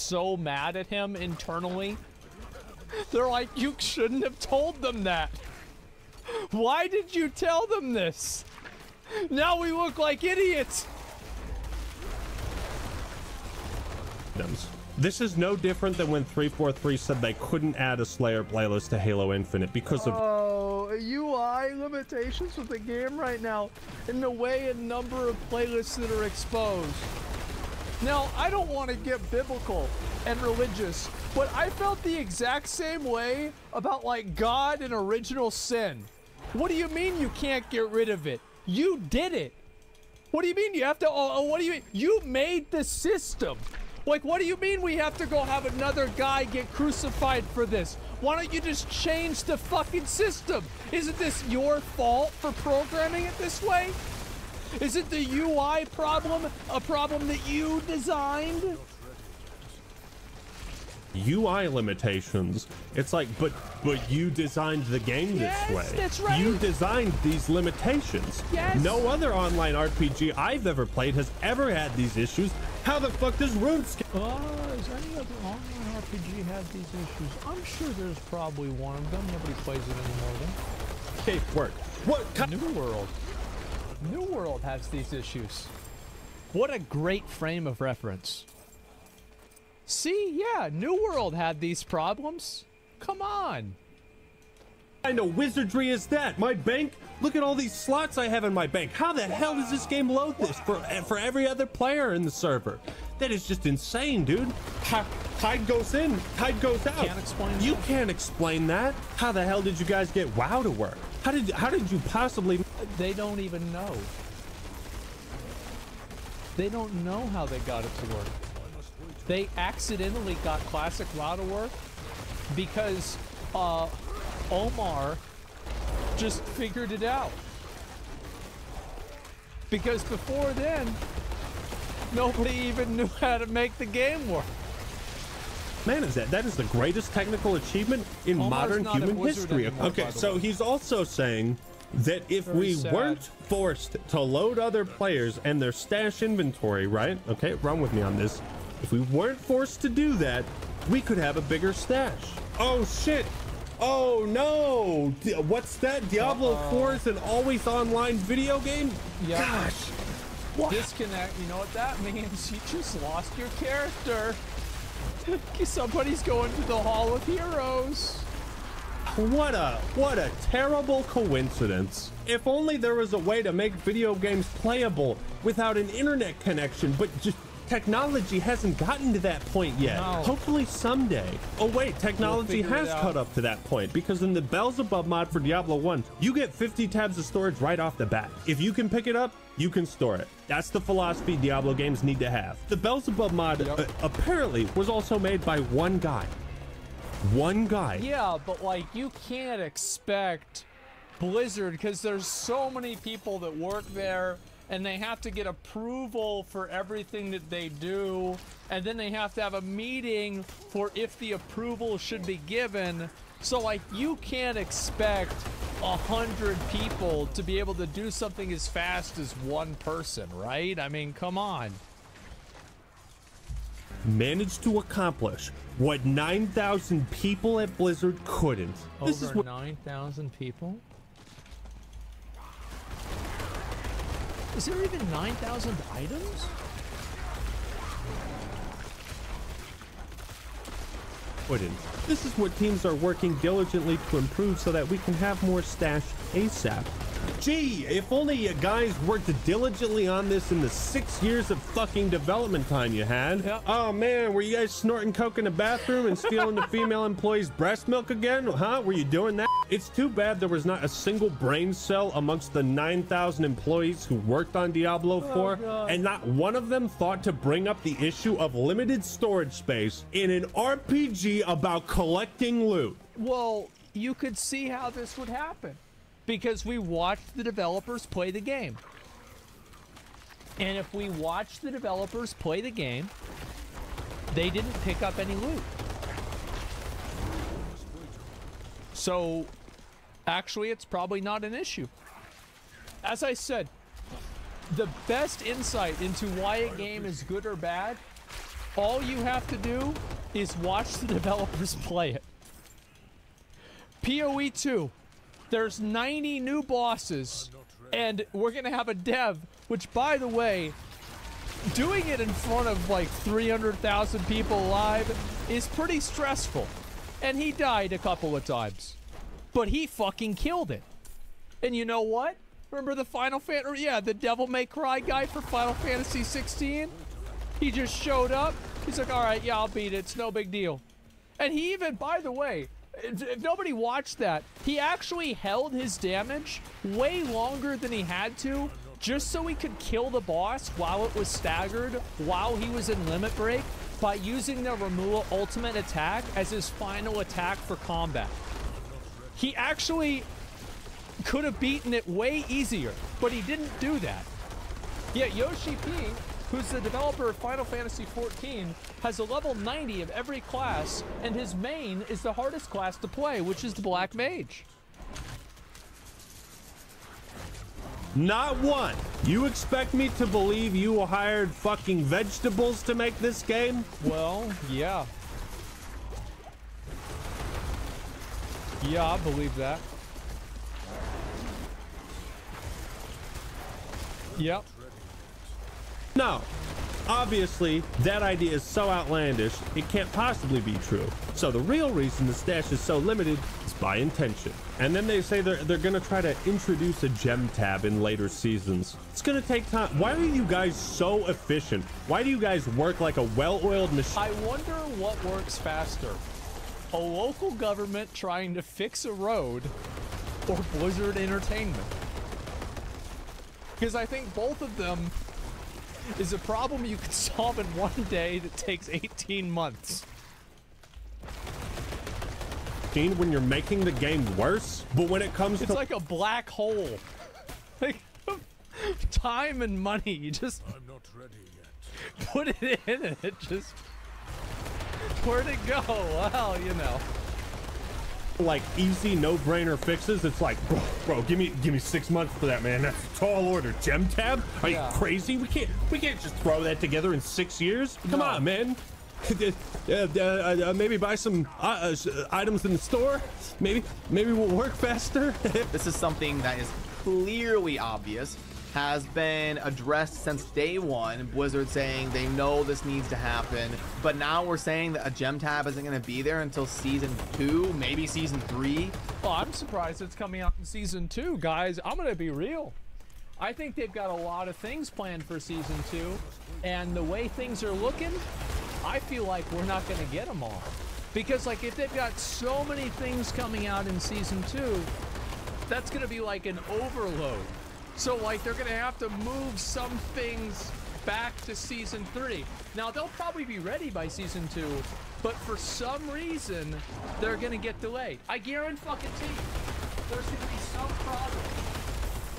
so mad at him internally. They're like, you shouldn't have told them that. Why did you tell them this? Now we look like idiots. This is no different than when 343 said they couldn't add a Slayer playlist to Halo Infinite because of UI limitations with the game right now, and the way a number of playlists that are exposed. Now, I don't want to get biblical and religious, but I felt the exact same way about like God and original sin. What do you mean you can't get rid of it? You did it. What do you mean you have to, what do you mean? You made the system. Like, what do you mean we have to go have another guy get crucified for this? Why don't you just change the fucking system? Isn't this your fault for programming it this way? Isn't the UI problem a problem that you designed? UI limitations. It's like, but you designed the game this way. That's right. You designed these limitations. Yes. No other online RPG I've ever played has ever had these issues. How the fuck does RuneScape? Does any other online RPG have these issues? I'm sure there's probably one of them. Nobody plays it anymore then. Work. What? New World. New World has these issues. What a great frame of reference. See, yeah, New World had these problems. Come on. What kind of wizardry is that? My bank? Look at all these slots I have in my bank. How the hell does this game load this for every other player in the server? That is just insane, dude. Tide goes in, tide goes out. Can't explain you that. Can't explain that. How the hell did you guys get WoW to work? How did you possibly? They don't even know. They don't know how they got it to work. They accidentally got classic WoW to work because Omar just figured it out. Because before then, nobody even knew how to make the game work. Man, that is the greatest technical achievement in modern human history. Okay, so he's also saying that if we weren't forced to load other players and their stash inventory, right? Okay, run with me on this. If we weren't forced to do that, we could have a bigger stash. Oh shit. Oh no. What's that? Diablo 4 is an always online video game? Yep. Gosh. What? Disconnect. You know what that means? You just lost your character. Somebody's going to the Hall of Heroes. What a terrible coincidence. If only there was a way to make video games playable without an internet connection, but just technology hasn't gotten to that point yet. No. Hopefully someday. Oh wait, technology has caught up to that point, because in the Beelzebub mod for Diablo 1, you get 50 tabs of storage right off the bat. If you can pick it up, you can store it. That's the philosophy Diablo games need to have. The Beelzebub mod apparently was also made by one guy. One guy. Yeah, but like you can't expect Blizzard, because there's so many people that work there and they have to get approval for everything that they do, and then they have to have a meeting for if the approval should be given. So like you can't expect 100 people to be able to do something as fast as one person, right? I mean, come on. Managed to accomplish what 9,000 people at Blizzard couldn't. This is Over 9,000 people? Is there even 9,000 items? Couldn't. This is what teams are working diligently to improve so that we can have more stash ASAP. Gee, if only you guys worked diligently on this in the 6 years of fucking development time you had. Yep. Oh man, were you guys snorting coke in the bathroom and stealing the female employee's breast milk again? Huh? Were you doing that? It's too bad there was not a single brain cell amongst the 9,000 employees who worked on Diablo 4, and not one of them thought to bring up the issue of limited storage space in an RPG about collecting loot. Well, you could see how this would happen, because we watched the developers play the game. And if we watched the developers play the game, they didn't pick up any loot. So, actually, it's probably not an issue. As I said, the best insight into why a game is good or bad All you have to do is watch the developers play it. PoE 2, there's 90 new bosses, and we're gonna have a dev, which, by the way, doing it in front of like 300,000 people live is pretty stressful. And he died a couple of times, but he fucking killed it. And you know what? Remember the Final Fantasy, yeah, the Devil May Cry guy for Final Fantasy 16? He just showed up. He's like, all right, yeah, I'll beat it. It's no big deal. And he even, by the way, if nobody watched that, he actually held his damage way longer than he had to, just so he could kill the boss while it was staggered, while he was in limit break, by using the Remua ultimate attack as his final attack for combat. He actually could have beaten it way easier, but he didn't do that. Yeah, Yoshi P, who's the developer of Final Fantasy 14, has a level 90 of every class, and his main is the hardest class to play, which is the Black Mage. Not one. You expect me to believe you hired fucking vegetables to make this game? Well, yeah. Yeah, I believe that. Yep. No. Obviously, that idea is so outlandish, it can't possibly be true. So the real reason the stash is so limited is by intention. And then they say they're gonna try to introduce a gem tab in later seasons. It's gonna take time. Why are you guys so efficient? Why do you guys work like a well-oiled machine? I wonder what works faster. A local government trying to fix a road, or Blizzard Entertainment. Because I think both of them is a problem you can solve in one day that takes 18 months. When you're making the game worse, but when it comes to... It's like a black hole. Like, time and money, you just... I'm not ready yet. Put it in and it just... Where'd it go? Well, you know. Like easy no-brainer fixes. It's like, bro, give me 6 months for that, man. That's a tall order. Gem tab? Are you crazy? We can't just throw that together in 6 years. Come on, man. Maybe buy some items in the store. Maybe we'll work faster. This is something that is clearly obvious, has been addressed since day one. Blizzard saying they know this needs to happen, but now we're saying that a gem tab isn't going to be there until season 2, maybe season 3. Oh, I'm surprised it's coming out in season 2, guys. I'm going to be real. I think they've got a lot of things planned for season 2, and the way things are looking, I feel like we're not going to get them all. Because, like, if they've got so many things coming out in season 2, that's going to be like an overload. So, like, they're going to have to move some things back to season 3. Now, they'll probably be ready by season 2, but for some reason, they're going to get delayed. I guarantee there's going to be some problem.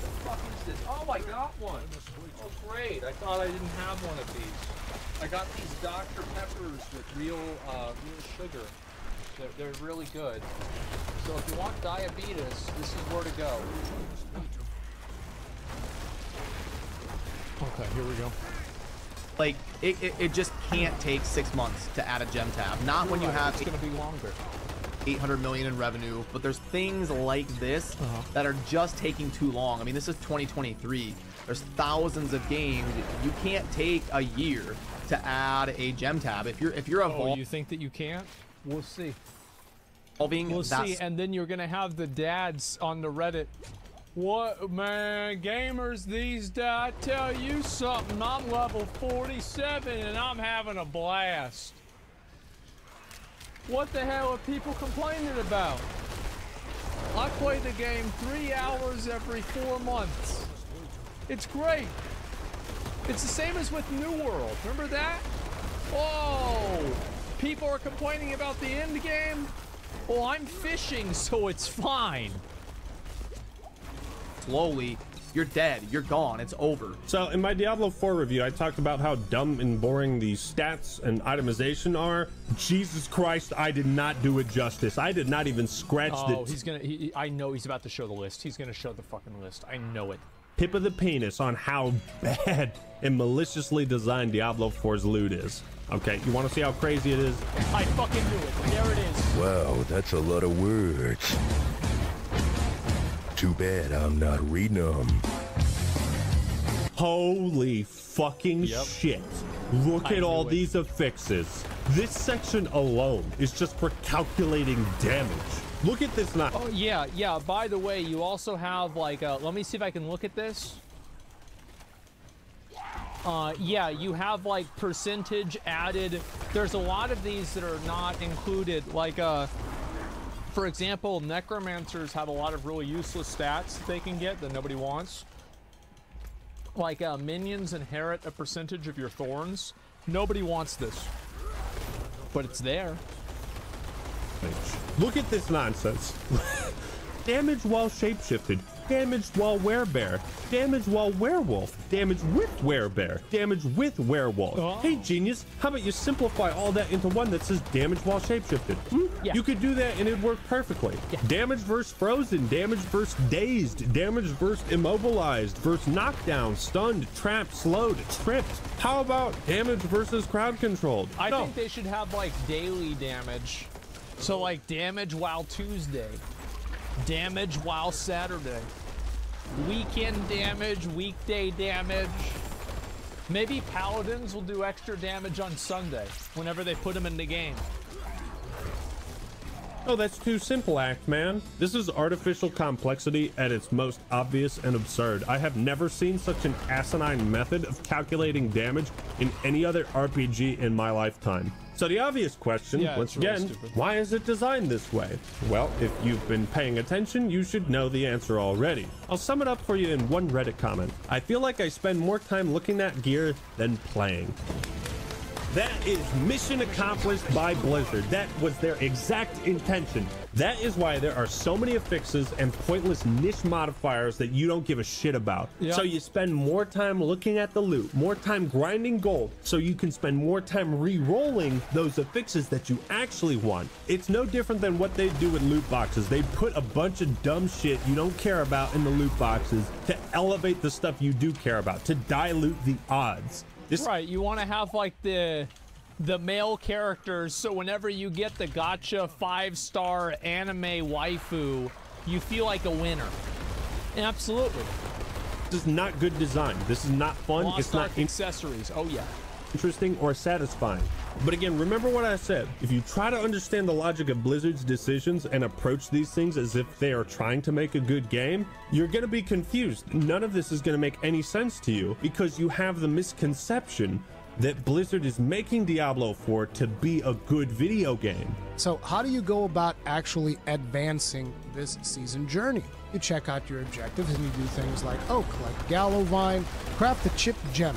What the fuck is this? Oh, I got one. Oh, great. I thought I didn't have one of these. I got these Dr. Peppers with real sugar. They're really good. So if you want diabetes, this is where to go. Okay, here we go. Like, it just can't take 6 months to add a gem tab. Not when you have... It's going to be longer. 800 million in revenue, but there's things like this that are just taking too long. I mean, this is 2023. There's thousands of games. You can't take a year to add a gem tab. If you're oh, you think that you can't? We'll see. We'll see, and then you're gonna have the dads on the Reddit. What, man, gamers these days, I tell you something, I'm level 47 and I'm having a blast. What the hell are people complaining about? I play the game 3 hours every 4 months. It's great. It's the same as with New World. Remember that? Whoa! People are complaining about the end game. Well, I'm fishing, so it's fine. Slowly, you're dead. You're gone. It's over. So in my Diablo 4 review, I talked about how dumb and boring the stats and itemization are. Jesus Christ, I did not do it justice. I did not even scratch the... Oh, he's gonna... I know he's about to show the list. He's gonna show the fucking list. I know it. Tip of the penis on how bad and maliciously designed Diablo 4's loot is. Okay, you want to see how crazy it is? I fucking knew it. There it is. Wow, that's a lot of words. Too bad I'm not reading them. Holy fucking shit. Look at all these affixes. This section alone is just for calculating damage. Look at this now. Oh, yeah. By the way, you also have, like, let me see if I can look at this. Yeah, you have, like, percentage added. There's a lot of these that are not included. Like, for example, necromancers have a lot of really useless stats that they can get that nobody wants. Like, minions inherit a percentage of your thorns. Nobody wants this. But it's there. Look at this nonsense. Damage while shapeshifted. Damage while werebear. Damage while werewolf. Damage with werebear. Damage with werewolf. Hey, genius, how about you simplify all that into one that says damage while shapeshifted? Yeah. You could do that and it'd work perfectly. Yeah. Damage versus frozen. Damage versus dazed. Damage versus immobilized. Versus knockdown. Stunned. Trapped. Slowed. Tripped. How about damage versus crowd controlled? I think they should have, like, daily damage. So, like, damage while Tuesday. Damage while Saturday. Weekend damage, weekday damage. Maybe paladins will do extra damage on Sunday whenever they put them in the game. Oh, that's too simple, Act Man. This is artificial complexity at its most obvious and absurd. I have never seen such an asinine method of calculating damage in any other RPG in my lifetime. So the obvious question, once again, why is it designed this way? Well, if you've been paying attention, you should know the answer already. I'll sum it up for you in one Reddit comment. I feel like I spend more time looking at gear than playing. That is mission accomplished by Blizzard. That was their exact intention. That is why there are so many affixes and pointless niche modifiers that you don't give a shit about. Yep. So you spend more time looking at the loot, more time grinding gold, so you can spend more time re-rolling those affixes that you actually want. It's no different than what they do with loot boxes. They put a bunch of dumb shit you don't care about in the loot boxes to elevate the stuff you do care about, to dilute the odds. Right, you want to have, like, the male characters, so whenever you get the gotcha 5-star anime waifu, you feel like a winner. Absolutely. This is not good design. This is not fun. It's not accessories. Oh yeah. Interesting or satisfying. But again, remember what I said. If you try to understand the logic of Blizzard's decisions and approach these things as if they are trying to make a good game, you're going to be confused. None of this is going to make any sense to you because you have the misconception that Blizzard is making Diablo 4 to be a good video game. So how do you go about actually advancing this season journey? You check out your objectives and you do things like, collect Gallow Vine, craft the chip gem.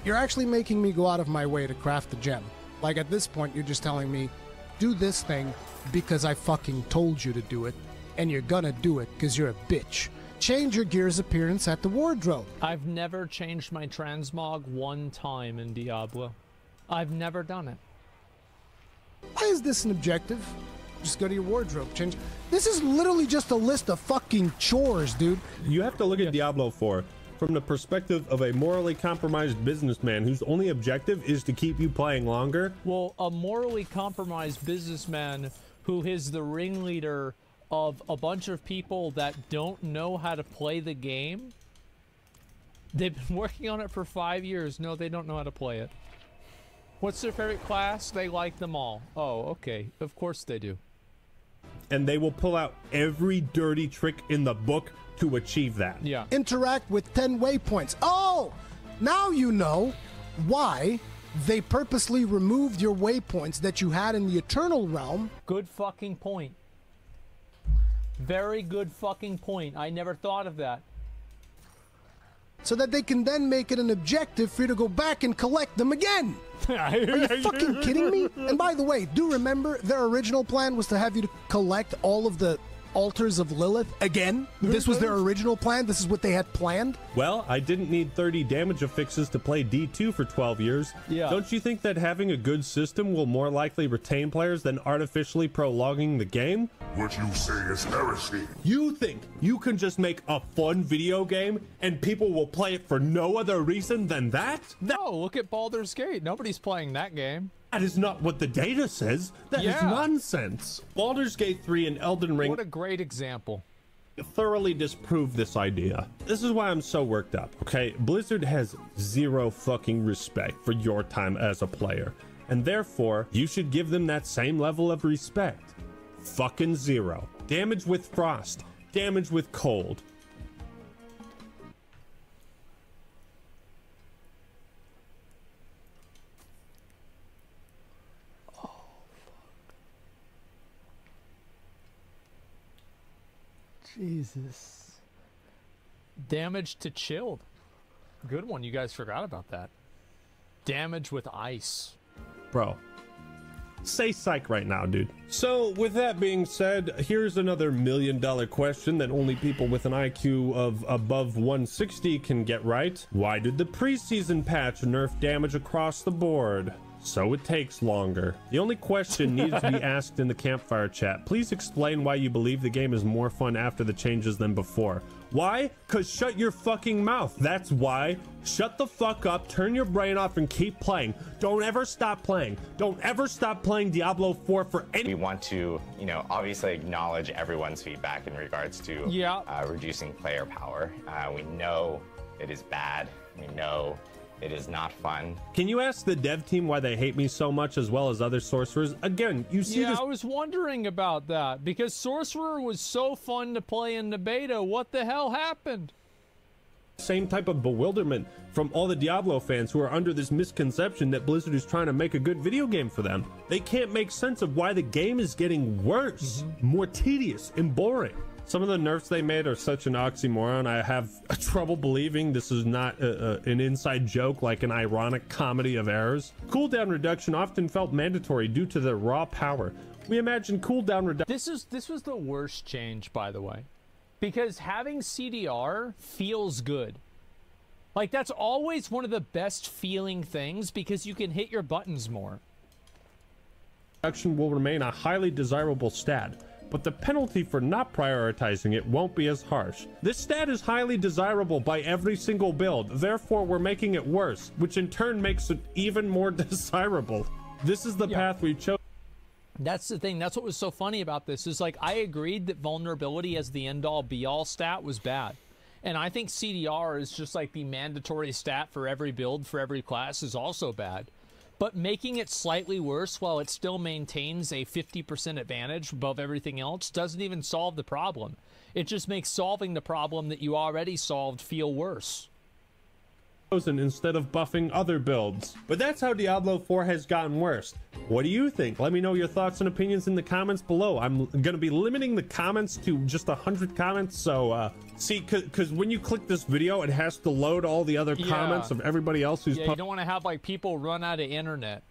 You're actually making me go out of my way to craft the gem. Like, at this point, you're just telling me, do this thing because I fucking told you to do it, and you're gonna do it because you're a bitch. Change your gear's appearance at the wardrobe. I've never changed my transmog one time in Diablo. I've never done it. Why is this an objective? Just go to your wardrobe, change. This is literally just a list of fucking chores, dude. You have to look at Diablo 4 from the perspective of a morally compromised businessman whose only objective is to keep you playing longer. Well, a morally compromised businessman who is the ringleader of a bunch of people that don't know how to play the game. They've been working on it for 5 years. No, they don't know how to play it. What's their favorite class? They like them all. Oh, okay. Of course they do. And they will pull out every dirty trick in the book to achieve that. Yeah. Interact with 10 waypoints. Oh, now you know why they purposely removed your waypoints that you had in the Eternal Realm. Good fucking point. Very good fucking point. I never thought of that. So that they can then make it an objective for you to go back and collect them again. Are you fucking kidding me? And by the way, do remember their original plan was to have you to collect all of the Altars of Lilith again? This was their original plan? This is what they had planned? Well, I didn't need 30 damage affixes to play D2 for 12 years. Yeah. Don't you think that having a good system will more likely retain players than artificially prolonging the game? What you say is heresy. You think you can just make a fun video game and people will play it for no other reason than that? No, look at Baldur's Gate. Nobody's playing that game. That is not what the data says. That is nonsense. Baldur's Gate 3 and Elden Ring What a great example. thoroughly disprove this idea. This is why I'm so worked up, okay? Blizzard has zero fucking respect for your time as a player, and therefore you should give them that same level of respect. Fucking zero. Damage with frost, damage with cold. Jesus. Damage to chilled. Good one. You guys forgot about that. Damage with ice. Bro, say psych right now, dude. So with that being said, here's another $1 million question that only people with an IQ of above 160 can get right. Why did the preseason patch nerf damage across the board? So it takes longer. The only question needs to be asked in the campfire chat. Please explain why you believe the game is more fun after the changes than before. Why? Cause shut your fucking mouth. That's why. Shut the fuck up, turn your brain off, and keep playing. Don't ever stop playing. Don't ever stop playing Diablo 4 for any— We want to, you know, obviously acknowledge everyone's feedback in regards to reducing player power. We know it is bad. We know it is not fun. Can you ask the dev team why they hate me so much, as well as other sorcerers? Again, you see this— I was wondering about that because Sorcerer was so fun to play in the beta. What the hell happened? same type of bewilderment from all the Diablo fans who are under this misconception that Blizzard is trying to make a good video game for them. They can't make sense of why the game is getting worse, more tedious and boring. Some of the nerfs they made are such an oxymoron. I have trouble believing this is not an inside joke, like an ironic comedy of errors. Cooldown reduction often felt mandatory due to their raw power. We imagine cooldown reduction. This was the worst change, by the way, because having CDR feels good. Like, that's always one of the best feeling things because you can hit your buttons more. Reduction will remain a highly desirable stat, but the penalty for not prioritizing it won't be as harsh. This stat is highly desirable by every single build, therefore we're making it worse, which in turn makes it even more desirable. This is the path we chose. That's the thing. That's what was so funny about this, is like, I agreed that vulnerability as the end-all be-all stat was bad. And I think CDR is just like the mandatory stat for every build, for every class, is also bad. But making it slightly worse while it still maintains a 50% advantage above everything else doesn't even solve the problem. It just makes solving the problem that you already solved feel worse. Instead of buffing other builds. But that's how Diablo 4 has gotten worse. What do you think? Let me know your thoughts and opinions in the comments below. I'm gonna be limiting the comments to just 100 comments, so see, because when you click this video, it has to load all the other comments of everybody else who's you don't want to have like people run out of internet.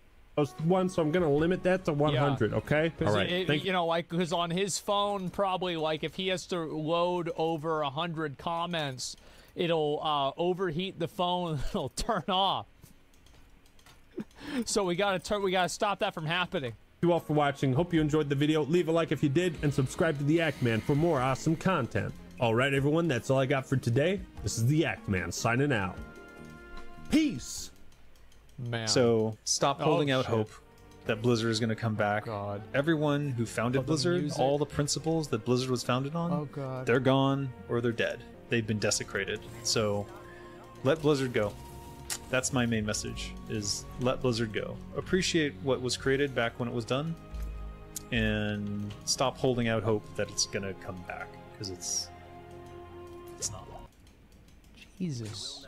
One, so I'm gonna limit that to 100. Okay, all right. You know, like, because on his phone, probably, like, if he has to load over 100 comments, it'll overheat the phone. It'll turn off. So we gotta stop that from happening. Thank you all for watching. Hope you enjoyed the video. Leave a like if you did, and subscribe to the Act Man for more awesome content. All right, everyone, that's all I got for today. This is the Act Man signing out. Peace. Man. So stop holding out hope that Blizzard is going to come back. God. Everyone who founded Blizzard, all the principles that Blizzard was founded on, they're gone or they're dead. They've been desecrated. So let Blizzard go. That's my main message, is let Blizzard go. Appreciate what was created back when it was done, and stop holding out hope that it's going to come back, because it's not. Jesus.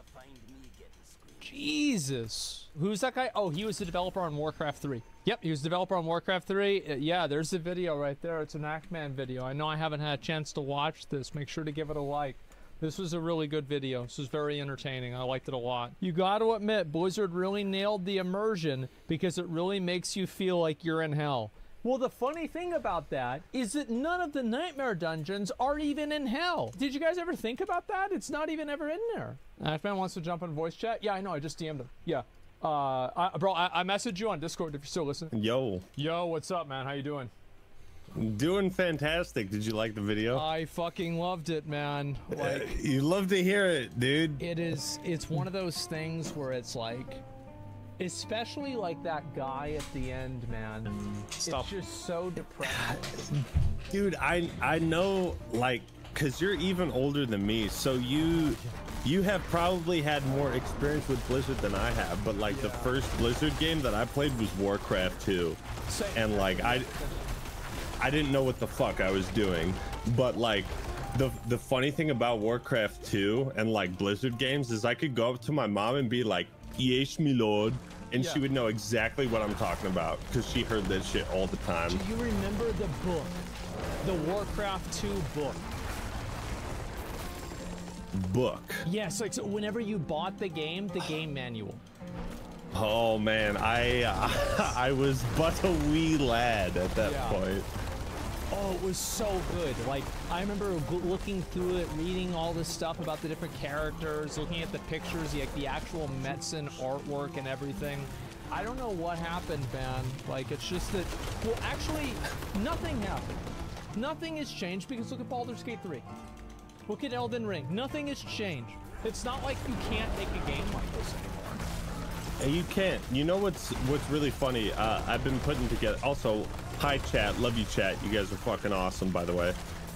Who's that guy? Oh, he was the developer on Warcraft 3. Yep, he was the developer on Warcraft 3. Yeah, there's the video right there. It's an Ackman video. I know I haven't had a chance to watch this. Make sure to give it a like. This was a really good video. This was very entertaining. I liked it a lot. You got to admit, Blizzard really nailed the immersion, because it really makes you feel like you're in hell. Well, the funny thing about that is that none of the nightmare dungeons are even in hell. Did you guys ever think about that? It's not even ever in there. Fan wants to jump on voice chat. Yeah, I know. I just DM'd him. Yeah. Bro, I messaged you on Discord if you're still listening. Yo, what's up, man? How you doing? Doing fantastic. Did you like the video? I fucking loved it, man. Like, you love to hear it, dude. It's one of those things where it's like, especially like that guy at the end, man. Stop. It's just so depressing. Dude, I know, like, cause you're even older than me, so you have probably had more experience with Blizzard than I have, but like the first Blizzard game that I played was Warcraft 2. And like I didn't know what the fuck I was doing, but like the funny thing about Warcraft 2 and like Blizzard games is I could go up to my mom and be like, "Yes, my lord," and she would know exactly what I'm talking about because she heard that shit all the time. Do you remember the book, the Warcraft 2 book? Yes, like so whenever you bought the game manual. Oh man, I was but a wee lad at that point. Oh, it was so good. Like, I remember looking through it, reading all this stuff about the different characters, looking at the pictures, like the actual Metzen artwork and everything. I don't know what happened, man. Like, it's just that, well, actually, nothing happened. Nothing has changed because look at Baldur's Gate 3. Look at Elden Ring. Nothing has changed. It's not like you can't make a game like this anymore. You can't. You know what's really funny? I've been putting together. Also, hi chat, love you chat. You guys are fucking awesome, by the way.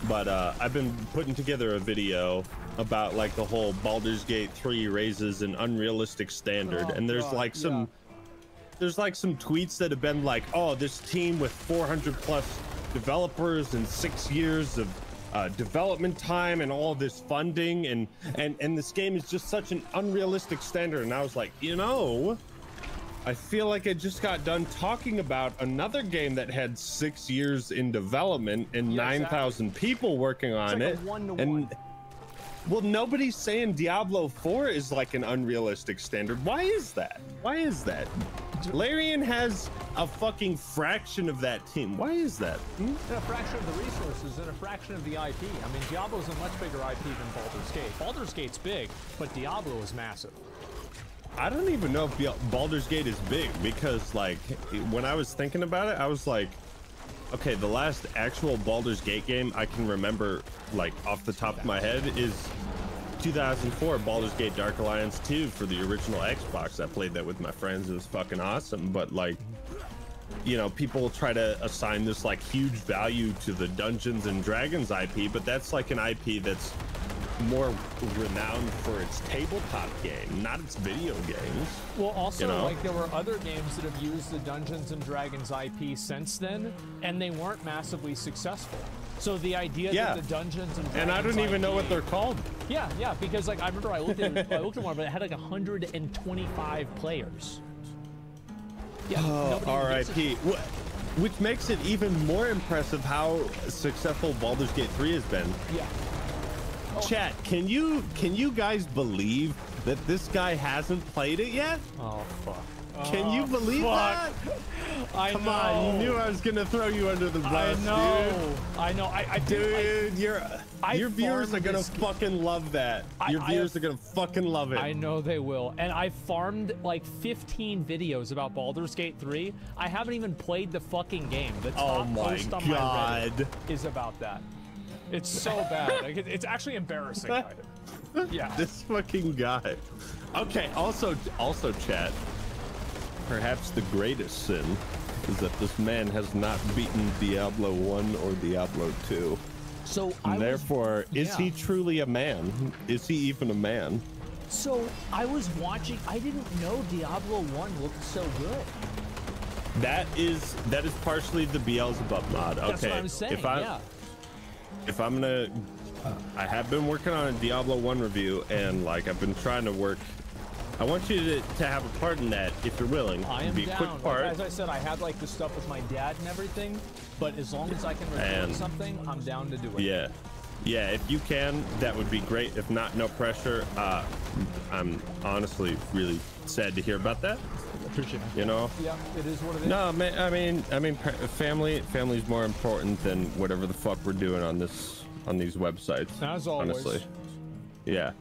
But I've been putting together a video about like the whole Baldur's Gate 3 raises an unrealistic standard, and there's like some tweets that have been like, oh, this team with 400 plus developers and 6 years of development time and all this funding and this game is just such an unrealistic standard. And I was like, you know, I feel like I just got done talking about another game that had 6 years in development and 9,000 people working on it. And well, nobody's saying Diablo 4 is like an unrealistic standard. Why is that? Why is that? Larian has a fucking fraction of that team. Why is that? And a fraction of the resources and a fraction of the IP. I mean, Diablo's a much bigger IP than Baldur's Gate. Baldur's Gate's big, but Diablo is massive. I don't even know if Baldur's Gate is big because, like, when I was thinking about it, I was like, okay, the last actual Baldur's Gate game I can remember, like, off the top of my head is 2004 Baldur's Gate Dark Alliance 2 for the original Xbox. I played that with my friends. It was fucking awesome. But like, you know, people try to assign this like huge value to the Dungeons and Dragons IP, but that's like an IP that's more renowned for its tabletop game, not its video games. Well, also, you know? like, there were other games that have used the Dungeons and Dragons IP since then, and they weren't massively successful. So the idea that the Dungeons and Dragons and I don't even know what they're called. Yeah, because like I remember I looked at one, but it had like 125 players. Yeah, R.I.P. Which makes it even more impressive how successful Baldur's Gate 3 has been. Yeah. Chat, can you guys believe that this guy hasn't played it yet? Oh fuck. Can you believe that? Come on, you knew I was gonna throw you under the bus, dude. I know. Dude, your viewers are gonna fucking love that. Your viewers are gonna fucking love it. I know they will. And I farmed like 15 videos about Baldur's Gate 3. I haven't even played the fucking game. The top post on my Reddit is about that. It's so bad. Like, it's actually embarrassing. Yeah. This fucking guy. Okay. Also, chat. Perhaps the greatest sin is that this man has not beaten Diablo 1 or Diablo 2. So therefore, is he truly a man? Is he even a man? So I was watching. I didn't know Diablo 1 looked so good. That is partially the Beelzebub mod. Okay. That's what I'm saying. If I'm gonna, I have been working on a Diablo 1 review, and like I've been trying to work. I want you to have a part in that if you're willing. I am be down. A quick part. Like, as I said, I had like the stuff with my dad and everything, but as long as I can record something, I'm down to do it. Yeah. Yeah, if you can, that would be great. If not, no pressure. I'm honestly really sad to hear about that. Appreciate it. You know? Yeah, it is what it is. No, man, I mean, family's more important than whatever the fuck we're doing on these websites. As always. Honestly. Yeah.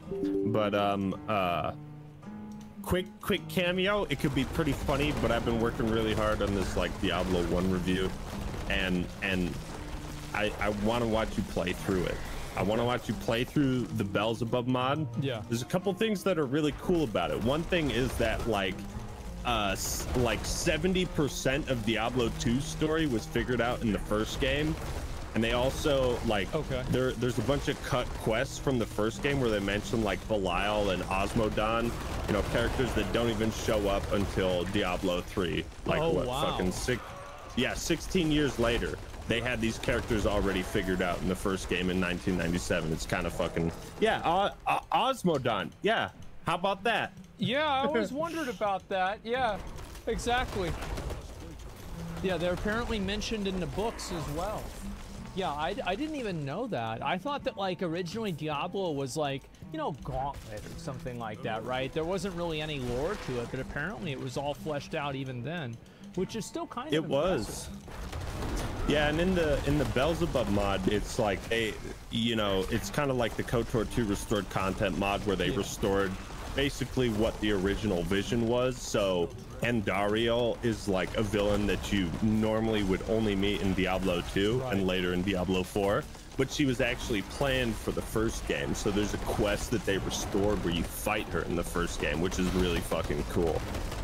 But quick cameo. It could be pretty funny, but I've been working really hard on this like Diablo 1 review, and I want to watch you play through it. I want to watch you play through the Beelzebub mod. Yeah. There's a couple things that are really cool about it. One thing is that like 70% of Diablo 2's story was figured out in the first game. And they also like there's a bunch of cut quests from the first game where they mention like Belial and Osmodon, you know, characters that don't even show up until Diablo 3. Like fucking 16 years later. They had these characters already figured out in the first game in 1997. It's kind of fucking Osmodon. Yeah, how about that? Yeah, I always wondered about that. Yeah, exactly. Yeah, they're apparently mentioned in the books as well. Yeah, I didn't even know that. I thought that like originally Diablo was like, you know, Gauntlet or something like that, right? There wasn't really any lore to it, but apparently it was all fleshed out even then, which is still kind of impressive. Yeah, and in the Beelzebub mod, it's like it's kind of like the KOTOR 2 restored content mod where they restored basically what the original vision was. So Andariel is like a villain that you normally would only meet in Diablo 2 and later in Diablo 4, but she was actually planned for the first game. So there's a quest that they restored where you fight her in the first game, which is really fucking cool.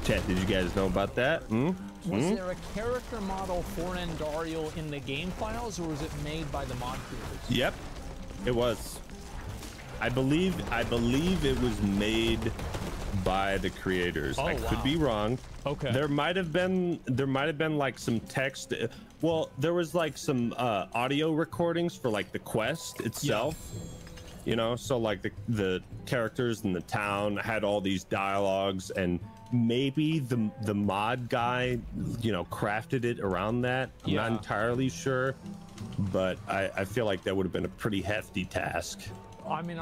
Chat, did you guys know about that? Was there a character model for Andariel in the game files, or was it made by the mod creators? Yep, it was. I believe it was made by the creators. I could be wrong. Okay. There might have been like some text. Well, there was like some audio recordings for like the quest itself. Yeah. You know, so like the characters in the town had all these dialogues, and maybe the mod guy, you know, crafted it around that. I'm not entirely sure, but I feel like that would have been a pretty hefty task. I mean,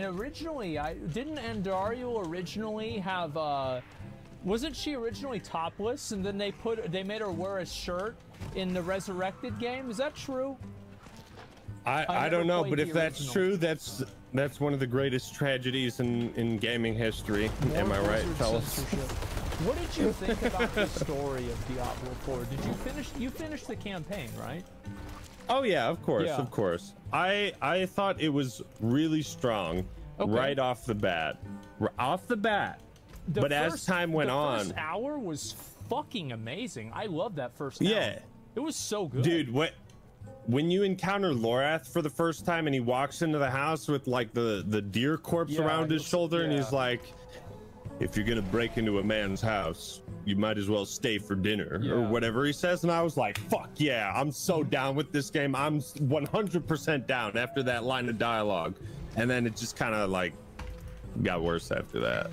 originally, didn't Andariel originally have, wasn't she originally topless, and then they made her wear a shirt in the Resurrected game? Is that true? I don't know, but if that's true, that's one of the greatest tragedies in gaming history. Am I right, fellas? What did you think about the story of Diablo 4? Did you finish the campaign, right? Oh yeah, of course, of course. I thought it was really strong right off the bat. But as time went on, the first hour was fucking amazing. I love that first hour. Yeah, it was so good, dude. When you encounter Lorath for the first time and he walks into the house with like the deer corpse around his shoulder, and he's like, if you're gonna break into a man's house, you might as well stay for dinner, or whatever he says. And I was like, fuck yeah, I'm so down with this game. I'm 100% down after that line of dialogue. And then it just kind of like got worse after that.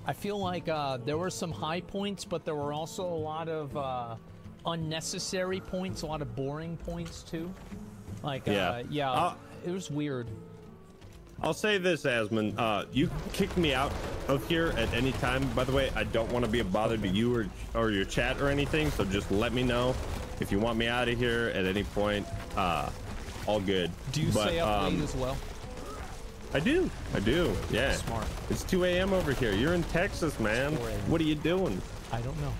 I feel like there were some high points, but there were also a lot of unnecessary points, a lot of boring points too. Like it was weird. I'll say this, Asmund, you kick me out of here at any time. By the way, I don't want to be a bother to you or your chat or anything, so just let me know if you want me out of here at any point. All good. Do you stay up late as well? I do, yeah. Smart. It's 2 a.m. over here. You're in Texas, man. What are you doing? I don't know.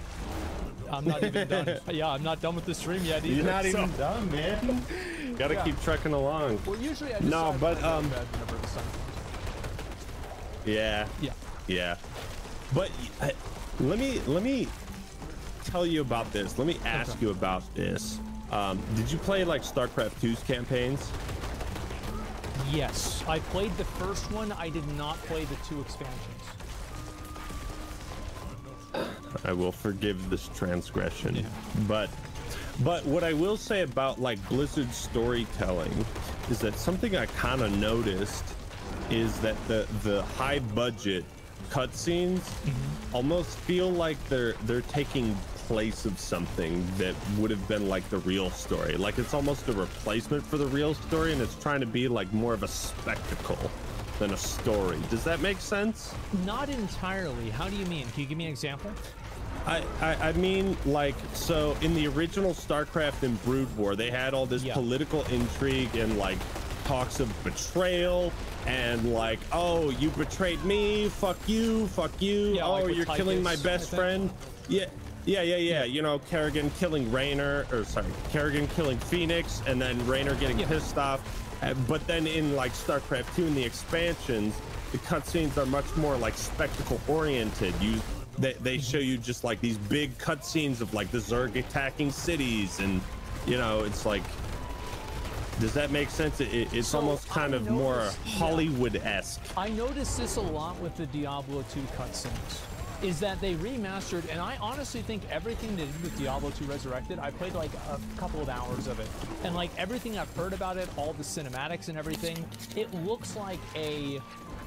I'm not even done. Yeah, I'm not done with the stream yet either. You're not even done, man. Gotta keep trucking along. Well, usually I just yeah. But let me tell you about this. Let me ask you about this. Did you play like StarCraft 2's campaigns? Yes, I played the first one. I did not play the 2 expansions. I will forgive this transgression, but what I will say about like Blizzard's storytelling is that something I kind of noticed is that the high budget cutscenes almost feel like they're taking place of something that would have been like the real story. Like it's almost a replacement for the real story, and it's trying to be like more of a spectacle than a story. Does that make sense? Not entirely. How do you mean? Can you give me an example? I mean, like, so in the original StarCraft and Brood War, they had all this political intrigue and like talks of betrayal and like, oh, you betrayed me, fuck you, yeah, oh, like you're killing my best friend. Yeah. You know, Kerrigan killing Kerrigan killing Phoenix, and then Raynor getting pissed off. But then in like StarCraft 2 in the expansions, the cutscenes are much more like spectacle oriented. They show you just like these big cutscenes of like the Zerg attacking cities, and you know, it's like, does that make sense? It's so almost kind of more Hollywood-esque. I noticed this a lot with the Diablo 2 cutscenes, is that they remastered, and I honestly think everything they did with Diablo 2 Resurrected, I played like a couple of hours of it, and like everything I've heard about it, all the cinematics and everything, it looks like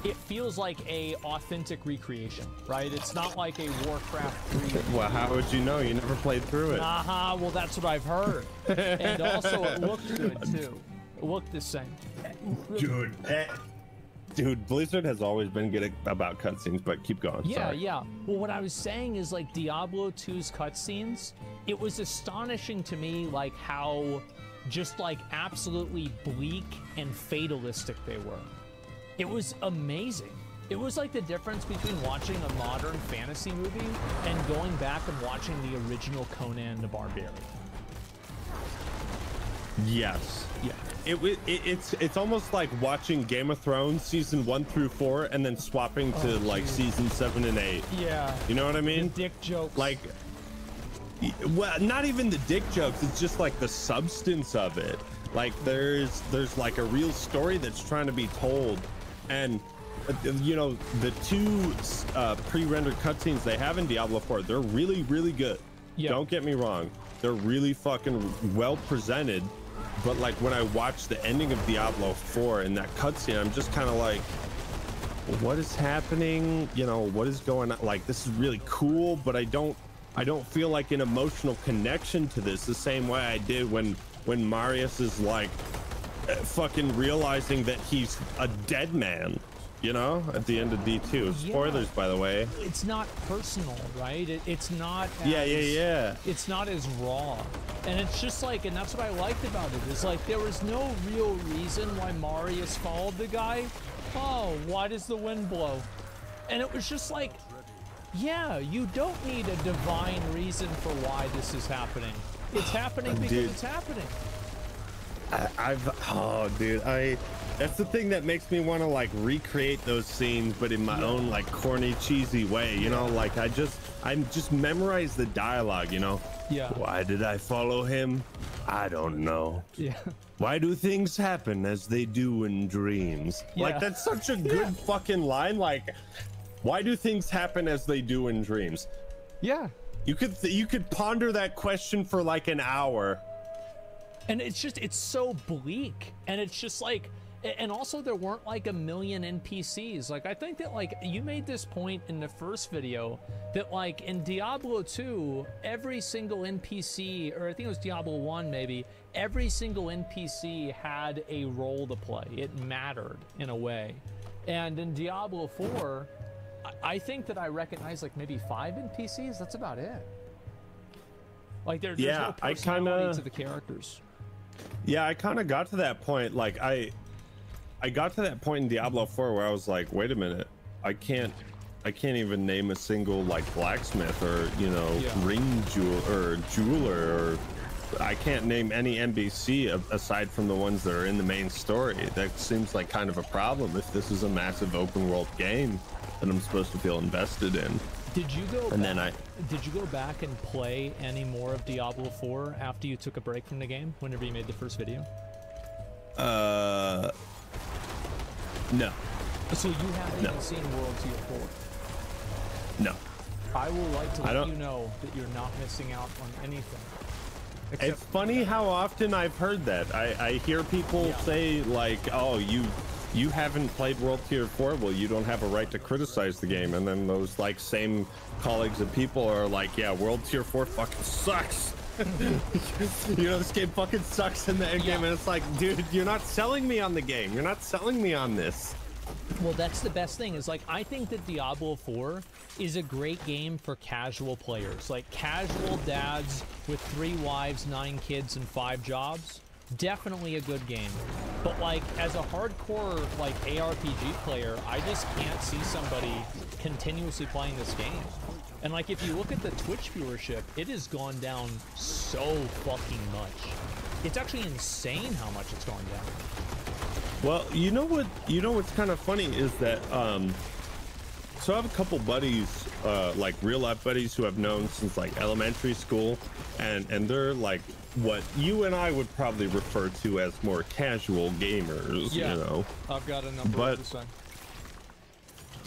it feels like a authentic recreation, right? It's not like a Warcraft 3. Well, how would you know? You never played through it. Well, that's what I've heard. And also, it looked good, too. It looked the same. Dude, Blizzard has always been good about cutscenes, but keep going. Sorry. Yeah. Well, what I was saying is, like, Diablo 2's cutscenes, it was astonishing to me, like, how just, like, absolutely bleak and fatalistic they were. It was amazing. It was like the difference between watching a modern fantasy movie and going back and watching the original Conan the Barbarian. Yes. Yeah. It's almost like watching Game of Thrones season 1 through 4 and then swapping to like season 7 and 8. Yeah. You know what I mean? The dick jokes. Like, well, not even the dick jokes. It's just like the substance of it. Like there's like a real story that's trying to be told. And you know, the two pre-rendered cutscenes they have in Diablo 4, they're really, really good. Don't get me wrong, they're really fucking well presented. But like when I watch the ending of Diablo 4 in that cutscene, I'm just kind of like, what is happening? You know, what is going on? Like, this is really cool, but I don't feel like an emotional connection to this the same way I did when Marius is like fucking realizing that he's a dead man, you know, at the end of D2. Spoilers, by the way. It's not personal, right? It's not as, yeah. It's not as raw. And it's just like, and that's what I liked about it, is like there was no real reason why Marius followed the guy. Oh, why does the wind blow? And it was just like, yeah, you don't need a divine reason for why this is happening. It's happening because it's happening. That's the thing that makes me want to like recreate those scenes, but in my own like corny, cheesy way, you know, like I just memorize the dialogue, you know. Yeah. Why did I follow him? I don't know. Yeah. Why do things happen as they do in dreams? Yeah. Like that's such a good fucking line. Like, why do things happen as they do in dreams? Yeah. You could ponder that question for like an hour. And it's so bleak, and it's just like, and also there weren't like a million NPCs. Like I think that like you made this point in the first video that like in Diablo 2, every single NPC, or I think it was Diablo 1 maybe, every single NPC had a role to play. It mattered in a way. And in Diablo 4, I think that I recognize like maybe 5 NPCs. That's about it. Like there's no personality to the characters. Yeah, I kind of got to that point. Like I got to that point in Diablo 4 where I was like, wait a minute, I can't even name a single like blacksmith or, you know, ring jeweler, or I can't name any NPC aside from the ones that are in the main story. That seems like kind of a problem if this is a massive open world game that I'm supposed to feel invested in. Did you go back and play any more of Diablo 4 after you took a break from the game, whenever you made the first video? No. So you haven't even seen World Tier 4? No. I will like to let you know that you're not missing out on anything. It's funny how often I've heard that. I hear people say like, oh, you haven't played World Tier 4, well, you don't have a right to criticize the game. And then those like same colleagues of people are like, yeah, World Tier 4 fucking sucks. You know, this game fucking sucks in the end game, and it's like, dude, you're not selling me on the game. You're not selling me on this. Well, that's the best thing, is like, I think that Diablo 4 is a great game for casual players, like casual dads with 3 wives, 9 kids, and 5 jobs. Definitely a good game. But like, as a hardcore like ARPG player, I just can't see somebody continuously playing this game. And like, if you look at the Twitch viewership, it has gone down so fucking much. It's actually insane how much it's gone down. Well, you know what's kind of funny is that so I have a couple buddies, like real life buddies who I've known since like elementary school, and they're like what you and I would probably refer to as more casual gamers. Yeah, you know, I've got a number of the same.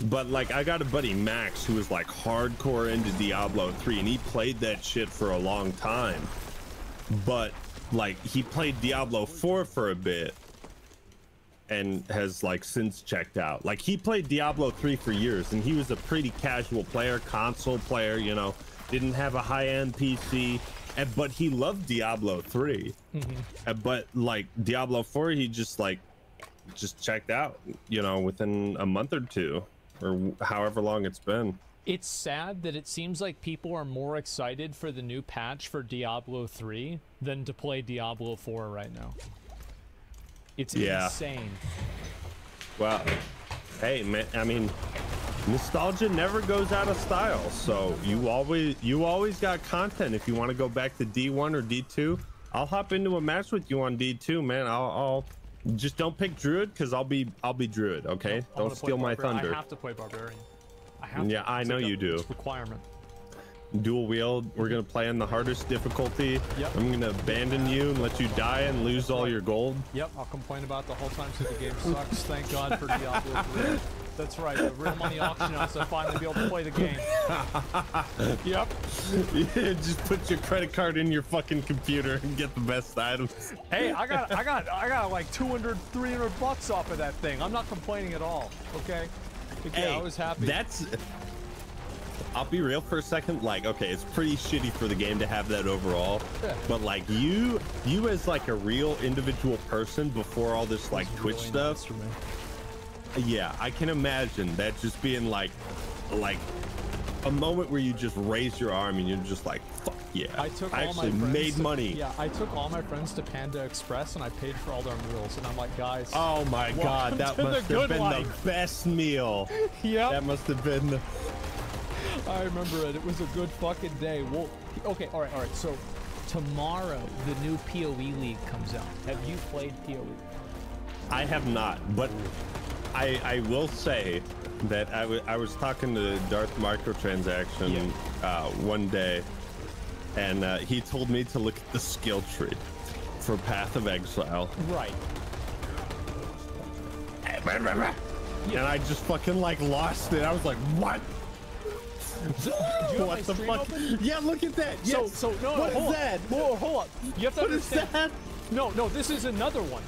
But like, I got a buddy Max who was like hardcore into Diablo 3, and he played that shit for a long time. But like, he played Diablo 4 for a bit and has like since checked out. Like, he played Diablo 3 for years, and he was a pretty casual player, console player, you know, didn't have a high-end PC, but he loved Diablo 3. But like Diablo 4, he just checked out, you know, within a month or two, or however long it's been. It's sad that it seems like people are more excited for the new patch for Diablo 3 than to play Diablo 4 right now. It's insane. Well, hey man, I mean, nostalgia never goes out of style, so you always got content. If you want to go back to D1 or D2, I'll hop into a match with you on D2, man. I'll just don't pick Druid, because I'll be Druid, okay? No, don't steal my thunder. I have to play Barbarian. I have to. Yeah, I know you do. It's requirement. Dual wield, we're gonna play on the hardest difficulty. Yep. I'm gonna abandon you and let you die and lose all your gold. Yep, I'll complain about the whole time so the game sucks. Thank God for Diablo 3. That's right, the real money auction house, I'll finally be able to play the game. Yep. Yeah, just put your credit card in your fucking computer and get the best items. Hey, I got like 200, 300 bucks off of that thing. I'm not complaining at all, okay? Hey, I was happy. I'll be real for a second. Like, okay, it's pretty shitty for the game to have that overall, but like you as like a real individual person before all this like Twitch stuff. Yeah, I can imagine that just being like a moment where you just raise your arm and you're just like, fuck yeah, I actually made money. Yeah, I took all my friends to Panda Express and I paid for all their meals, and I'm like, guys, oh my god, that must have been the best meal. Yeah, that must have been the... I remember it. It was a good fucking day. Well, okay, all right. So tomorrow the new PoE League comes out. Have you played PoE? I have not, but I will say that I was talking to Darth Microtransaction one day, and he told me to look at the skill tree for Path of Exile. Right. And I just fucking like lost it. I was like, what? What the fuck? Open? Yeah, look at that. Yes. So no, what is that? Whoa, hold up. You have to understand. Is that? No, this is another one.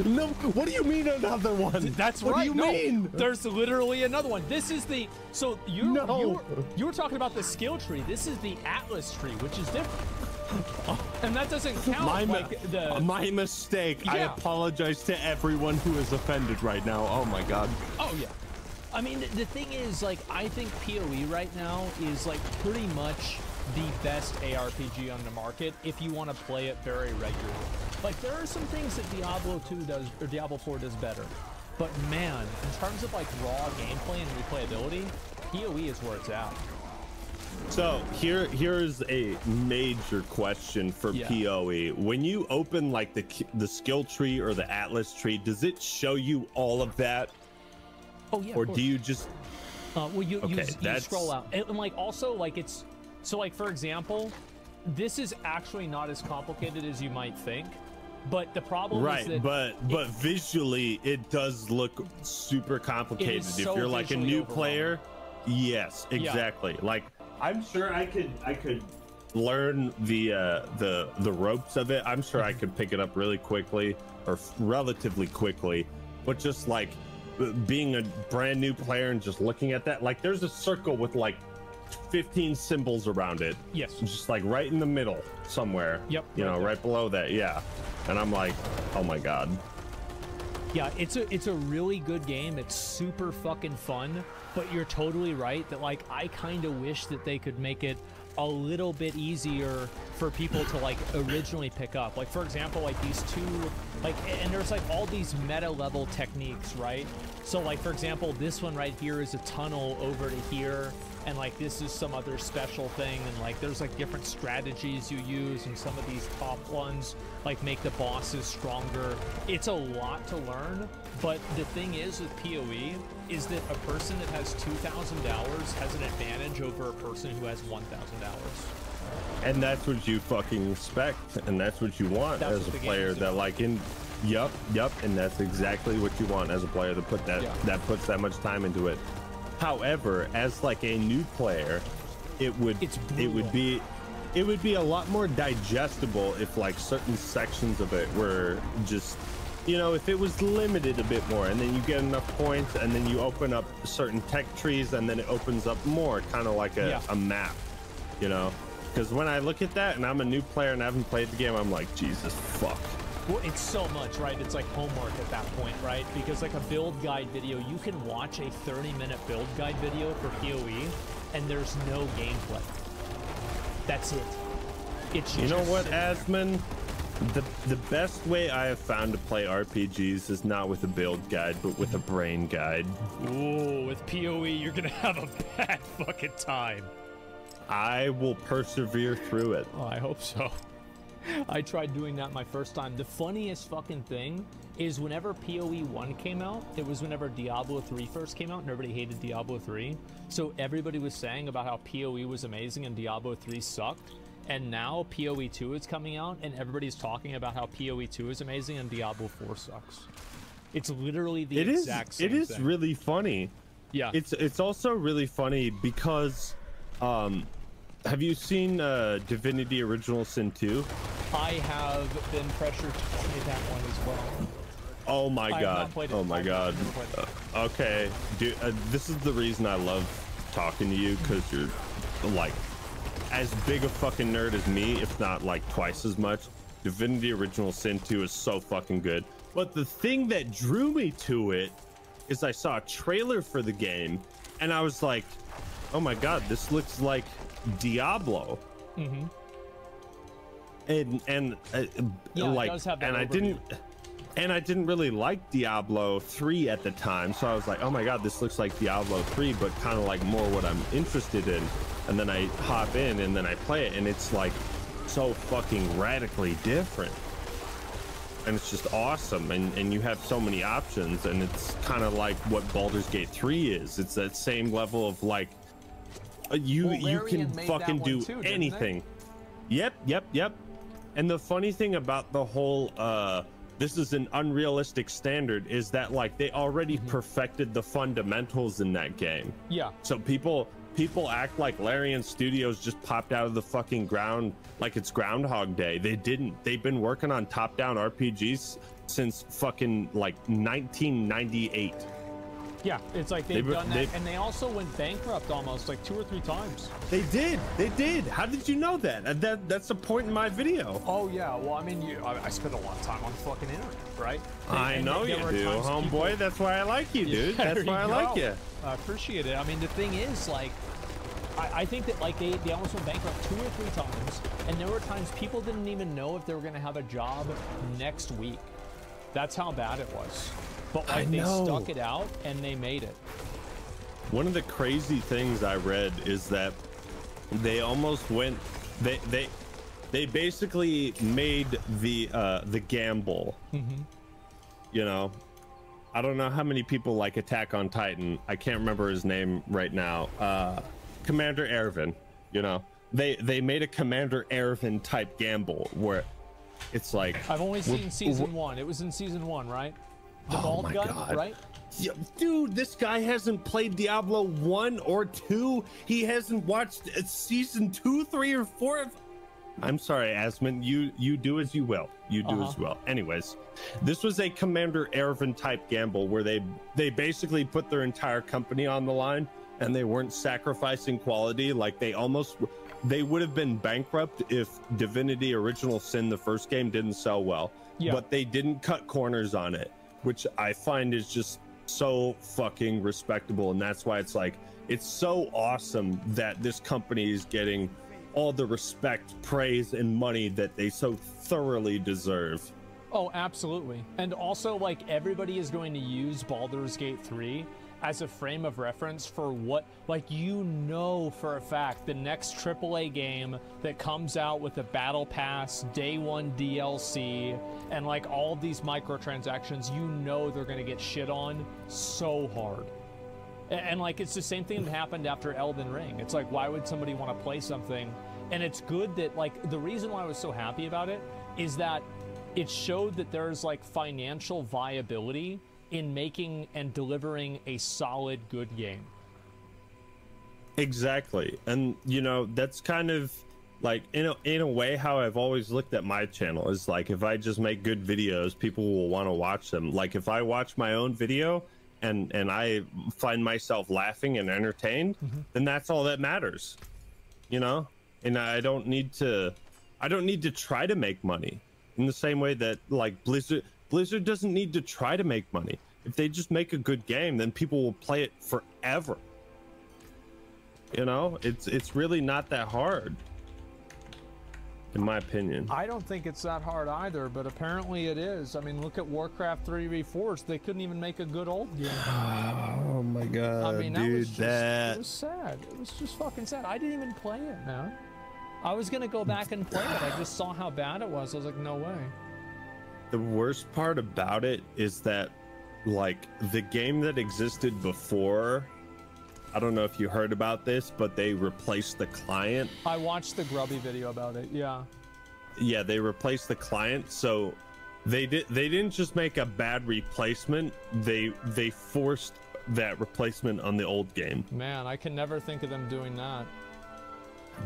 No, what do you mean another one? That's right. What do you mean? There's literally another one. This is the you were talking about the skill tree. This is the Atlas tree, which is different. And that doesn't count. My mistake. Yeah. I apologize to everyone who is offended right now. Oh my god. Oh yeah. I mean, the thing is, like, I think PoE right now is like pretty much the best ARPG on the market if you want to play it very regularly. Like, there are some things that Diablo 2 does, or Diablo 4 does better. But man, in terms of like raw gameplay and replayability, PoE is where it's at. So here's a major question for PoE. When you open like the skill tree or the Atlas tree, does it show you all of that? Oh yeah. Or do you just? Well, you scroll out, and like also like it's so like for example, this is actually not as complicated as you might think. But the problem is that but visually it does look super complicated. If you're like a new player, yes, exactly. Yeah. Like I'm sure I could learn the ropes of it. I'm sure I could pick it up really quickly or relatively quickly. but just like being a brand new player and just looking at that, like there's a circle with like 15 symbols around it. Yes. Just like right in the middle somewhere. Yep. You know, right below that. Yeah. And I'm like, oh my God. Yeah, it's a really good game. It's super fucking fun, but you're totally right that like I kind of wish that they could make it a little bit easier for people to like originally pick up. Like for example, like these two, like, and there's like all these meta level techniques, right? So like for example, this one right here is a tunnel over to here, and like this is some other special thing, and like there's like different strategies you use, and some of these top ones like make the bosses stronger. It's a lot to learn, but the thing is with PoE is that a person that has 2,000 hours has an advantage over a person who has 1,000 hours. And that's what you fucking expect, and that's what you want as a player that like in Yup, and that's exactly what you want as a player to put that that puts that much time into it. However, as like a new player, it would be a lot more digestible if like certain sections of it were just, you know, if it was limited a bit more, and then you get enough points, and then you open up certain tech trees, and then it opens up more, kind of like a map, you know? Because when I look at that and I'm a new player and I haven't played the game, I'm like, Jesus fuck. Well, it's so much, right? It's like homework at that point, right? Because like a build guide video, you can watch a 30-minute build guide video for PoE, and there's no gameplay. That's it. It's you know what, Asman? The best way I have found to play RPGs is not with a build guide, but with a brain guide. Ooh, with PoE, you're gonna have a bad fucking time. I will persevere through it. Oh, I hope so. I tried doing that my first time. The funniest fucking thing is whenever PoE 1 came out, it was whenever Diablo 3 first came out, and everybody hated Diablo 3. So everybody was saying about how PoE was amazing and Diablo 3 sucked. And now PoE 2 is coming out, and everybody's talking about how PoE 2 is amazing and Diablo 4 sucks. It's literally the exact same thing. It is really funny. Yeah. It's also really funny because have you seen Divinity Original Sin 2? I have been pressured to play that one as well. Oh my god. Oh my god. Okay, dude, this is the reason I love talking to you, because you're like as big a fucking nerd as me, if not like twice as much. Divinity Original Sin 2 is so fucking good. But the thing that drew me to it is I saw a trailer for the game, and I was like, oh my god, this looks like Diablo. Mm-hmm. And like, and I didn't really like Diablo 3 at the time, so I was like, oh my god, this looks like Diablo 3, but kind of like more what I'm interested in. And then I hop in and then I play it, and it's like so fucking radically different, and it's just awesome, and you have so many options, and it's kind of like what Baldur's Gate 3 is. It's that same level of like you can fucking do anything. Yep. And the funny thing about the whole this is an unrealistic standard is that like they already perfected the fundamentals in that game. Yeah. So people act like Larian Studios just popped out of the fucking ground like it's Groundhog Day. They didn't. They've been working on top-down RPGs since fucking like 1998. Yeah, it's like they've done that, and they also went bankrupt almost like 2 or 3 times. They did. How did you know that? That's the point in my video. Oh yeah, well I mean, I spend a lot of time on the fucking internet, right? I know you do, homeboy. That's why I like you, dude. That's why I like you. I appreciate it. I mean, the thing is, like, I think that like they almost went bankrupt 2 or 3 times, and there were times people didn't even know if they were going to have a job next week. That's how bad it was. But like they stuck it out and they made it. One of the crazy things I read is that they almost went. They basically made the gamble. Mm-hmm. You know, I don't know how many people like Attack on Titan. I can't remember his name right now. Commander Erwin. You know, they made a Commander Erwin type gamble where it's like I've only seen season 1. It was in season 1, right? The bald gun, God. right? Yeah, dude, this guy hasn't played Diablo 1 or 2. He hasn't watched season 2, 3, or 4. I'm sorry, Asmund. You do as you will. You do as well. Anyways, this was a Commander Ervin type gamble where they basically put their entire company on the line, and they weren't sacrificing quality. Like they would have been bankrupt if Divinity Original Sin, the first game, didn't sell well. Yeah. But they didn't cut corners on it, which I find is just so fucking respectable. And that's why it's like, it's so awesome that this company is getting all the respect, praise, and money that they so thoroughly deserve. Oh, absolutely. And also, like, everybody is going to use Baldur's Gate 3 as a frame of reference for what, like, you know for a fact the next AAA game that comes out with a battle pass, day one DLC, and like all these microtransactions, you know they're going to get shit on so hard. And like, it's the same thing that happened after Elden Ring. It's like, why would somebody want to play something? And it's good that, like, the reason why I was so happy about it is that it showed that there's like financial viability in making and delivering a solid, good game. Exactly. And you know, that's kind of like in a way how I've always looked at my channel is like, if I just make good videos, people will want to watch them. Like if I watch my own video and I find myself laughing and entertained, then that's all that matters, you know? And I don't need to try to make money in the same way that like Blizzard doesn't need to try to make money. If they just make a good game, then people will play it forever. You know, it's really not that hard, in my opinion. I don't think it's that hard either, but apparently it is. I mean, look at Warcraft 3 Reforged. They couldn't even make a good old game. Oh my god, I mean, dude, it was sad. It was just fucking sad. I didn't even play it, man. I was gonna go back and play it. I just saw how bad it was. I was like, no way. The worst part about it is that, like, the game that existed before, I don't know if you heard about this, but they replaced the client. I watched the Grubby video about it. Yeah. Yeah, they replaced the client, so they didn't just make a bad replacement. They forced that replacement on the old game. Man, I can never think of them doing that.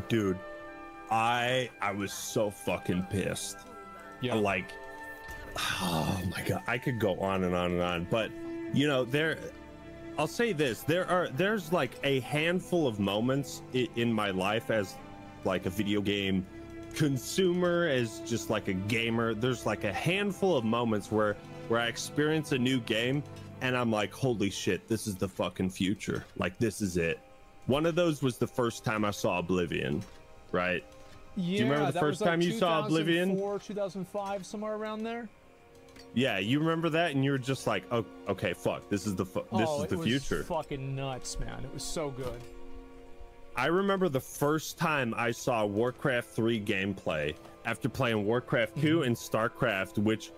Dude, I was so fucking pissed. Yeah. Like, oh my god, I could go on and on and on, but you know, I'll say this, there's like a handful of moments in my life as like a video game consumer, as just like a gamer. There's like a handful of moments where I experience a new game and I'm like, holy shit, this is the fucking future. Like, this is it. One of those was the first time I saw Oblivion, right? Yeah, do you remember the first time you saw Oblivion? 2004, 2005, somewhere around there. Yeah, you remember that, and you were just like, "Oh, okay, fuck, this is the future." It was fucking nuts, man. It was so good. I remember the first time I saw Warcraft 3 gameplay after playing Warcraft 2 and StarCraft, which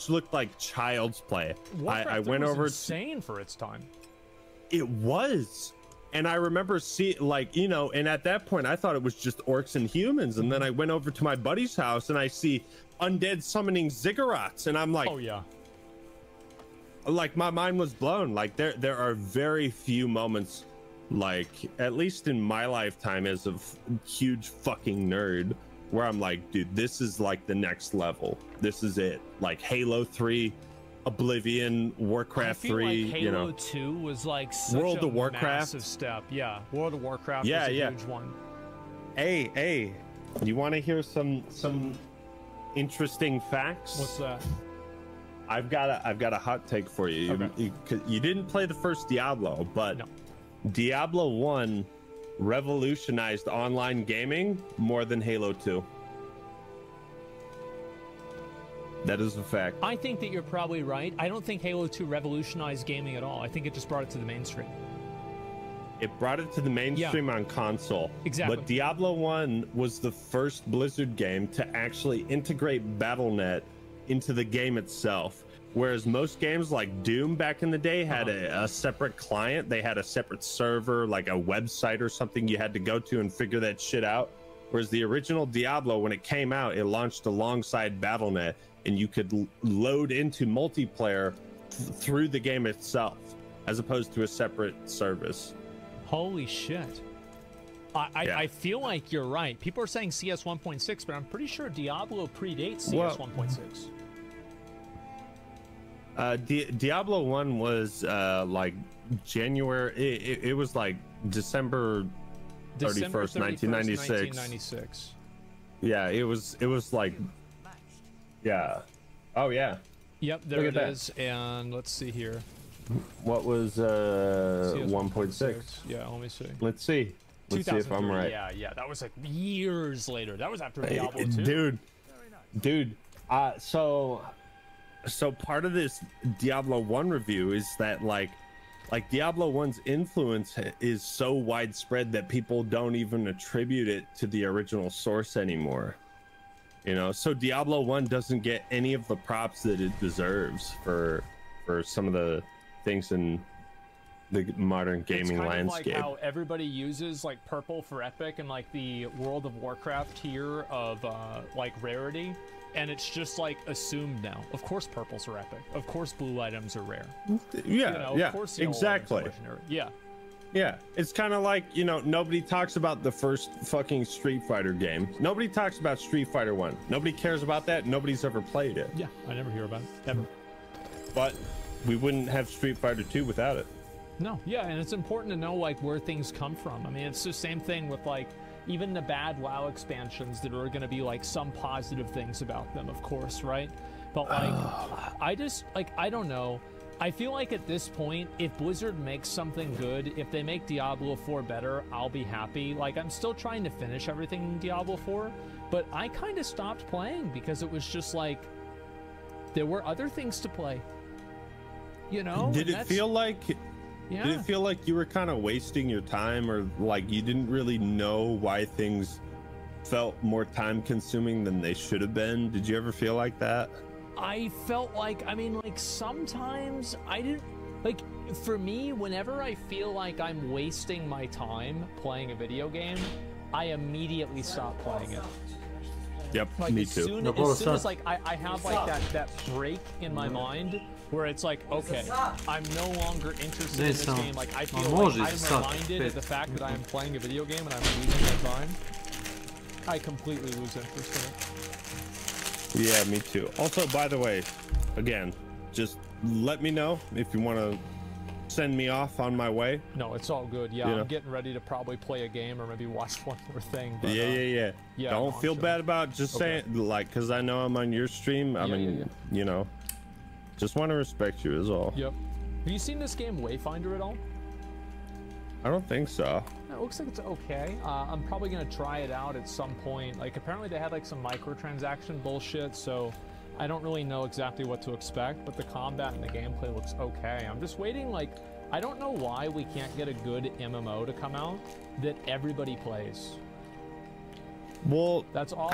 looked like child's play. Warcraft I went over. Insane for its time. It was. And I remember like, you know, and at that point I thought it was just orcs and humans, and then I went over to my buddy's house and I see undead summoning ziggurats, and I'm like, oh yeah, like my mind was blown. Like there are very few moments, like at least in my lifetime as a huge fucking nerd, where I'm like, dude, this is like the next level. This is it. Like Halo 3, Oblivion, Warcraft 3, like Halo you know, 2 was like such World of Warcraft, massive step. Yeah, World of Warcraft was a huge one. Hey, you want to hear some interesting facts? What's that? I've got a hot take for you. Okay. You didn't play the first Diablo, but no. Diablo 1 revolutionized online gaming more than Halo 2. That is a fact. I think that you're probably right. I don't think Halo 2 revolutionized gaming at all. I think it just brought it to the mainstream. It brought it to the mainstream on console. Exactly. But Diablo 1 was the first Blizzard game to actually integrate Battle.net into the game itself. Whereas most games like Doom back in the day had a separate client. They had a separate server, like a website or something you had to go to and figure that shit out. Whereas the original Diablo, when it came out, it launched alongside Battle.net, and you could load into multiplayer through the game itself, as opposed to a separate service. Holy shit. I feel like you're right. People are saying CS 1.6, but I'm pretty sure Diablo predates CS 1.6. Diablo 1 was like January. It was like December 31st, 1996. Yeah, it was like, yeah. Oh yeah. Yep, there it is. And let's see here. What was 1.6? Yeah, let me see. Let's see. Let's see if I'm right. Yeah, that was like years later. That was after Diablo 2. Dude. So part of this Diablo 1 review is that like Diablo 1's influence is so widespread that people don't even attribute it to the original source anymore. You know, so Diablo 1 doesn't get any of the props that it deserves for some of the things in the modern gaming landscape. It's kind of like how everybody uses like purple for epic and like the World of Warcraft tier of like rarity, and it's just like assumed now. Of course purples are epic. Of course blue items are rare. Yeah, Of course exactly. Yeah, it's kind of like, you know, nobody talks about the first fucking Street Fighter game. Nobody talks about Street Fighter 1. Nobody cares about that. Nobody's ever played it. Yeah, I never hear about it, ever. But we wouldn't have Street Fighter 2 without it. No, yeah, and it's important to know like where things come from. I mean, it's the same thing with like even the bad WoW expansions that are going to be like some positive things about them, of course, right? But like, I just like, I don't know. I feel like at this point, if Blizzard makes something good, if they make Diablo 4 better, I'll be happy. Like, I'm still trying to finish everything in Diablo 4, but I kind of stopped playing because it was just like, there were other things to play. You know? Did it feel like... Yeah. Did it feel like you were kind of wasting your time, or like you didn't really know why things felt more time consuming than they should have been? Did you ever feel like that? I felt like, I mean, like sometimes I didn't, like for me, whenever I feel like I'm wasting my time playing a video game, I immediately stop playing it. Yep, like, me as too. Soon as like I have like that break in my mind where it's like, okay, I'm no longer interested in this game. Like I feel like I'm reminded of the fact that I am playing a video game and I'm losing my time. I completely lose interest in it. Yeah, me too. Also, by the way, again, just let me know if you want to send me off on my way. No, it's all good. Yeah, I'm getting ready to probably play a game or maybe watch one more thing. But, yeah. Don't feel bad about just saying, like, because I know I'm on your stream. I mean, you know, just want to respect you is all. Yep. Have you seen this game Wayfinder at all? I don't think so. It looks like it's okay. I'm probably gonna try it out at some point. Like apparently they had like some microtransaction bullshit, so I don't really know exactly what to expect, but the combat and the gameplay looks okay. I'm just waiting, like, I don't know why we can't get a good MMO to come out that everybody plays. Well, that's all.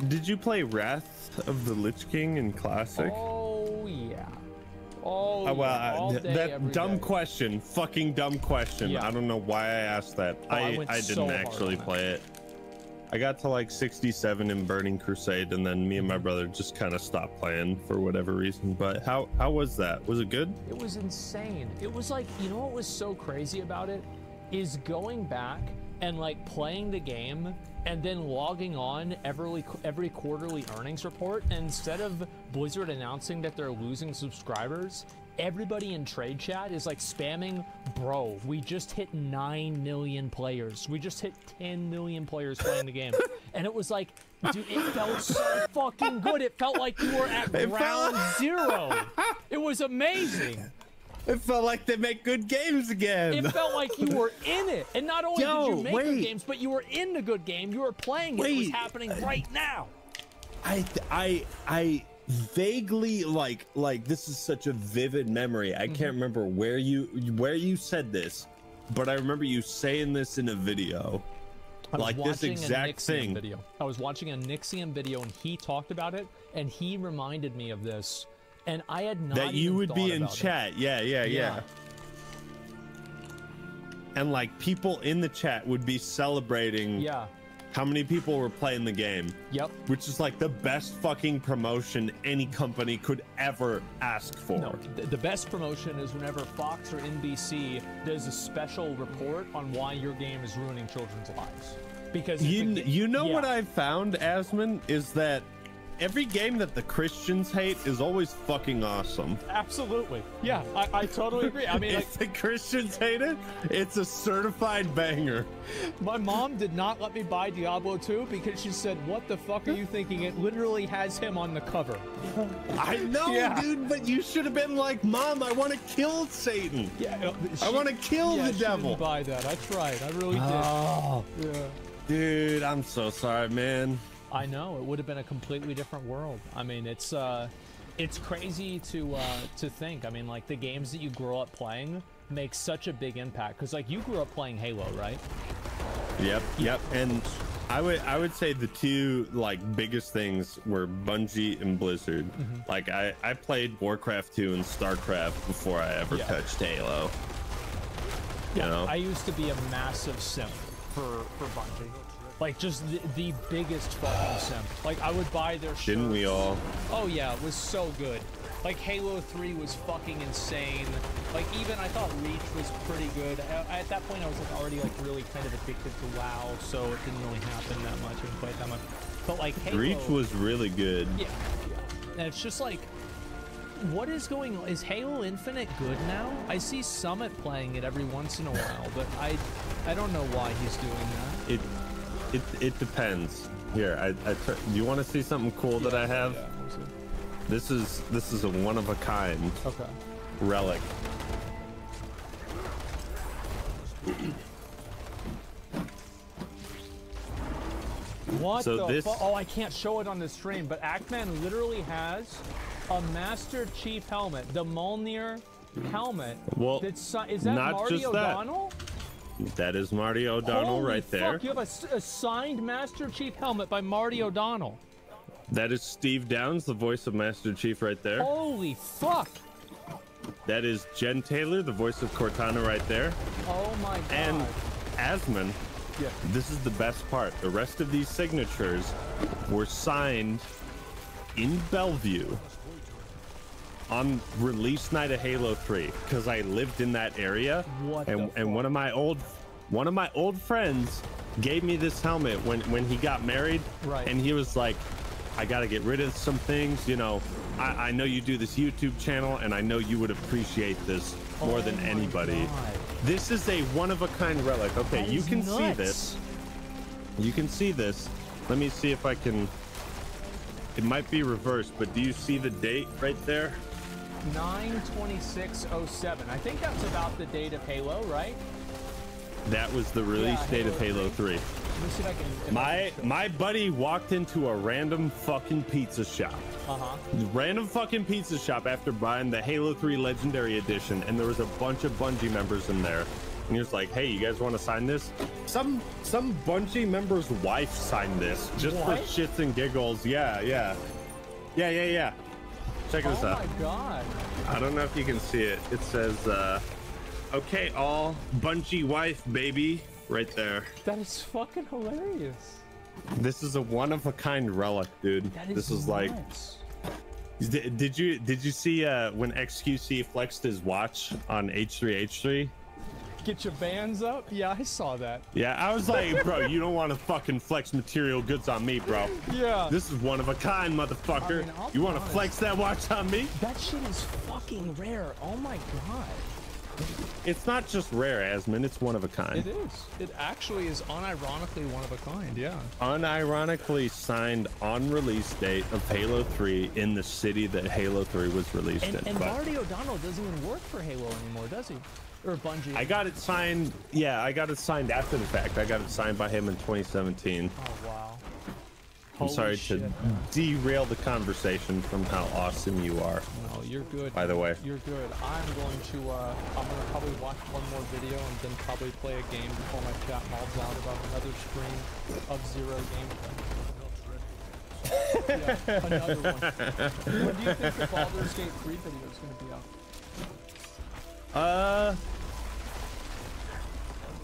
Did you play Wrath of the Lich King in Classic? Oh yeah. Oh, well, yeah. That dumb question, fucking dumb question. Yeah. I don't know why I asked that. I didn't actually play it. I got to like 67 in Burning Crusade, and then me and my brother just kind of stopped playing for whatever reason. But how was that? Was it good? It was insane. It was like, you know what was so crazy about it is going back and like playing the game and then logging on every quarterly earnings report, and instead of Blizzard announcing that they're losing subscribers, everybody in trade chat is like spamming, bro, we just hit 9 million players. We just hit 10 million players playing the game. And it was like, dude, it felt so fucking good. It felt like you were at ground zero. It was amazing. It felt like they make good games again. It felt like you were in it. And not only did you make good games, but you were in the good game. You were playing it. It was happening right now. I vaguely like this is such a vivid memory. I can't remember where you said this, but I remember you saying this in a video. Like this exact thing. Video. I was watching a Nixium video and he talked about it, and he reminded me of this. And I had not that you would be in chat. Yeah. And like people in the chat would be celebrating how many people were playing the game. Yep. Which is like the best fucking promotion any company could ever ask for. No, the best promotion is whenever Fox or NBC does a special report on why your game is ruining children's lives. Because you know what I've found, Asmon, is that every game that the Christians hate is always fucking awesome. Absolutely. Yeah, I totally agree. I mean, if the Christians hate it, it's a certified banger. My mom did not let me buy Diablo 2 because she said, what the fuck are you thinking? It literally has him on the cover. I know, dude, but you should have been like, Mom, I want to kill Satan. Yeah, I want to kill the devil. Didn't buy that. I tried. I really did. Oh, yeah. Dude, I'm so sorry, man. I know, it would have been a completely different world. I mean, it's crazy to think. I mean, like the games that you grow up playing make such a big impact. Cause like you grew up playing Halo, right? Yep. And I would say the two like biggest things were Bungie and Blizzard. Like I played Warcraft 2 and StarCraft before I ever touched Halo. You know? I used to be a massive simp for Bungie. Like, just the biggest fucking simp. Like, I would buy their shirts. Didn't we all? Oh, yeah, it was so good. Like, Halo 3 was fucking insane. Like, even I thought Reach was pretty good. At that point, I was, like, already, like, really kind of addicted to WoW, so it didn't really happen that much. I didn't play it that much. But, like, Halo... Reach was really good. Yeah. And it's just, like... What is going on? Is Halo Infinite good now? I see Summit playing it every once in a while, but I don't know why he's doing that. It depends. Here, do you want to see something cool that I have? Yeah, this is a one of a kind. Okay. Relic. What the fuck? Oh, I can't show it on the stream, but Ackman literally has a Master Chief helmet, the Mjolnir helmet. Well, is that not Marty just that. O'Donnell? That is Marty O'Donnell right there. Fuck, you have a signed Master Chief helmet by Marty O'Donnell. That is Steve Downs, the voice of Master Chief right there. Holy fuck. That is Jen Taylor, the voice of Cortana right there. Oh my god. And Asmon, this is the best part. The rest of these signatures were signed in Bellevue on release night of Halo 3 because I lived in that area. And one of my old friends gave me this helmet when he got married. Right. And he was like, I gotta get rid of some things, you know. I know you do this YouTube channel and I know you would appreciate this more than anybody. God. This is a one-of-a-kind relic. Okay, you can see this. You can see this. Let me see if I can. It might be reversed, but do you see the date right there? 9/26/07. I think that's about the date of Halo, right? That was the release date of Halo 3. Let me see if I can. My buddy walked into a random fucking pizza shop. Random fucking pizza shop after buying the Halo 3 Legendary Edition, and there was a bunch of Bungie members in there. And he was like, "Hey, you guys want to sign this?" Some Bungie member's wife signed this just for shits and giggles. Yeah. Check this out. Oh my god. I don't know if you can see it. It says, "Okay, all Bungie wife, baby," right there. That is fucking hilarious. This is a one-of-a-kind relic, dude. This is like. Did you see when XQC flexed his watch on H3H3? Get your bands up? Yeah, I saw that. Yeah, I was like, bro, you don't want to fucking flex material goods on me, bro. Yeah. This is one of a kind, motherfucker. I mean, you want to flex that watch on me? That shit is fucking rare. Oh my god. It's not just rare, Asmon. It's one of a kind. It is. It actually is unironically one of a kind, yeah. Unironically signed on release date of Halo 3 in the city that Halo 3 was released in. And Marty O'Donnell doesn't even work for Halo anymore, does he? Or Bungie? I got it signed. Yeah, I got it signed after the fact. I got it signed by him in 2017. Oh, wow. I'm sorry to derail the conversation from how awesome you are. No, you're good. By the way, you're good. I'm going to probably watch one more video and then probably play a game before my chat malls out about another stream of Zero gameplay. Yeah, another one. When do you think the Baldur's Gate 3 video is going to be out?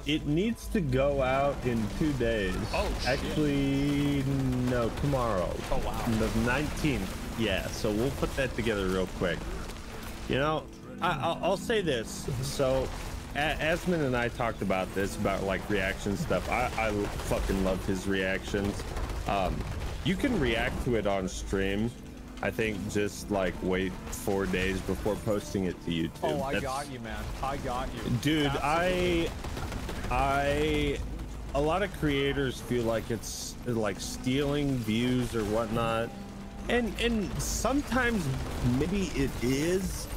it needs to go out in 2 days. Oh, shit. Actually, no, tomorrow. Oh, wow. The 19th. Yeah, so we'll put that together real quick. You know, I'll say this. So, Asmund and I talked about this, about like reaction stuff. I fucking love his reactions. You can react to it on stream. I think just like wait 4 days before posting it to YouTube. Oh, I got you, man. I got you. Dude, Absolutely. a lot of creators feel like it's like stealing views or whatnot. And sometimes maybe it is,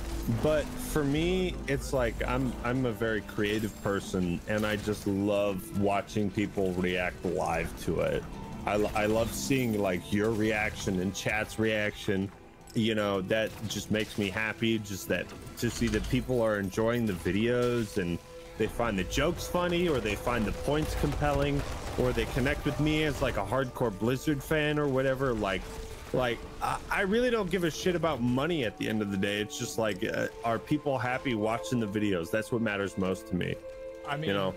but for me, it's like I'm a very creative person and I just love watching people react live to it. I love seeing like your reaction and chat's reaction. You know, that just makes me happy, just that to see that people are enjoying the videos and they find the jokes funny, or they find the points compelling, or they connect with me as like a hardcore Blizzard fan or whatever. Like I really don't give a shit about money at the end of the day. It's just like, are people happy watching the videos? That's what matters most to me. I mean, you know,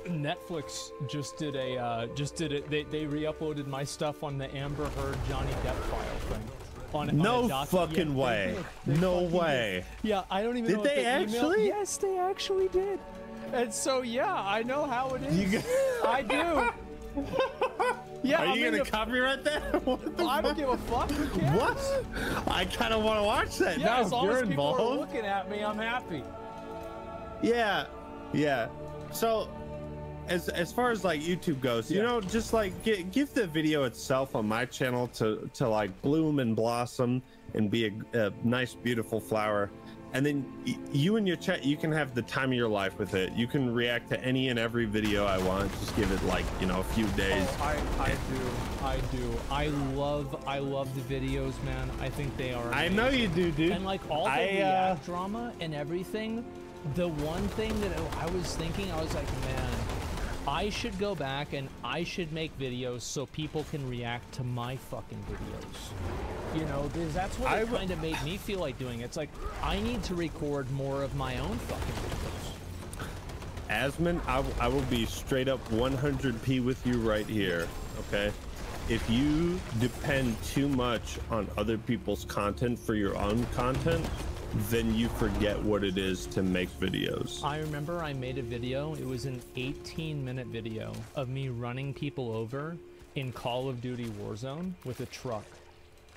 Netflix just did it. They re-uploaded my stuff on the Amber Heard Johnny Depp file thing. No fucking way. No way. Yeah, I don't even know. Did they actually? Yes, they actually did. And so yeah, I know how it is. I do. Yeah. Are you gonna copyright that? I don't give a fuck. Who cares? What? I kind of want to watch that. Yeah, now as long you're as people involved. are looking at me, I'm happy. Yeah. So, as far as like YouTube goes, you know, just like give the video itself on my channel to like bloom and blossom and be a nice, beautiful flower. And then you and your chat, you can have the time of your life with it. You can react to any and every video I want. Just give it like, you know, a few days. Oh, I do. I love the videos, man. I think they are amazing. I know you do, dude. And like all the React drama and everything, the one thing that I was thinking, I was like, man, I should go back and I should make videos so people can react to my fucking videos. You know, because that's what it kind of made me feel like doing. It's like, I need to record more of my own fucking videos. Asmund, I will be straight up 100p with you right here, okay? If you depend too much on other people's content for your own content, then you forget what it is to make videos. I remember I made a video. It was an 18-minute video of me running people over in Call of Duty Warzone with a truck.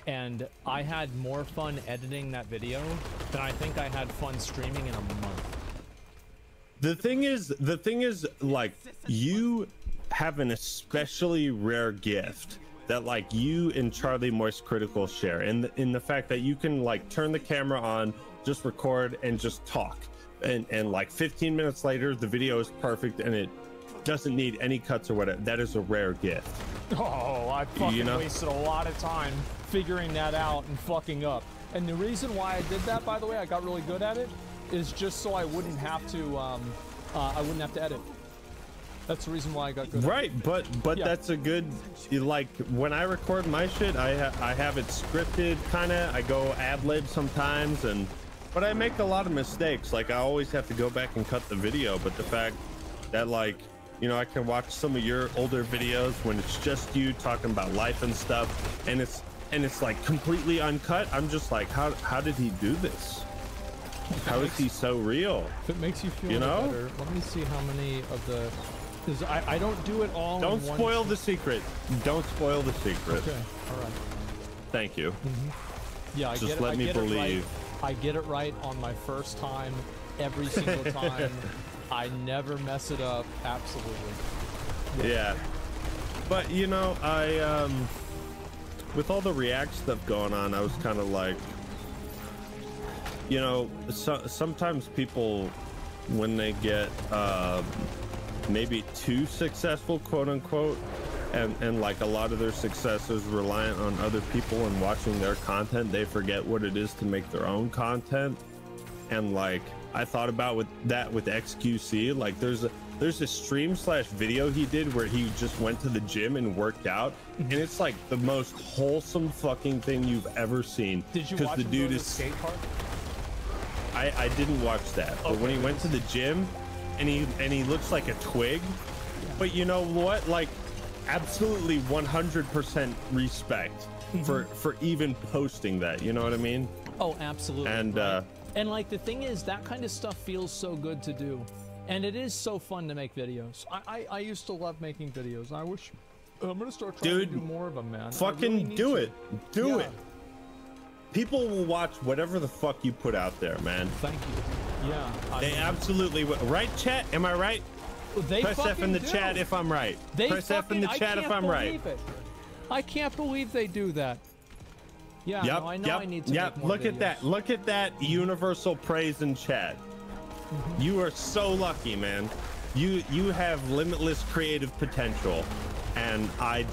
And I had more fun editing that video than I think I had fun streaming in a month. The thing is, like, you have an especially rare gift that like you and Charlie Moist Critical share, in the fact that you can like turn the camera on, just record and just talk, and like 15 minutes later the video is perfect and it doesn't need any cuts or whatever. That is a rare gift. Oh, I fucking wasted a lot of time figuring that out and fucking up. And the reason why I did that, by the way, I got really good at it, is just so I wouldn't have to edit. That's the reason why I got good. Right, but yeah. That's a good, like, when I record my shit, I have it scripted, kind of. I go ad-lib sometimes, but I make a lot of mistakes. Like, I always have to go back and cut the video. But the fact that, like, you know, I can watch some of your older videos when it's just you talking about life and stuff, and it's like completely uncut. I'm just like, how did he do this? How is he so real? If it makes you feel better, let me see how many of the. Because I don't do it all. Don't spoil the secret. Don't spoil the secret. Okay. All right. Thank you. Mm-hmm. Yeah. Just let me believe. I get it right on my first time, every single time. I never mess it up. Absolutely. Yeah. But you know, I with all the React stuff going on, I was kind of like, you know, sometimes people, when they get maybe too successful, quote unquote, and like a lot of their success is reliant on other people and watching their content, they forget what it is to make their own content. And like, I thought about with XQC, like there's a stream/video he did where he just went to the gym and worked out, and it's like the most wholesome fucking thing you've ever seen. Did you watch the dude is skate park? I didn't watch that, but when he went to the gym, and he looks like a twig. But you know what? Like, absolutely 100% respect for even posting that. You know what I mean? Oh, absolutely. And right? And like the thing is, that kind of stuff feels so good to do, and it is so fun to make videos. I used to love making videos. I wish I'm gonna start trying to do more of them, man. Fucking really do it. Do it. People will watch whatever the fuck you put out there, man. Thank you. Yeah. They absolutely will. Right, chat? Am I right? They Press F in the do. chat if I'm right. Press F in the chat if I'm right. I can't believe they do that. Yeah, yep, no, I know yep, I need to yep. make more Look videos. at that. Look at that universal praise in chat. You are so lucky, man. You have limitless creative potential, and I'd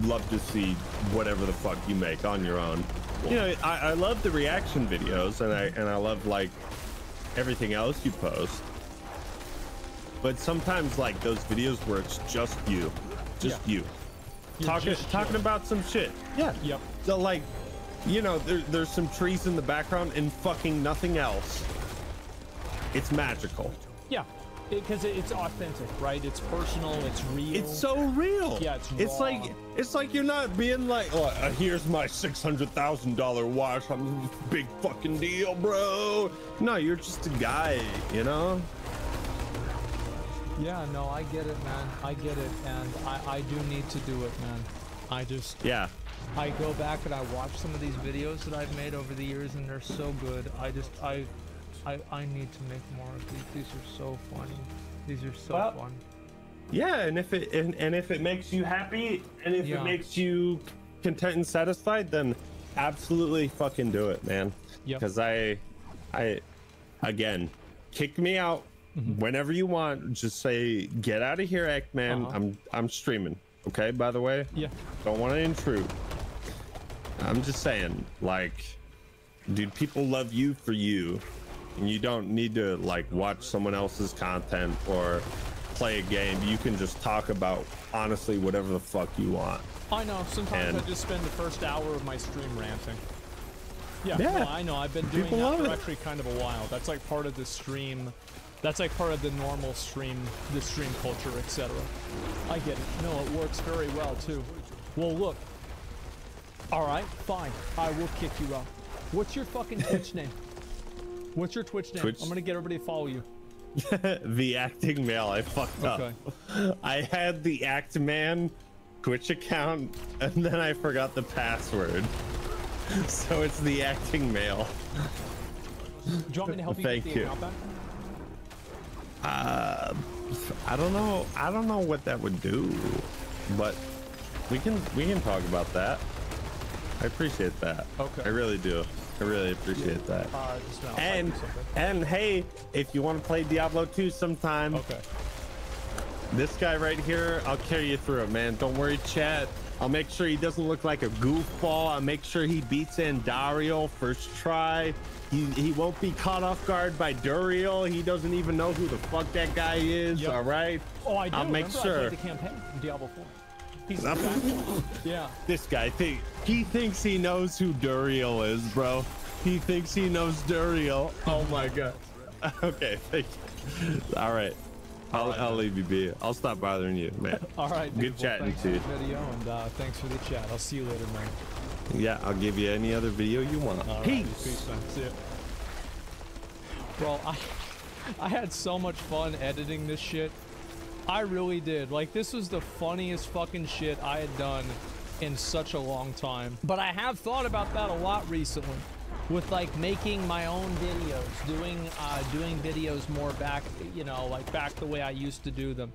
love to see whatever the fuck you make on your own. You know, I love the reaction videos, and I love like everything else you post. But sometimes like those videos where it's just you, you. Talking about some shit. Yeah. Yep. So like, you know, there's some trees in the background and fucking nothing else. It's magical. Yeah, because it's authentic, right? It's personal. It's real. It's so real. Yeah, it's raw. It's like you're not being like, oh, here's my $600,000 watch. I'm a big fucking deal, bro. No, you're just a guy, you know. Yeah, no, I get it, man. I get it, and I do need to do it, man. I go back and I watch some of these videos that I've made over the years, and they're so good. I need to make more of these. These are so funny. These are so fun. Yeah, and if it makes you happy, and if it makes you content and satisfied, then absolutely fucking do it, man. Yep. Because I again, kick me out. Whenever you want, just say, get out of here, Eggman. I'm streaming. Okay, by the way? Yeah. Don't want to intrude. I'm just saying, like, dude, people love you for you. And you don't need to like watch someone else's content or play a game. You can just talk about honestly whatever the fuck you want. I know. Sometimes I just spend the first hour of my stream ranting. Yeah, no, I know. I've been doing that for actually kind of a while. That's like part of the stream. That's like part of the normal stream, the stream culture, etc. I get it. No, it works very well too. Well, look. All right, fine. I will kick you out. What's your fucking Twitch name? What's your Twitch name? I'm gonna get everybody to follow you. The Acting Male. I fucked up. I had the Act Man Twitch account, and then I forgot the password. So it's the Acting Male. Do you want me to help you get the account back? I don't know. I don't know what that would do, but we can talk about that. I appreciate that. Okay. I really do. I really appreciate that. And hey, if you want to play Diablo 2 sometime, this guy right here, I'll carry you through it, man. Don't worry, chat. I'll make sure he doesn't look like a goofball. I'll make sure he beats Andariel first try. He won't be caught off guard by Duriel. He doesn't even know who the fuck that guy is. All right. Oh, I do. I'll make sure. I played the campaign in Diablo 4. Yeah. This guy he thinks he knows who Duriel is, bro. He thinks he knows Duriel. Oh my god. Okay, thank you. All right. I'll leave you be. I'll stop bothering you, man. All right. Good chatting to you. Video, and thanks for the chat. I'll see you later, man. Yeah, I'll give you any other video you want. Peace, man. See ya. Bro, I had so much fun editing this shit. I really did. Like, this was the funniest fucking shit I had done in such a long time. But I have thought about that a lot recently. With like making my own videos, doing videos more back, you know, like back the way I used to do them.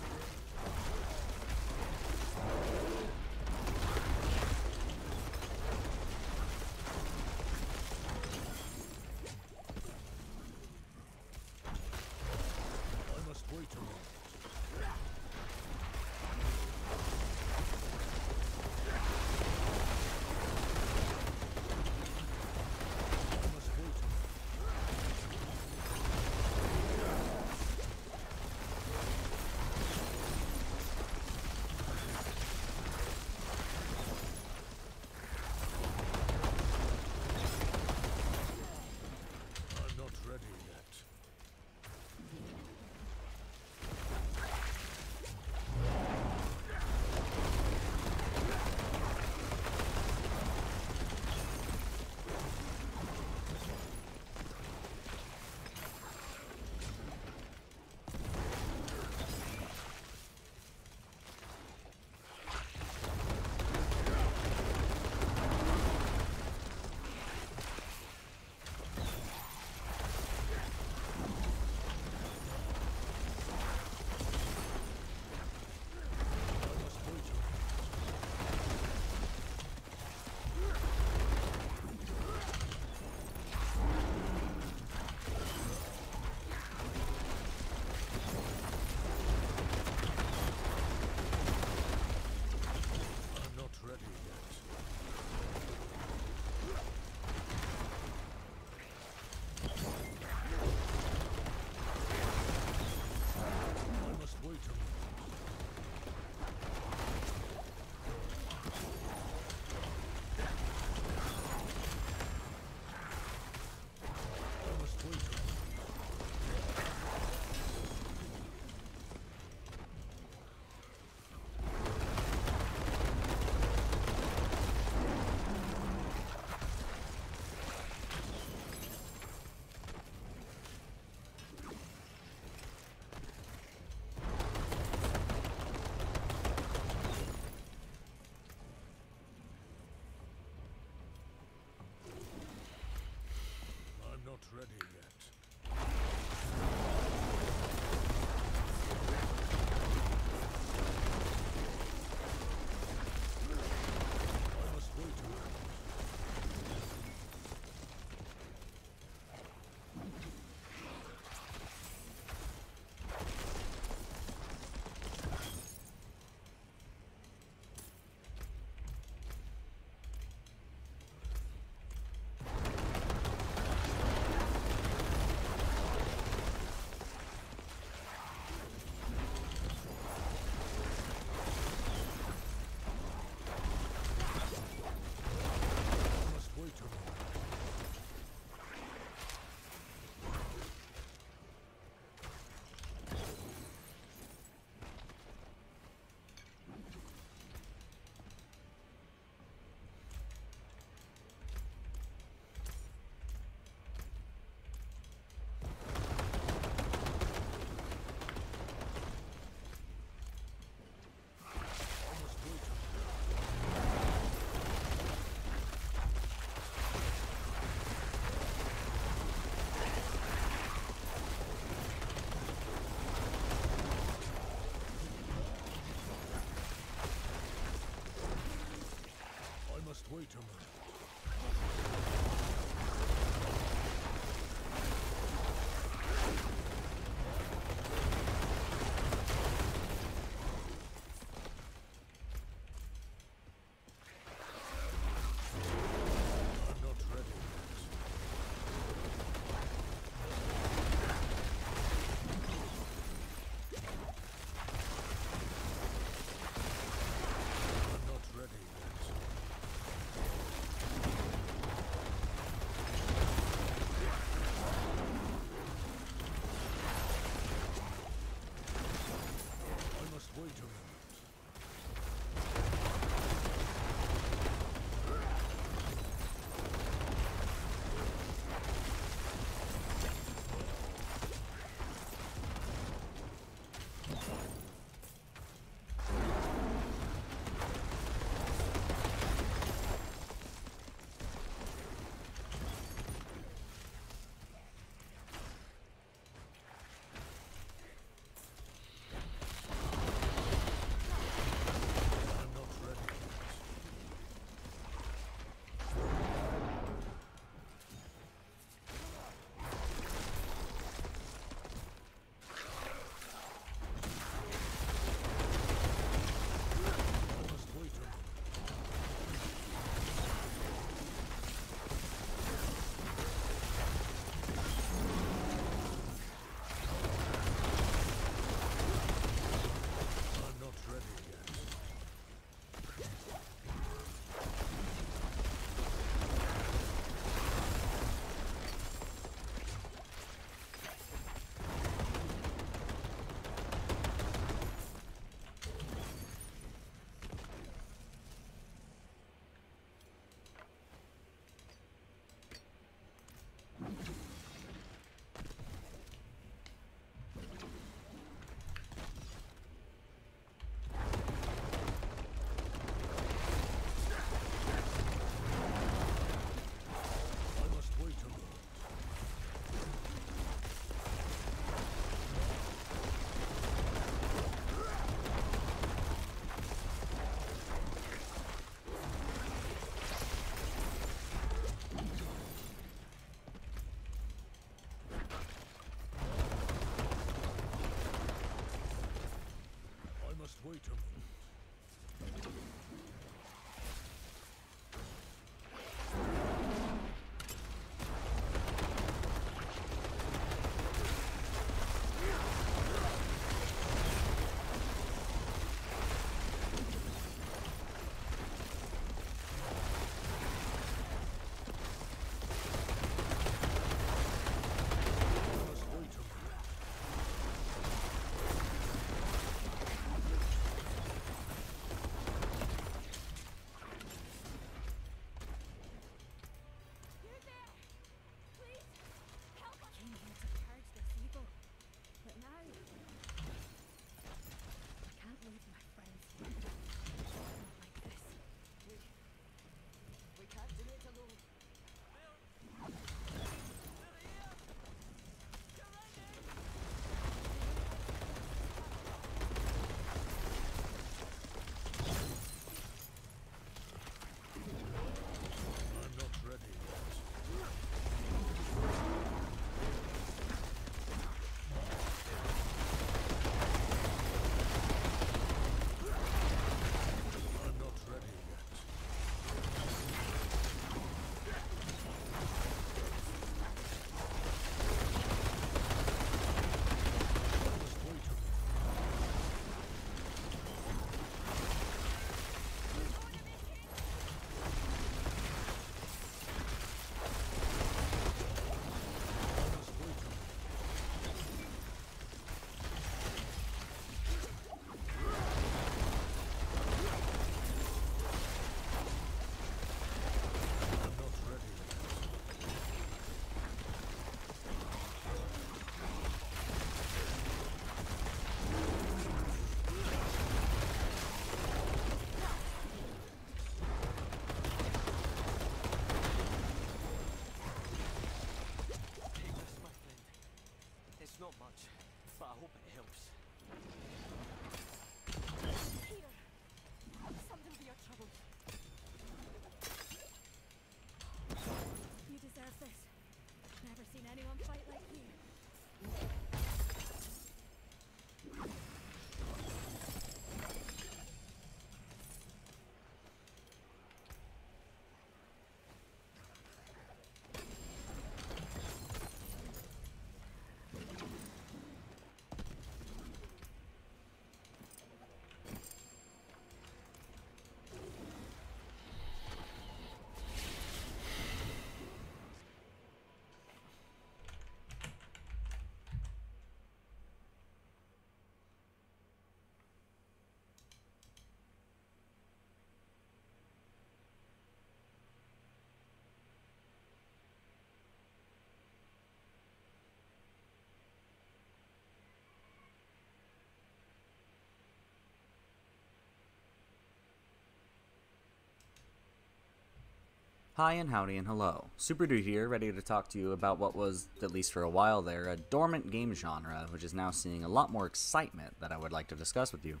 Hi and howdy and hello. Super Dude here, ready to talk to you about what was, at least for a while there, a dormant game genre, which is now seeing a lot more excitement that I would like to discuss with you.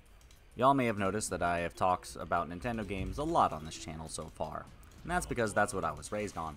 Y'all may have noticed that I have talked about Nintendo games a lot on this channel so far, and that's because that's what I was raised on.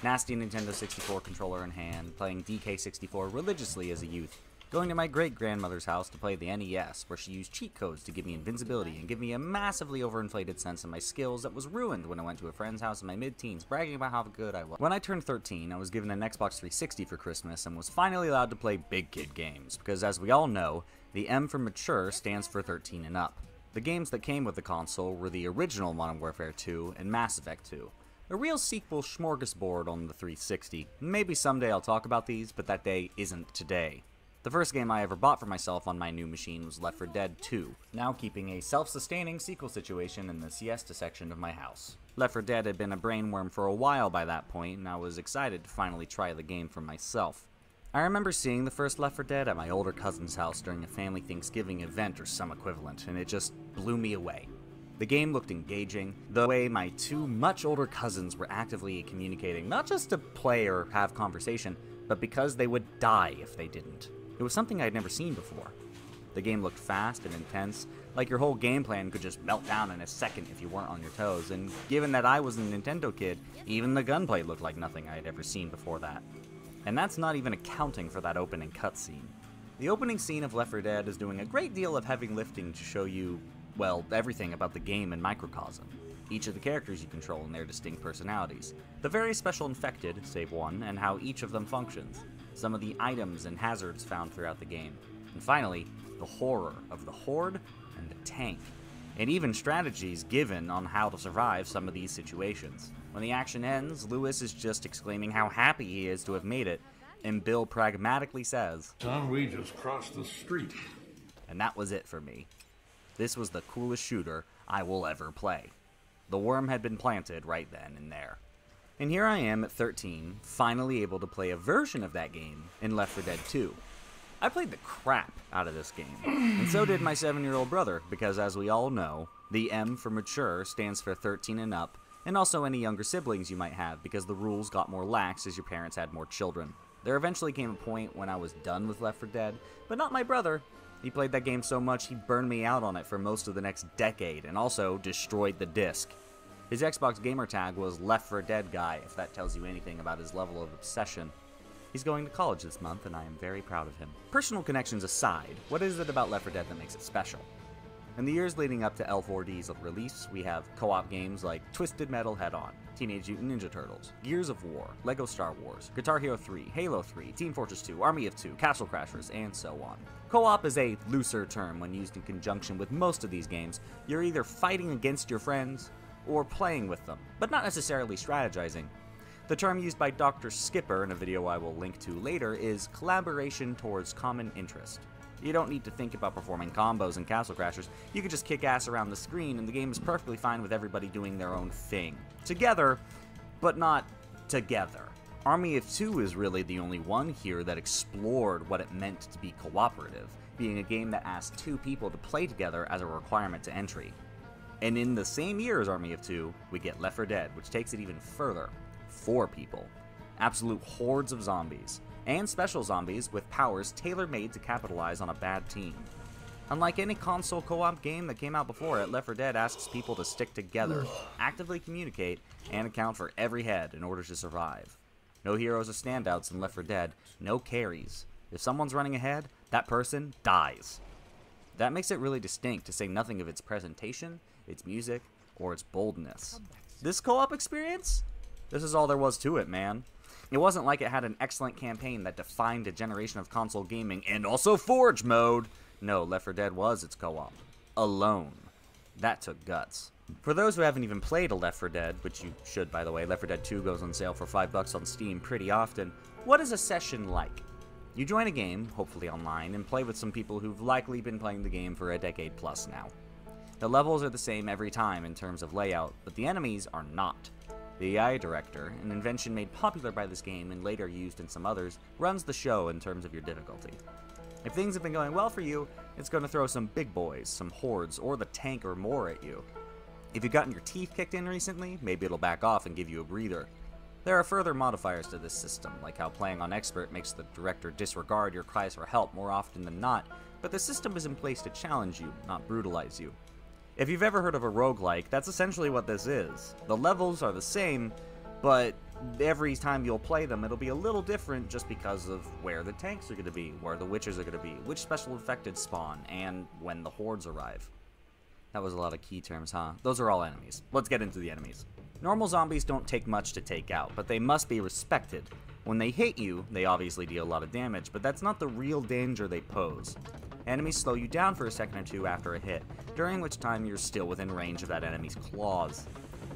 Nasty Nintendo 64 controller in hand, playing DK64 religiously as a youth, going to my great-grandmother's house to play the NES, where she used cheat codes to give me invincibility and give me a massively overinflated sense of my skills that was ruined when I went to a friend's house in my mid-teens, bragging about how good I was. When I turned 13, I was given an Xbox 360 for Christmas and was finally allowed to play big kid games, because as we all know, the M for mature stands for 13 and up. The games that came with the console were the original Modern Warfare 2 and Mass Effect 2. A real sequel smorgasbord on the 360. Maybe someday I'll talk about these, but that day isn't today. The first game I ever bought for myself on my new machine was Left 4 Dead 2, now keeping a self-sustaining sequel situation in the siesta section of my house. Left 4 Dead had been a brainworm for a while by that point, and I was excited to finally try the game for myself. I remember seeing the first Left 4 Dead at my older cousin's house during a family Thanksgiving event or some equivalent, and it just blew me away. The game looked engaging, the way my two much older cousins were actively communicating, not just to play or have conversation, but because they would die if they didn't. It was something I had never seen before. The game looked fast and intense, like your whole game plan could just melt down in a second if you weren't on your toes, and given that I was a Nintendo kid, even the gunplay looked like nothing I had ever seen before that. And that's not even accounting for that opening cutscene. The opening scene of Left 4 Dead is doing a great deal of heavy lifting to show you well, everything about the game in microcosm. Each of the characters you control and their distinct personalities, the very special infected, save one, and how each of them functions, some of the items and hazards found throughout the game, and finally, the horror of the Horde and the tank, and even strategies given on how to survive some of these situations. When the action ends, Lewis is just exclaiming how happy he is to have made it, and Bill pragmatically says, "Tom, we just crossed the street." And that was it for me. This was the coolest shooter I will ever play. The worm had been planted right then and there. And here I am at 13, finally able to play a version of that game in Left 4 Dead 2. I played the crap out of this game, and so did my 7-year-old brother, because as we all know, the M for mature stands for 13 and up, and also any younger siblings you might have, because the rules got more lax as your parents had more children. There eventually came a point when I was done with Left 4 Dead, but not my brother. He played that game so much he burned me out on it for most of the next decade, and also destroyed the disc. His Xbox gamer tag was Left 4 Dead Guy, if that tells you anything about his level of obsession. He's going to college this month, and I am very proud of him. Personal connections aside, what is it about Left 4 Dead that makes it special? In the years leading up to L4D's release, we have co-op games like Twisted Metal Head-On, Teenage Mutant Ninja Turtles, Gears of War, Lego Star Wars, Guitar Hero 3, Halo 3, Team Fortress 2, Army of 2, Castle Crashers, and so on. Co-op is a looser term when used in conjunction with most of these games. You're either fighting against your friends, or playing with them, but not necessarily strategizing. The term used by Dr. Skipper in a video I will link to later is collaboration towards common interest. You don't need to think about performing combos in Castle Crashers, you can just kick ass around the screen and the game is perfectly fine with everybody doing their own thing. Together, but not together. Army of 2 is really the only one here that explored what it meant to be cooperative, being a game that asked 2 people to play together as a requirement to entry. And in the same year as Army of 2, we get Left 4 Dead, which takes it even further. 4 people. Absolute hordes of zombies. And special zombies with powers tailor-made to capitalize on a bad team. Unlike any console co-op game that came out before it, Left 4 Dead asks people to stick together, actively communicate, and account for every head in order to survive. No heroes or standouts in Left 4 Dead, no carries. If someone's running ahead, that person dies. That makes it really distinct, to say nothing of its presentation, its music, or its boldness. This co-op experience? This is all there was to it, man. It wasn't like it had an excellent campaign that defined a generation of console gaming, and also Forge mode. No, Left 4 Dead was its co-op. Alone. That took guts. For those who haven't even played a Left 4 Dead, which you should by the way, Left 4 Dead 2 goes on sale for $5 on Steam pretty often, what is a session like? You join a game, hopefully online, and play with some people who've likely been playing the game for a decade plus now. The levels are the same every time in terms of layout, but the enemies are not. The AI director, an invention made popular by this game and later used in some others, runs the show in terms of your difficulty. If things have been going well for you, it's going to throw some big boys, some hordes, or the tank or more at you. If you've gotten your teeth kicked in recently, maybe it'll back off and give you a breather. There are further modifiers to this system, like how playing on Expert makes the director disregard your cries for help more often than not, but the system is in place to challenge you, not brutalize you. If you've ever heard of a roguelike, that's essentially what this is. The levels are the same, but every time you'll play them, it'll be a little different just because of where the tanks are going to be, where the witches are going to be, which special infected spawn, and when the hordes arrive. That was a lot of key terms, huh? Those are all enemies. Let's get into the enemies. Normal zombies don't take much to take out, but they must be respected. When they hit you, they obviously deal a lot of damage, but that's not the real danger they pose. Enemies slow you down for a second or two after a hit, during which time you're still within range of that enemy's claws.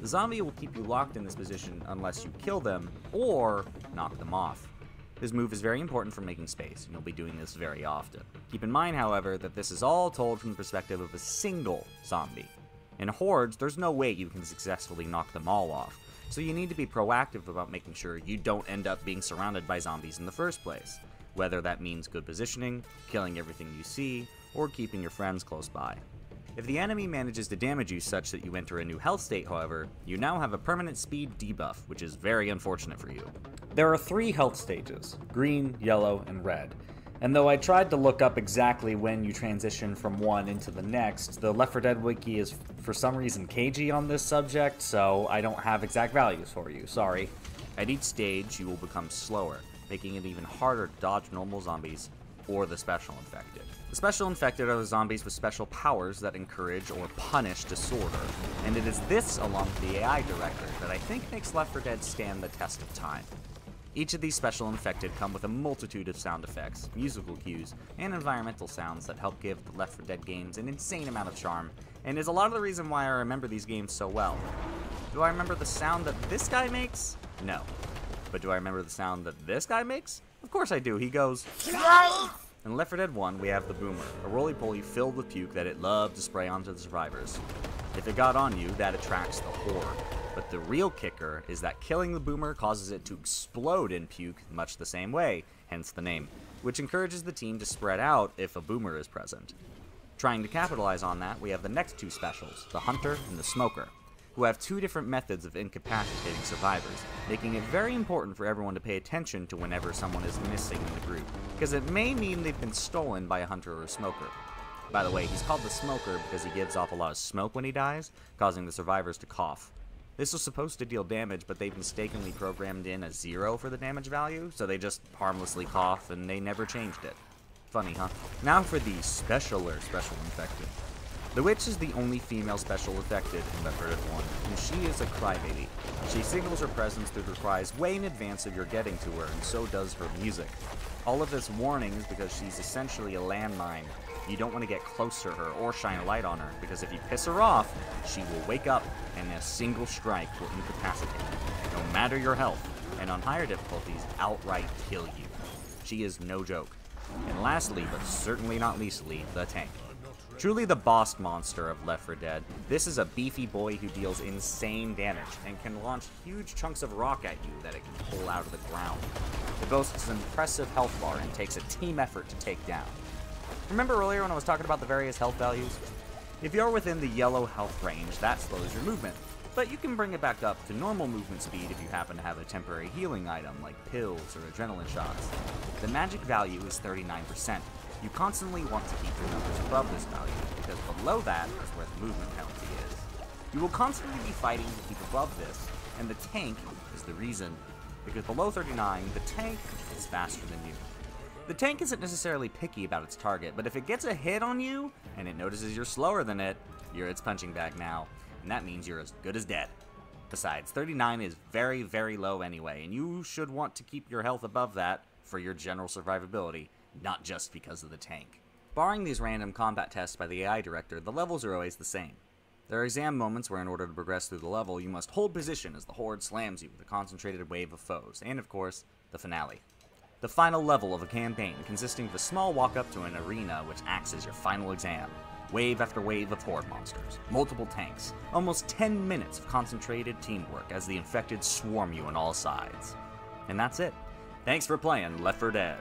The zombie will keep you locked in this position unless you kill them, or knock them off. This move is very important for making space, and you'll be doing this very often. Keep in mind, however, that this is all told from the perspective of a single zombie. In hordes, there's no way you can successfully knock them all off, so you need to be proactive about making sure you don't end up being surrounded by zombies in the first place, whether that means good positioning, killing everything you see, or keeping your friends close by. If the enemy manages to damage you such that you enter a new health state, however, you now have a permanent speed debuff, which is very unfortunate for you. There are 3 health stages, green, yellow, and red. And though I tried to look up exactly when you transition from one into the next, the Left 4 Dead wiki is for some reason cagey on this subject, so I don't have exact values for you, sorry. At each stage, you will become slower, making it even harder to dodge normal zombies. or the Special Infected. The Special Infected are the zombies with special powers that encourage or punish disorder, and it is this, along with the AI director, that I think makes Left 4 Dead stand the test of time. Each of these Special Infected come with a multitude of sound effects, musical cues, and environmental sounds that help give the Left 4 Dead games an insane amount of charm, and is a lot of the reason why I remember these games so well. Do I remember the sound that this guy makes? No. But do I remember the sound that this guy makes? Of course I do. He goes... In Left 4 Dead 1, we have the Boomer, a roly-poly filled with puke that it loved to spray onto the survivors. If it got on you, that attracts the Horde. But the real kicker is that killing the Boomer causes it to explode in puke much the same way, hence the name, which encourages the team to spread out if a Boomer is present. Trying to capitalize on that, we have the next two specials, the Hunter and the Smoker, who have two different methods of incapacitating survivors, making it very important for everyone to pay attention to whenever someone is missing in the group, because it may mean they've been stolen by a Hunter or a Smoker. By the way, he's called the Smoker because he gives off a lot of smoke when he dies, causing the survivors to cough. This was supposed to deal damage, but they mistakenly programmed in a 0 for the damage value, so they just harmlessly cough, and they never changed it. Funny, huh? Now for the Special Infected. The Witch is the only female Special Infected in Left 4 Dead 1, and she is a crybaby. She signals her presence through her cries way in advance of your getting to her, and so does her music. All of this warning is because she's essentially a landmine. You don't want to get close to her or shine a light on her, because if you piss her off, she will wake up and a single strike will incapacitate you, no matter your health, and on higher difficulties, outright kill you. She is no joke. And lastly, but certainly not leastly, the Tank. Truly the boss monster of Left 4 Dead, this is a beefy boy who deals insane damage and can launch huge chunks of rock at you that it can pull out of the ground. It boasts an impressive health bar and takes a team effort to take down. Remember earlier when I was talking about the various health values? If you're within the yellow health range, that slows your movement, but you can bring it back up to normal movement speed if you happen to have a temporary healing item like pills or adrenaline shots. The magic value is 39%. You constantly want to keep your numbers above this value, because below that is where the movement penalty is. You will constantly be fighting to keep above this, and the Tank is the reason, because below 39, the Tank is faster than you. The Tank isn't necessarily picky about its target, but if it gets a hit on you, and it notices you're slower than it, you're its punching bag now, and that means you're as good as dead. Besides, 39 is very, very low anyway, and you should want to keep your health above that for your general survivability, not just because of the Tank. Barring these random combat tests by the AI director, the levels are always the same. There are exam moments where in order to progress through the level, you must hold position as the Horde slams you with a concentrated wave of foes, and of course, the finale. The final level of a campaign consisting of a small walk up to an arena which acts as your final exam. Wave after wave of Horde monsters, multiple tanks, almost 10 minutes of concentrated teamwork as the infected swarm you on all sides. And that's it. Thanks for playing Left 4 Dead.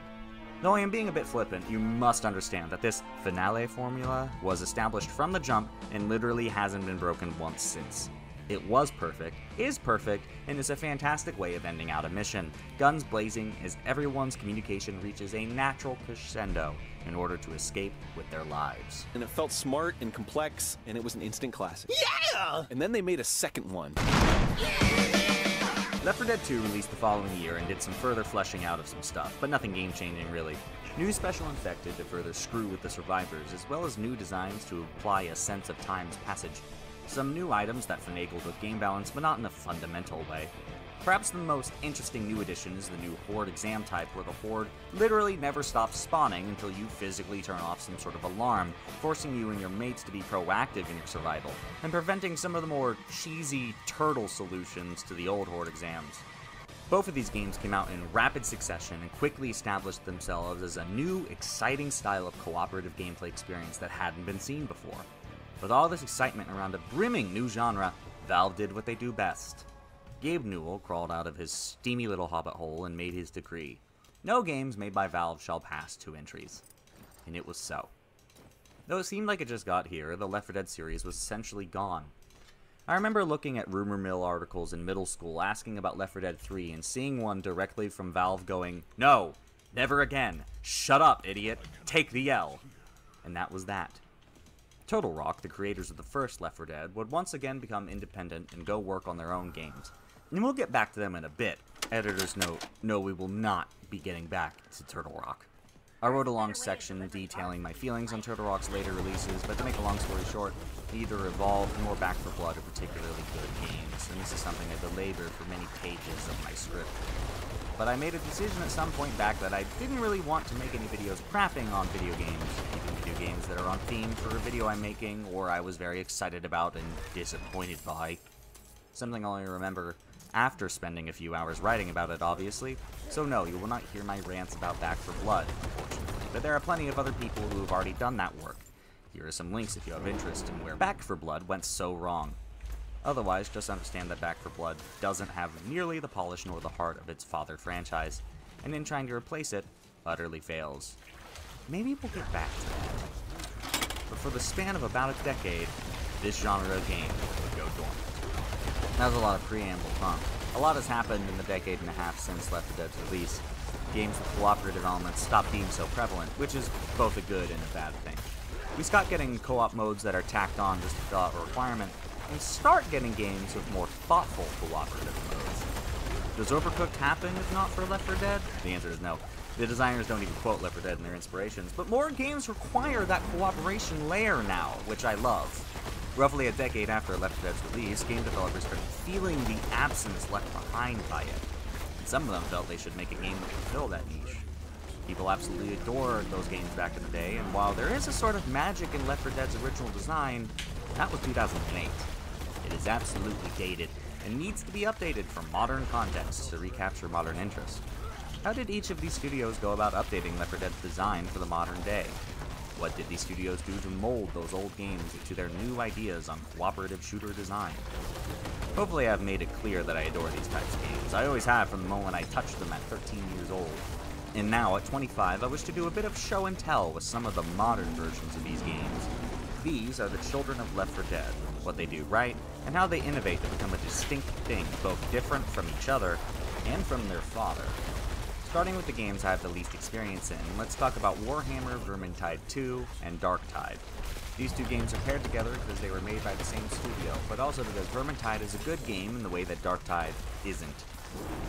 Though I am being a bit flippant, you must understand that this finale formula was established from the jump and literally hasn't been broken once since. It was perfect, is perfect, and is a fantastic way of ending out a mission, guns blazing as everyone's communication reaches a natural crescendo in order to escape with their lives. And it felt smart and complex, and it was an instant classic. Yeah! And then they made a second one. Left 4 Dead 2 released the following year and did some further fleshing out of some stuff, but nothing game-changing really. New Special Infected to further screw with the survivors, as well as new designs to apply a sense of time's passage. Some new items that finagled with game balance, but not in a fundamental way. Perhaps the most interesting new addition is the new Horde exam type, where the Horde literally never stops spawning until you physically turn off some sort of alarm, forcing you and your mates to be proactive in your survival, and preventing some of the more cheesy turtle solutions to the old Horde exams. Both of these games came out in rapid succession and quickly established themselves as a new, exciting style of cooperative gameplay experience that hadn't been seen before. With all this excitement around a brimming new genre, Valve did what they do best. Gabe Newell crawled out of his steamy little hobbit hole and made his decree. No games made by Valve shall pass 2 entries. And it was so. Though it seemed like it just got here, the Left 4 Dead series was essentially gone. I remember looking at rumor mill articles in middle school asking about Left 4 Dead 3 and seeing one directly from Valve going, "No, never again. Shut up, idiot. Take the L." And that was that. Total Rock, the creators of the first Left 4 Dead, would once again become independent and go work on their own games. And we'll get back to them in a bit. Editor's note, no, we will not be getting back to Turtle Rock. I wrote a long section detailing my feelings on Turtle Rock's later releases, but to make a long story short, neither Evolve nor Back 4 Blood are particularly good games, and this is something I belabored for many pages of my script. But I made a decision at some point back that I didn't really want to make any videos crapping on video games, even video games that are on theme for a video I'm making, or I was very excited about and disappointed by. Something I'll only remember after spending a few hours writing about it, obviously. So no, you will not hear my rants about Back 4 Blood, unfortunately, but there are plenty of other people who have already done that work. Here are some links if you have interest in where Back 4 Blood went so wrong. Otherwise, just understand that Back 4 Blood doesn't have nearly the polish nor the heart of its father franchise, and in trying to replace it, utterly fails. Maybe we'll get back to that. But for the span of about a decade, this genre of game would go dormant. That was a lot of preamble, huh? A lot has happened in the decade and a half since Left 4 Dead's release. Games with cooperative elements stopped being so prevalent, which is both a good and a bad thing. We stop getting co-op modes that are tacked on just to fill out a requirement, and start getting games with more thoughtful cooperative modes. Does Overcooked happen if not for Left 4 Dead? The answer is no. The designers don't even quote Left 4 Dead in their inspirations, but more games require that cooperation layer now, which I love. Roughly a decade after Left 4 Dead's release, game developers started feeling the absence left behind by it. And some of them felt they should make a game that would fill that niche. People absolutely adored those games back in the day, and while there is a sort of magic in Left 4 Dead's original design, that was 2008. It is absolutely dated, and needs to be updated for modern contexts to recapture modern interest. How did each of these studios go about updating Left 4 Dead's design for the modern day? What did these studios do to mold those old games into their new ideas on cooperative shooter design? Hopefully I've made it clear that I adore these types of games. I always have from the moment I touched them at 13 years old. And now, at 25, I wish to do a bit of show and tell with some of the modern versions of these games. These are the children of Left 4 Dead, what they do right, and how they innovate to become a distinct thing, both different from each other and from their father. Starting with the games I have the least experience in, let's talk about Warhammer, Vermintide 2, and Darktide. These two games are paired together because they were made by the same studio, but also because Vermintide is a good game in the way that Darktide isn't.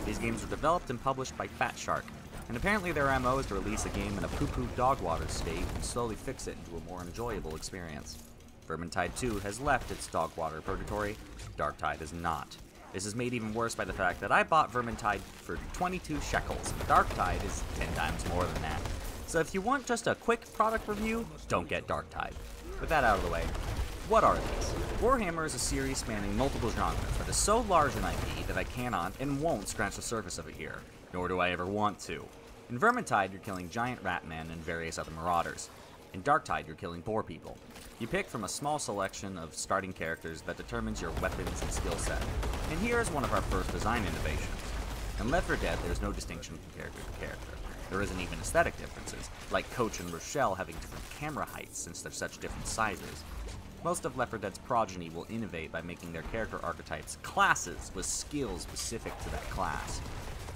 These games were developed and published by Fat Shark, and apparently their MO is to release a game in a poo-poo dog water state and slowly fix it into a more enjoyable experience. Vermintide 2 has left its dog water purgatory, Darktide is not. This is made even worse by the fact that I bought Vermintide for 22 shekels, and Darktide is 10 times more than that. So if you want just a quick product review, don't get Darktide. With that out of the way, what are these? Warhammer is a series spanning multiple genres, but is so large an IP that I cannot and won't scratch the surface of it here, nor do I ever want to. In Vermintide, you're killing giant ratmen and various other marauders. In Darktide, you're killing poor people. You pick from a small selection of starting characters that determines your weapons and skill set. And here is one of our first design innovations. In Left 4 Dead, there's no distinction from character to character. There isn't even aesthetic differences, like Coach and Rochelle having different camera heights since they're such different sizes. Most of Left 4 Dead's progeny will innovate by making their character archetypes classes with skills specific to that class.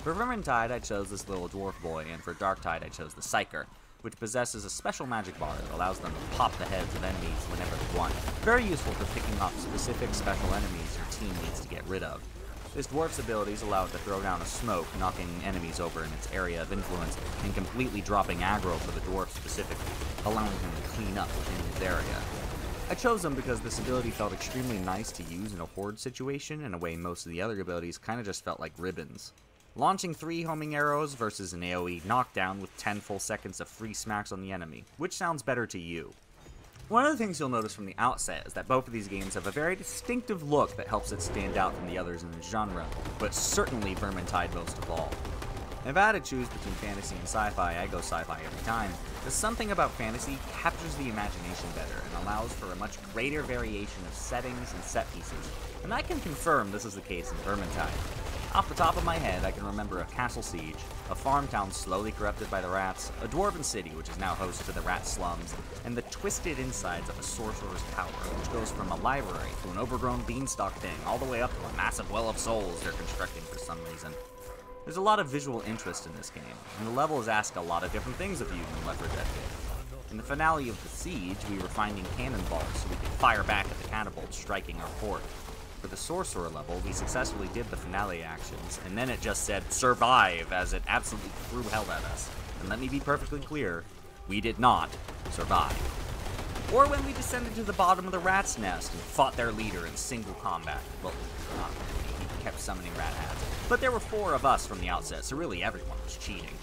For Vermintide, I chose this little dwarf boy, and for Darktide, I chose the Psyker, which possesses a special magic bar that allows them to pop the heads of enemies whenever they want. Very useful for picking off specific special enemies your team needs to get rid of. This dwarf's abilities allow it to throw down a smoke, knocking enemies over in its area of influence, and completely dropping aggro for the dwarf specifically, allowing him to clean up within his area. I chose him because this ability felt extremely nice to use in a horde situation in a way most of the other abilities kinda just felt like ribbons. Launching 3 homing arrows versus an AoE knockdown with 10 full seconds of free smacks on the enemy. Which sounds better to you? One of the things you'll notice from the outset is that both of these games have a very distinctive look that helps it stand out from the others in the genre, but certainly Vermintide most of all. If I had to choose between fantasy and sci-fi, I go sci-fi every time, because something about fantasy captures the imagination better and allows for a much greater variation of settings and set pieces, and I can confirm this is the case in Vermintide. Off the top of my head, I can remember a castle siege, a farm town slowly corrupted by the rats, a dwarven city which is now host to the rat slums, and the twisted insides of a sorcerer's tower, which goes from a library to an overgrown beanstalk thing, all the way up to a massive well of souls they're constructing for some reason. There's a lot of visual interest in this game, and the levels ask a lot of different things of you than Left 4 Dead did. In the finale of the siege, we were finding cannonballs so we could fire back at the catapults striking our fort. For the sorcerer level, we successfully did the finale actions, and then it just said, "Survive," as it absolutely threw hell at us. and let me be perfectly clear, we did not survive. Or when we descended to the bottom of the rat's nest and fought their leader in single combat. Well, not really, he kept summoning rat hats. But there were 4 of us from the outset, so really everyone was cheating.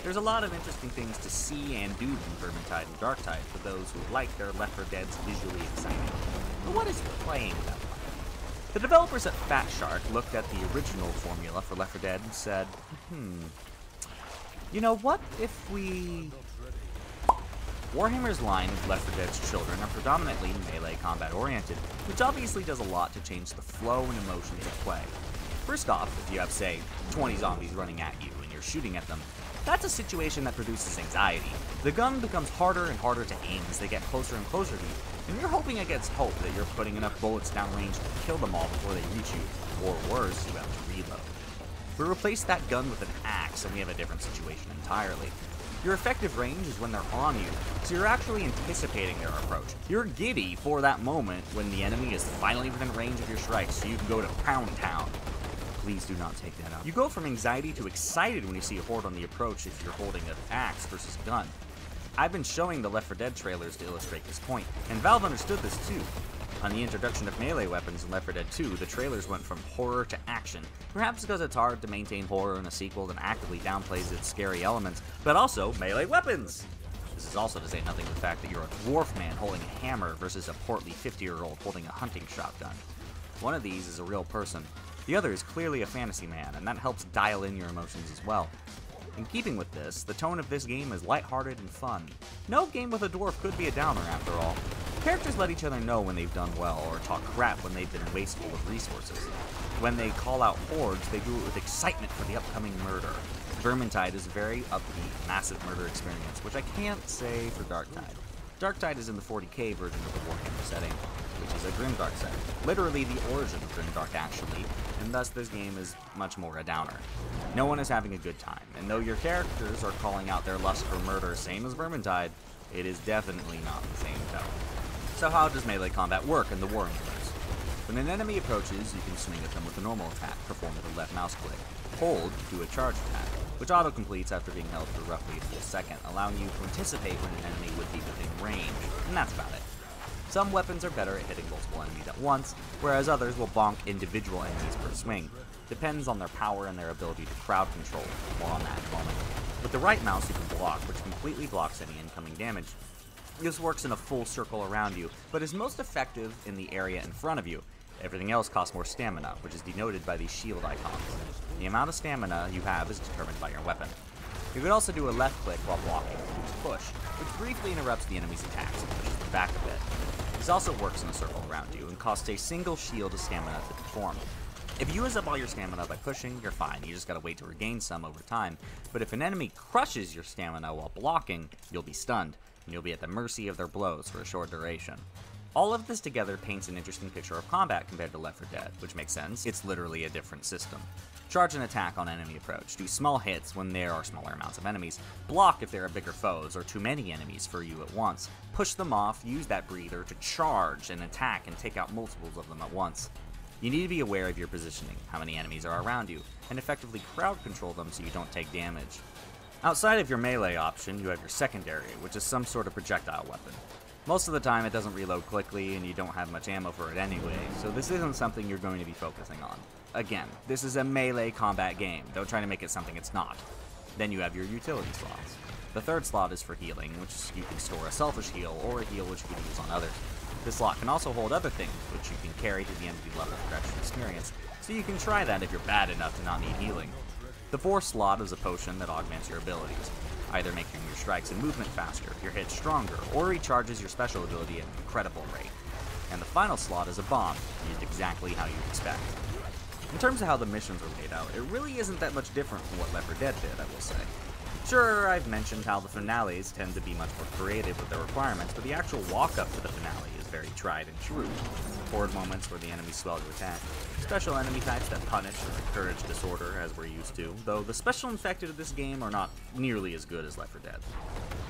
There's a lot of interesting things to see and do from Vermintide and Darktide for those who like their Left 4 Dead's visually exciting. But what is playing them like? The developers at Fat Shark looked at the original formula for Left 4 Dead and said, you know, what if we... Warhammer's line of Left 4 Dead's children are predominantly melee combat oriented, which obviously does a lot to change the flow and emotions of play. First off, if you have, say, 20 zombies running at you and you're shooting at them, that's a situation that produces anxiety. The gun becomes harder and harder to aim as they get closer and closer to you, and you're hoping against hope that you're putting enough bullets downrange to kill them all before they reach you, or worse, you have to reload. We replace that gun with an axe and we have a different situation entirely. Your effective range is when they're on you, so you're actually anticipating their approach. You're giddy for that moment when the enemy is finally within range of your strikes, so you can go to Pound Town. Please do not take that out. You go from anxiety to excited when you see a horde on the approach if you're holding an axe versus a gun. I've been showing the Left 4 Dead trailers to illustrate this point, and Valve understood this too. On the introduction of melee weapons in Left 4 Dead 2, the trailers went from horror to action, perhaps because it's hard to maintain horror in a sequel that actively downplays its scary elements, but also melee weapons! This is also to say nothing of the fact that you're a dwarf man holding a hammer versus a portly 50-year-old holding a hunting shotgun. One of these is a real person. The other is clearly a fantasy man, and that helps dial in your emotions as well. In keeping with this, the tone of this game is lighthearted and fun. No game with a dwarf could be a downer after all. Characters let each other know when they've done well, or talk crap when they've been wasteful of resources. When they call out hordes, they do it with excitement for the upcoming murder. Vermintide is a very upbeat, massive murder experience, which I can't say for Darktide. Darktide is in the 40k version of the Warhammer setting, which is a grimdark setting. Literally the origin of grimdark, actually, and thus this game is much more a downer. No one is having a good time, and though your characters are calling out their lust for murder, same as Vermintide, it is definitely not the same tone. So how does melee combat work in the War universe? When an enemy approaches, you can swing at them with a normal attack, performed with a left mouse click. Hold to do a charge attack, which auto-completes after being held for roughly a full second, allowing you to anticipate when an enemy would be within range, and that's about it. Some weapons are better at hitting multiple enemies at once, whereas others will bonk individual enemies per swing. Depends on their power and their ability to crowd control. More on that in a moment. With the right mouse you can block, which completely blocks any incoming damage. This works in a full circle around you, but is most effective in the area in front of you. Everything else costs more stamina, which is denoted by these shield icons. The amount of stamina you have is determined by your weapon. You could also do a left click while blocking, push, which briefly interrupts the enemy's attacks and pushes them back a bit. This also works in a circle around you and costs a single shield of stamina to perform. If you use up all your stamina by pushing, you're fine, you just gotta wait to regain some over time. But if an enemy crushes your stamina while blocking, you'll be stunned, and you'll be at the mercy of their blows for a short duration. All of this together paints an interesting picture of combat compared to Left 4 Dead, which makes sense, it's literally a different system. Charge an attack on enemy approach, do small hits when there are smaller amounts of enemies, block if there are bigger foes or too many enemies for you at once, push them off, use that breather to charge and attack and take out multiples of them at once. You need to be aware of your positioning, how many enemies are around you, and effectively crowd control them so you don't take damage. Outside of your melee option, you have your secondary, which is some sort of projectile weapon. Most of the time it doesn't reload quickly and you don't have much ammo for it anyway, so this isn't something you're going to be focusing on. Again, this is a melee combat game, don't try to make it something it's not. Then you have your utility slots. The third slot is for healing, which you can store a selfish heal or a heal which you can use on others. This slot can also hold other things, which you can carry to the end of the level for extra experience, so you can try that if you're bad enough to not need healing. The fourth slot is a potion that augments your abilities, either making your strikes and movement faster, your hits stronger, or recharges your special ability at an incredible rate. And the final slot is a bomb, used exactly how you'd expect. In terms of how the missions are laid out, it really isn't that much different from what Left 4 Dead did, I will say. Sure, I've mentioned how the finales tend to be much more creative with their requirements, but the actual walk-up to the finale is very tried and true. Horde moments where the enemies swell to attack, special enemy types that punish or encourage disorder as we're used to, though the special infected of this game are not nearly as good as Left 4 Dead.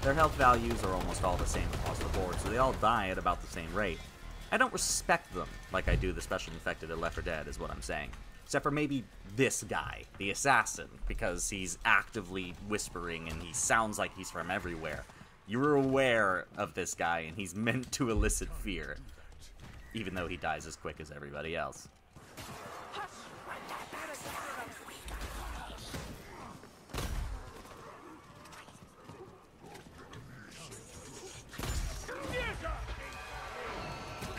Their health values are almost all the same across the board, so they all die at about the same rate. I don't respect them like I do the special infected of Left 4 Dead, is what I'm saying. Except for maybe this guy, the assassin, because he's actively whispering and he sounds like he's from everywhere. You're aware of this guy and he's meant to elicit fear, even though he dies as quick as everybody else.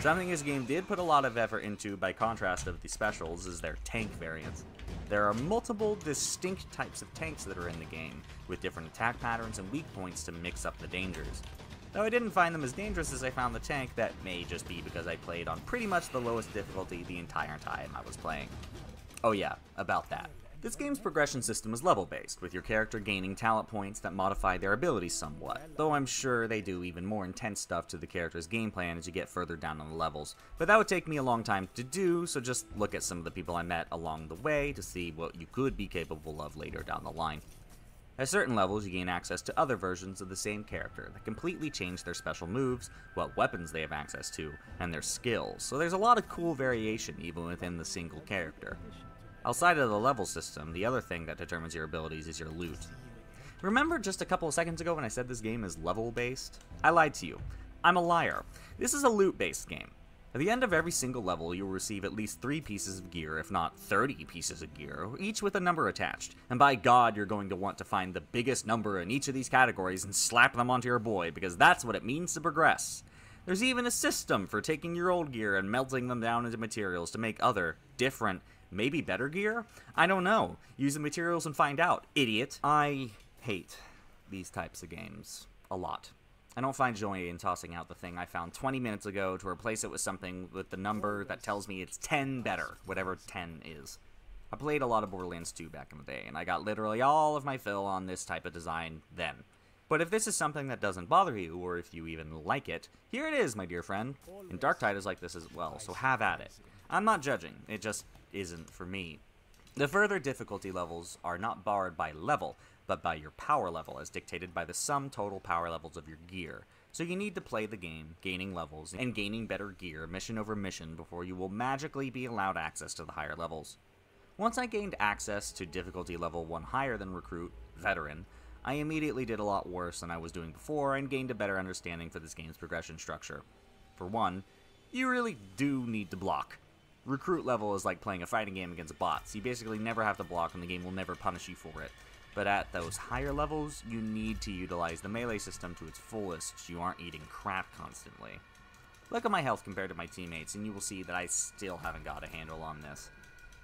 Something this game did put a lot of effort into, by contrast of the specials, is their tank variants. There are multiple distinct types of tanks that are in the game, with different attack patterns and weak points to mix up the dangers. Though I didn't find them as dangerous as I found the tank, that may just be because I played on pretty much the lowest difficulty the entire time I was playing. Oh yeah, about that. This game's progression system is level-based, with your character gaining talent points that modify their abilities somewhat, though I'm sure they do even more intense stuff to the character's game plan as you get further down on the levels. But that would take me a long time to do, so just look at some of the people I met along the way to see what you could be capable of later down the line. At certain levels, you gain access to other versions of the same character that completely change their special moves, what weapons they have access to, and their skills, so there's a lot of cool variation even within the single character. Outside of the level system, the other thing that determines your abilities is your loot. Remember just a couple of seconds ago when I said this game is level-based? I lied to you. I'm a liar. This is a loot-based game. At the end of every single level, you will receive at least 3 pieces of gear, if not 30 pieces of gear, each with a number attached. And by God, you're going to want to find the biggest number in each of these categories and slap them onto your boy, because that's what it means to progress. There's even a system for taking your old gear and melting them down into materials to make other, different, maybe better gear? I don't know. Use the materials and find out, idiot. I hate these types of games a lot. I don't find joy in tossing out the thing I found 20 minutes ago to replace it with something with the number that tells me it's 10 better, whatever 10 is. I played a lot of Borderlands 2 back in the day, and I got literally all of my fill on this type of design then. But if this is something that doesn't bother you, or if you even like it, here it is, my dear friend. And Darktide is like this as well, so have at it. I'm not judging, it just isn't for me. The further difficulty levels are not barred by level, but by your power level, as dictated by the sum total power levels of your gear. So you need to play the game, gaining levels, and gaining better gear mission over mission before you will magically be allowed access to the higher levels. Once I gained access to difficulty level 1 higher than Recruit, Veteran, I immediately did a lot worse than I was doing before and gained a better understanding for this game's progression structure. For one, you really do need to block. Recruit level is like playing a fighting game against bots. You basically never have to block and the game will never punish you for it. But at those higher levels, you need to utilize the melee system to its fullest so you aren't eating crap constantly. Look at my health compared to my teammates and you will see that I still haven't got a handle on this.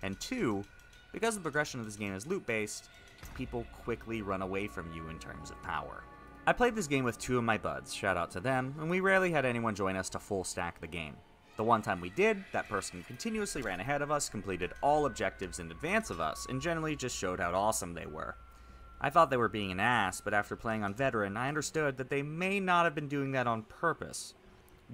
And 2, because the progression of this game is loot-based, people quickly run away from you in terms of power. I played this game with 2 of my buds, shout out to them, and we rarely had anyone join us to full stack the game. The one time we did, that person continuously ran ahead of us, completed all objectives in advance of us, and generally just showed how awesome they were. I thought they were being an ass, but after playing on Veteran, I understood that they may not have been doing that on purpose.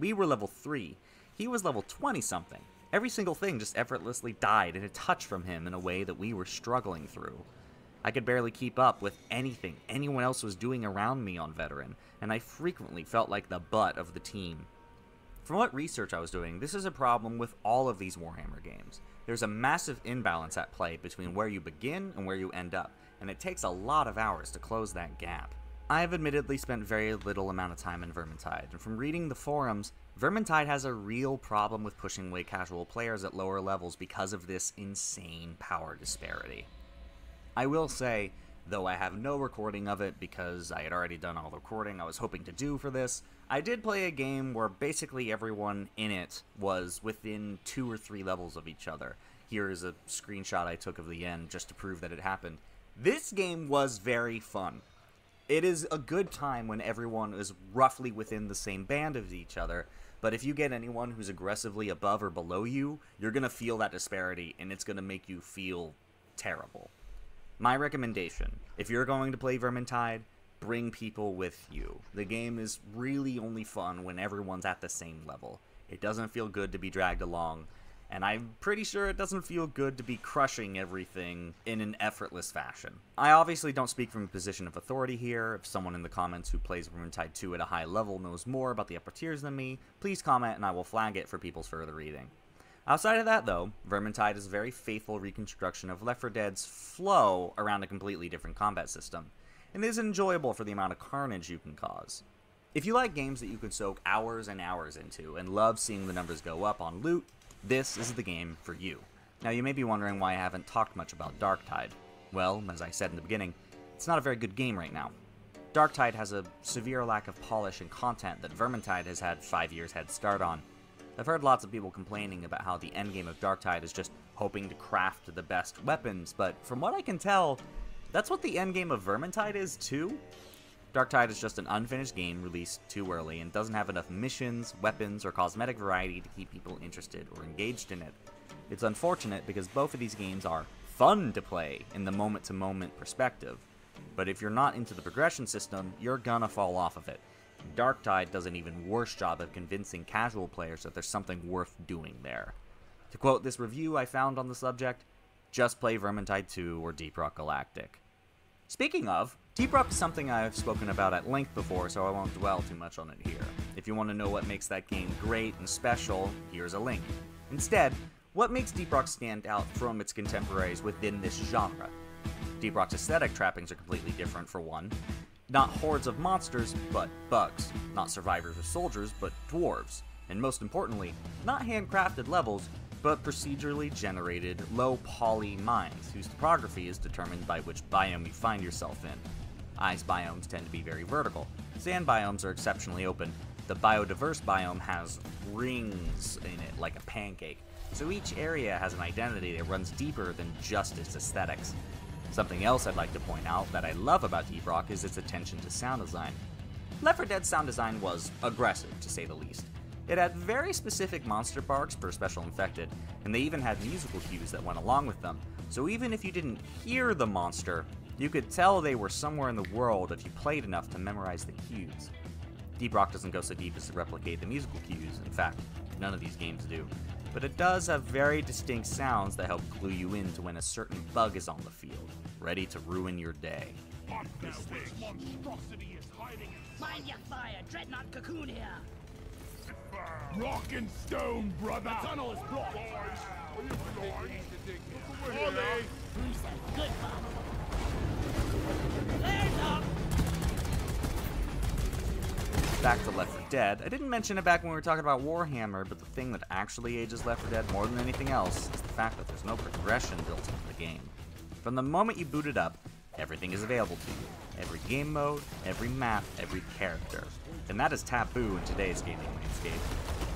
We were level 3, he was level 20-something. Every single thing just effortlessly died in a touch from him in a way that we were struggling through. I could barely keep up with anything anyone else was doing around me on Veteran, and I frequently felt like the butt of the team. From what research I was doing, this is a problem with all of these Warhammer games. There's a massive imbalance at play between where you begin and where you end up, and it takes a lot of hours to close that gap. I have admittedly spent very little amount of time in Vermintide, and from reading the forums, Vermintide has a real problem with pushing away casual players at lower levels because of this insane power disparity. I will say, though I have no recording of it because I had already done all the recording I was hoping to do for this, I did play a game where basically everyone in it was within 2 or 3 levels of each other. Here is a screenshot I took of the end just to prove that it happened. This game was very fun. It is a good time when everyone is roughly within the same band of each other, but if you get anyone who's aggressively above or below you, you're going to feel that disparity and it's going to make you feel terrible. My recommendation, if you're going to play Vermintide, bring people with you. The game is really only fun when everyone's at the same level. It doesn't feel good to be dragged along, and I'm pretty sure it doesn't feel good to be crushing everything in an effortless fashion. I obviously don't speak from a position of authority here. If someone in the comments who plays Vermintide 2 at a high level knows more about the upper tiers than me, please comment and I will flag it for people's further reading. Outside of that, though, Vermintide is a very faithful reconstruction of Left 4 Dead's flow around a completely different combat system, and is enjoyable for the amount of carnage you can cause. If you like games that you can soak hours and hours into, and love seeing the numbers go up on loot, this is the game for you. Now you may be wondering why I haven't talked much about Darktide. Well, as I said in the beginning, it's not a very good game right now. Darktide has a severe lack of polish and content that Vermintide has had 5 years head start on. I've heard lots of people complaining about how the endgame of Darktide is just hoping to craft the best weapons, but from what I can tell, that's what the endgame of Vermintide is too. Darktide is just an unfinished game released too early and doesn't have enough missions, weapons, or cosmetic variety to keep people interested or engaged in it. It's unfortunate because both of these games are fun to play in the moment-to-moment perspective, but if you're not into the progression system, you're gonna fall off of it. Darktide does an even worse job of convincing casual players that there's something worth doing there. To quote this review I found on the subject, just play Vermintide 2 or Deep Rock Galactic. Speaking of, Deep Rock is something I've spoken about at length before, so I won't dwell too much on it here. If you want to know what makes that game great and special, here's a link. Instead, what makes Deep Rock stand out from its contemporaries within this genre? Deep Rock's aesthetic trappings are completely different, for one. Not hordes of monsters, but bugs. Not survivors or soldiers, but dwarves. And most importantly, not handcrafted levels, but procedurally generated, low-poly mines, whose topography is determined by which biome you find yourself in. Ice biomes tend to be very vertical. Sand biomes are exceptionally open. The biodiverse biome has rings in it, like a pancake. So each area has an identity that runs deeper than just its aesthetics. Something else I'd like to point out that I love about Deep Rock is its attention to sound design. Left 4 Dead's sound design was aggressive, to say the least. It had very specific monster barks per special infected, and they even had musical cues that went along with them, so even if you didn't hear the monster, you could tell they were somewhere in the world if you played enough to memorize the cues. Deep Rock doesn't go so deep as to replicate the musical cues, in fact, none of these games do, but it does have very distinct sounds that help clue you in to when a certain bug is on the field, ready to ruin your day. This monstrosity is hiding. Mind your fire, Dreadnought Cocoon here. Rock and stone, brother. The tunnel is blocked. Who's that good bomb? Flares up. Back to Left 4 Dead. I didn't mention it back when we were talking about Warhammer, but the thing that actually ages Left 4 Dead more than anything else is the fact that there's no progression built into the game. From the moment you boot it up, everything is available to you. Every game mode, every map, every character. And that is taboo in today's gaming landscape.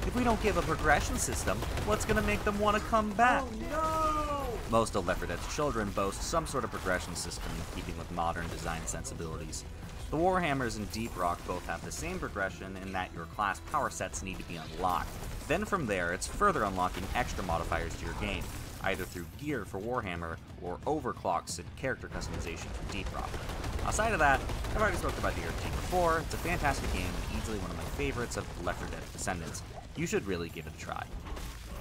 If we don't give a progression system, what's gonna make them want to come back? Oh, no! Most of Left 4 Dead's children boast some sort of progression system in keeping with modern design sensibilities. The Warhammers and Deep Rock both have the same progression in that your class power sets need to be unlocked. Then from there, it's further unlocking extra modifiers to your game, either through gear for Warhammer or overclocks and character customization for Deep Rock. Outside of that, I've already spoken about the Earth Team before. It's a fantastic game and easily one of my favorites of Left 4 Dead Descendants. You should really give it a try.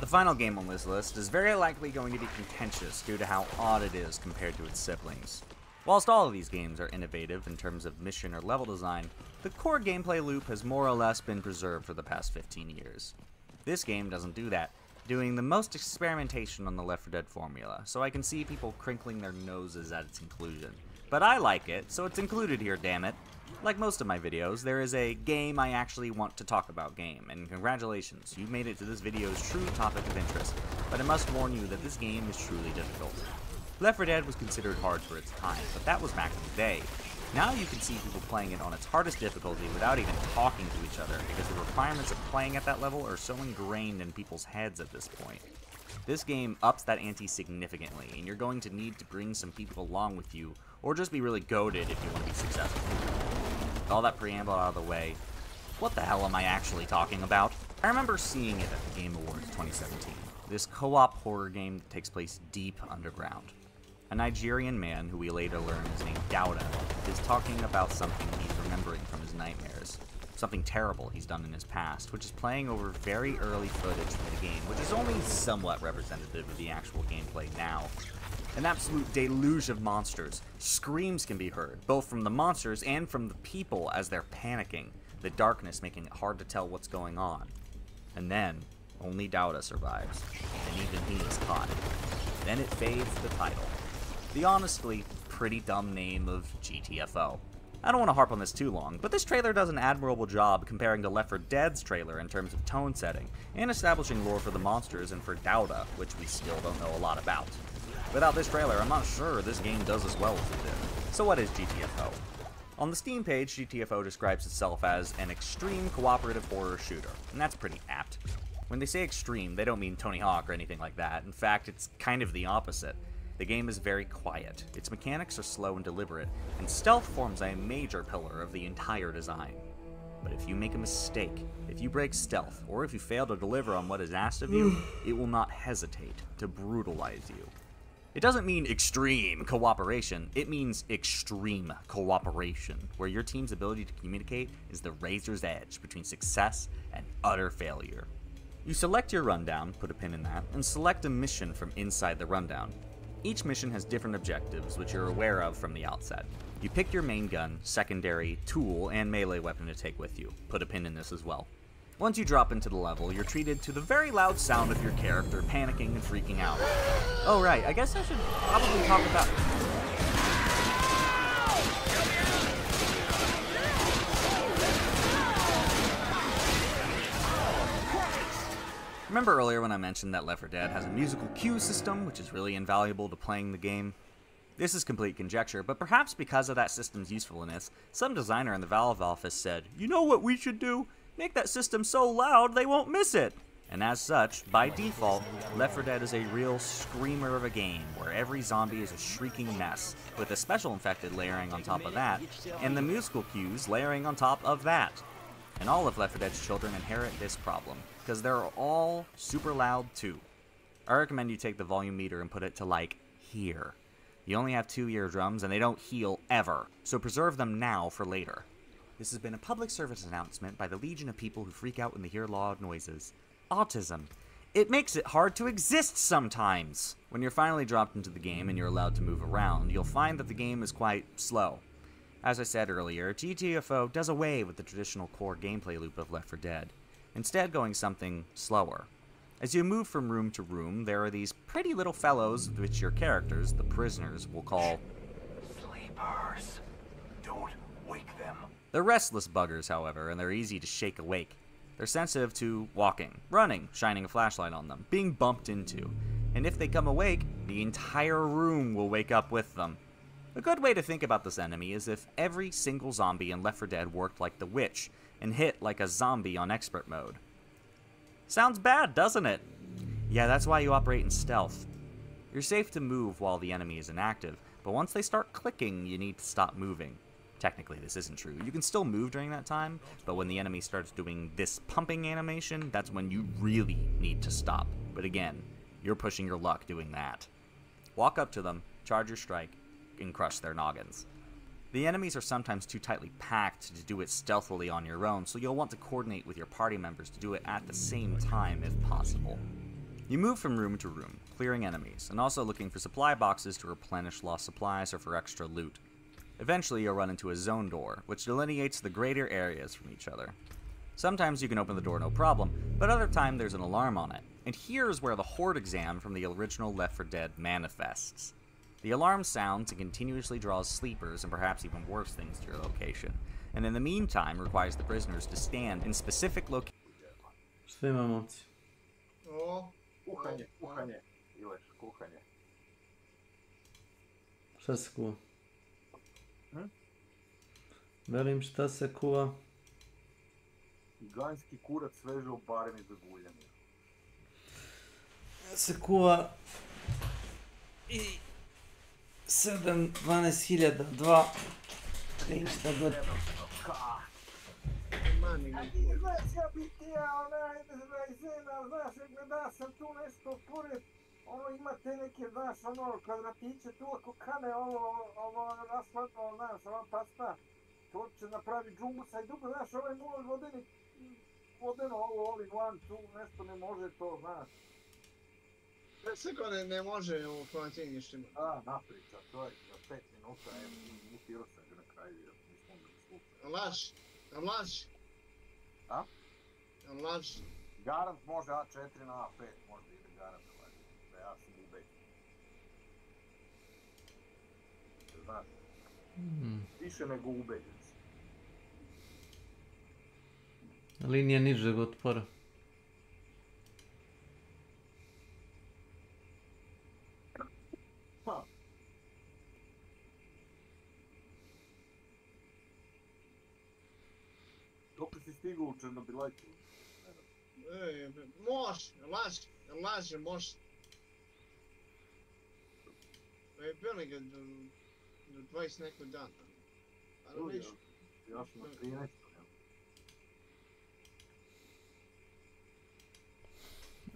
The final game on this list is very likely going to be contentious due to how odd it is compared to its siblings. Whilst all of these games are innovative in terms of mission or level design, the core gameplay loop has more or less been preserved for the past 15 years. This game doesn't do that, doing the most experimentation on the Left 4 Dead formula, so I can see people crinkling their noses at its inclusion. But I like it, so it's included here, damn it. Like most of my videos, there is a game I actually want to talk about game, and congratulations, you made it to this video's true topic of interest, but I must warn you that this game is truly difficult. Left 4 Dead was considered hard for its time, but that was back in the day. Now you can see people playing it on its hardest difficulty without even talking to each other, because the requirements of playing at that level are so ingrained in people's heads at this point. This game ups that ante significantly, and you're going to need to bring some people along with you, or just be really goated if you want to be successful. With all that preamble out of the way, what the hell am I actually talking about? I remember seeing it at the Game Awards 2017, this co-op horror game that takes place deep underground. A Nigerian man, who we later learn is named Dauda, is talking about something he's remembering from his nightmares. Something terrible he's done in his past, which is playing over very early footage from the game, which is only somewhat representative of the actual gameplay now. An absolute deluge of monsters. Screams can be heard, both from the monsters and from the people as they're panicking, the darkness making it hard to tell what's going on. And then, Only Dauda survives, and even he is caught. Then it fades the title. The honestly pretty dumb name of GTFO. I don't want to harp on this too long, but this trailer does an admirable job comparing to Left 4 Dead's trailer in terms of tone setting, and establishing lore for the monsters and for Dauda, which we still don't know a lot about. Without this trailer, I'm not sure this game does as well as it did. So what is GTFO? On the Steam page, GTFO describes itself as an extreme cooperative horror shooter, and that's pretty apt. When they say extreme, they don't mean Tony Hawk or anything like that. In fact, it's kind of the opposite. The game is very quiet, its mechanics are slow and deliberate, and stealth forms a major pillar of the entire design. But if you make a mistake, if you break stealth, or if you fail to deliver on what is asked of you, it will not hesitate to brutalize you. It doesn't mean extreme cooperation, it means extreme cooperation, where your team's ability to communicate is the razor's edge between success and utter failure. You select your rundown, put a pin in that, and select a mission from inside the rundown. Each mission has different objectives, which you're aware of from the outset. You pick your main gun, secondary, tool, and melee weapon to take with you. Put a pin in this as well. Once you drop into the level, you're treated to the very loud sound of your character panicking and freaking out. Oh right, I guess I should probably talk about... Remember earlier when I mentioned that Left 4 Dead has a musical cue system, which is really invaluable to playing the game? This is complete conjecture, but perhaps because of that system's usefulness, some designer in the Valve office said, "You know what we should do? Make that system so loud they won't miss it!" And as such, by default, Left 4 Dead is a real screamer of a game, where every zombie is a shrieking mess, with the special infected layering on top of that, and the musical cues layering on top of that. And all of Left 4 Dead's children inherit this problem, because they're all super loud too. I recommend you take the volume meter and put it to like here. You only have 2 eardrums and they don't heal ever, so preserve them now for later. This has been a public service announcement by the legion of people who freak out when they hear loud noises. Autism. It makes it hard to exist sometimes! When you're finally dropped into the game and you're allowed to move around, you'll find that the game is quite slow. As I said earlier, GTFO does away with the traditional core gameplay loop of Left 4 Dead, instead going something slower. As you move from room to room, there are these pretty little fellows which your characters, the prisoners, will call sleepers. Don't wake them. They're restless buggers, however, and they're easy to shake awake. They're sensitive to walking, running, shining a flashlight on them, being bumped into, and if they come awake, the entire room will wake up with them. A good way to think about this enemy is if every single zombie in Left 4 Dead worked like the witch, and hit like a zombie on expert mode. Sounds bad, doesn't it? Yeah, that's why you operate in stealth. You're safe to move while the enemy is inactive, but once they start clicking, you need to stop moving. Technically, this isn't true. You can still move during that time, but when the enemy starts doing this pumping animation, that's when you really need to stop. But again, you're pushing your luck doing that. Walk up to them, charge your strike, and crush their noggins. The enemies are sometimes too tightly packed to do it stealthily on your own, so you'll want to coordinate with your party members to do it at the same time if possible. You move from room to room, clearing enemies, and also looking for supply boxes to replenish lost supplies or for extra loot. Eventually you'll run into a zone door, which delineates the greater areas from each other. Sometimes you can open the door no problem, but other times there's an alarm on it, and here's where the Horde exam from the original Left 4 Dead manifests. The alarm sounds and continuously draws sleepers and perhaps even worse things to your location, and in the meantime requires the prisoners to stand in specific locations. Što ima momci? Kuhanje. Ileš, kuhanje. Šta se kuva? Velim, šta se kuva? Giganski kurac sveže u barem iz guljanja. Se kuva i 7-12.000, 2, 3, šta god. Znaš, ja biti znaš, gleda sam tu nešto pored, imate neke, znaš, kvadratiće tu, ako kane asfaltno, znaš, ova pasta, to će napravi džumbusa i dugo, znaš, ovaj vodeno, ovi van, tu nešto ne može to, znaš. Sve ko ne može u kvantinjištima. Napriča, to je za 5 minuta, mutirao sam ga na kraju, nismo ga slušali. Laž? A? Laž? Garant može A4 na A5, možda ide garant, da ja sam ubeđen. Znaš, više nego ubeđen sam. Linija nižeg otpora. Pa. Dok si stigao u Černobilajku? Laže, može. Bili ga do 20 nekog dana. Ali viš... Još na 13.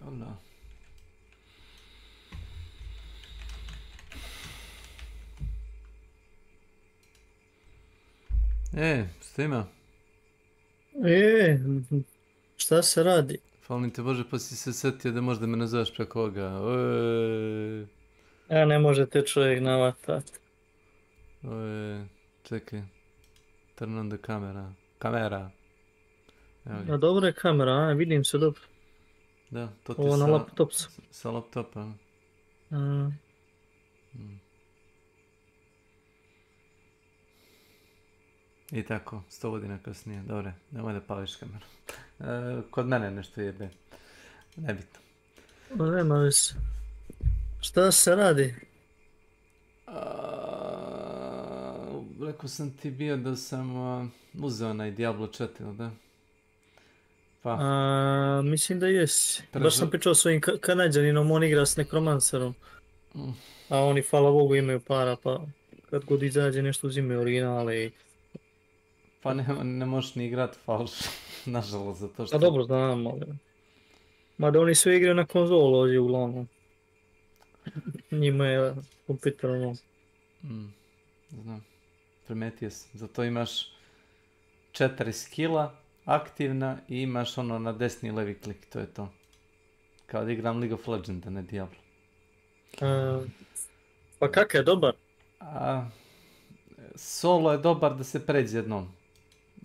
Allah. Šta ima? Šta se radi? Falim te Bože, pa si se setio da možda me nazoveš preko ovoga. Ne možete čovjek navatat. Čekaj. Turn on the camera. Kamera. A dobra je kamera, vidim se dobro. Da, to ti ovo na laptop. Sa laptopa. I tako, 100 godina kasnije. Dobre, nemoj da pališ kameru. Kod mene nešto jebe. Nebitno. Nema veze. Šta se radi? Rekao sam ti bio da sam uzeo onaj Diablo 4, da? Pa. Mislim da jesi. Baš sam pričao s svojim Kanadjaninom, on igra s Nekromancerom. A oni, hvala Bogu, imaju para, pa kad god izađe nešto uzimaju originale i... Pa ne možeš ni igrat falš, nažalost, zato što... A dobro, znam, ali... Mada oni sve igraju na konzolu ovdje uglavnom. Njima je kompjuter ono... Znam, primetio sam. Zato imaš 4 skilla aktivna i imaš ono na desni i levi klik, to je to. Kao da igram League of Legends, a ne Diablo. Pa kak je, dobar? Solo je dobar da se pređe jednom.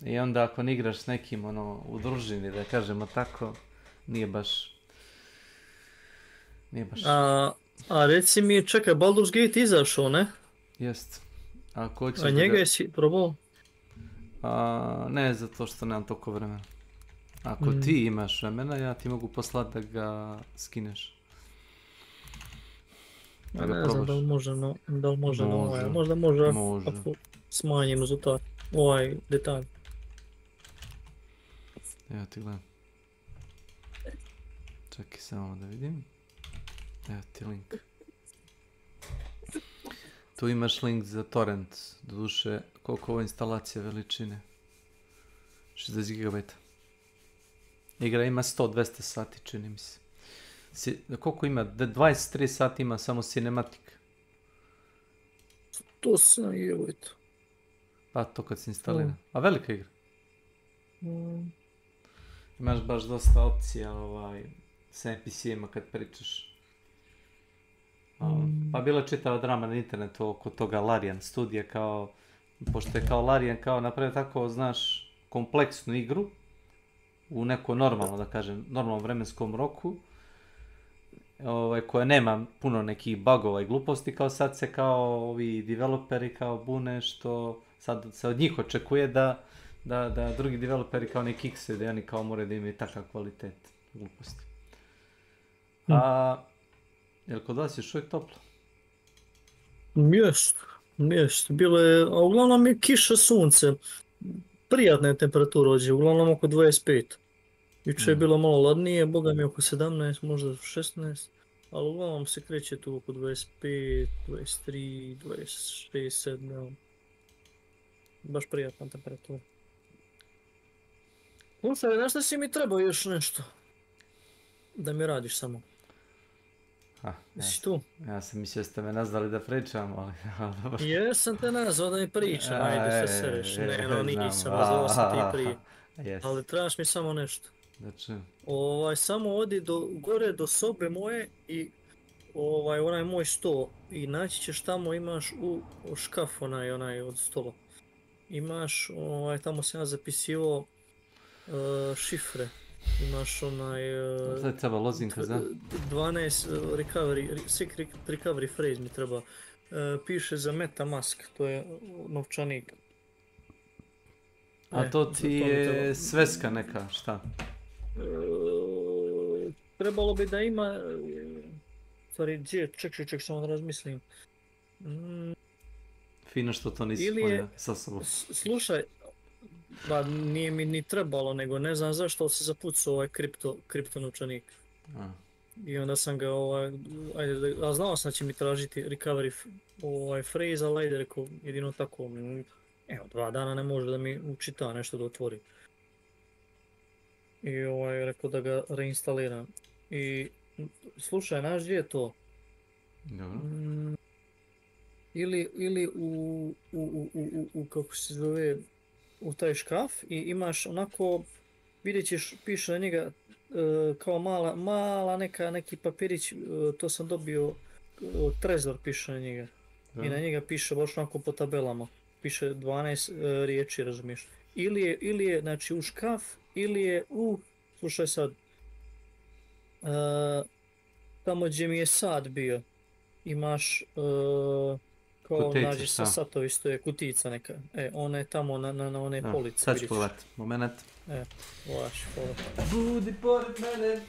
I onda ako ne igraš s nekim ono, u družini, da kažemo tako, nije baš... A reci mi, čekaj, Baldur's Gate izašao, ne? Jest. A njega jesi probao? Ne, zato što nemam toliko vremena. Ako ti imaš vremena, ja ti mogu poslati da ga skineš. Ne znam da li može na ovaj, možda može ako smanjimo za to ovaj detalj. Evo ti gledam. Čekaj samo da vidim. Evo ti link. Tu imaš link za torrent, doduše koliko ovo instalacija veličine. 60 GB. Igra ima 100-200 sati, čini mi se. Koliko ima? 23 sati ima samo cinematic. To sam i evo eto. Pa to kad se instalira. A velika igra. Imaš baš dosta opcija sa NPC-ima kad pričaš. Pa bila čitava drama na internetu oko toga Larian studija kao, pošto je kao Larian kao napravio tako, znaš, kompleksnu igru u neko normalno, da kažem, normalnom vremenskom roku, koja nema puno nekih bugova i gluposti, kao sad se kao ovi developeri kao bune što sad se od njih očekuje da drugi developeri kao ne kikse, da oni kao moraju da imaju takav kvalitet gluposti. Jel kod vas još uvijek toplo? Jest. Bilo je, a uglavnom je kiša, sunce. Prijatna je temperatura ovdje, uglavnom oko 25. Juče je bilo malo ladnije, boga mi oko 17, možda 16. Ali uglavnom se kreće tu oko 25, 23, 26, 27. Baš prijatna temperatura. Slušaj, znaš da si mi trebao još nešto? Da mi radiš samo. Jesi tu? Ja sam mislio da ste me nazvali da pričam, ali... Jesam te nazvao da mi pričam, ajde šta se reš. Nisam, nazvao sam ti prije. Ali trebaš mi samo nešto. Da čujem. Samo odi gore do sobe moje i onaj moj sto. I naći ćeš tamo, imaš u škaf onaj od stola. Imaš, tamo sam ja zapisivao šifre. Imaš onaj... Sad treba lozinka za? 12 recovery phrase mi treba. Piše za MetaMask, to je novčanik. A to ti je sveska neka, šta? Trebalo bi da ima... Stvari, ček, samo da razmislim. Fino što to nisi ponio sa sobom. Slušaj, ba nije mi ni trebalo, nego ne znam zašto se zapucao ovaj kripto novčanik. I onda sam ga a znao sam da će mi tražiti recovery phrase, ali ajde rekao, jedino tako, evo 2 dana ne može da mi učita nešto da otvori. I rekao da ga reinstaliram. I slušaj, znaš gdje je to? Dobro. Ili u kako se zove, u taj škaf i imaš onako, vidjet ćeš, piše na njega kao mala neki papirić, to sam dobio, trezor piše na njega. Da. I na njega piše baš onako po tabelama, piše 12 riječi, razumiješ. Ili je znači u škaf, ili je slušaj sad, tamo gdje mi je sad bio, imaš kao kutica, nađeš sa satovi stoje kutica neka. Ona je tamo na one police. Sad ću pogledati, moment. Vaš, hvala. Budi pored mene.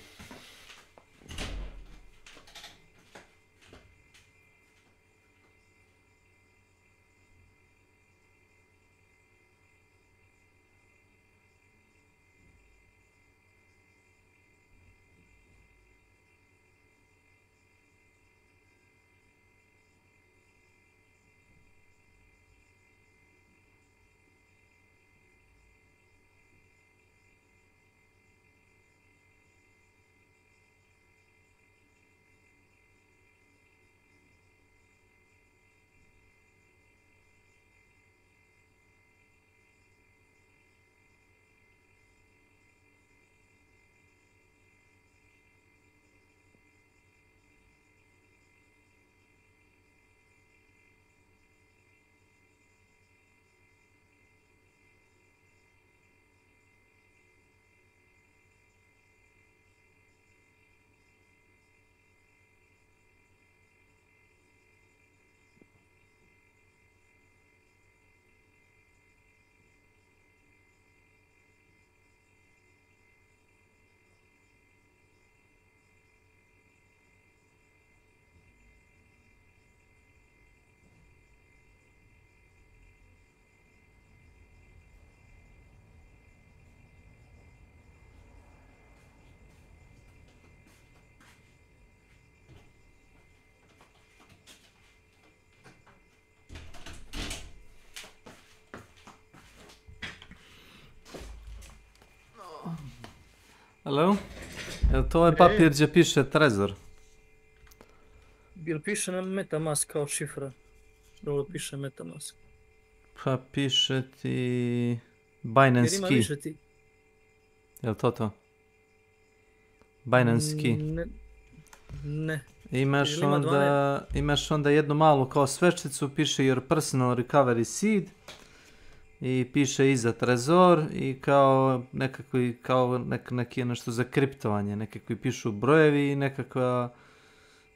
Alo? Jel to ovaj papir gdje piše trezor? Jel piše na MetaMask kao šifra? Ovo piše MetaMask. Pa piše ti Binance Jer ima Key. više ti. Jel to? Binance Key. Ne. Imaš onda jednu malu kao svečnicu, piše Your Personal Recovery Seed. I piše iza trezor i kao neki nešto za kriptovanje, nekakvi pišu brojevi i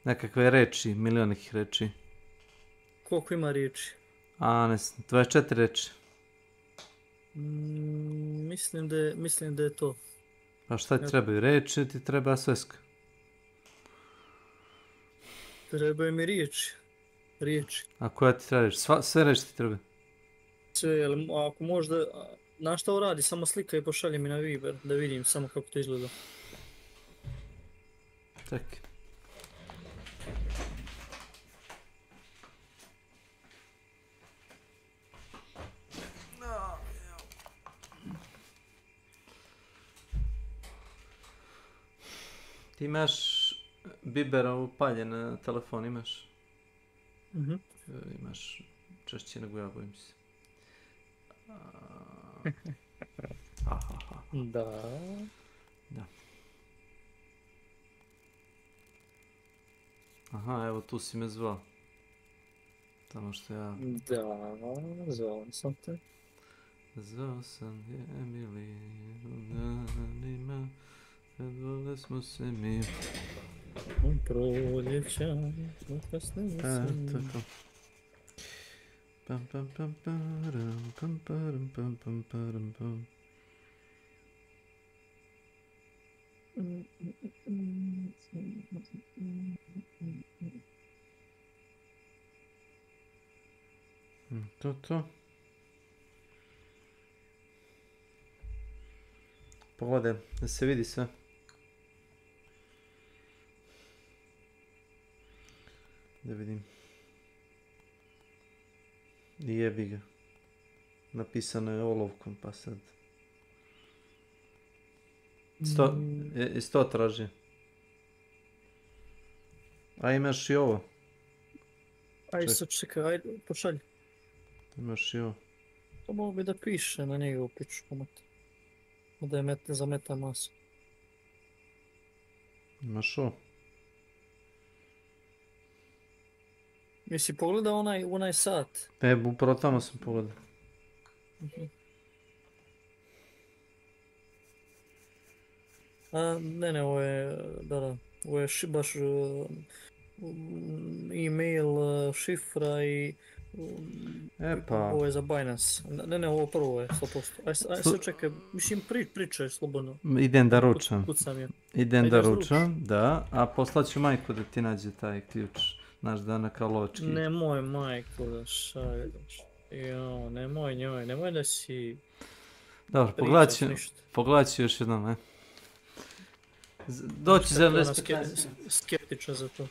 nekakve reči, milionih reči. Koliko ima riječi? Ne znam, 24 reči. Mislim da je to. Pa šta ti trebaju? Reči ti treba sveska? Trebaju mi riječi. A koja ti treba reći? Sve reči ti trebaju? Sve, ako možda, na šta uradi, samo slika i pošalje mi na Viber, da vidim samo kako to izgleda. Čekaj. Ti imaš Bibera upaljen na telefon, imaš? Imaš češće nego ja, bojim se. Da. Aha, evo tu si me zvao. Tamo što ja... Da, zvao sam te. Zvao sam je Emily, danima, kad vole smo se mi. Proljeća, kasne se. To. Pam pam pam param, pam param, pam pam param, pam. To. Pogledaj, da se vidi sve. Da vidim. I jebi ga. Napisano je olovkom, pa sad. Isto traži. A imaš i ovo. Ajde sad čekaj, ajde, pošalj. Imaš i ovo. To mogu bi da piše na njega u piču komat. Da je metne za meta masu. Imaš ovo. Jesi pogledao onaj sat? Ne, upravo tamo sam pogledao. Ne, ovo je, ovo je baš e-mail, šifra i ovo je za Binance. Ne, ovo prvo je 100%. Aj sad čekaj, mislim pričaj slobodno. Idem da ručam. Kucam je. Idem da ručam, da, a poslaću majku da ti nađe taj ključ. Naš dana kao lovački. Nemoj majku da šalješ. Jo, nemoj njoj, nemoj da si... Dobro, pogledat ću još jednom, ne? Doći za 15. Skeptičan za to.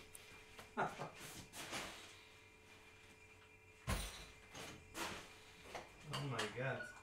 Oh my god.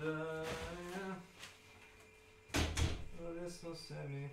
Da, ovdje smo se mi.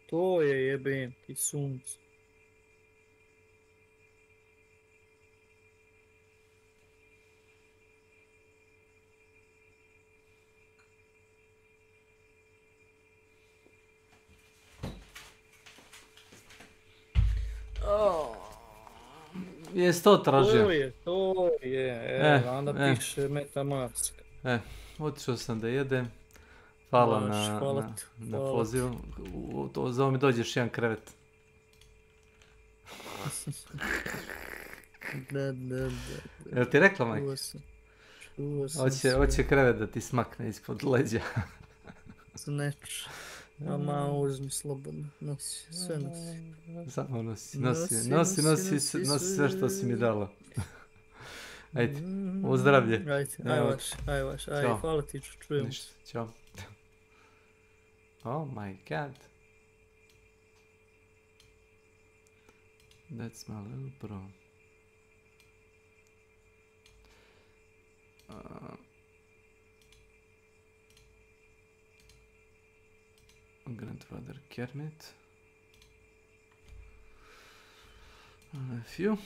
To je jebem ti sunce. Jes to tražio? To je, onda piše MetaMask. Otišao sam da jedem. Hvala na pozivu. Zove mi dođeš jedan krevet. Da. Jel ti rekla, majke? Čuo sam. Hoće krevet da ti smakne ispod leđa. Znači. Ama uzmi slobodno, nosi, sve nosi. Samo nosi sve što si mi dala. Ajde, ovo zdravlje. Ajde, aj, hvala ti, čujemo se. Ćao. Oh my god. That's my little bro. Grandfather Kermit. A few.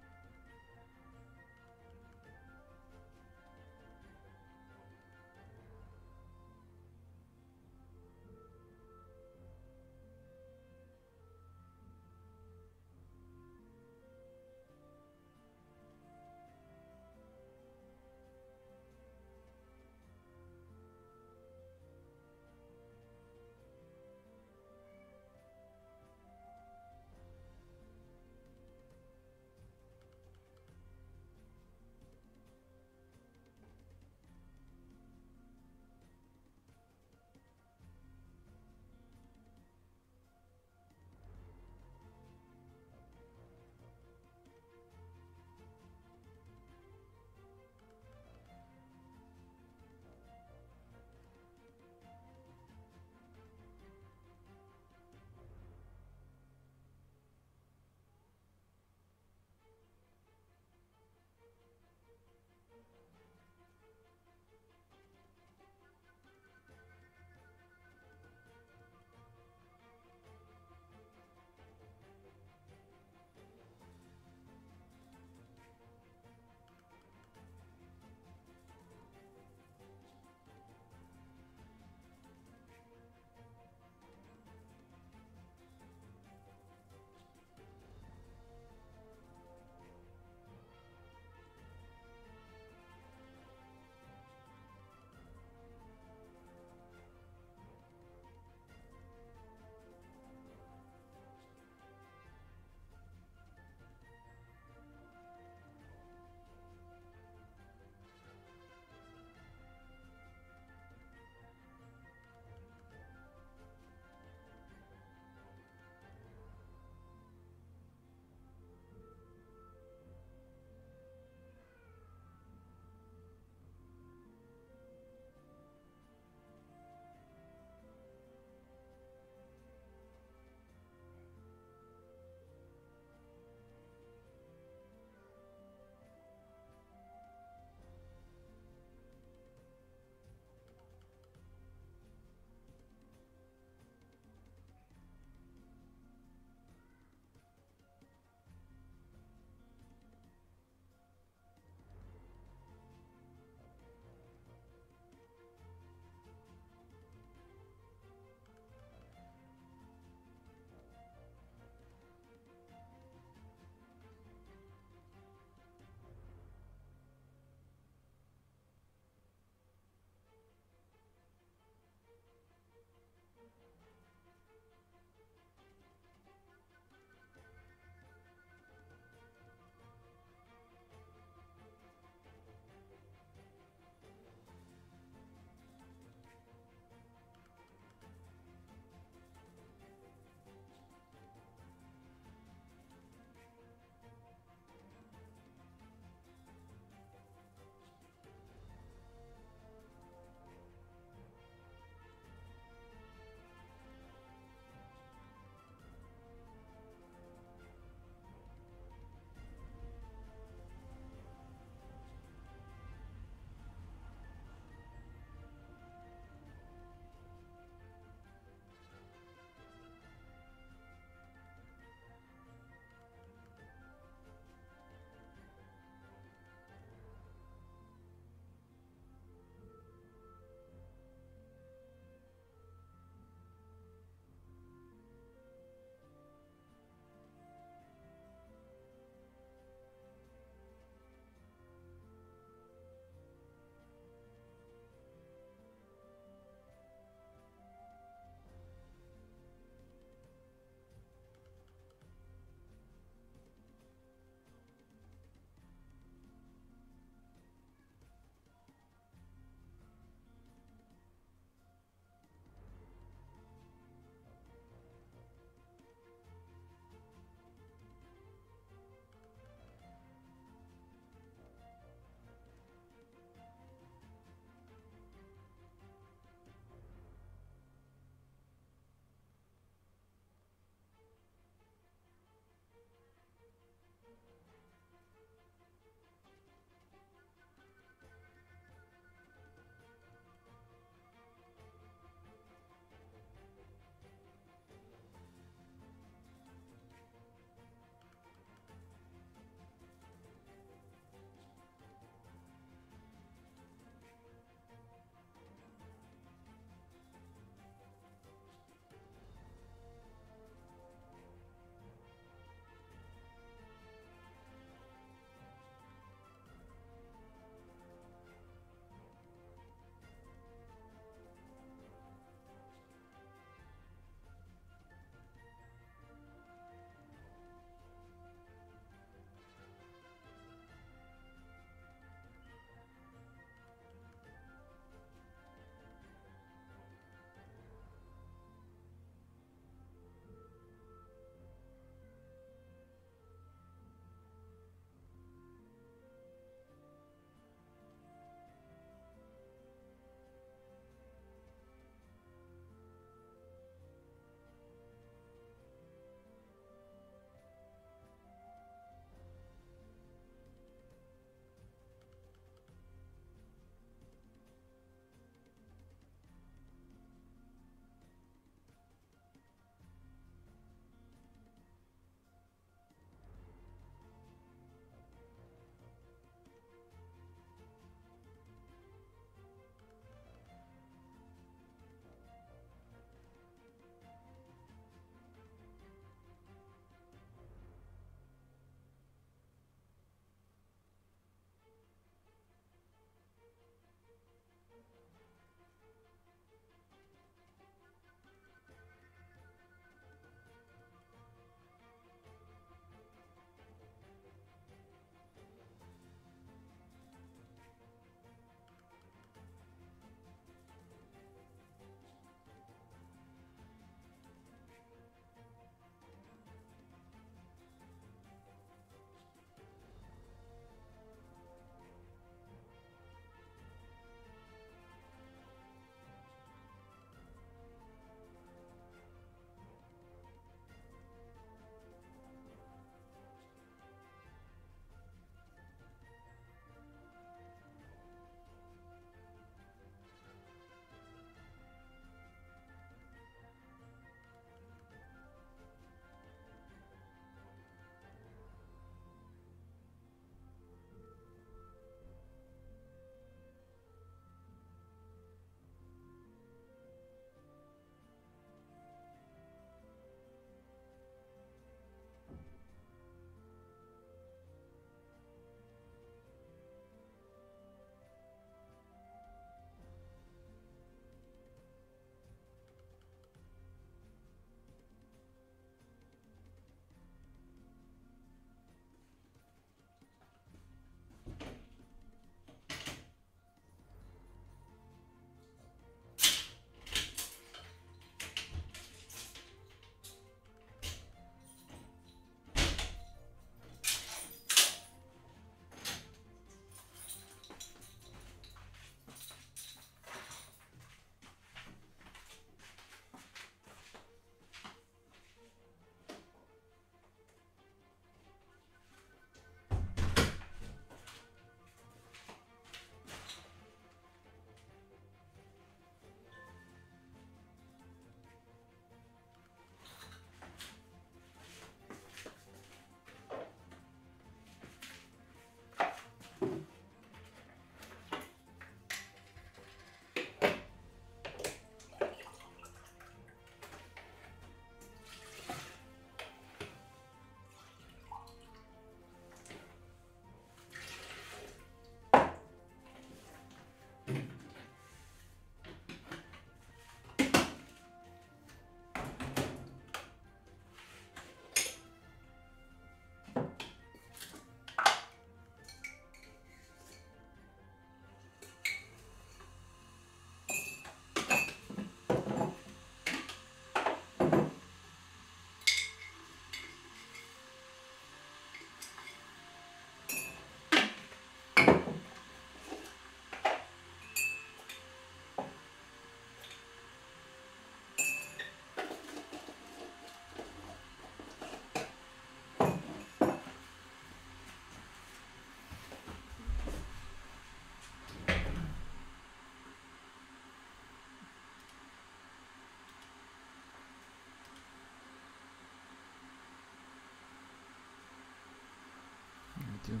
kutiju.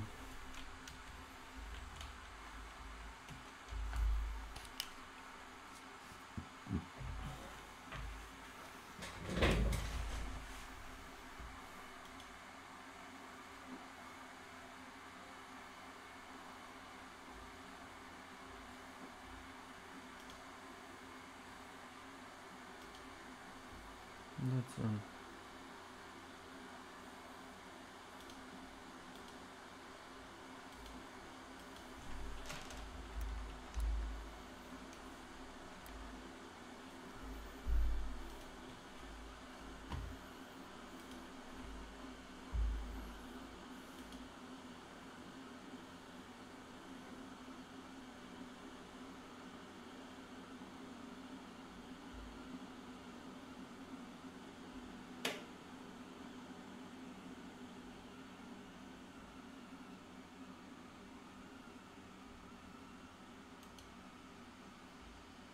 That's all.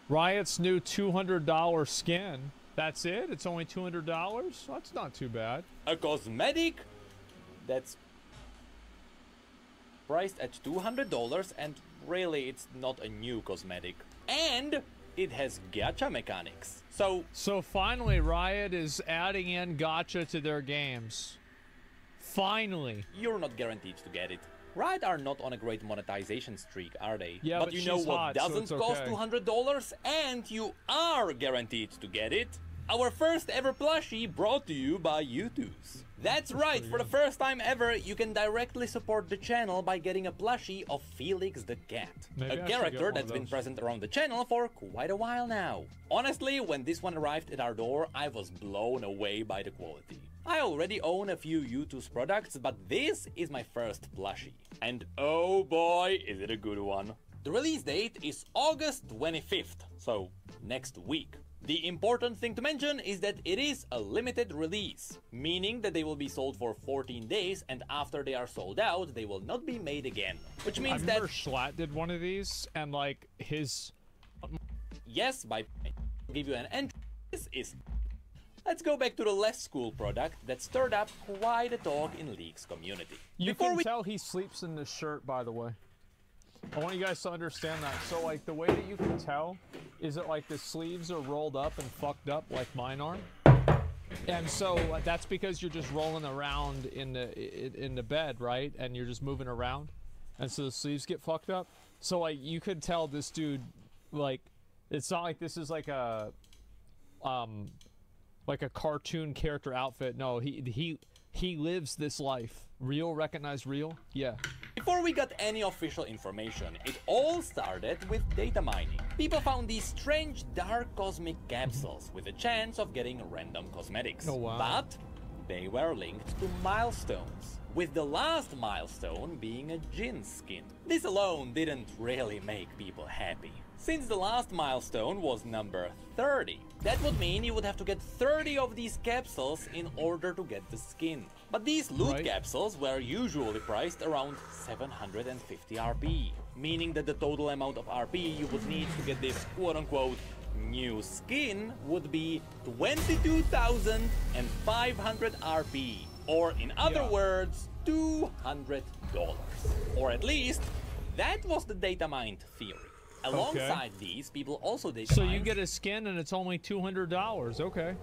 Riot's new $200 skin. That's it? It's only $200? That's not too bad. A cosmetic that's priced at $200, and really it's not a new cosmetic. And it has gacha mechanics. So finally Riot is adding in gacha to their games. Finally. You're not guaranteed to get it. Riot are not on a great monetization streak, are they? Yeah, but you know she's what hot, doesn't so cost okay. $200, and you are guaranteed to get it? Our first ever plushie brought to you by YouTube's. That's right, for the first time ever, you can directly support the channel by getting a plushie of Felix the Cat. Maybe I A should character get one that's of been those. present around the channel for quite a while now. Honestly, when this one arrived at our door, I was blown away by the quality. I already own a few YouTube's products, but this is my first plushie. And oh boy, is it a good one. The release date is August 25th, so next week. The important thing to mention is that it is a limited release, meaning that they will be sold for 14 days, and after they are sold out, they will not be made again. Which means I remember Schlatt did one of these, and like his... Yes, by give you an entry, this is... Let's go back to the less cool product that stirred up quite a talk in League's community. You can tell he sleeps in this shirt, by the way. I want you guys to understand that. So, like, the way that you can tell is that, like, the sleeves are rolled up and fucked up like mine are. And so that's because you're just rolling around in the bed, right? And you're just moving around. And so the sleeves get fucked up. So, like, you could tell this dude, like, it's not like this is like a cartoon character outfit. No, he lives this life. Real, recognized real? Yeah. Before we got any official information, it all started with data mining. People found these strange dark cosmic capsules with a chance of getting random cosmetics. Oh, wow. But they were linked to milestones, with the last milestone being a Jin skin. This alone didn't really make people happy. Since the last milestone was number 30, that would mean you would have to get 30 of these capsules in order to get the skin. But these loot capsules were usually priced around 750 RP, meaning that the total amount of RP you would need to get this quote-unquote new skin would be 22,500 RP, or in other words, $200. Or at least, that was the data mined theory. Alongside these, people also did So you get a skin and it's only $200. Okay.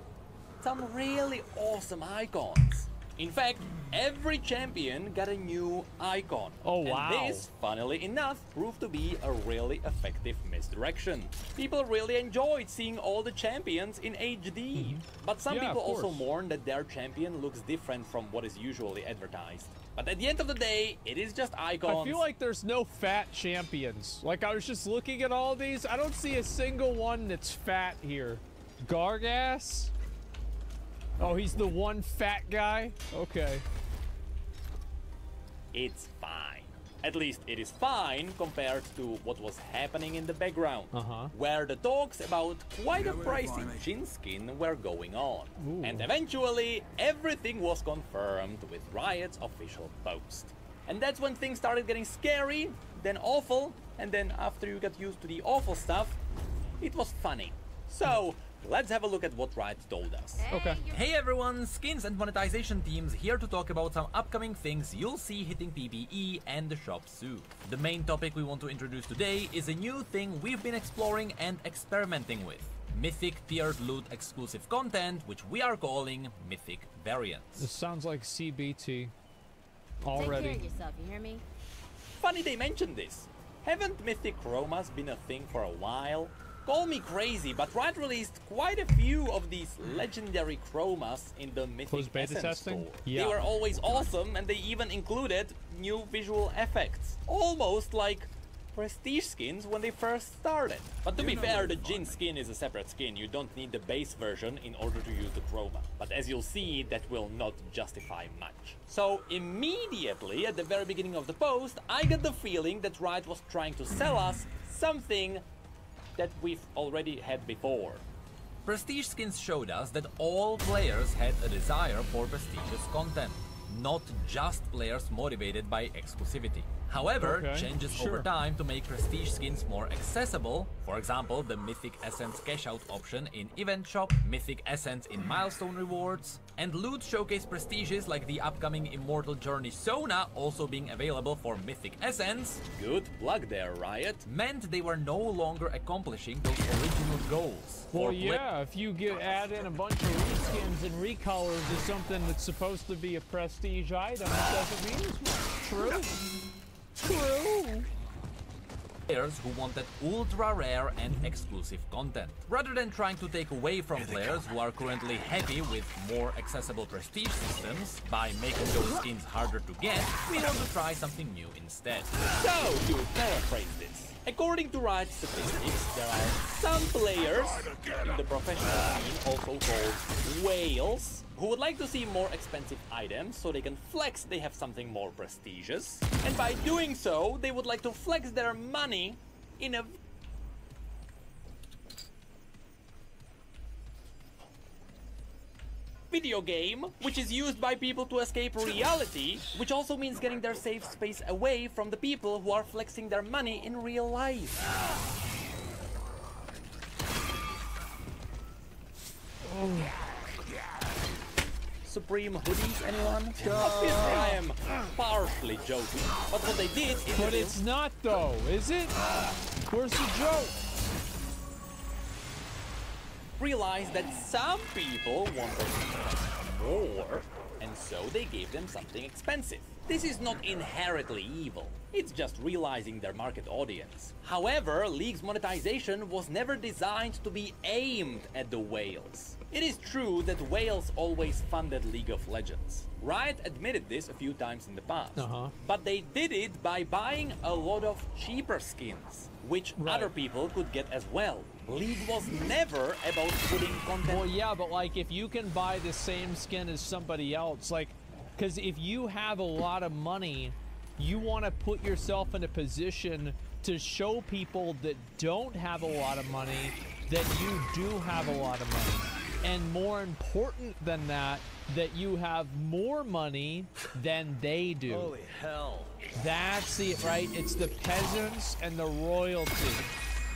some really awesome icons. In fact, every champion got a new icon. Oh, wow. And this, funnily enough, proved to be a really effective misdirection. People really enjoyed seeing all the champions in HD. But some people also mourn that their champion looks different from what is usually advertised. But at the end of the day, it is just icons. I feel like there's no fat champions. Like, I was just looking at all these. I don't see a single one that's fat here. Gargas? Oh, he's the one fat guy? Okay. It's fine. At least it is fine compared to what was happening in the background, where the talks about quite a pricey Jin skin were going on. And eventually, everything was confirmed with Riot's official post. And that's when things started getting scary, then awful, and then after you got used to the awful stuff, it was funny. So, let's have a look at what Riot told us. Okay. Hey everyone, skins and monetization teams here to talk about some upcoming things you'll see hitting PvE and the shop soon. The main topic we want to introduce today is a new thing we've been exploring and experimenting with. Mythic tiered loot exclusive content, which we are calling Mythic Variants. This sounds like CBT already. Take care of yourself, you hear me? Funny they mentioned this. Haven't Mythic Chromas been a thing for a while? Call me crazy, but Riot released quite a few of these legendary chromas in the Mythic beta Essence testing? store. Yeah. They were always awesome, and they even included new visual effects. Almost like prestige skins when they first started. But to be fair, the Jin skin is a separate skin. You don't need the base version in order to use the chroma. But as you'll see, that will not justify much. So immediately at the very beginning of the post, I got the feeling that Riot was trying to sell us something that we've already had before. Prestige skins showed us that all players had a desire for prestigious content, not just players motivated by exclusivity. However, changes over time to make prestige skins more accessible, for example the Mythic Essence cash out option in Event Shop, Mythic Essence in Milestone Rewards, and loot showcase prestiges like the upcoming Immortal Journey Sona also being available for Mythic Essence, good plug there Riot, meant they were no longer accomplishing those original goals. Well, yeah, if you add in a bunch of reskins and recolors to something that's supposed to be a prestige item, it doesn't mean as much. True. True. Players who wanted ultra rare and exclusive content. Rather than trying to take away from players who are currently happy with more accessible prestige systems by making those skins harder to get, we want to try something new instead. So, to paraphrase this, according to Riot statistics, there are some players in the professional scene, also called whales, who would like to see more expensive items so they can flex they have something more prestigious. And by doing so, they would like to flex their money in a video game, which is used by people to escape reality, which also means getting their safe space away from the people who are flexing their money in real life. Supreme hoodies, anyone? I am partially joking, but what they did is... But it's not though, is it? Where's the joke? Realized that some people wanted more, and so they gave them something expensive. This is not inherently evil, it's just realizing their market audience. However, League's monetization was never designed to be aimed at the whales. It is true that whales always funded League of Legends. Riot admitted this a few times in the past, but they did it by buying a lot of cheaper skins, which other people could get as well. League was never about putting content... Well, yeah, but like if you can buy the same skin as somebody else, like, because if you have a lot of money, you want to put yourself in a position to show people that don't have a lot of money that you do have a lot of money. And more important than that, that you have more money than they do. Holy hell. That's it, right? It's the peasants and the royalty.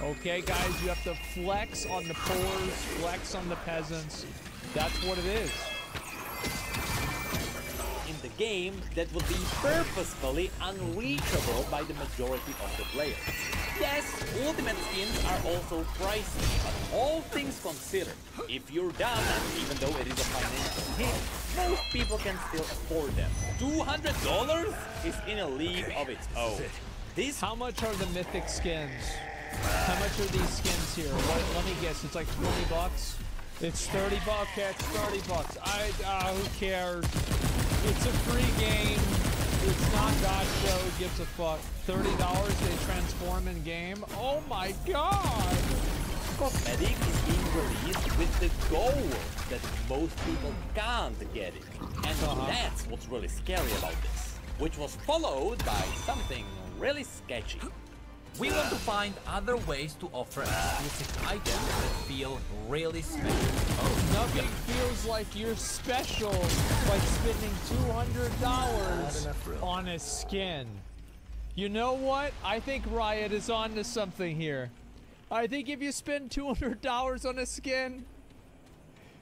Okay, guys, you have to flex on the poor, flex on the peasants. That's what it is. In the game that would be purposefully unreachable by the majority of the players. Yes, ultimate skins are also pricey, but all things considered, if you're dumb, even though it is a financial hit, most people can still afford them. $200 is in a league of its own. How much are the mythic skins? How much are these skins here? Let me guess, it's like 20 bucks? It's 30 bucks, it's 30 bucks. Who cares? It's a free game. It's not God Show, gives a fuck. $30, they transform in game. Oh my god! Cosmetic is being released with the goal that most people can't get it. And that's what's really scary about this. Which was followed by something really sketchy. We want to find other ways to offer exclusive items that feel really special. Nothing feels like you're special like spending $200 on a skin. You know what? I think Riot is on to something here. I think if you spend $200 on a skin,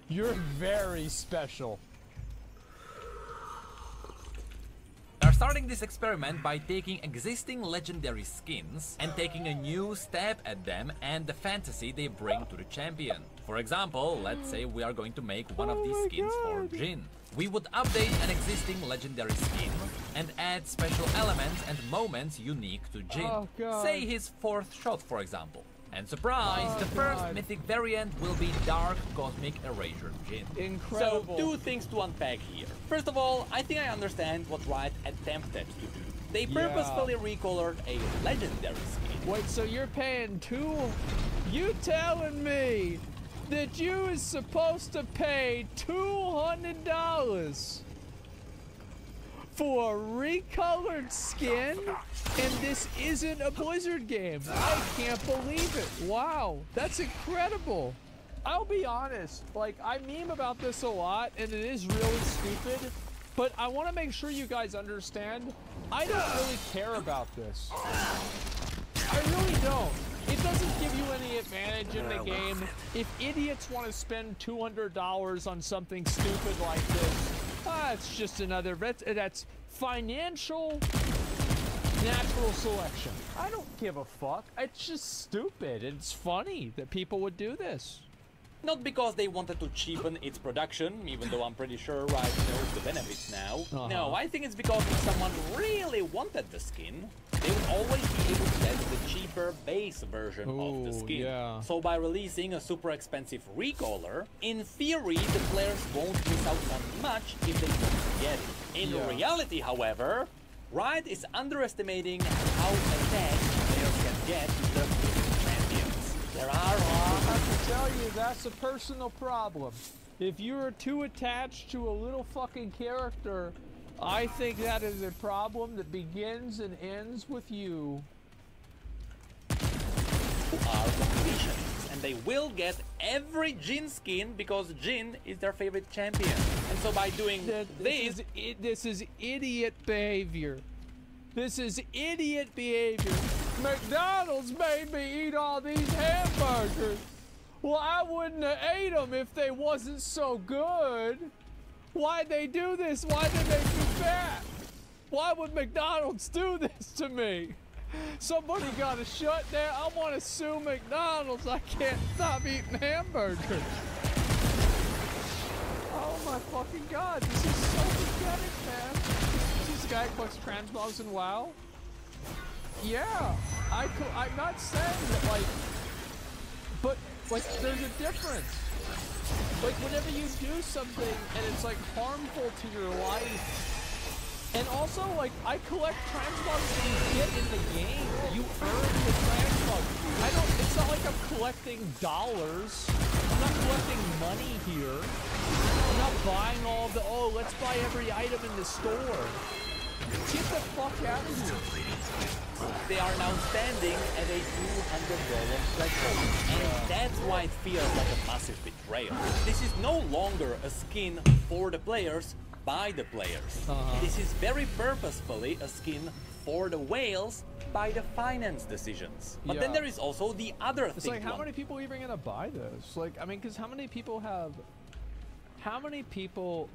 You're very special. They're starting this experiment by taking existing legendary skins and taking a new stab at them and the fantasy they bring to the champion. For example, let's say we are going to make one of these skins for Jhin. We would update an existing legendary skin and add special elements and moments unique to Jhin. Say his 4th shot, for example. And surprise, the first mythic variant will be Dark Cosmic Erasure Jhin. Incredible. So, 2 things to unpack here. First of all, I think I understand what Riot attempted to do. They purposefully recolored a legendary skin. Wait, so you're paying you telling me that you is supposed to pay $200 for a recolored skin, and this isn't a Blizzard game? I can't believe it. Wow, that's incredible. I'll be honest, like, I meme about this a lot, and it is really stupid, but I want to make sure you guys understand, I don't really care about this. I really don't. It doesn't give you any advantage in the game. If idiots want to spend $200 on something stupid like this, it's just another, that's financial natural selection. I don't give a fuck. It's just stupid. It's funny that people would do this. Not because they wanted to cheapen its production, even though I'm pretty sure Riot knows the benefits now. No, I think it's because if someone really wanted the skin, they would always be able to get the cheaper base version of the skin. So by releasing a super expensive recolor, in theory, the players won't miss out on much if they don't get it. In reality, however, Riot is underestimating how attached players can get to the champions. There are I have to tell you, that's a personal problem. If you're too attached to a little fucking character, I think that is a problem that begins and ends with you. Are completionists, and they will get every Jhin skin because Jhin is their favorite champion. And so by doing this is idiot behavior. This is idiot behavior. McDonald's made me eat all these hamburgers. Well, I wouldn't have ate them if they wasn't so good. Why'd they do this? Why'd they make me fat? Why would McDonald's do this to me? Somebody gotta shut down. I want to sue McDonald's. I can't stop eating hamburgers. Oh my fucking god, this is so pathetic, man. This guy collects transmogs in WoW. Yeah, I'm not saying that, like, but, like, there's a difference. Like, whenever you do something and it's, like, harmful to your life, and also, like, I collect transmogs that you get in the game. You earn the transmog. It's not like I'm collecting dollars. I'm not collecting money here. I'm not buying all the, let's buy every item in the store. Get the fuck out of here. They are now standing at a $200 threshold, and that's why it feels like a massive betrayal. This is no longer a skin for the players, by the players. This is very purposefully a skin for the whales by the finance decisions. But then there is also the other thing. It's like, how many people are even gonna buy this? Like, I mean, because how many people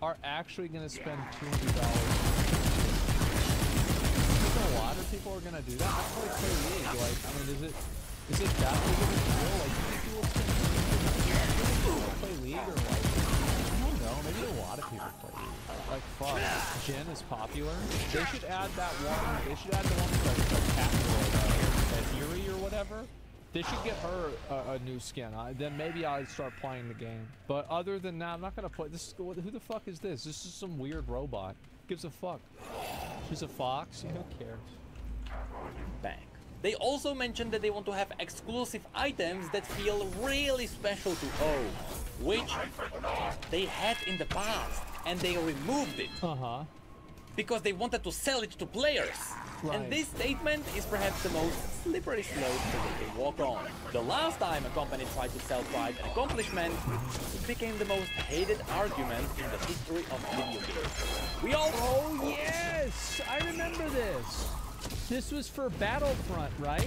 are actually gonna spend $200? A lot of people are gonna do that. That's like play League. Like, I mean, is it that big of a deal? Like, do you think people spend play League, or like, I don't know, maybe a lot of people play League. Like, fuck, Jhin is popular. They should add that one. They should add the one with like that Eerie or whatever. They should get her a new skin. Then maybe I'd start playing the game. But other than that, I'm not gonna play this. Who the fuck is this? This is some weird robot. Gives a fuck. She's a fox. Who cares? Bang. They also mentioned that they want to have exclusive items that feel really special to O, which they had in the past, and they removed it. Because they wanted to sell it to players. And this statement is perhaps the most slippery slope that they can walk on. The last time a company tried to sell pride and accomplishment, it became the most hated argument in the history of video games. Oh yes! I remember this. This was for Battlefront, right?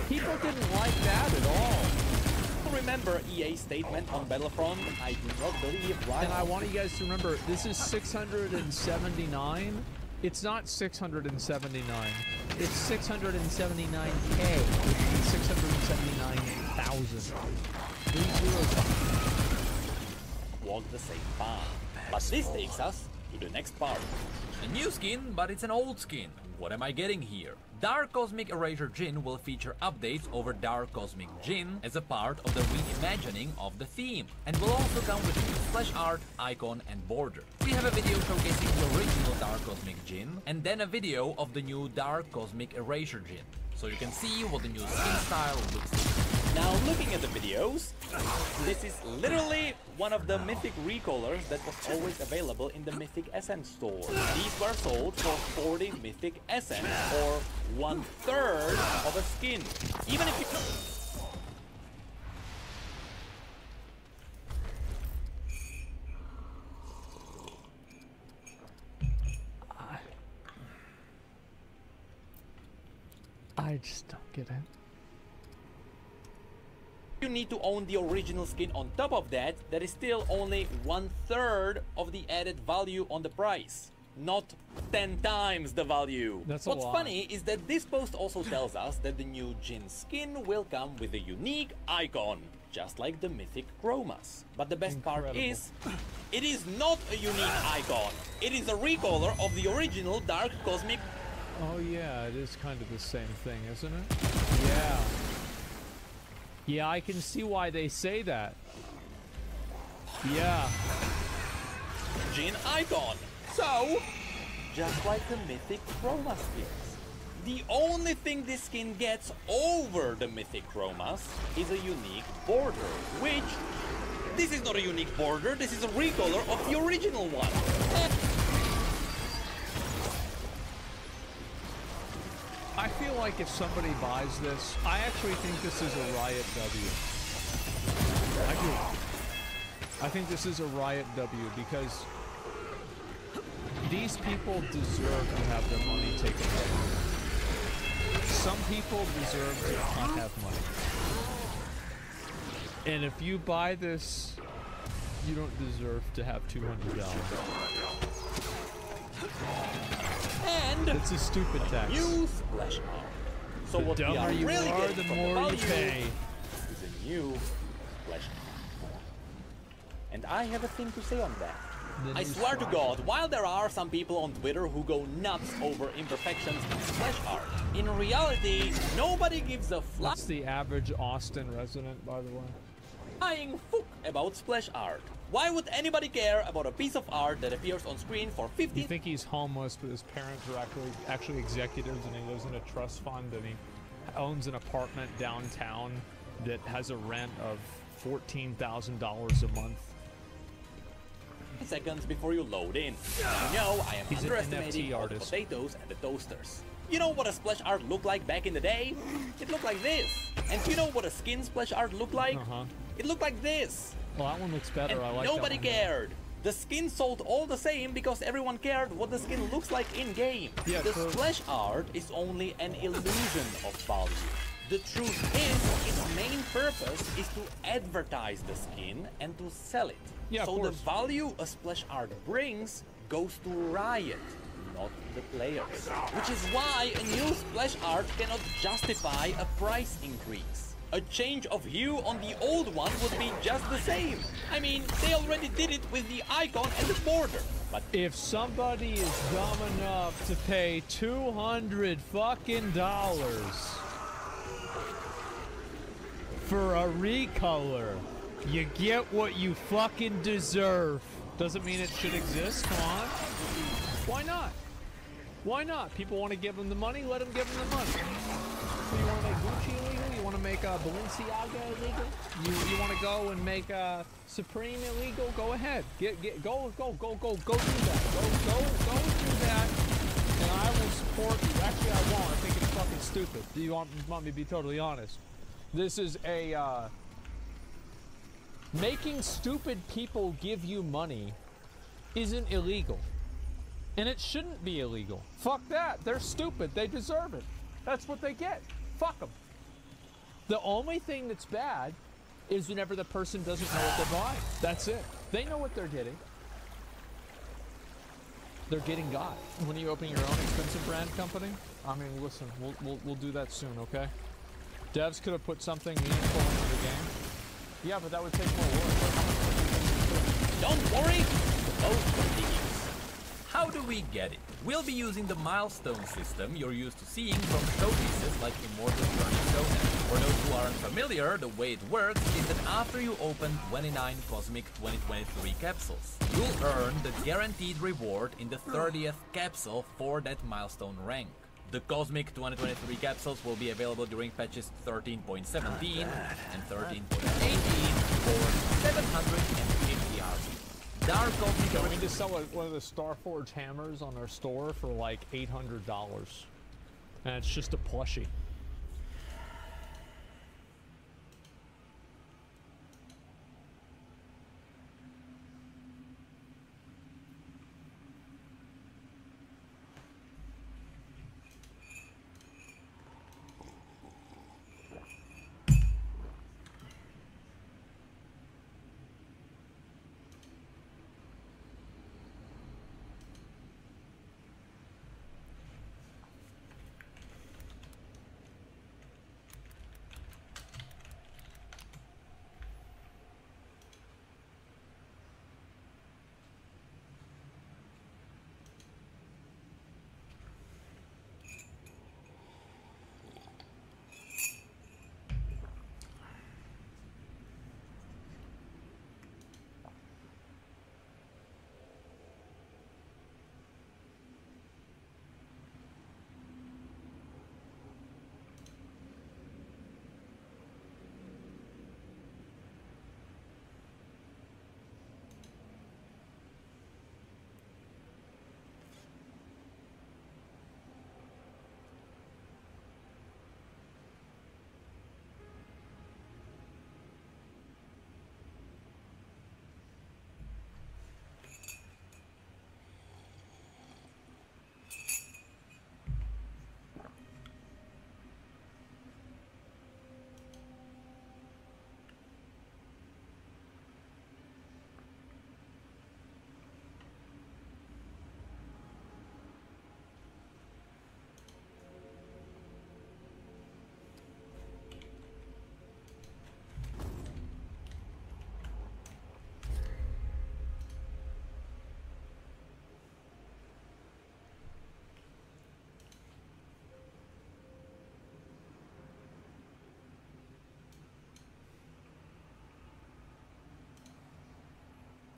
People didn't like that at all. people remember EA's statement on Battlefront, I do not believe right. And I want you guys to remember, this is 679. It's not 679. It's 679K. 679,000. 3 zeros. Walk the same path. But this takes us to the next part. A new skin, but it's an old skin. What am I getting here? Dark Cosmic Erasure Djinn will feature updates over Dark Cosmic Djinn as a part of the reimagining of the theme, and will also come with new splash art, icon and border. We have a video showcasing the original Dark Cosmic Djinn, and then a video of the new Dark Cosmic Erasure Djinn, so you can see what the new skin style looks like. Now looking at the videos, this is literally one of the Mythic recolors that was always available in the Mythic Essence store. These were sold for 40 Mythic Essence, or 1/3 of a skin. Even if you... I just don't get it. You need to own the original skin. On top of that, that is still only 1/3 of the added value on the price, not 10 times the value. That's a What's lot. funny is that this post also tells us that the new Djinn skin will come with a unique icon, just like the Mythic Chromas. But the best part is, it is not a unique icon. It is a recolor of the original Dark Cosmic. Oh yeah, it is kind of the same thing, isn't it? Yeah. Yeah, I can see why they say that. Yeah. Djinn icon. So, just like the Mythic Chroma skins. The only thing this skin gets over the Mythic Chromas is a unique border, which... This is not a unique border, this is a recolor of the original one. I feel like if somebody buys this, I actually think this is a Riot W. I do. I think this is a Riot W because these people deserve to have their money taken away. Some people deserve to not have money. And if you buy this, you don't deserve to have $200. And it's a stupid tax. New splash art. So The what we dumber are you really are, getting the from more you value pay. is a new splash art. And I have a thing to say on that. I swear to God, while there are some people on Twitter who go nuts over imperfections in splash art, in reality, nobody gives a That's the average Austin resident, by the way. flying fuck about splash art. Why would anybody care about a piece of art that appears on screen for 15? You think he's homeless, but his parents are actually executives, and he lives in a trust fund, and he owns an apartment downtown that has a rent of $14,000 a month. Seconds before you load in. I know I am He's an underestimating NFT all the artist. potatoes and the toasters. You know what a splash art looked like back in the day? It looked like this. And you know what a skin splash art looked like? It looked like this. Well, that one looks better. And I like nobody that one. cared. The skin sold all the same because everyone cared what the skin looks like in game. Yeah, the true. splash art is only an illusion of value. The truth is, its main purpose is to advertise the skin and to sell it. Yeah, so of the course. value a splash art brings goes to Riot, not the players. Which is why a new splash art cannot justify a price increase. A change of hue on the old one would be just the same. I mean, they already did it with the icon and the border. But if somebody is dumb enough to pay $200 fucking for a recolor, you get what you fucking deserve. Doesn't mean it should exist. Come on. Why not? Why not? People want to give them the money, let them give them the money. So you want to make Gucci illegal? You want to make Balenciaga illegal? You want to go and make Supreme illegal? Go ahead. Go do that. Go do that. And I will support you. Actually, I won't. I think it's fucking stupid. Do you want me to be totally honest? This is a making stupid people give you money isn't illegal. And it shouldn't be illegal. Fuck that. They're stupid. They deserve it. That's what they get. Fuck them. The only thing that's bad is whenever the person doesn't know what they're buying. That's it. They know what they're getting. They're getting God. When you open your own expensive brand company, I mean, listen, we'll do that soon, okay? Devs could have put something meaningful into the game. Yeah, but that would take more work. Don't worry, the boat continues. How do we get it? We'll be using the milestone system you're used to seeing from showcases like Immortal Journey Showdown. For those who aren't familiar, the way it works is that after you open 29 Cosmic 2023 capsules, you'll earn the guaranteed reward in the 30th capsule for that milestone rank. The Cosmic 2023 capsules will be available during patches 13.17 and 13.18 for 750 RP. Dark Cosmic going to sell one of the Starforge hammers on our store for like $800, and it's just a plushie.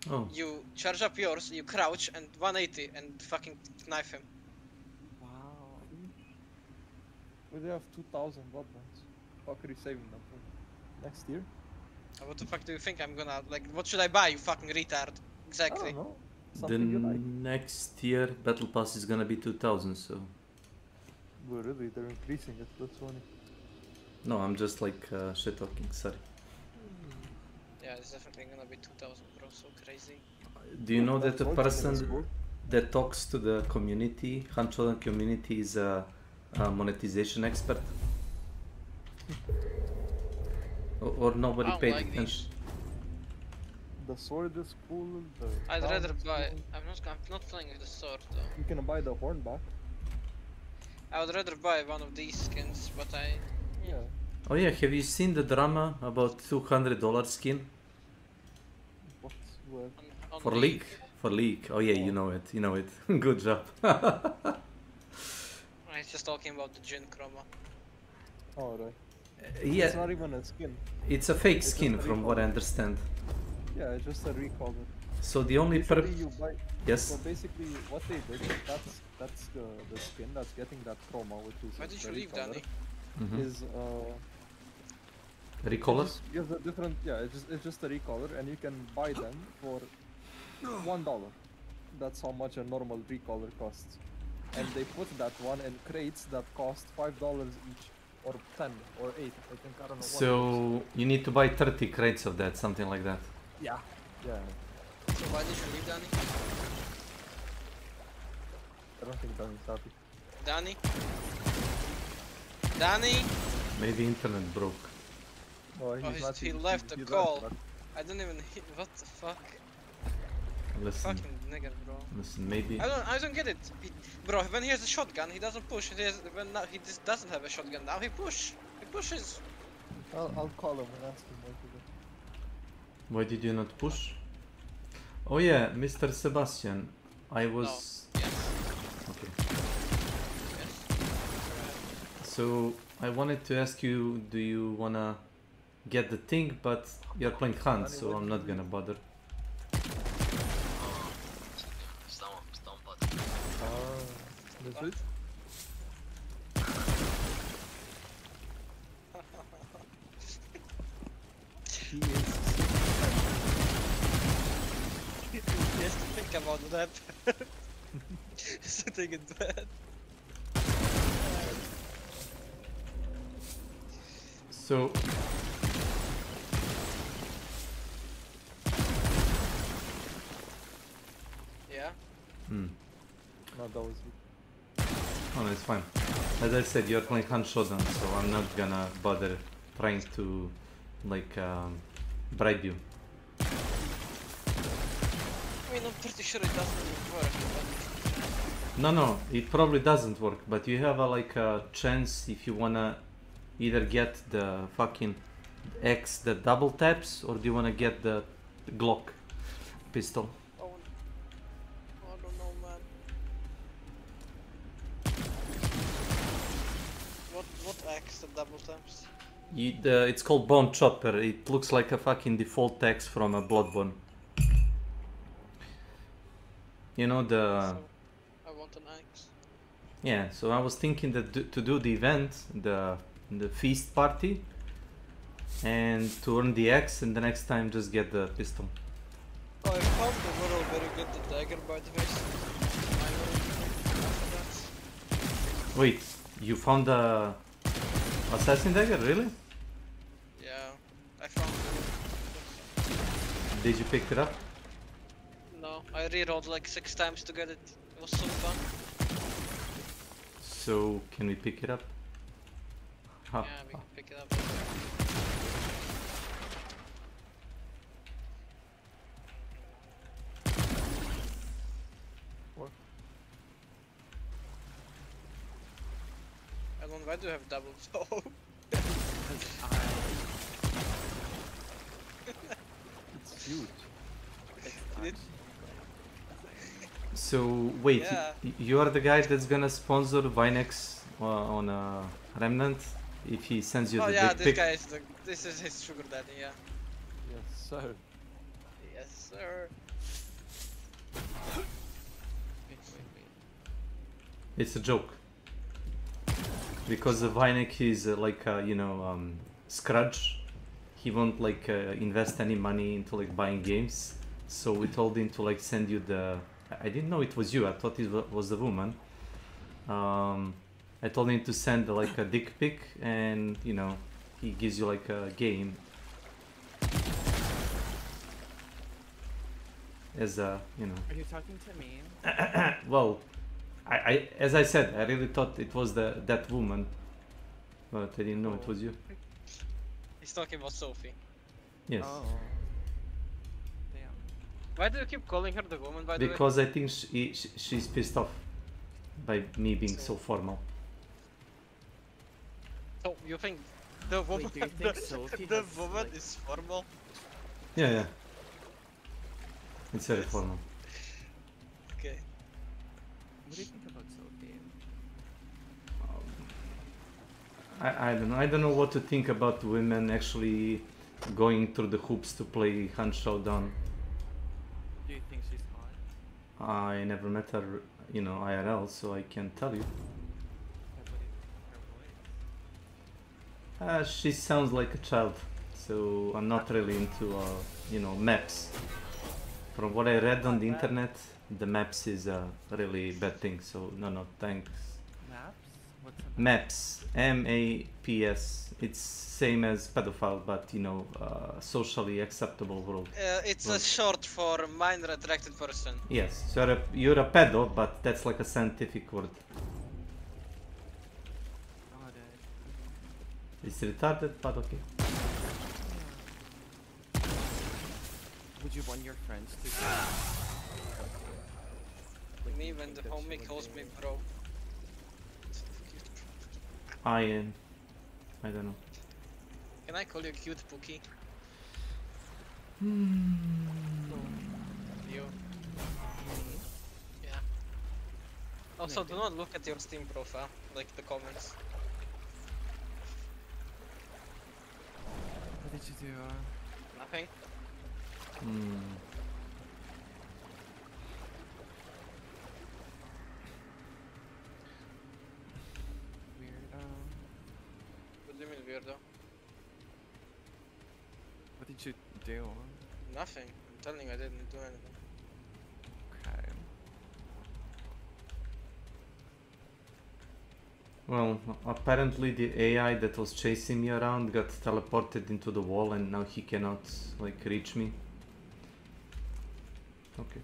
Oh. You charge up yours, you crouch and 180 and fucking knife him. Wow. We have 2,000 blood bonds. How could you saving them for next year? What the fuck do you think I'm gonna, like, what should I buy, you fucking retard? Exactly. I don't know. The next year Battle Pass is gonna be 2,000, so... Well, really, they're increasing it, that's funny. No, I'm just like shit talking, sorry. Yeah, it's definitely gonna be 2,000, bro, so crazy. Do you know that the person that talks to the community, Hancholan community, is a monetization expert? Or nobody paid attention? The sword is cool. I'd rather buy. I'm not playing with the sword though. You can buy the horn back. I would rather buy one of these skins, but yeah. Oh yeah, have you seen the drama about $200 skin? What? Where? For League? For League. Oh yeah, you know it. You know it. Good job. He's just talking about the Jin chroma. Oh right. Yeah. It's not even a skin. It's a fake skin, from what I understand. Yeah, it's just a recolor. So the only Yes. So basically, what they did, that's the skin that's getting that chroma, which is. Why did you leave, Danny? Is recolor? Gives a different, yeah. It's just a recolor, and you can buy them for $1. That's how much a normal recolor costs. And they put that one in crates that cost $5 each, or 10, or 8. I think, I don't know. So you need to buy 30 crates of that, something like that. Yeah. Yeah. So why did you leave, Danny? I don't think Danny's happy. Danny? Danny? Maybe internet broke. Oh, he left the call. I don't even hit. What the fuck? Listen. Fucking nigga, bro. Listen, maybe. I don't get it, bro. When he has a shotgun, he doesn't push. When now he just doesn't have a shotgun, now he pushes. I'll call him and ask him what to do. Why did you not push? Oh yeah, Mr. Sebastian, I was. No. Yes. Okay. Yes. So I wanted to ask you, do you wanna get the thing? But you're playing Hunt, so I'm not gonna bother. That's it? He has to think about that. Sitting in bed. So. Yeah? Hmm. No, that was it. Oh, no, it's fine. As I said, you're playing Hunt Showdown, so I'm not gonna bother trying to, like, bribe you. I mean, I'm pretty sure it doesn't work. No, it probably doesn't work, but you have a chance if you wanna either get the fucking X that double taps, or do you wanna get the Glock pistol? Oh, I don't know, man. What X the double taps? It's called Bone Chopper. It looks like a fucking default X from a Bloodborne. You know the. I want an X. Yeah, so I was thinking that to do the event, the feast party, and to earn the X, and the next time just get the pistol. Oh, I found the world very good, the dagger, by the way. Wait, you found the assassin dagger, really? Yeah, I found it. Did you pick it up? No, I rerolled like 6 times to get it. It was so fun. So, can we pick it up? Yeah, we can pick it up. What? Elon, why do you have double toe? It's huge. So, wait, Yeah. you are the guy that's gonna sponsor Vinex on a Remnant if he sends you Oh the yeah, dick this pic? guy is this is his sugar daddy, yeah. Yes, sir. Yes, sir. It's a joke. Because the Vinek is Scrudge. He won't invest any money into buuying games. So we told him to send you the. I didn't know it was you. I thought it was the woman. I told him to send a dick pic, and he gives you a game. As Are you talking to me? Well, I as I said, I really thought it was that woman, but I didn't know it was you. He's talking about Sophie. Yes. Oh. Damn. Why do you keep calling her the woman, by the way? Because I think she's pissed off by me being so formal. So you think the woman, Wait, do you think Sophie the has, woman is formal? Yeah. It's very formal. Okay. What do you think about Sophie? I don't know. I don't know what to think about women actually going through the hoops to play Hunt Showdown. Do you think she's hot? I never met her, IRL, so I can't tell you. She sounds like a child, so I'm not really into, maps. From what I read on the internet, the maps is a really bad thing, so no, thanks. Maps? What's a Maps, M-A-P-S. It's same as pedophile, but socially acceptable world. It's a short for mind retracted person. Yes, so you're a pedo, but that's like a scientific word. Got it. It's retarded, but okay. Would you want your friends to Like me when the homie calls me bro. I don't know. Can I call you cute Pookie? You? Yeah. Also, do not look at your Steam profile, like the comments. What did you do? Nothing. Weirdo. What do you mean weirdo? What did you do? Nothing. I'm telling you I didn't do anything. Okay. Well, apparently the AI that was chasing me around got teleported into the wall and now he cannot like reach me. Okay.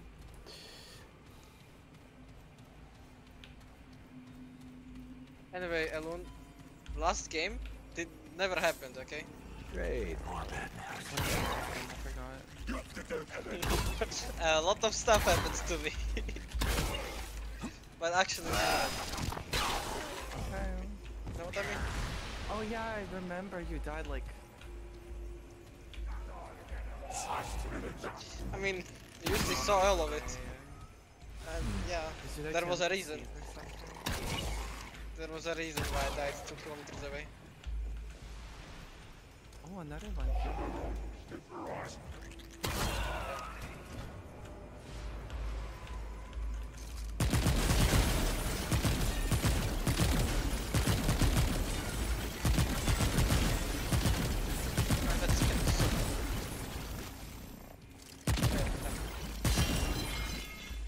Anyway, Elon, last game never happened, okay? Great. A lot of stuff happens to me. But actually, Okay. you know what I mean? Oh yeah, I remember you died like. I mean, you usually saw all of it. And yeah, there was a reason. There was a reason why I died 2 kilometers away. Oh, another one.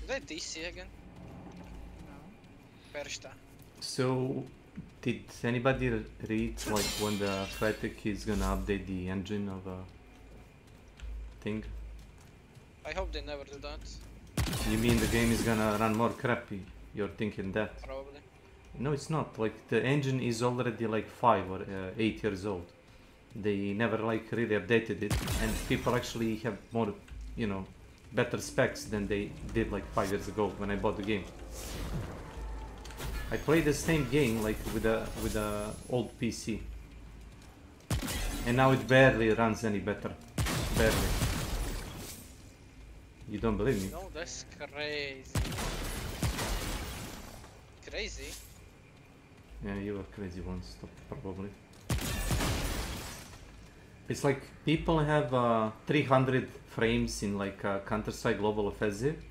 Did I DC again? No. Pershta. So, did anybody read like when the Fnatic is gonna update the engine of a thing? I hope they never do that. You mean the game is gonna run more crappy? You're thinking that? Probably. No, it's not. Like the engine is already like 5 or 8 years old. They never like really updated it, and people actually have more, you know, better specs than they did like 5 years ago when I bought the game. I played the same game like with a old PC, and now it barely runs any better. Barely. You don't believe me? No, that's crazy. Crazy? Yeah, you were crazy once, probably. It's like people have 300 frames in like Counter-Strike Global Offensive,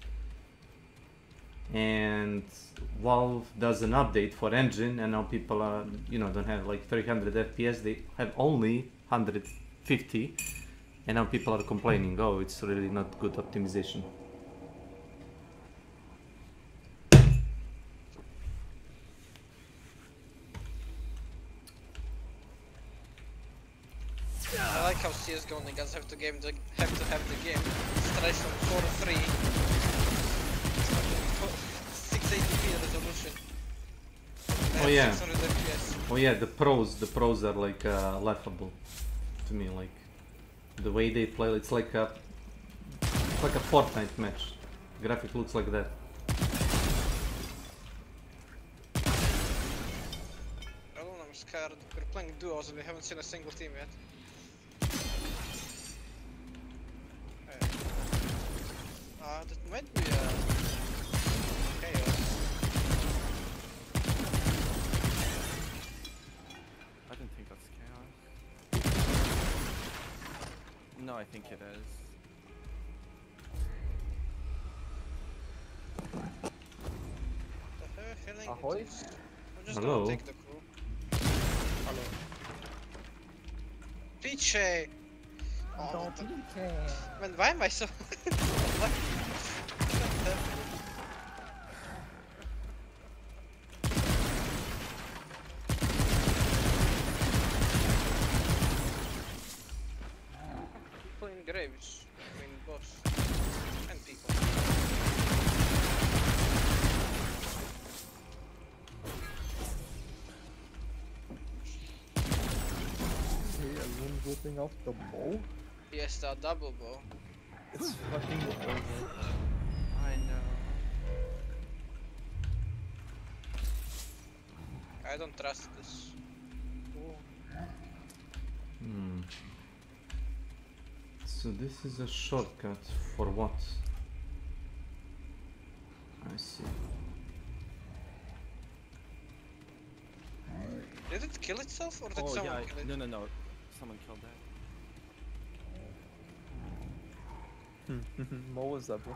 and Valve does an update for engine, and now people are, you know, don't have like 300 FPS, they have only 150, and now people are complaining, oh, it's really not good optimization. I like how CSGO niggas have to have the game stretched on 4:3. 680p resolution. Oh yeah. 600 FPS. Oh yeah, the pros are like laughable to me, like the way they play. It's like a Fortnite match. Graphic looks like that. I'm scared. We're playing duos and we haven't seen a single team yet. That might be chaos. I don't think that's chaos. No, I think it is. I have a feeling Ahoy. it is. I'm just Hello. gonna take the crew. Hello. Piche! Oh, man, why am I so... What? People in graves, I mean boss, and people. Hey, are you whipping off the bow? Yes, the double bow. It's fucking over. I know. I don't trust this. Hmm. So this is a shortcut for what? I see. Did it kill itself or did someone kill it? No. Someone killed that. What was that, bro?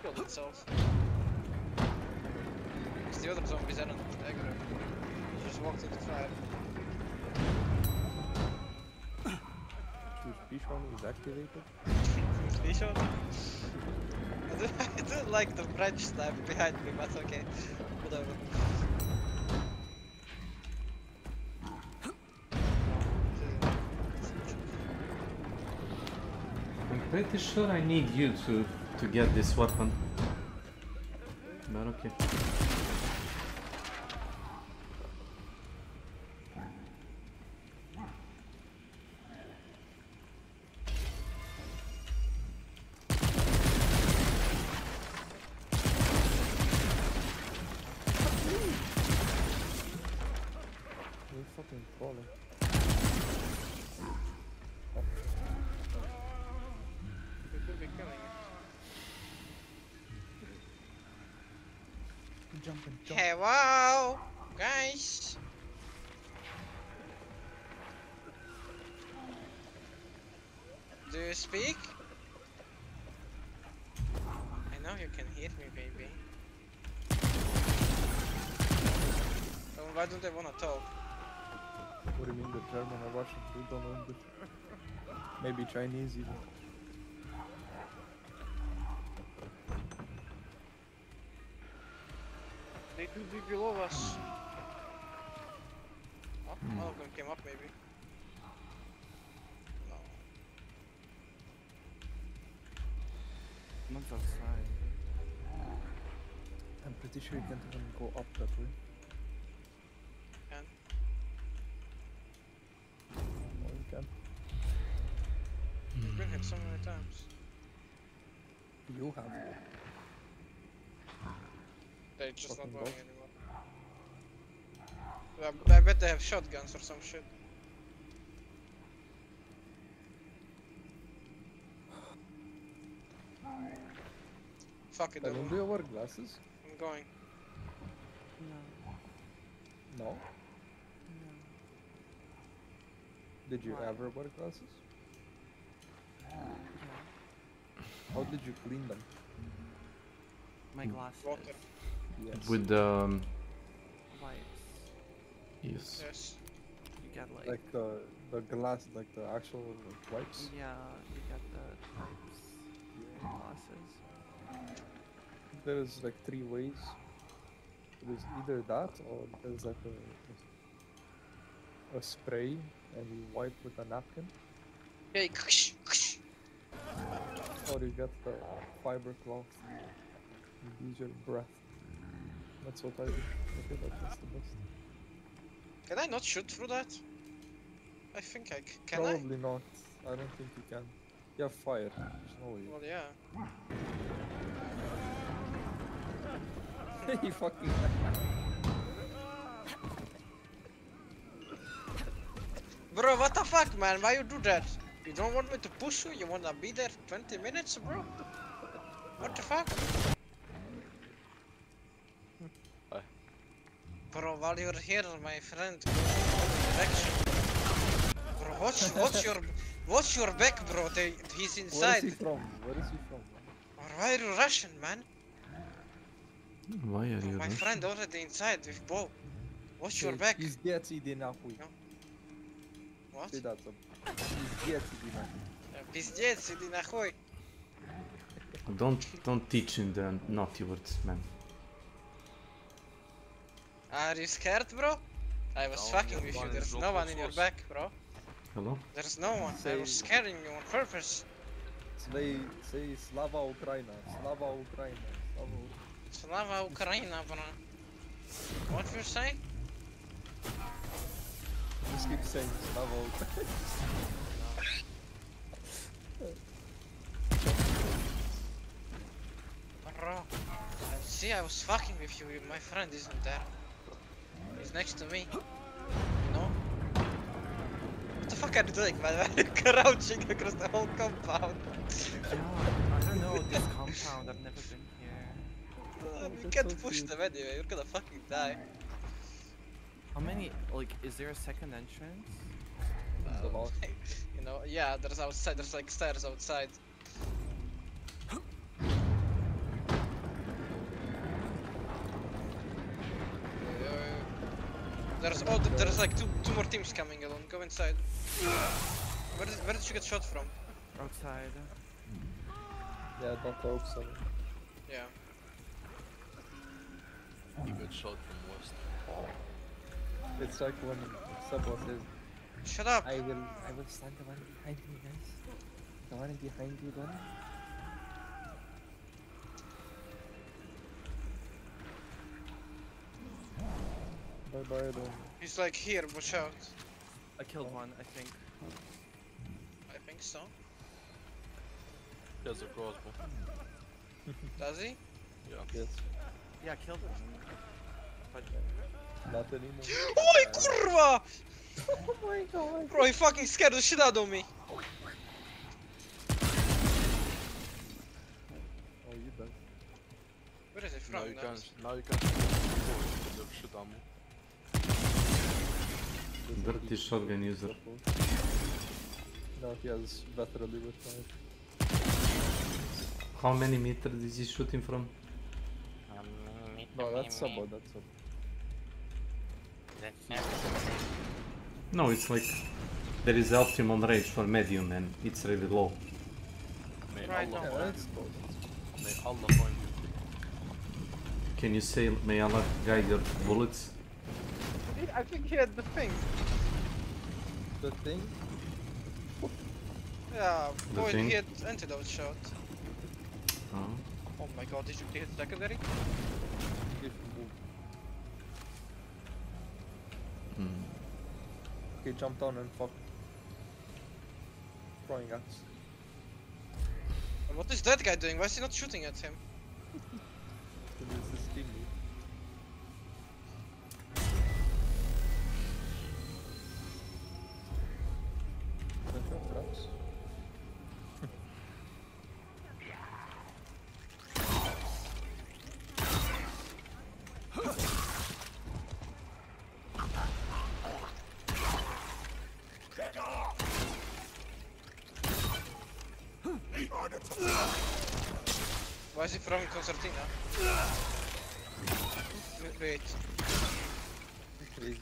Killed itself. Because the other zombies aren't aggro. Just walked into fire. Bishon is activated. Bishon? I do like the French stuff behind me, but okay. Whatever. I'm pretty sure I need you to get this weapon. But okay. We're fucking crawling. We could be killing it. Jump. Hello, guys. Do you speak? I know you can hear me, baby. So why don't they wanna talk? What do you mean the German or Russian? We don't know English. Maybe Chinese even. They could be below us. Oh, one of them came up maybe. No. One's outside. I'm pretty sure you can't even go up that way. Can. Oh, you can. You've been hit so many times. You have. They're just Fucking not going both. anymore. I bet they have shotguns or some shit. Fuck it, Do you wear glasses? I'm going. No. No? Did you ever wear glasses? How did you clean them? My glasses. Water. Yes. With Wipes. yes. Yes. You get like the glass, like the actual wipes? yeah, you get the wipes. Glasses. There's like 3 ways. There's either that or there's like a spray and you wipe with a napkin. Hey, Or you get the fiber cloth and use your breath. That's what I do. I feel like that's the best. Can I not shoot through that? I think I can. Probably not. I don't think you can. You have fire. There's no way. Well, yeah. You fucking. Bro, what the fuck, man? Why you do that? You don't want me to push you? You wanna be there 20 minutes, bro? What the fuck? Bro, while you're here, my friend, go in the direction. Bro, watch your back, bro. He's inside. Where is he from? Where is he from? Or why are you rushing, man? Why are you My rushing? friend already inside with bow. Watch your back. Пиздец, иди нахуй. What? Say that, Пиздец, иди нахуй. Пиздец, иди нахуй. Don't teach in the naughty words, man. Are you scared, bro? I was fucking with you. There's no one in your back, bro. Hello? There's no one. I was scaring you on purpose. Say Slava Ukraina. Slava Ukraina. Slava Ukraina, bro. What you say? Just keep saying Slava Ukraina. Bro, see, I was fucking with you. My friend isn't there. He's next to me. You know? What the fuck are you doing, man? Why are you crouching across the whole compound? I don't know this compound. I've never been here. You can't push them anyway. You're gonna fucking die. How many? Like, is there a second entrance? You know, yeah. There's outside. There's like stairs outside. There's like two more teams coming along. Go inside. Where did you get shot from? Outside. Yeah, don't hope so. Yeah. You got shot from west. It's like when someone says, "Shut up!" I will stand the one behind me, guys. The one behind you, Don. bye bye Don. He's like here. Watch out. I killed one, I think. I think so. He has a crossbow. Does he? Yeah. Yes. Yeah, I killed him. But not anymore. Oj kurwa! Oh my god. Bro, he fucking scared the shit out of me. Oh, you done. Where is he from? Now you can the shit ammo. Dirty shotgun user. No, he has better with knife. How many meters is he shooting from? No, that's Sabo, that's Sabo. No, it's like there is optimum range for medium and it's really low. May Right Allah now. find you. May Allah find you. Can you say may Allah guide your bullets? I think he had the thing. The thing? Yeah, The boy, thing? he had antidote shot. Oh. Oh my god, did you hit secondary? Okay, jump down and fuck. Throwing axe. What is that guy doing? Why is he not shooting at him? This is Stingy. Traps. Why is he throwing concertina? Wait. Crazy.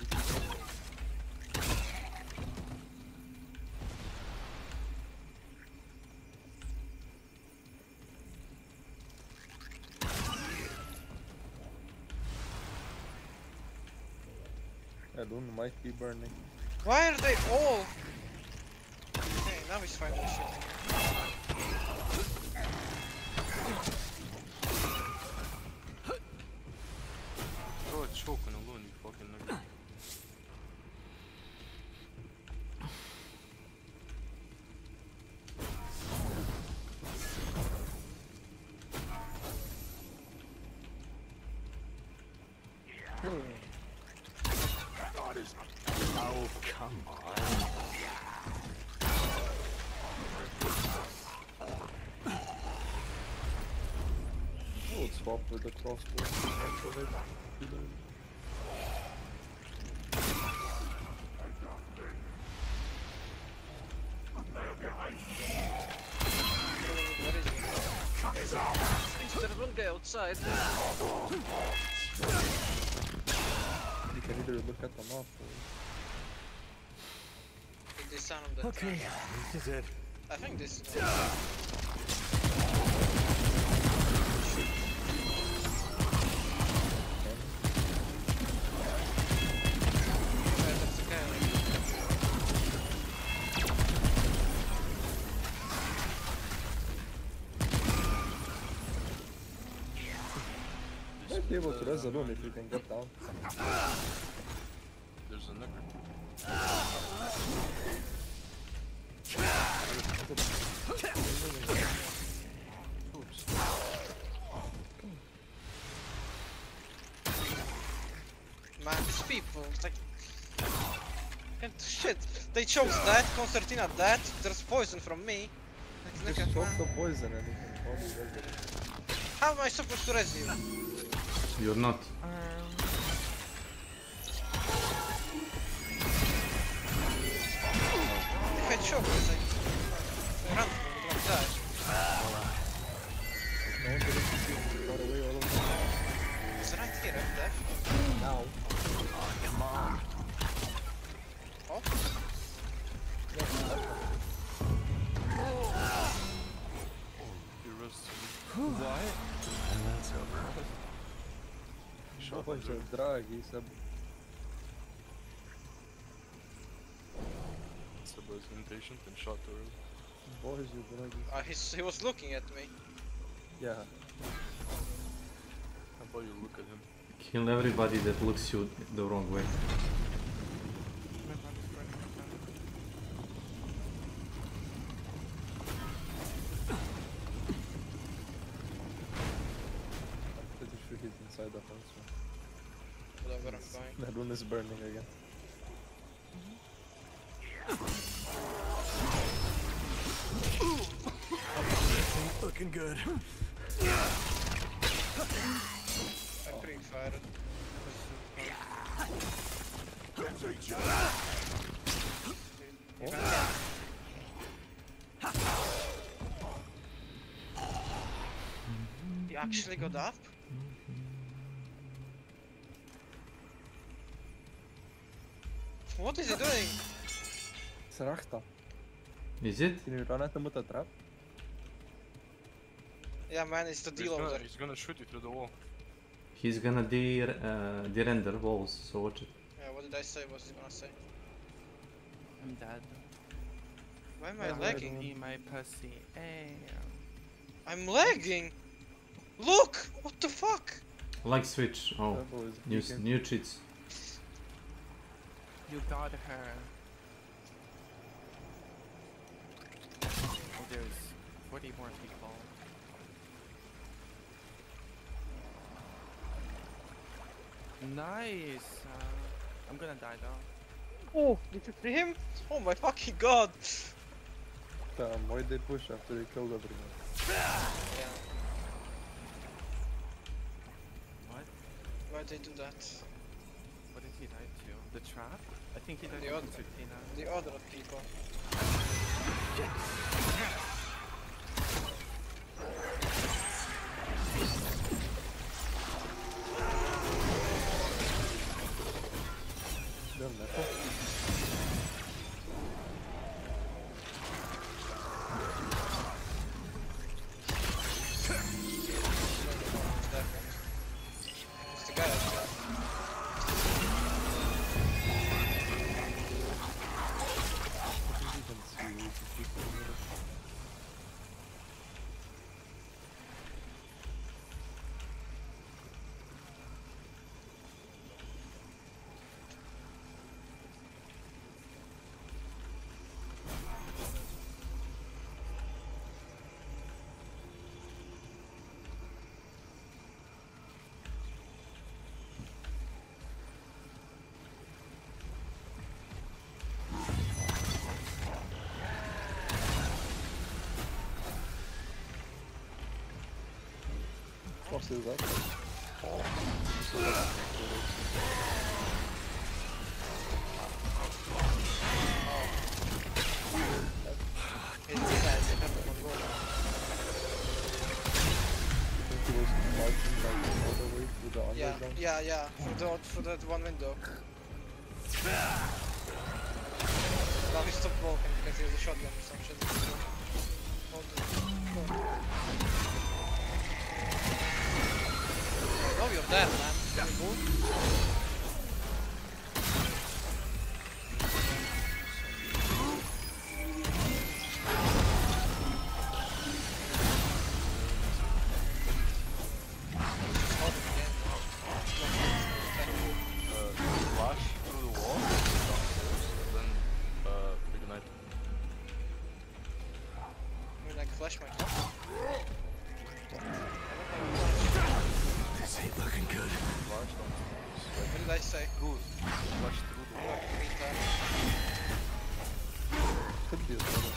Alun might be burning. Why are they all? Okay, now he's finally shooting. Throw a choke on a loon, you fucking nigga. Oh, come on. Oh, it's swap with the crossbow. There's one guy outside. You can either look at the map or... This sound of the Okay, this is it. I think this is might be able to res alone if you can get down. There's a nigger. Oops. man. These people, it's like... And shit, they chose that, Concertina that, there's poison from me. Just choke the poison and you can probably res it. How am I supposed to res you? You're not. If I choke, it's like... I run from it like that. No one didn't see you got away all of them. It's right here, I'm deaf. Now. Oh, come on. Oh? What? And that's over. Bože, dragi Seb. Seb was impatient and shot too early. Bože, dragi. He was looking at me. Yeah. How about you look at him? Kill everybody that looks you the wrong way. Pretty sure he's inside the house. Whatever, I'm going. That one is burning again. Looking good. I'm pretty fired. He actually got up? What is he doing? Srachta. Is it? Can you run at him with a trap? Yeah, man, it's the deal over there. He's gonna shoot you through the wall. He's gonna de-render walls, so watch it. Yeah, what did I say? What's he gonna say? I'm dead. Why am I lagging? Eat my pussy. Hey. I'm lagging! Look! What the fuck? Like switch. Oh, new cheats. You got her. Oh, there's 40 more people. Nice. I'm gonna die though. Oh, did you free him? Oh my fucking god! Damn, why'd they push after they killed everyone? Yeah. What? Why'd they do that? What did he die to? The trap? I think he died The to other, Concertina. the other people. It's the guy that's got. What is that? Yeah, through that one window. Now he stopped walking because he has a shotgun or some shit. Oh, you're dead, man. Can you move? Flash through the wall, and then ignite. You like flash my car? This ain't looking good. When did I say? Through. Flash through the wall. Could be a problem.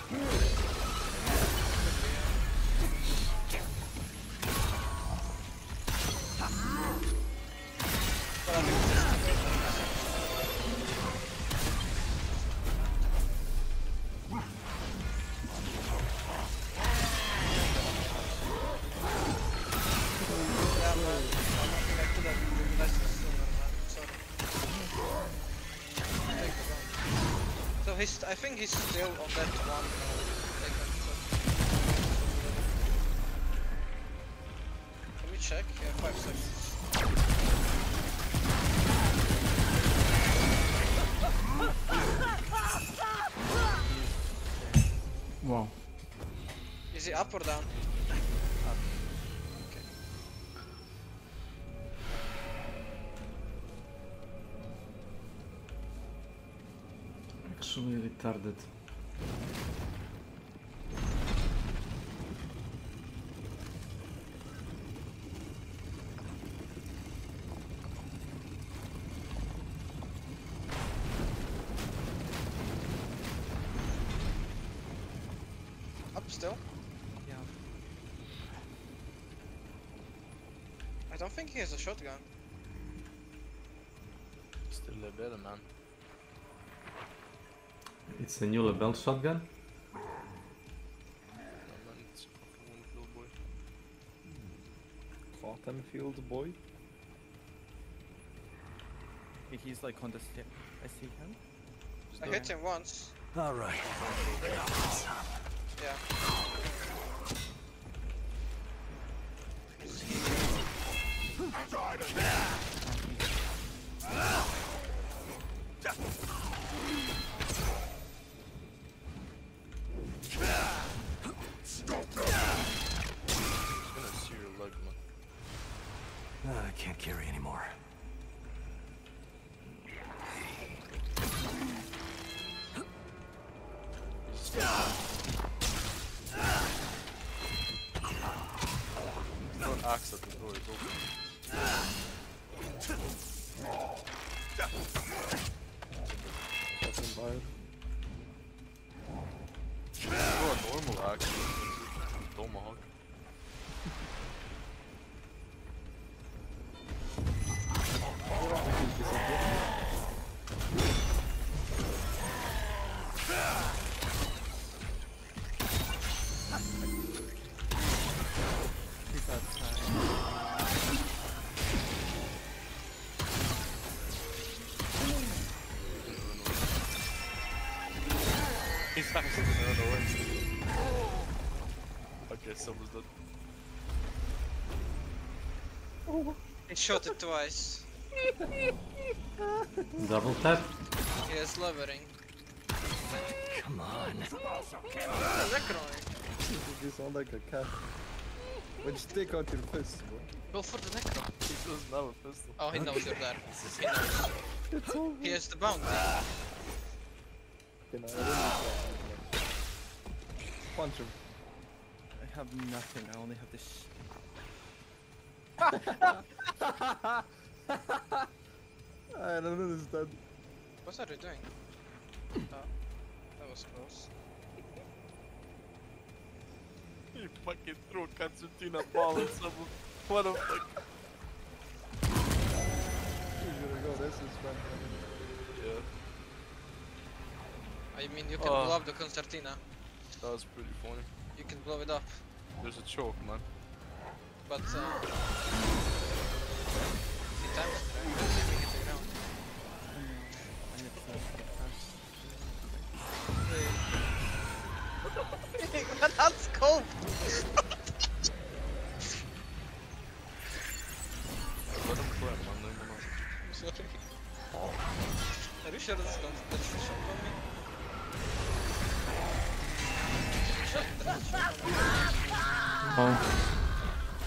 So I think he's still on that one. Can we check? Yeah, 5 seconds. Wow. Is he up or down? Up. Okay. Actually retarded. Up still? Yeah. I don't think he has a shotgun. Still a better man. It's a new level shotgun. No, man, it's a fucking Winfield boy. Cottonfield boy? He's like on the step. I see him. I hit him once. Alright. Yeah. I can't carry anymore. Don't axe at the door, it's open. Doesn't matter. Throw a normal axe. Tomahawk. He's outside. He's actually gonna run away. Okay, someone's dead. He shot it twice. Double tap. He is levering. Come on. You sound like a cat. But just take out your fist, bro. Go for the necro. He doesn't have a pistol. Oh, he knows you're there. He knows. It's over. He has the bounty. Okay, now I really punch him. I have nothing. I only have this. I don't understand. What are you doing? Oh, that was close. He fucking threw a concertina ball at someone. What the fuck? He's gonna go, this is fun. Yeah. I mean, you can blow up the concertina. That was pretty funny. You can blow it up. There's a choke, man. But, he times it, right? If he hit the ground. But that's scope! Let him play, man. Leave him alone. I'm sorry. Are you sure that's not the shot from me? Oh.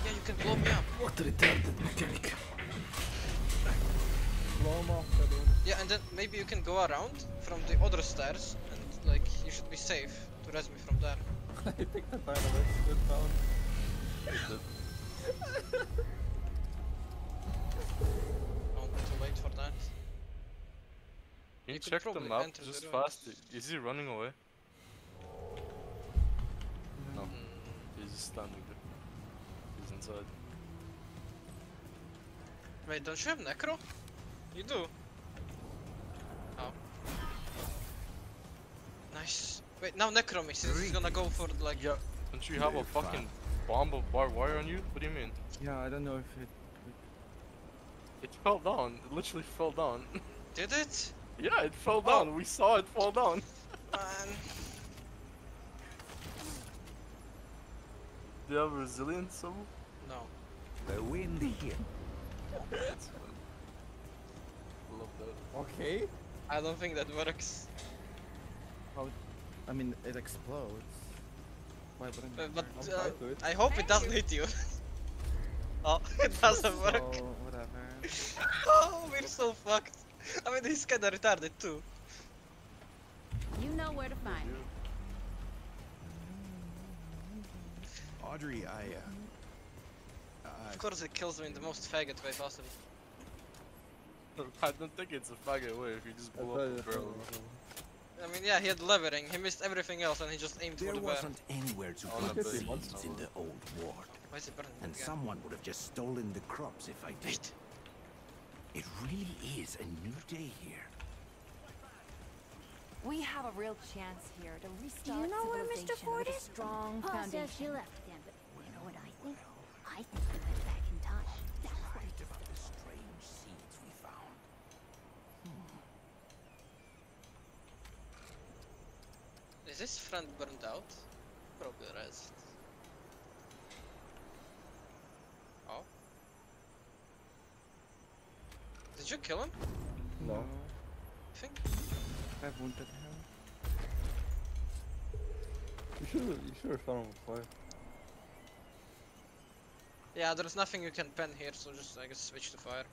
Yeah, you can blow me up. What retarded mechanic. Blow him off, yeah, and then maybe you can go around from the other stairs and like you should be safe to res me from there. I think the dynamite stood down. I want to wait for that. Can you check the map just fast? Is he running away? No. He's just standing there. He's inside. Wait, don't you have Necro? You do. Oh. Nice. Wait, now Necro misses. He's gonna go for like. Yeah. Don't you have a fucking bomb of barbed wire on you? What do you mean? Yeah, I don't know if it. It fell down. It literally fell down. Did it? Yeah, it fell down. We saw it fall down. Man. Do you have resilience, Sabu? No. The wind here. That's fun. Love that. Okay. I don't think that works. How? I mean, it explodes. Why wouldn't it? But work? I hope it doesn't hit you. Oh, it doesn't work. So, whatever. Oh, we're so fucked. I mean, he's kinda retarded too. You know where to find me. Audrey, Of course it kills me in the most faggot way possible. I don't think it's a faggot way if you just blow up the barrel. I mean, yeah, he had levering, he missed everything else and he just aimed for the there bear. wasn't anywhere to put the seeds in the old ward. Why is it burning And again? someone would have just stolen the crops if I did. It really is a new day here. We have a real chance here to restart Do you know where Mr. civilization Ford with a is? strong Paul foundation. says she left again, but you know what I think? I think we went back in time. That's what Right about the strange seeds we found. Is this friend burned out? Probably rest. Oh. Did you kill him? No. I think. I've wounded him. You should have found him with fire. Yeah, there's nothing you can pen here, so just I guess switch to fire.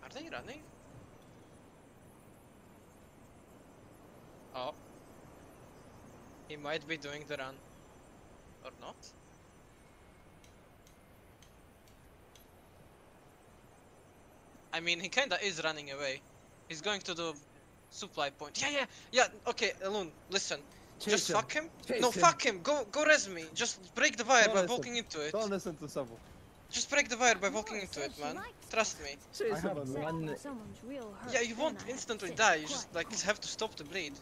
Are they running? Oh. He might be doing the run. Or not? I mean, he kinda is running away. He's going to the supply point. Yeah, okay, Alun, listen. Just fuck him? No, fuck him! Go res me! Just break the wire by walking into it. Don't listen to Sabu. Just break the wire by walking into it, man. Trust me. I have a man. Someone's real hurt. Yeah, you won't instantly die, you just like have to stop the bleed.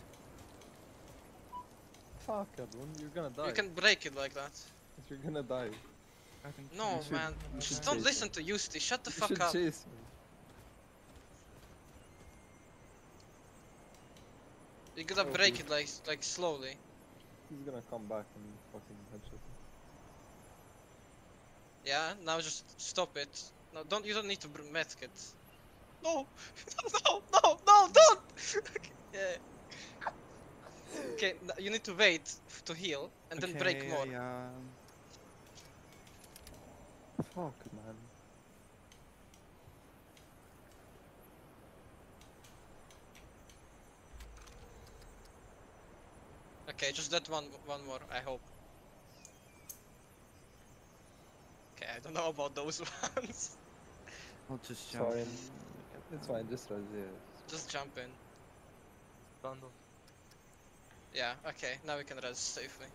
Fuck, Adun, you're gonna die. You can break it like that. You're gonna die. I think No, man. Just don't listen to Yusti, shut the fuck up. Chase me. You gotta break it like slowly. He's gonna come back and fucking headshot. Yeah, now just stop it. No, you don't need to medkit. No! No, don't! Yeah. Okay, you need to wait to heal and then break more. Yeah. Fuck, man. Okay, just that one more, I hope. Okay, I don't know about those ones. I'll just jump in. It's fine, just res, yeah. Just jump in. Bundle. Yeah, okay, now we can res safely.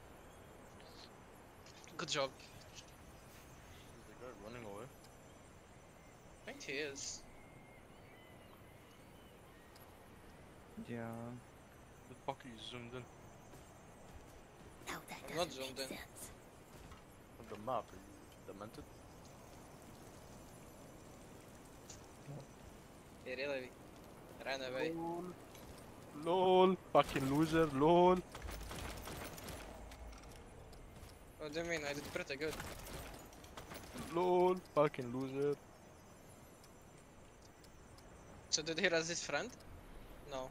Good job. Is the guy running away? I think he is. Yeah. The fuck are you zoomed in? No, that I'm not doesn't zoomed make in. sense. On the map, are you demented? He really ran away. LOL, fucking loser, LOL. What do you mean? I did pretty good. LOL, fucking loser. So did he res his friend? No.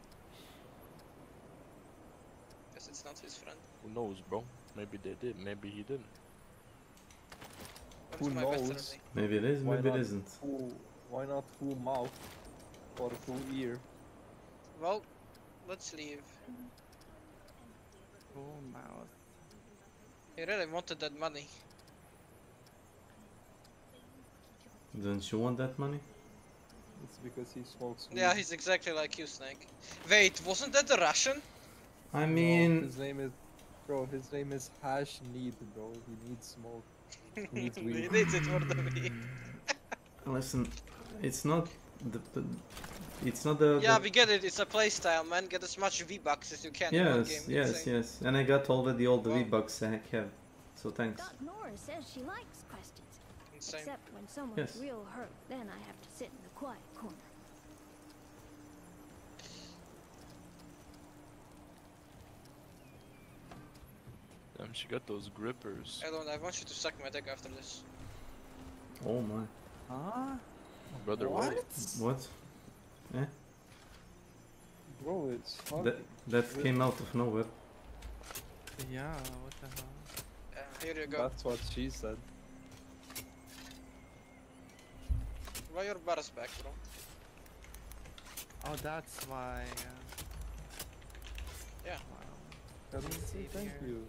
Guess it's not his friend. Who knows, bro? Maybe they did, maybe he didn't. What Who is my knows? veteran? Maybe it is, Why maybe it not isn't. Why not full mouth or full ear? Well, let's leave. Full mouth. He really wanted that money. Don't you want that money? It's because he smokes weed. Yeah, he's exactly like you, Snake. Wait, wasn't that the Russian? I mean... No, his name is... Bro, his name is Hash Need, bro. He needs smoke. He needs weed. He needs it for the weed. Listen, it's not the... It's not the... Yeah, we get it. It's a playstyle, man. Get as much V-Bucks as you can in one game. Yes. And I got already all the V-Bucks I have. So thanks. Doc Nora says she likes questions. Insane. Except when someone's Yes. real hurt, then I have to sit in the quiet corner. Damn, she got those grippers. Elon, I want you to suck my dick after this. Oh my. Huh? Brother, What? Eh? Bro, it's hard. That came out of nowhere. Yeah, what the hell? Here you go. That's what she said. Why your bars back, bro? Oh, that's why. Yeah. Wow. Let me see Thank here. you.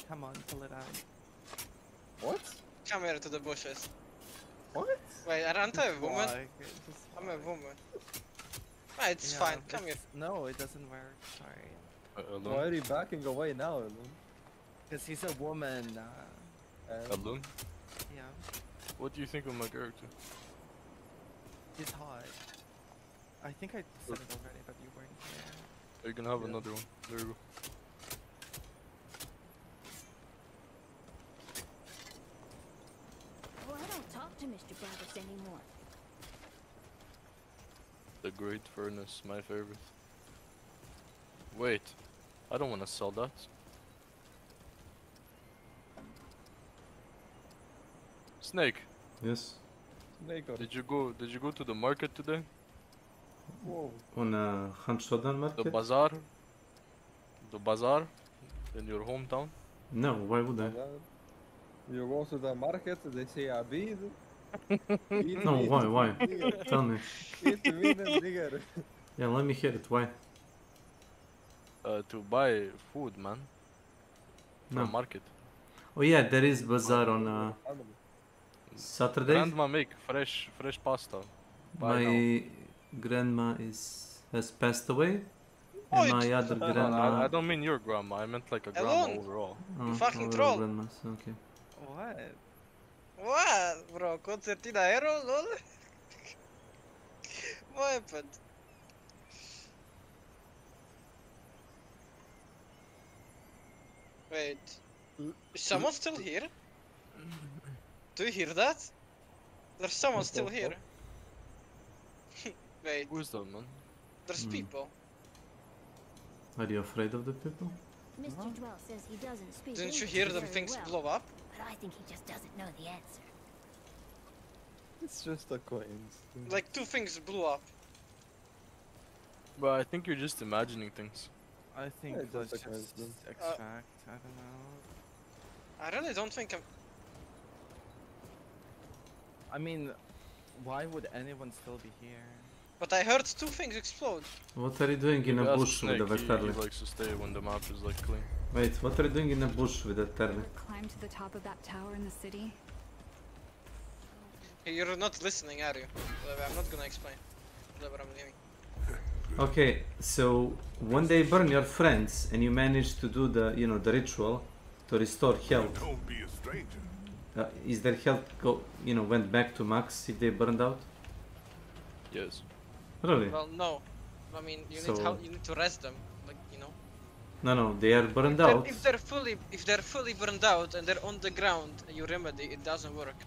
Come on, pull it out. What? Come here to the bushes. What? Wait, aren't I a woman? Why? I'm a woman. Ah, it's Yeah, fine. Come here. No, it doesn't work. Sorry. Why are you backing away now, Elon? Because he's a woman. Alun? Yeah. What do you think of my character? He's hot. I think I said it already, but you weren't here. Are you gonna have another one? There you go. Oh, I don't talk to Mr. Brothers anymore. The Great Furnace, my favorite. Wait, I don't want to sell that. Snake. Yes. Did you go to the market today? Whoa. On Hanshodan market? The bazaar? The bazaar? In your hometown? No, why would I? You go to the market, they say Abid. No, why? Tell me. Eat meat and digger. Yeah, let me hear it. Why? To buy food, man. No. From market. Oh yeah, there is bazaar on Saturday. Grandma make fresh pasta. Buy now. My grandma has passed away, and my other grandma. I don't mean your grandma. I meant like a grandma overall. You fucking overall troll. grandmas, okay. What? What? Bro, concertina aero, lol? What happened? Wait. Is someone still here? Do you hear that? There's someone still here. Wait. Who's that, man? There's people. Are you afraid of the people? Mr. Dwell says he doesn't speak Didn't you English hear them very things well, blow up? But I think he just doesn't know the answer. It's just a coincidence. Like 2 things blew up. But I think you're just imagining things. I think Yeah, that's just just a coincidence. extract. I don't know. I really don't think I'm... I mean, why would anyone still be here? But I heard 2 things explode. What are you doing in Maybe a ask bush with Snake, a he Vetarli? likes to stay when the map is like clean. Wait, what are you doing in a bush with a Vetarli? Climb to the top of that tower in the city. You're not listening, are you? I'm not gonna explain. Whatever I'm doing. Okay, so when they burn your friends and you manage to do the, the ritual to restore health, Don't be a stranger. is their health went back to max if they burned out? Yes. Really? Well, no. I mean, you need to rest them, like No, they are burned out. If they're fully burned out and they're on the ground, and you remedy, it doesn't work.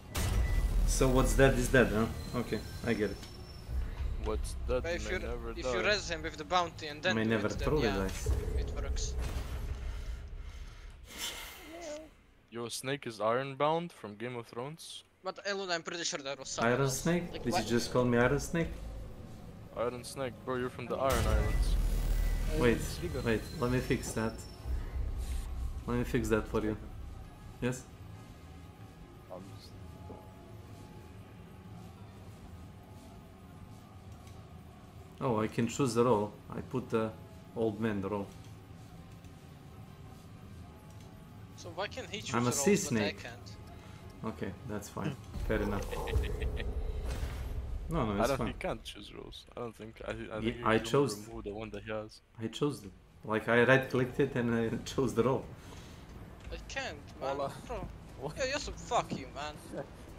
So what's dead is dead, huh? Okay, I get it. What's that? But if you res him with the bounty and then May do never it, then truly yeah, dies. it works. Your Snake is ironbound from Game of Thrones. But Elun, I'm pretty sure that was someone Iron else. Snake? Like, Did what? you just call me Iron Snake? Iron Snake, bro, you're from the Iron Islands. Wait, let me fix that. Let me fix that for you. Yes? Oh, I can choose the role. I put the old man role. So why can he choose I'm a the sea roles, but I snake. can't? Okay, that's fine. Fair enough. No, I it's don't. fine. He can't choose rules. I don't think. I Yeah, think I he's chose. gonna remove the one that he has. I chose it. Like I right-clicked it and I chose the role. I can't, man. Bro. Yo, Yusuf, fuck you, man.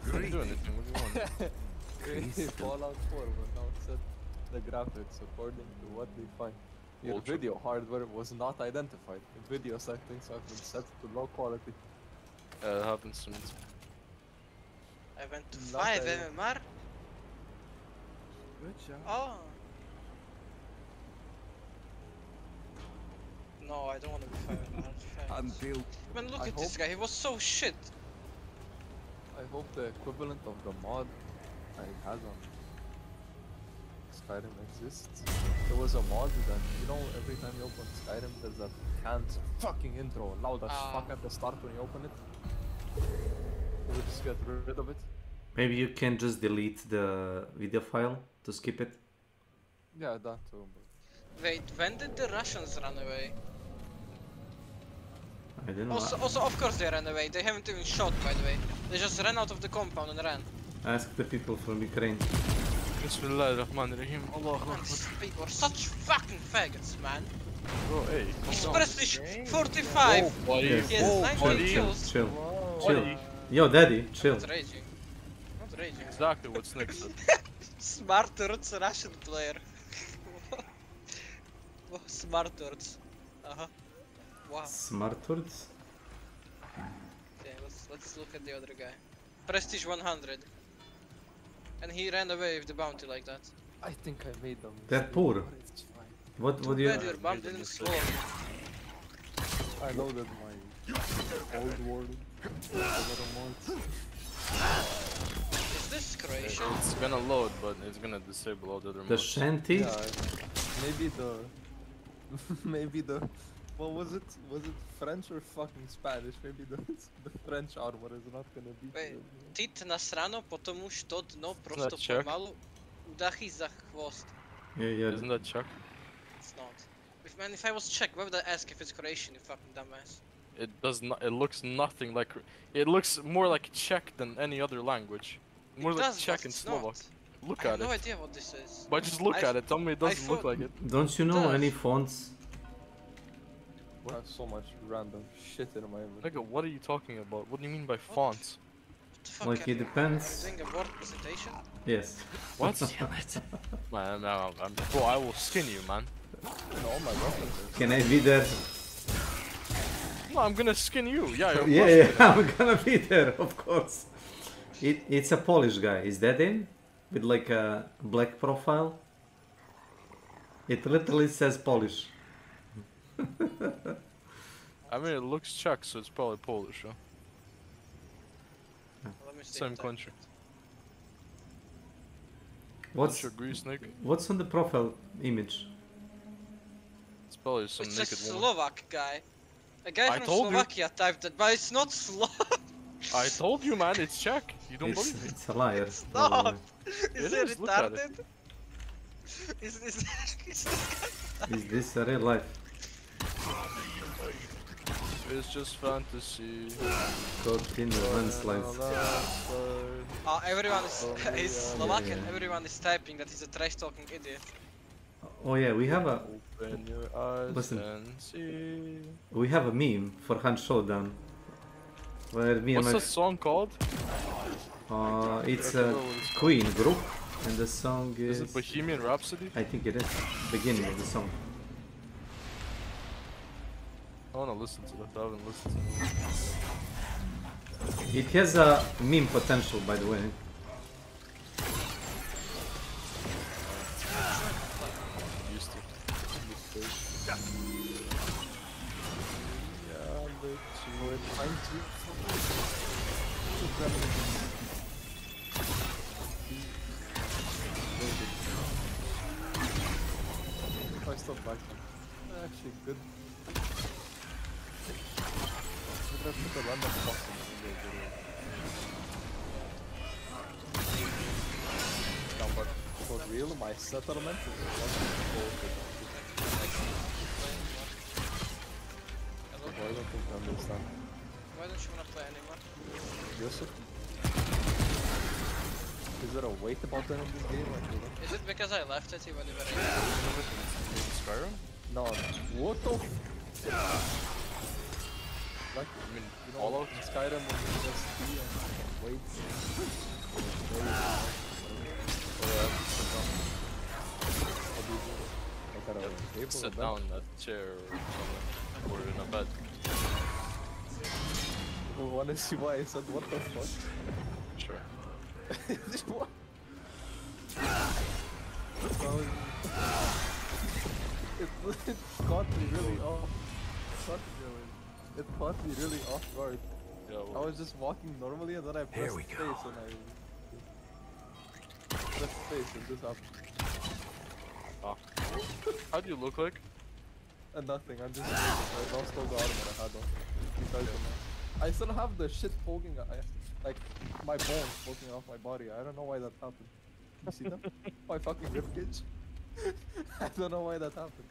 You don't do anything. What do you want? Fallout 4 will now set the graphics according to what they find. Your Ultra. video hardware was not identified. The video settings have been set to low quality. It happens to me. I went to Not 5 a- MMR. Good job. Oh. No, I don't want to be 5 MMR. Until Man, look I at this guy. He was so shit. I hope the equivalent of the mod I had on Skyrim exists. There was a mod that, you know, every time you open Skyrim, there's that canned fucking intro loud as fuck at the start when you open it. You would just get rid of it. Maybe you can just delete the video file to skip it. Yeah, that too. Wait, when did the Russians run away? I don't know. Also, of course they ran away. They haven't even shot, by the way. They just ran out of the compound and ran. Ask the people from Ukraine. Bismillahirrahmanirrahim. Allah Man, Akbar. these people are such fucking faggots, man. Bro, hey, He's calm down. prestige 45. Whoa, buddy. He has Whoa, 19 buddy. kills. Chill. Buddy. Chill. Yo, daddy, chill. Not raging. Not raging. Exactly what's next. Smart Roots Russian player. Smart Roots. Wow. Smart words? Okay, let's look at the other guy. Prestige 100. And he ran away with the bounty like that. I think I made them. They're poor. What do you... Bad your bomb didn't slow. I loaded my old world. Is this Croatian? It's gonna load, but it's gonna disable all the other The mods. shanty? Yeah, maybe the... maybe the... What was it? Was it French or fucking Spanish? Maybe the French armor is not gonna be... Tit nasrano, potom už to dno prosto Czech? pomalu udachi za chvost. Yeah. Isn't that Czech? It's not. If I was Czech, why would I ask if it's Croatian, you fucking dumbass? It does not. It looks nothing like. It looks more like Czech than any other language. More It like does, Czech but and it's Slovak. not. Look I at have no it. idea what this is. But just look at it. Tell me it doesn't look like it. Don't you know any fonts? I have so much random shit in my inventory. Nigga, what are you talking about? What do you mean by fonts? Like it depends. Doing a word presentation? Yes. What? Man, bro, I will skin you, man. No, my references. Can I be there? No, I'm gonna skin you. Yeah, you're Yeah, I'm gonna be there, of course. It's a Polish guy. Is that him? With like a black profile? It literally says Polish. I mean, it looks Czech, so it's probably Polish, huh? Let me see Same the country. What's Don't you agree, Snake? What's on the profile image? It's probably some It's a naked woman. Slovak guy. A guy I from told you. Slovakia typed it, but it's not Slovak. I told you, man, it's Czech. You don't believe me. It's a liar. It's not. Is It he is, look at it. retarded? Is this Is this a real life? It's just fantasy. Continue, landslides. everyone is Slovakian. Yeah. Everyone is typing that he's a trash talking idiot. Oh yeah, we have a... Open your eyes Listen. and see. We have a meme for Hunt Showdown. Where me What's and the song called? it's a Queen group, and the song Is is... it Bohemian Rhapsody? I think it is. Beginning of the song. I wanna listen to that. I haven't listened to it. It has a meme potential, by the way. Used to. We're trying if I stop back, actually good. I'm gonna put a random box in the video. No, but for real, my settlement is I don't think you understand. why don't you wanna play anymore? Yusuf? Is there a weight about that in this game? Is it because I left it when you were in Skyrim? No. What the f... Like, I mean, you know, Fallout? in Skyrim when you just see and wait. Sit down at a chair or something, or in a bed. You wanna see why I said what the fuck? Sure. What? It caught me really off. It caught me really off guard. Yeah, I was just walking normally and then I pressed space and I pressed space and this happened. Oh. How do you look like? Nothing, I lost all the armor I had on. Because I still have the shit poking, like my bones poking off my body. I don't know why that happened. You see them? My fucking ribcage? I don't know why that happened.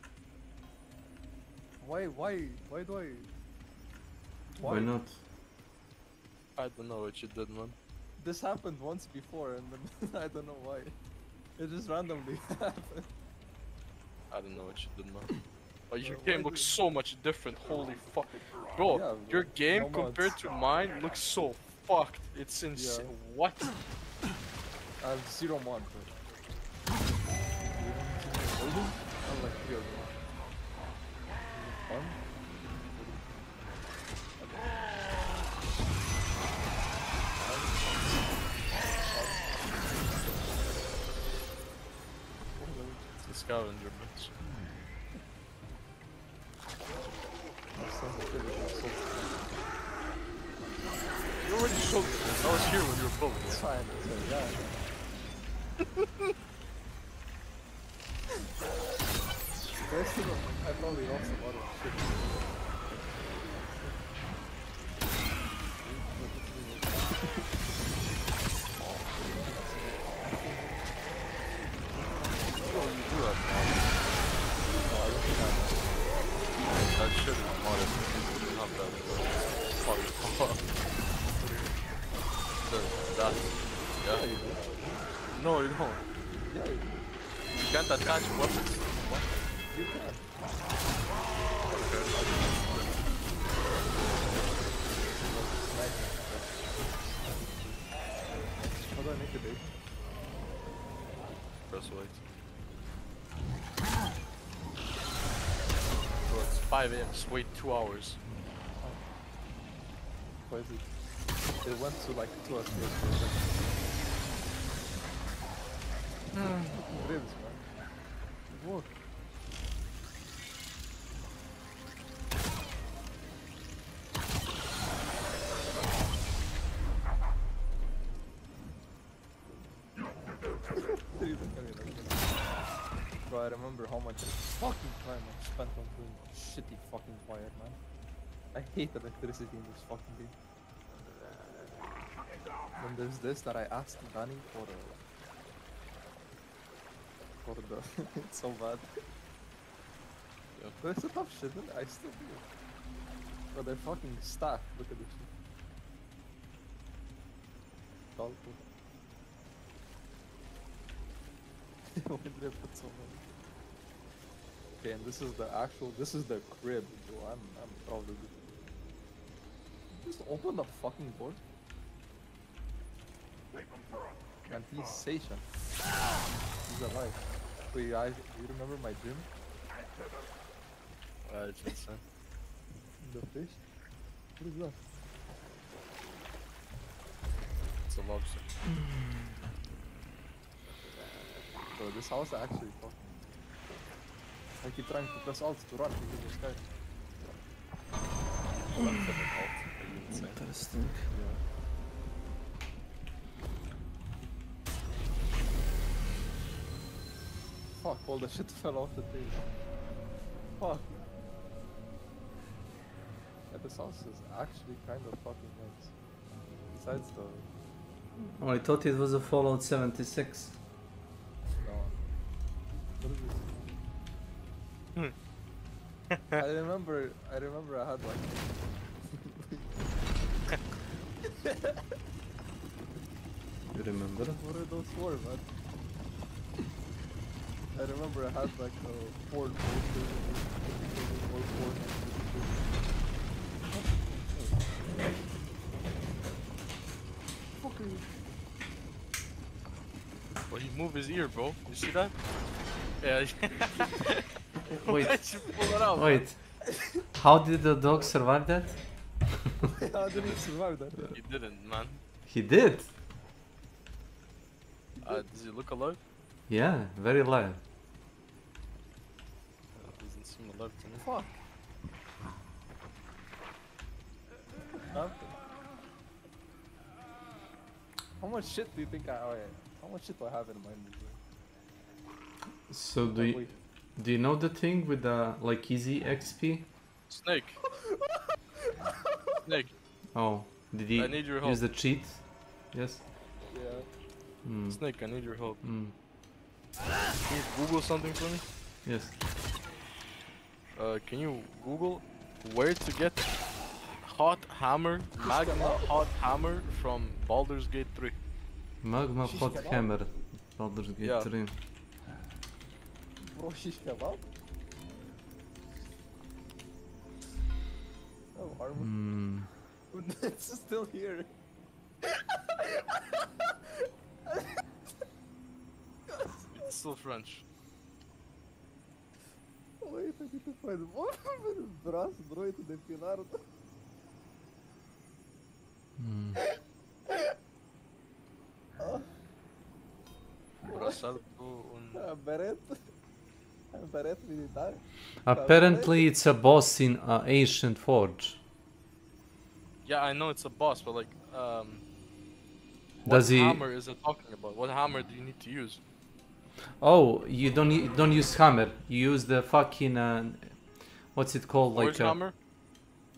Why do I... Why not? I don't know what you did, man. This happened once before and then I don't know why. It just randomly happened. I don't know what you did, man. Oh, your game looks so much different, holy fuck. Bro, Yeah, your game no compared mods. to mine looks so fucked. It's insane. Yeah. What? I have 0 mod, bro. I'm like 3 of them. Fun? It's a scavenger, bitch. You already showed me this. I was here when you were building It's it. fine, yeah. I probably lost a lot of shit. Oh, you do have mods. No, I don't think I have That shit is modded. You have that part. That. Yeah. you do. No, you don't. Yeah, you do. You can't attach weapons. What? You can. How do I make a date? Press wait. Bro, it's 5 AM. Just wait 2 hours. Why is it? It went to like 2 or 3 hours. Ribs, man. What? Bro, I remember how much fucking time I spent on doing shitty fucking fire, man. I hate electricity in this fucking game. Then there's this that I asked Danny for the... it's so bad. Yeah. But it's a tough shit, isn't it? I still do it. But they're fucking stacked, look at this shit. Calco. Why did I put so many? Okay, and this is the crib, bro. I'm proud of it. Just open the fucking board. And he's Seisha. He's alive. Wait, you remember my gym? It's insane. The fish? What is that? It's a lobster. So this house actually fucking... I keep trying to press alt to run into the sky. Interesting. Yeah. Fuck, all the shit fell off the table. Fuck. Yeah, this house is actually kind of fucking nice. Besides the... Oh, I thought it was a Fallout 76. No. What is this? I remember I had like... You remember? What are those for, man? I remember I had like a Ford poster or Ford. Fucking. Well, he moved his ear, bro. You see that? Yeah. Wait. Why'd you pull it out, Wait. How did the dog survive that? How did he survive that? He didn't, man. He did. Does he look alive? Yeah, very alive. Doesn't seem alive to me. Fuck. How much shit do you think how much shit do I have in my inventory? So do you know the thing with the like easy XP? Snake. Snake. Oh, did he I need your help. use the cheat? Yes. Yeah. Snake, I need your help. Mm. Can you Google something for me? Yes. Can you Google where to get hot hammer, magma hot hammer from Baldur's Gate 3? Magma hot hammer, Baldur's Gate 3. Bro, shish kebab? Oh, armor. It's still here. It's still French. Wait, I need to find one braço droito depilado. Beret militar. Apparently it's a boss in Ancient Forge. Yeah, I know it's a boss, but like, Does what he... hammer is it talking about? What hammer do you need to use? Oh, you don't use hammer. You use the fucking what's it called? Forge like hammer?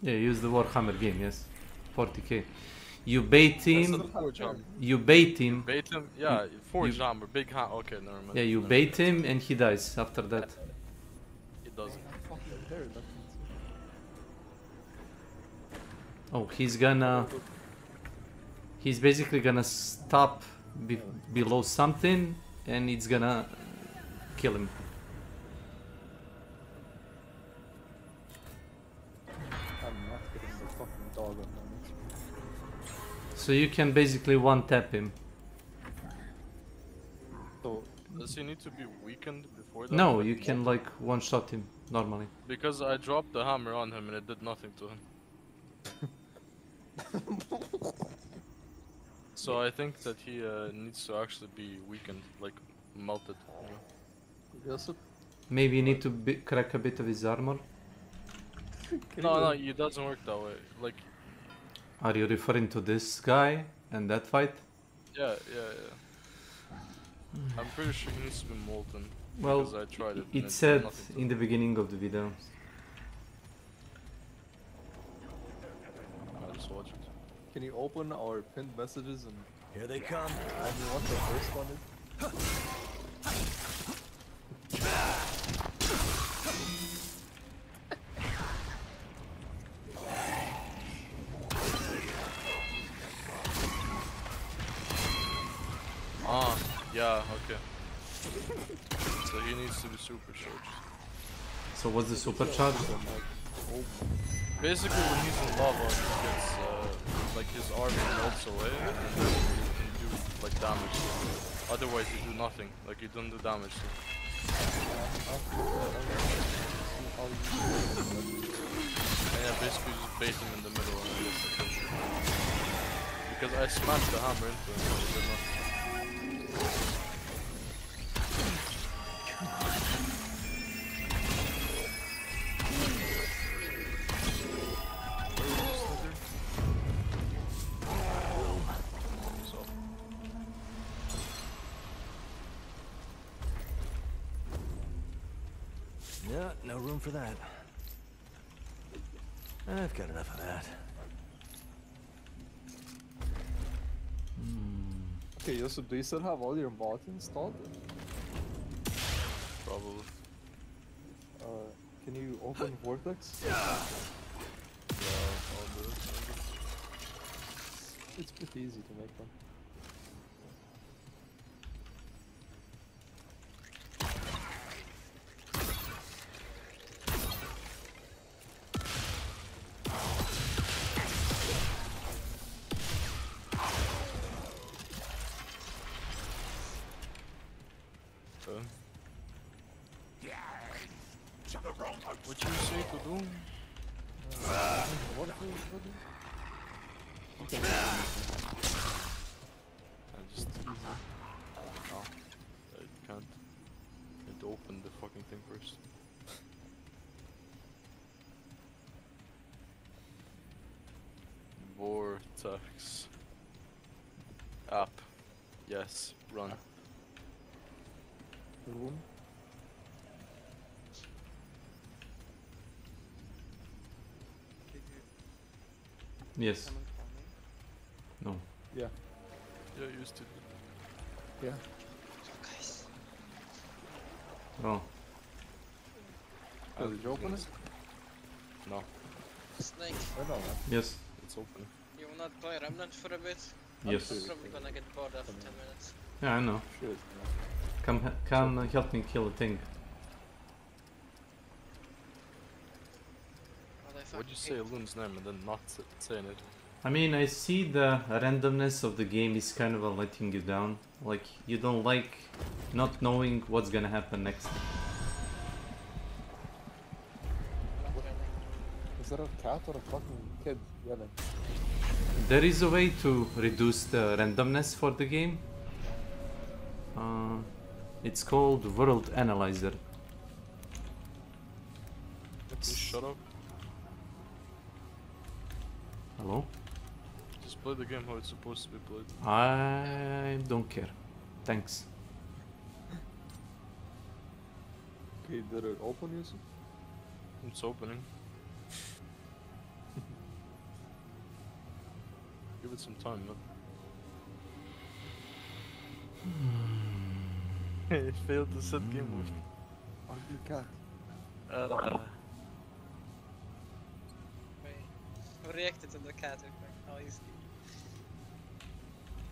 Yeah, use the Warhammer game. Yes, 40k. You bait him. That's the forge hammer. You bait him. Bait him? Yeah, forge hammer, big hammer. Okay, never mind. Yeah, you bait him and he dies after that. He doesn't. Oh, he's basically gonna stop below something and it's gonna kill him. I'm not getting the fucking dog on my next. So you can basically one tap him. So does he need to be weakened before that? No, you can like one shot him normally. Because I dropped the hammer on him and it did nothing to him. So I think that he needs to actually be weakened, like melted. You know? Yes. Maybe you need to crack a bit of his armor. No, it doesn't work that way. Like. Are you referring to this guy and that fight? Yeah. I'm pretty sure he needs to be molten. Well, because I tried it. It said in the beginning of the video. I'll just watch it. Can you open our pinned messages and here they come? I mean, what the first one is? Yeah, okay. So he needs to be supercharged. So what's the supercharge? Basically, when he's in lava, he gets like his armor melts away, and then you can do like damage. Otherwise, you do nothing. Like you don't do damage. And yeah, basically just bait him in the middle, and then because I smashed the hammer into him, so he did nothing. Yeah, no room for that. I've got enough of that. Okay, Yusuf, do you still have all your mods installed? Probably. Can you open Vortex? Yeah, I'll do it. It's pretty easy to make one. What you say to do? What do you do? Just easy. No, I can't. I need to open the fucking thing first. Vortex. App. Yes. Run. Room. Yes. No. Yeah. Yeah, I used to. Yeah. Guys. Oh. Did you open it? No. Snake, I know that. Yes. It's open. you will not play Remnant for a bit? Yes. I'm probably gonna get bored after 10 minutes. Yeah, I know. Sure. Come help me kill a thing. Why'd you say Loon's name and then not saying it? I mean, I see the randomness of the game is kind of letting you down. Like, you don't like not knowing what's gonna happen next. Is there a cat or a fucking kid yelling? There is a way to reduce the randomness for the game. It's called World Analyzer. Just shut up. Hello? Just play the game how it's supposed to be played. I don't care. Thanks. Okay, did it open, Yusuf? It's opening. Give it some time, man. It failed to set game mode. Ugly cat. Who reacted to the cat? How easy.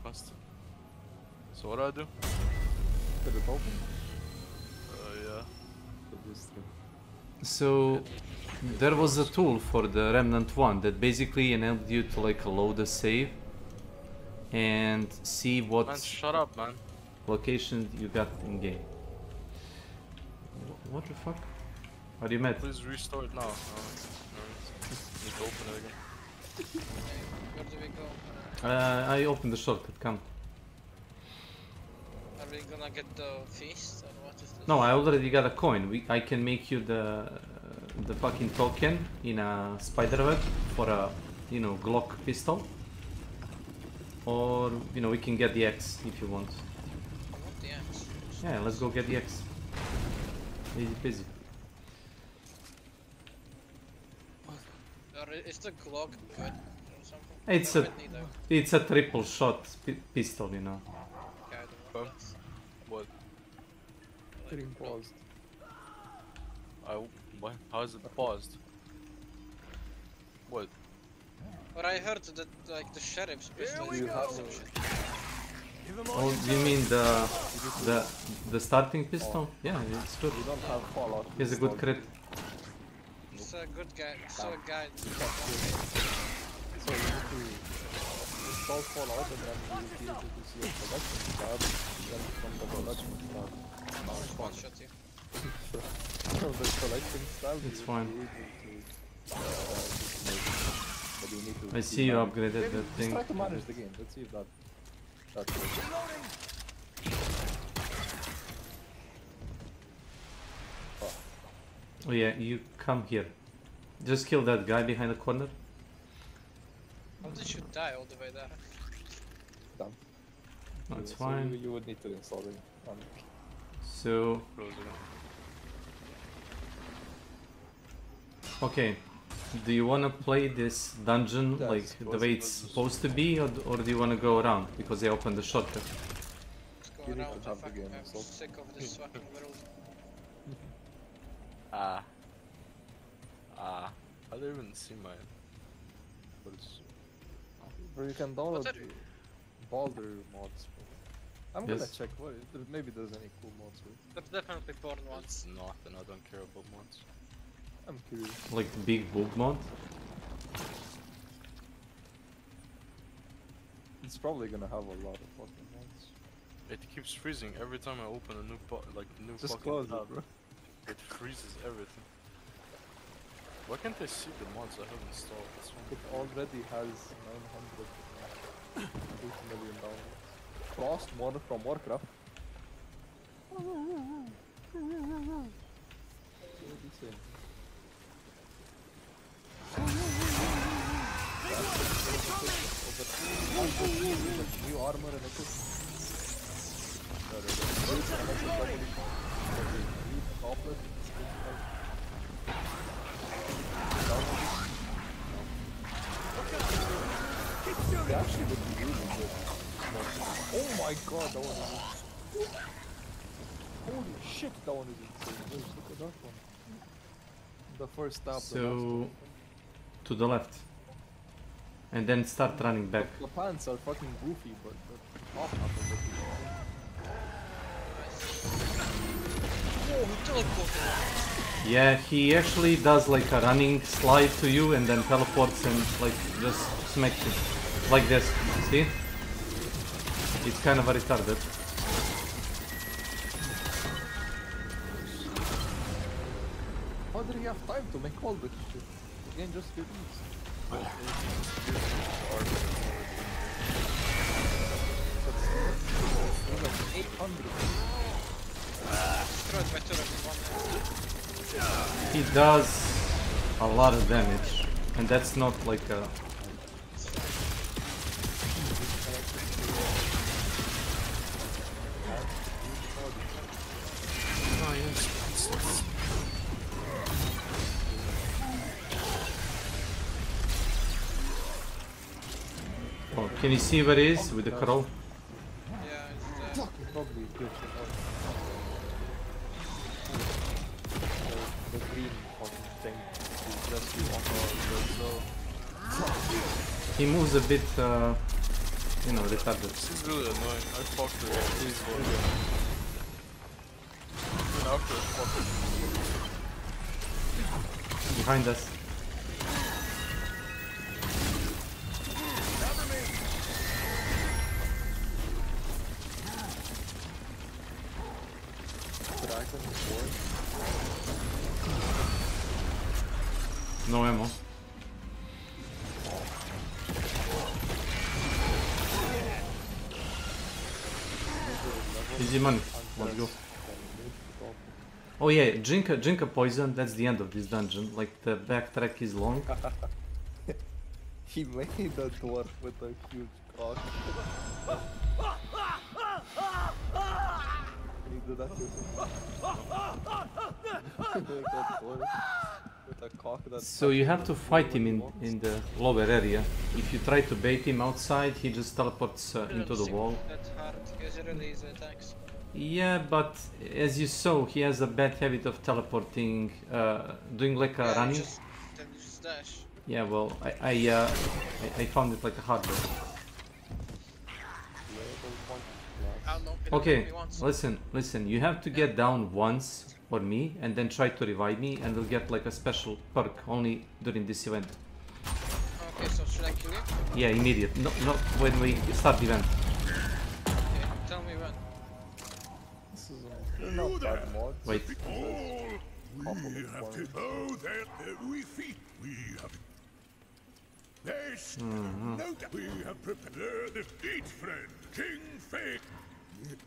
Fast. So what do I do? Did it open? Yeah. So there was a tool for the Remnant 1 that basically enabled you to like load a save and see what Man, shut up, man. location you got in game. What the fuck? Are you mad? Please restore it now. No, need to open it again. Where do we go? I opened the shortcut, come. Are we gonna get the feast or what is this? No, I already got a coin. I can make you the fucking token in a spiderweb for a, you know, Glock pistol. Or, you know, we can get the X if you want. I want the axe. Yeah, let's go get the X. Easy peasy. Is the Glock good or something? It's a triple shot pistol, you know. Okay, I don't want that. What? Getting paused. What? How is it paused? What? But I heard that like the sheriff's pistol is good or some shit. Oh, you mean the starting pistol? Yeah, it's good. You don't have Fallout. He's a good crit. It's a good guy. So a guy. So you need to install Fallout and then you be able to see a collection tab. Then from the collection tab. One shot you. From the collection tab. It's fine. But you need to I see you upgraded that just thing. try to manage the game. Let's see if that works. Oh yeah, you come here. Just kill that guy behind the corner. How did you die all the way there? Done. That's So fine. you would need to install it. So... Okay. Do you want to play this dungeon Yeah, like the way it's supposed to be, or do you want to go around because they opened the shortcut? Go around the fucking I'm sick of this fucking world. I don't even see mine. But it's... Bro, you can download the Baldur mods. Bro. I'm gonna check what maybe there's any cool mods. Bro. That's definitely porn ones. It's not, and I don't care about mods. I'm curious. Like the big boob mod? It's probably gonna have a lot of fucking mods. It keeps freezing every time I open a new Just fucking close tab. it, bro. It freezes everything. Why can't I see the mods I have installed? It already has 980 million downloads. Frost mod from Warcraft. New armor and equipment. They actually look really good. Oh my god, that one is insane. Holy shit, that one is insane. Look at that one. The first tab. So, to the left. And then start running back. The pants are fucking goofy, but the top half of it is Oh, he teleported. Yeah, he actually does like a running slide to you and then teleports and like just smacks you. Like this, see? It's kind of retarded. How did he have time to make all this shit? The game just released. 800. He does a lot of damage, and that's not like a... Oh, can you see where it is with the crow? Probably good. The green fucking thing is rescue He moves a bit, you know, retarded. This is really annoying. I fucked her. Please hold it. Even after I fucked her. Behind us. No ammo. Easy money. Let's go. Oh yeah, drink a poison. That's the end of this dungeon. Like the backtrack is long. He made a dwarf with a huge cock. Can you do that to with a cock that's So you have to fight him in the lower area. If you try to bait him outside, he just teleports into the wall. That's hard, because it really easy attacks. Yeah, but as you saw, he has a bad habit of teleporting, doing like a running. Then you just dash. Yeah, well, I found it like a hard way. Okay, listen, you have to get down once for me and then try to revive me and we'll get like a special perk only during this event. Okay, so should I kill you? Yeah, immediate. No, not when we start the event. Okay, tell me when. This is not bad mod. Wait. We have to bow that we feet. We have. There's no doubt we have prepared this deed, friend, King Fate.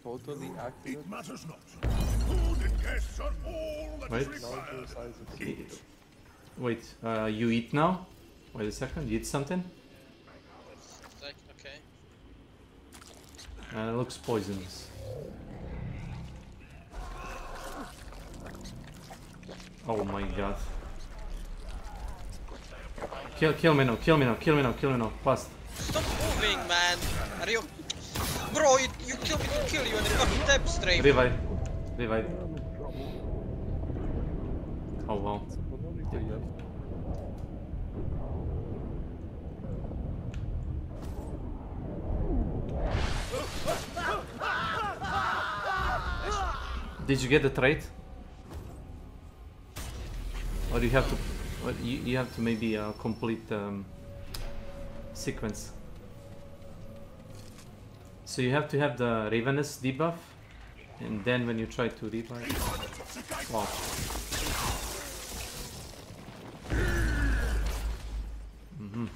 Totally accurate. It matters not. Food and guests are all that is Wait. required. Wait, you eat now? Wait a second, you eat something? Like, okay. It looks poisonous. Oh my god. Kill me now, kill me now, kill me now, kill me now, fast. Stop moving, man! Are you... Bro, you kill me to kill you and the fucking tap strafe! Revive. Revive. Oh wow. Did you get the trait? Or you have to, or you have to maybe complete sequence. So you have to have the Ravenous debuff, and then when you try to revive, wow. Mm-hmm.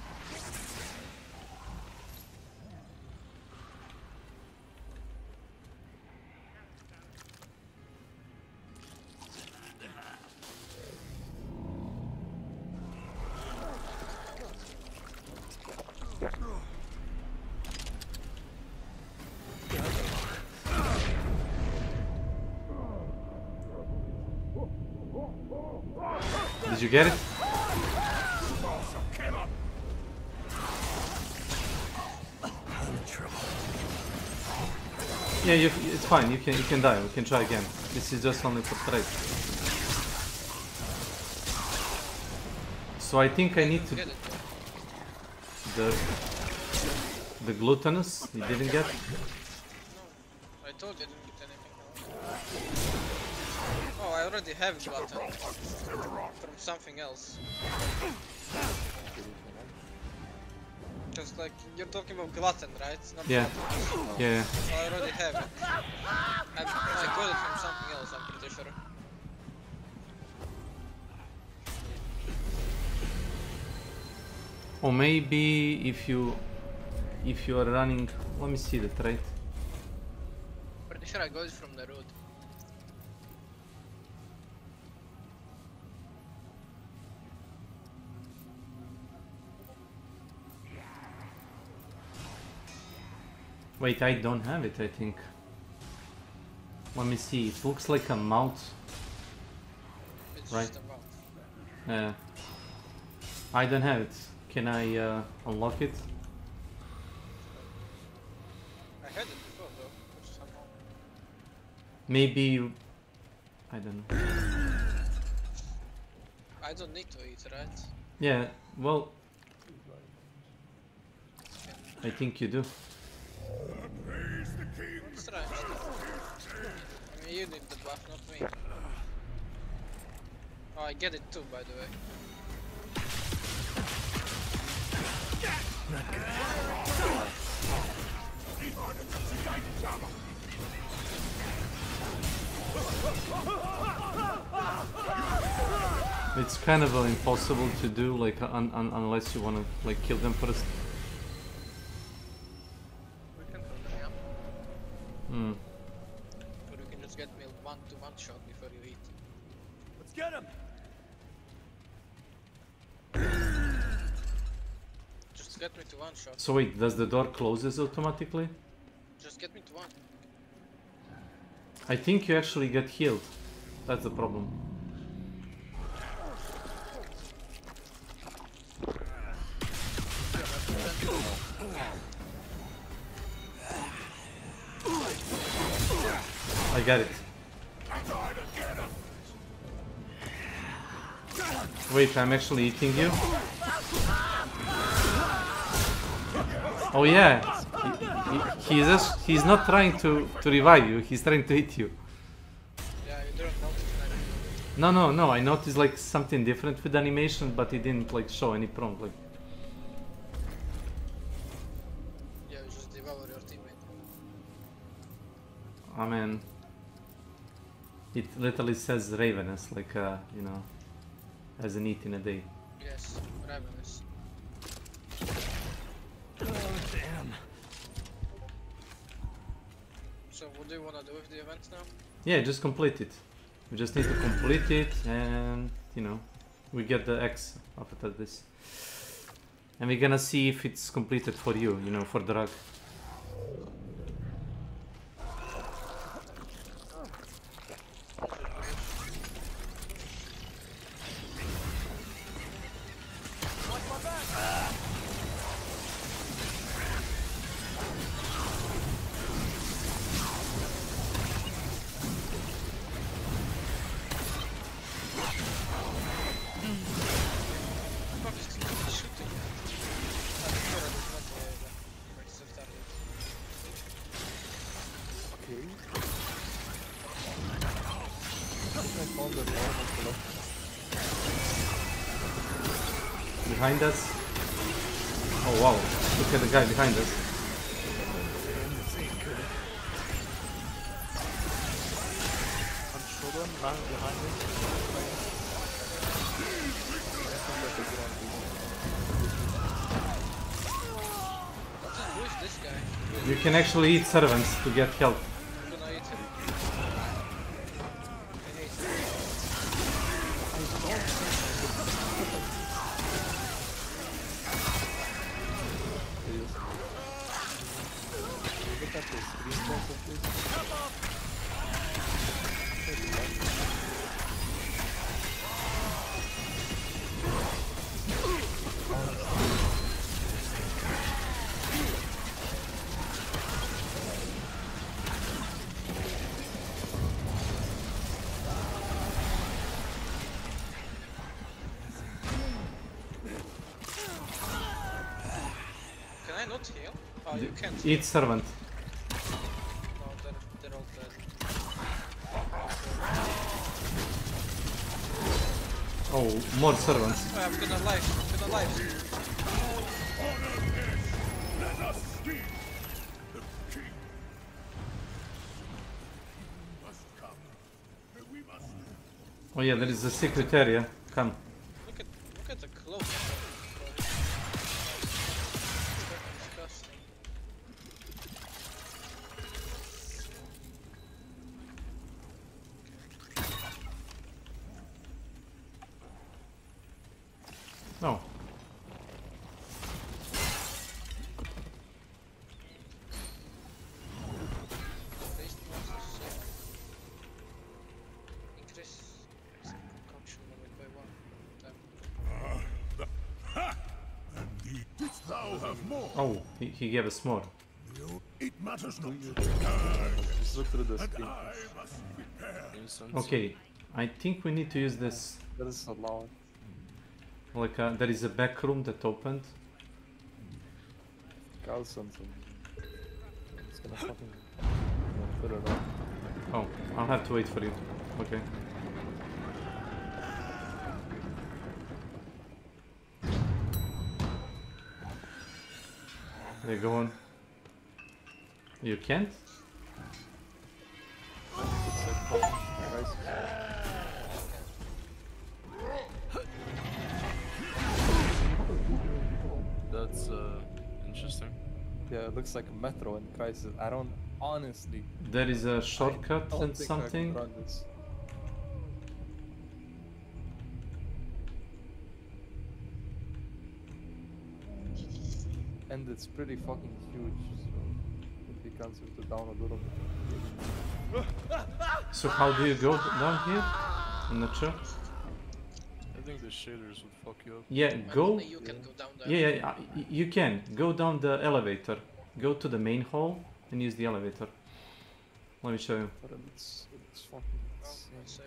Did you get it? Yeah, it's fine. You can die. We can try again. This is just only for trade. So I think I need to the glutinous. You didn't get? No, I told you I didn't get anything. Oh, I already have glutton from something else. Just like you're talking about glutton, right? Not yeah. glutton. Yeah. So I already have it. I got it from something else. I'm pretty sure. Or maybe if you are running, let me see the trait. Pretty sure I got it from the road. Wait, I don't have it, I think. Let me see, it looks like a mouth. It's right? Just a mouth. Yeah. I don't have it. Can I unlock it? I had it before though, somehow. Maybe you... I don't know. I don't need to eat, right? Yeah, well... I think you do. Strange. I mean, you need the buff, not me. Oh, I get it too, by the way. It's kind of impossible to do, like, unless you want to, like, kill them first. We can kill them, yeah. Hmm. Or you can just get me one shot before you eat. Let's get him. Just get me to one shot. So wait, does the door closes automatically? Just get me to one. I think you actually get healed. That's the problem. I got it. Wait, I'm actually eating you? Oh yeah, he's not trying to revive you, he's trying to hit you. Yeah, you don't notice anything. No, I noticed like something different with animation, but it didn't like show any prompt. Like, Yeah, you just devour your teammate. I mean, it literally says ravenous, like you know, as an eat in a day. Yes, ravenous. Oh, damn. So what do you wanna do with the event now? Yeah, just complete it. We just need to complete it, and you know, we get the X after this. And we're gonna see if it's completed for you, you know, for drug. behind us. Oh wow, look at the guy behind us. Children, man behind me. Who is this guy? You can actually eat servants to get health. I'm gonna eat him. I hate Look at the screenshots of this. Can I not heal? Oh, you can't. Eat servant. No, they're all dead. Oh, more servants. Oh, I'm gonna live. I'm gonna live. Let us see the king. Must come. We must. Oh yeah, there is a secret area. Come. Look at the clothes. Disgusting. No. Increase concoction limit by 1. Didst thou have more? Oh, he gave us more. It matters not. Just look through the And screen. I must prepare. Okay, I think we need to use this. That is allowed. Like there is a back room that opened. Carlson. It's gonna fucking put it on. Oh, I'll have to wait for you. Okay. There you go on. You can't? That's interesting. Yeah, it looks like a metro in Crisis. I don't honestly. There is a shortcut I don't and think I can something. run this. And it's pretty fucking huge, so it becomes to down a little bit. So how do you go down here? I'm not sure. I think the shaders would fuck you up. Yeah, go. Only you can go down there. Yeah, you can go down the elevator. Go to the main hall and use the elevator. Let me show you. But it's fucking insane.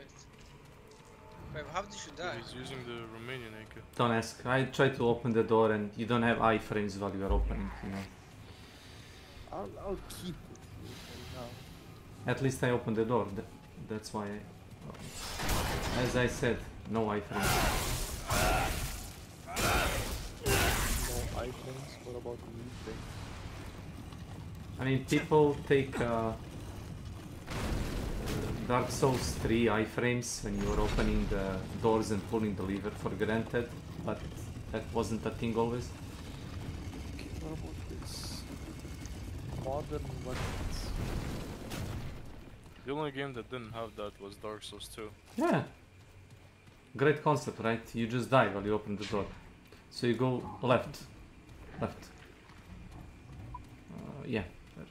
Wait, how did you die? He's using the Romanian anchor. Don't ask. I tried to open the door and you don't have iframes while you are opening, you know. I'll keep it for now. At least I opened the door. That's why as I said, no iframes. No items, what about the new thing? I mean, people take Dark Souls 3 iframes when you were opening the doors and pulling the lever for granted, but that wasn't a thing always. Okay, what about this? Modern weapons. The only game that didn't have that was Dark Souls 2. Yeah. Great concept, right? You just die while you open the door. So you go left. Left. Yeah. There.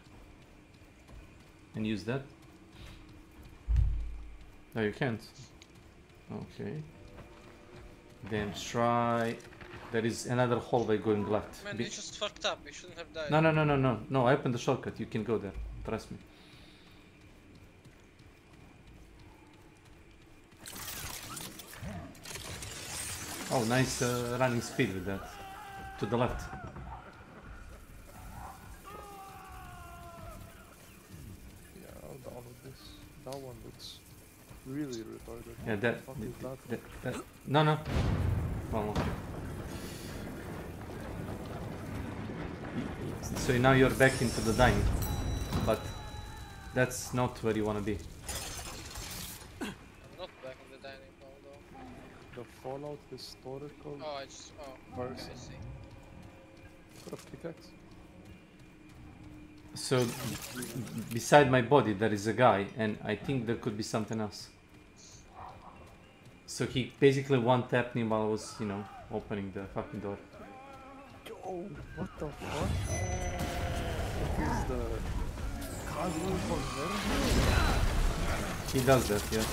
And use that. No, you can't. Okay. Then try... There is another hallway going left. Man, you just fucked up. You shouldn't have died. No, I opened the shortcut. You can go there. Trust me. Oh, nice running speed with that. To the left. Yeah, I'll download this. That one looks really retarded. Yeah, What the fuck is that? no. Well, okay. So now you're back into the dining, but that's not where you want to be. I'm not back in the dining hall though. The Fallout historical. Oh, I just. Oh, okay, I see. Got a pickaxe. So beside my body there is a guy, and I think there could be something else. So he basically one-tapped me while I was, you know, opening the fucking door. Oh, what the fuck? What is the casual conversion? He does that, yeah.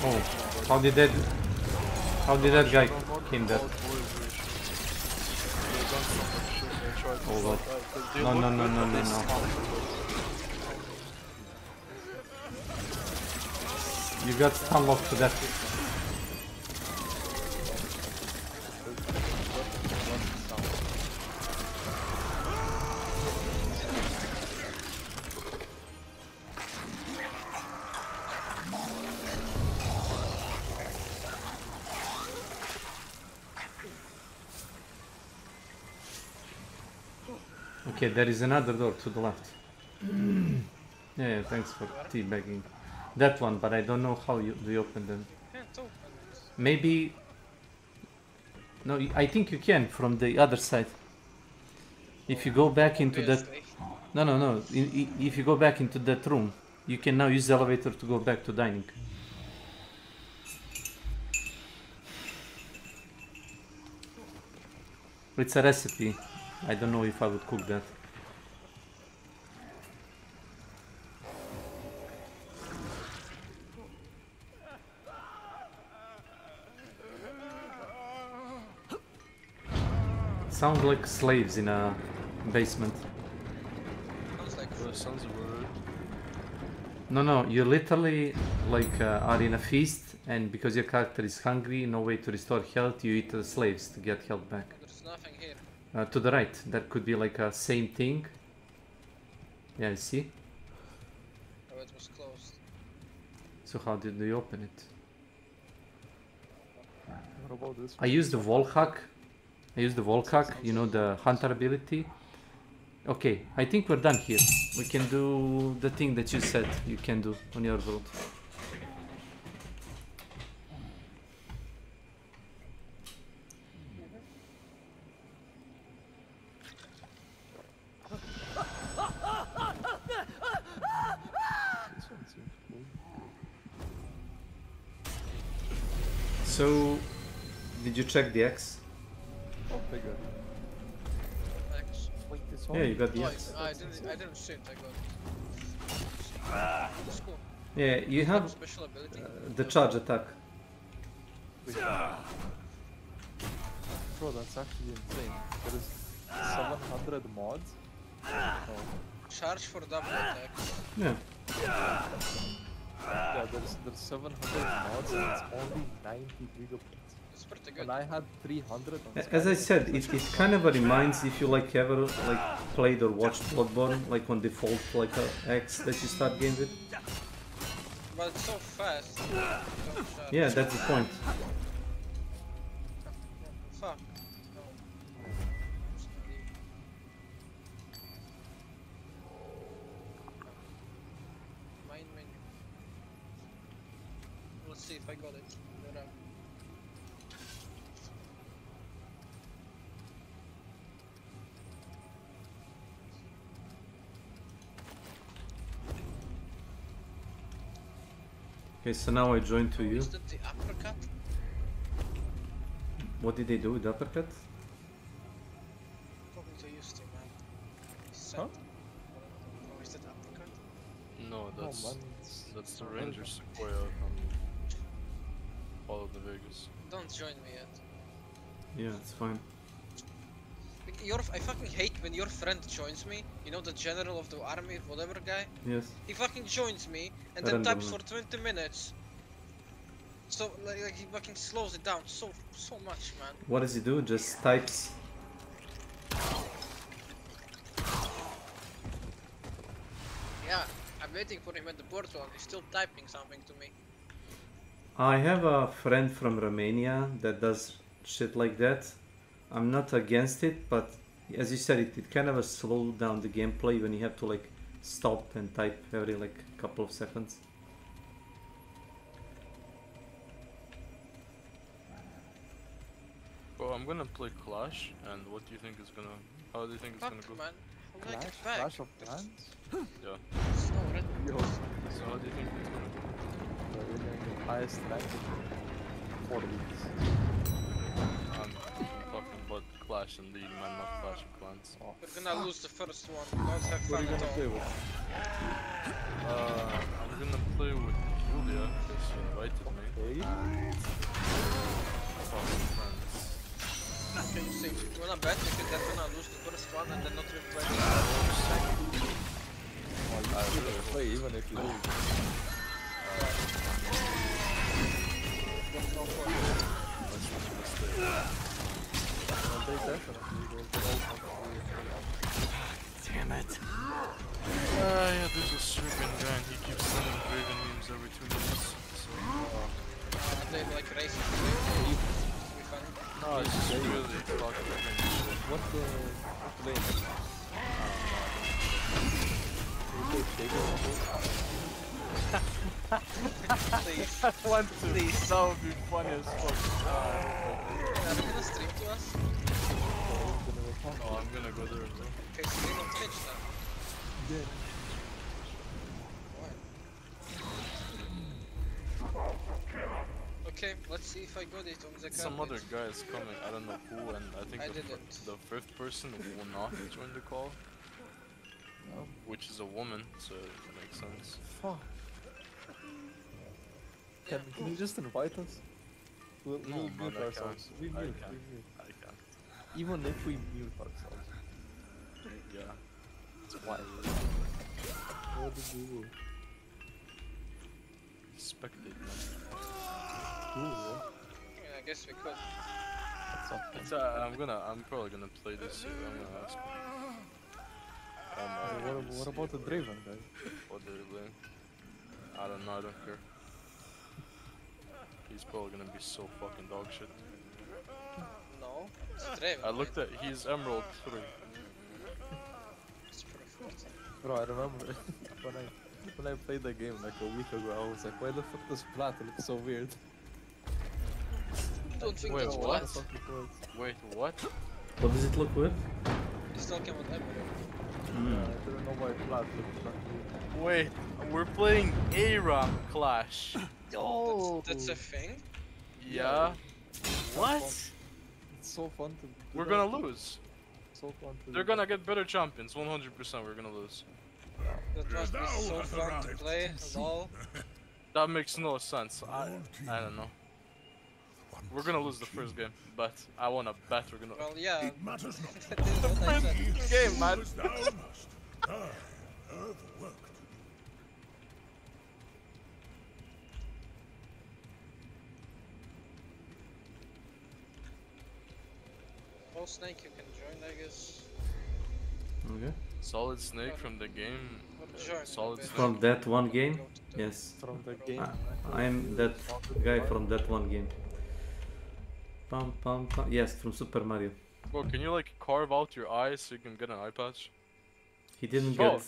Oh, how did that guy came there? Oh god. No. You got unlocked to that. Okay, there is another door to the left. Yeah, thanks for teabagging. That one, but I don't know how do you open them. Can't open it. Maybe... No, I think you can from the other side. If you go back into that... No. If you go back into that room, you can now use the elevator to go back to dining. It's a recipe. I don't know if I would cook that. Sounds like slaves in a basement. Sounds like sounds weird. No, you literally like are in a feast, and because your character is hungry, no way to restore health, you eat the slaves to get health back. There's nothing here. To the right, that could be like a same thing. Yeah, I see. Oh, it was closed. So how did you open it? What about this? I used the wall hack. You know, the hunter ability. Okay, I think we're done here. We can do the thing that you said you can do on your world. So, did you check the X? Oh, bigger. X. Wait, this one? Yeah, you got the X. I didn't see it, I got it. It's cool. Yeah, you have special ability. the charge attack. Bro, that's actually insane. There is 700 mods. Oh. Charge for double attack. Yeah. Yeah, there's 700 mods and it's only 90 gigabytes. It's pretty good. And I had 300 on As I Skyrim. said, it kind of reminds, if you like ever like played or watched Bloodborne, like on default, like a X that you start game with. But it's so fast. Yeah, that's the point. Fuck. Main menu. Let's see if I got it. Okay, so now I join to you. Is that the uppercut? What did they do with the uppercut? Talking to you, Steve, man. Huh? Oh, is that uppercut? No, that's man, that's the Ranger Sequoia from Fallout New Vegas. Don't join me yet. Yeah, it's fine. I fucking hate when your friend joins me. You know, the general of the army, whatever guy. Yes. He fucking joins me and then types for 20 minutes. So like he fucking slows it down so much, man. What does he do? Just types. Yeah, I'm waiting for him at the portal and he's still typing something to me. I have a friend from Romania that does shit like that. I'm not against it, but as you said, it kind of slows down the gameplay when you have to like stop and type every like couple of seconds. Well, I'm gonna play Clash, and what do you think is gonna... How do you think it's gonna go? Man. Clash? Clash of Clans? Yeah. Yo. So how do you think it's gonna go? We're getting the highest rank in 4 weeks. I'm talking about Clash and League, man, not Clash of Clans. Oh. We're gonna lose the first one, not have What are fun you at gonna all. play with? I'm gonna play with Julia, because she invited me. Okay. Fucking friends. Can you say, you wanna bet if you're gonna lose the first one and then not replay? Well, you still play even if you lose. That's no point. Well, they definitely will get all Damn it. Yeah, there's a Serbian guy and he keeps sending Draven memes every 2 minutes. So, They like racing. Be funny. no, it's just really fucking cringe. What lane? Please. I want to. Please. That would be funny as fuck. Are you gonna stream to us? Oh, I'm gonna go there as well. Okay, stream on Twitch then. Yeah. Okay, let's see if I got it on the Some carpet. other guy is coming, I don't know who, and I think I the, didn't. the 5th person will not join the call. Which is a woman, so it makes sense. Fuck. Can you just invite us? We'll No, mute man, I ourselves. can't. We I mute. can't. We mute. I can't. Even if we mute ourselves. Yeah. It's wild. What did we do? Spectate, man. I mean, I guess we could. It's, I'm probably gonna play this here. I'm gonna ask What about the Draven guy? What they're playing. I don't know, I don't care. He's probably gonna be so fucking dog shit. No, it's Draven. I looked at, he's Emerald 3. It's perfect. Bro, I remember when I played the game like a week ago, I was like, why the fuck does Plat look so weird? Don't think Wait, that's what? Plat. Wait, what? What does it look with? He's talking about Emerald. I don't know why Plat looks like weird. Wait, we're playing ARAM Clash. Oh, that's a thing? Yeah. What? It's so fun to do. We're that. gonna lose. So fun to They're do gonna get better champions, 100% we're gonna lose. That must be so fun to play, lol. That makes no sense. I don't know. We're gonna lose the first game, but I wanna bet we're gonna... Well, yeah. It matters not. This is what I said. Game, man. Thou must. I have work to do. Oh, Snake, you can join, I guess. Okay. Solid Snake from the game. Join, Solid maybe. Snake. From that one game? Yes. From the game. I'm that guy from that one game. Pam pam pam. Yes, from Super Mario. Bro, can you like carve out your eyes so you can get an eye patch? He didn't Bro, get.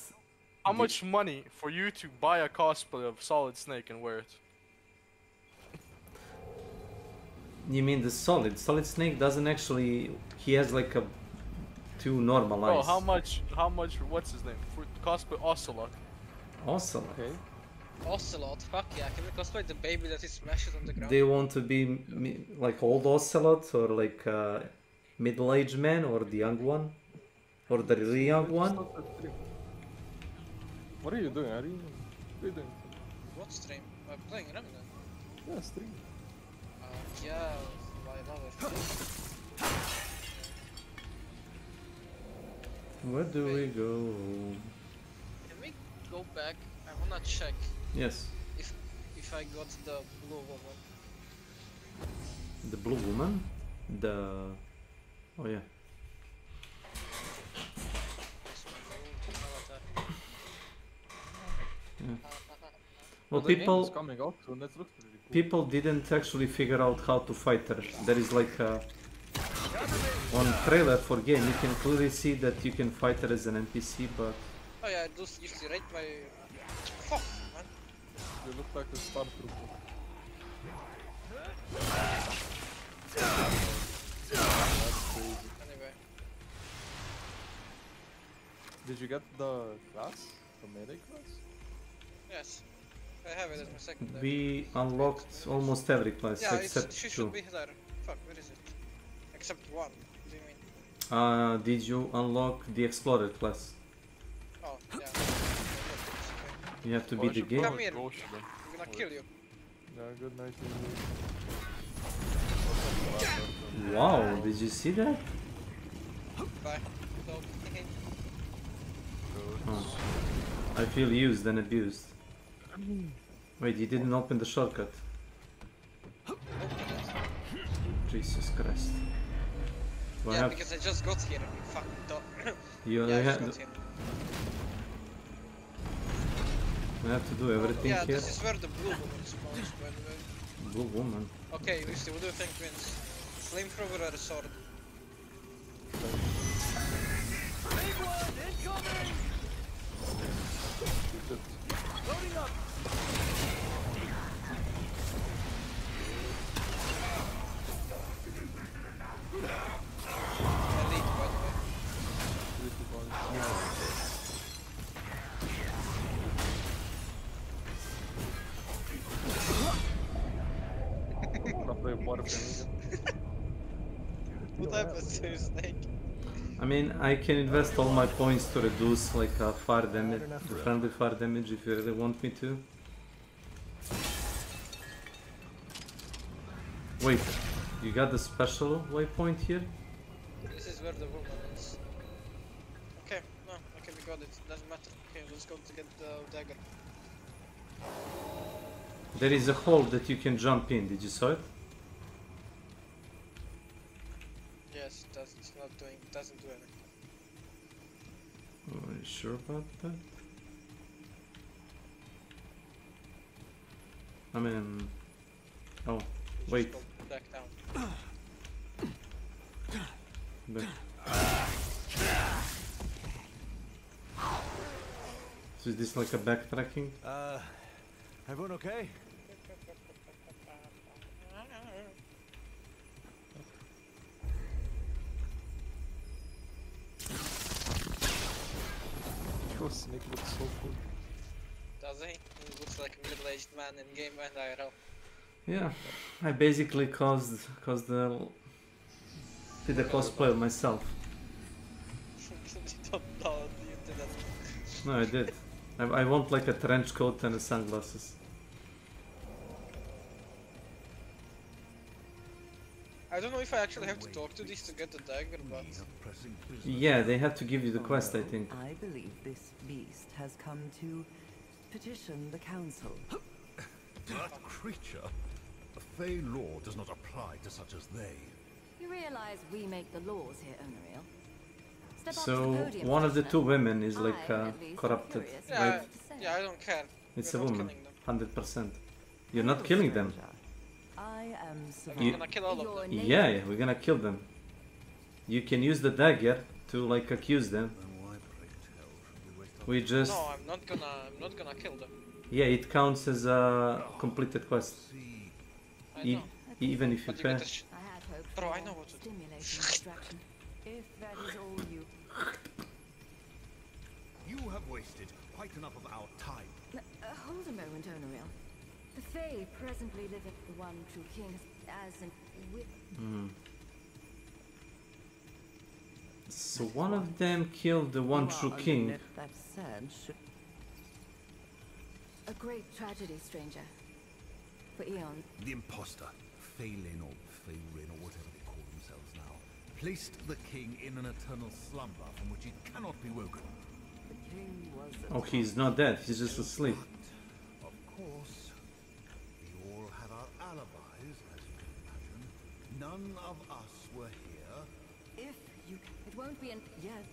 how much money for you to buy a cosplay of Solid Snake and wear it? You mean the Solid? Solid Snake doesn't actually. He has like a 2 normal Bro, eyes. how much, what's his name? For cosplay Ocelot. Awesome. Okay. Ocelot, fuck yeah, can we cosplay the baby that he smashes on the ground? They want to be like old Ocelot or like middle-aged man or the young one or the really young one. What are you doing? What are you doing? What stream? I'm playing Remnant. Yeah, stream. Yeah, I love it. Where do we go? Can we go back? I wanna check Yes. if I got the blue woman. The blue woman? The... Oh yeah. That's my blue avatar. Well, the game is people coming out soon. That looks pretty cool. people didn't actually figure out how to fight her. There is like on trailer for game you can clearly see that you can fight her as an NPC, but Oh yeah, you see right my... Fuck, man. You look like a stormtrooper. Anyway. Did you get the class? The melee class? Yes. I have it as my secondary. we unlocked almost every class Yeah, except she two. should be there. Fuck, where is it? Except one. What do you mean? Did you unlock the Explorer class? Oh, yeah. You have to beat the game. Come here. I'm gonna kill you. Yeah, good night. Wow, did you see that? Bye. Oh. I feel used and abused. Wait, you didn't open the shortcut. Jesus Christ. Do I Yeah, have... because I just got here, you fucking dog. You yeah, I just have... got here. I have to do everything yeah, here. this is where the blue woman spawns, by the way. Blue woman. Okay, Lucy, what do you think wins? Flamethrower or a sword? Loading up. Elite, by the way. What happens to your snake? I mean, I can invest all my points to reduce like fire damage, the friendly fire damage if you really want me to. Wait, you got the special waypoint here? This is where the woman is. Okay, no, okay, we got it. Doesn't matter. Okay, let's go to get the dagger. There is a hole that you can jump in. Did you saw it? Yes, it's not doing, doesn't do anything. Are you sure about that? I mean, oh, wait. Back down. Back. So is this like a backtracking? Everyone okay? Your snake looks so cool. Does he? He looks like a middle-aged man in game and IRL. Yeah, I basically did a cosplay of myself. You don't know you did that. No, I did. I want like a trench coat and sunglasses. I don't know if I actually have to talk to these to get the dagger, but... Yeah, they have to give you the quest, I think. I believe this beast has come to petition the council. That creature? A Fey law does not apply to such as they. You realize we make the laws here, Unreal? Step up to So the podium, one of the two Commissioner. women is like I'm at least corrupted. curious Yeah, Like, yeah, I don't care. it's We're a not woman, killing them. 100%. You're not killing them. I am We're gonna kill all of them. Yeah, we're gonna kill them. You can use the dagger to like accuse them. We just... No, I'm not gonna kill them. Yeah, it counts as a completed quest. I know. Even if you But you pay. get a Bro, I know what to do. If that is all you... You have wasted quite enough of our time. Hold a moment, Unreal. The Fae presently live at the One True King as an with. So one of them killed the one true king. That said, A great tragedy, stranger. For Eon. The imposter, Phelan or Phelan or whatever they call themselves now, placed the king in an eternal slumber from which he cannot be woken. the king was... Oh, he's not dead. He's just asleep. Of course, we all have our alibis, as you can imagine. None of us were here. If you... It won't be in Yet.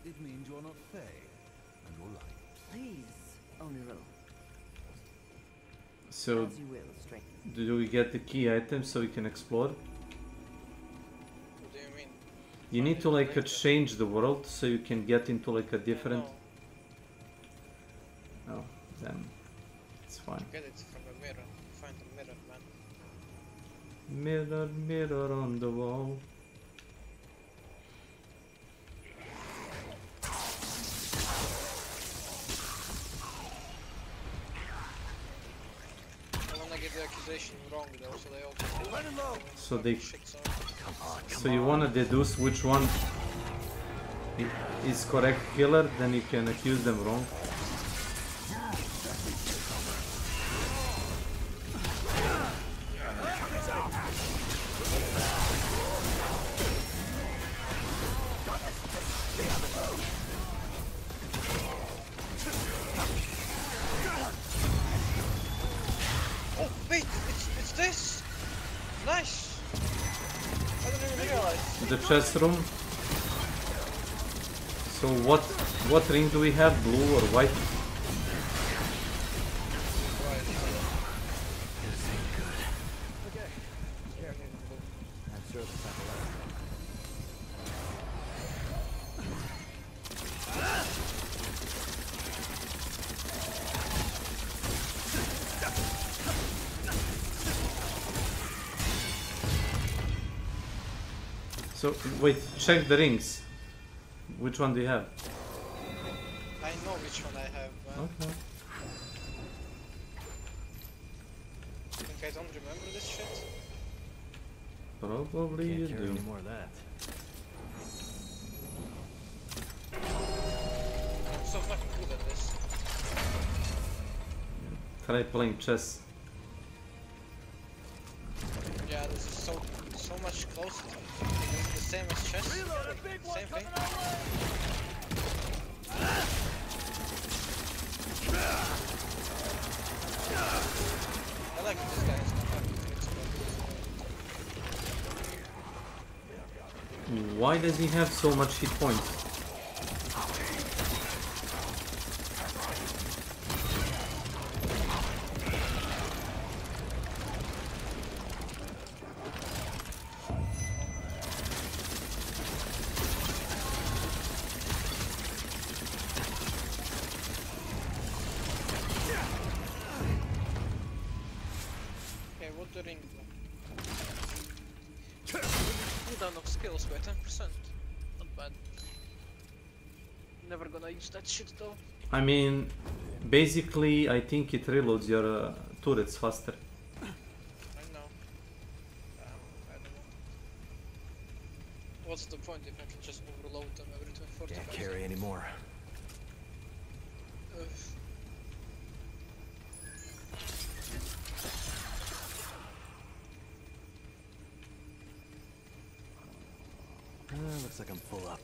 It means you're not Fey, and you're lying. Please, Oniro. So, As you will, stranger. do we get the key items so we can explore? What do you mean? You need to like change the world so you can get into like a different... Oh, then it's fine. Get it from a mirror. Find a mirror, man. Mirror, mirror on the wall. I wanna get the accusation wrong though, so they all So they... shit, so So you wanna deduce which one is correct killer, then you can accuse them wrong. oh wait, it's this! Nice! I didn't even realize. The chest room. So what ring do we have? Blue or white? So wait, check the rings. Which one do you have? I know which one I have, man. Okay. I think I don't remember this shit. Probably you Can't carry do. any more of that. I'm so fucking good at this. Try playing chess. Yeah, this is so much closer. This is the same as chess. Same thing. I like this guy. It's not fucking good. Why does he have so much hit points? Okay, what the ring do? Cooldown of skills by 10%. Not bad. Never gonna use that shit though. I mean, basically, I think it reloads your turrets faster. I know. I don't know. What's the point if I can just overload them every 40 Can't carry any more. Looks like I'm full up.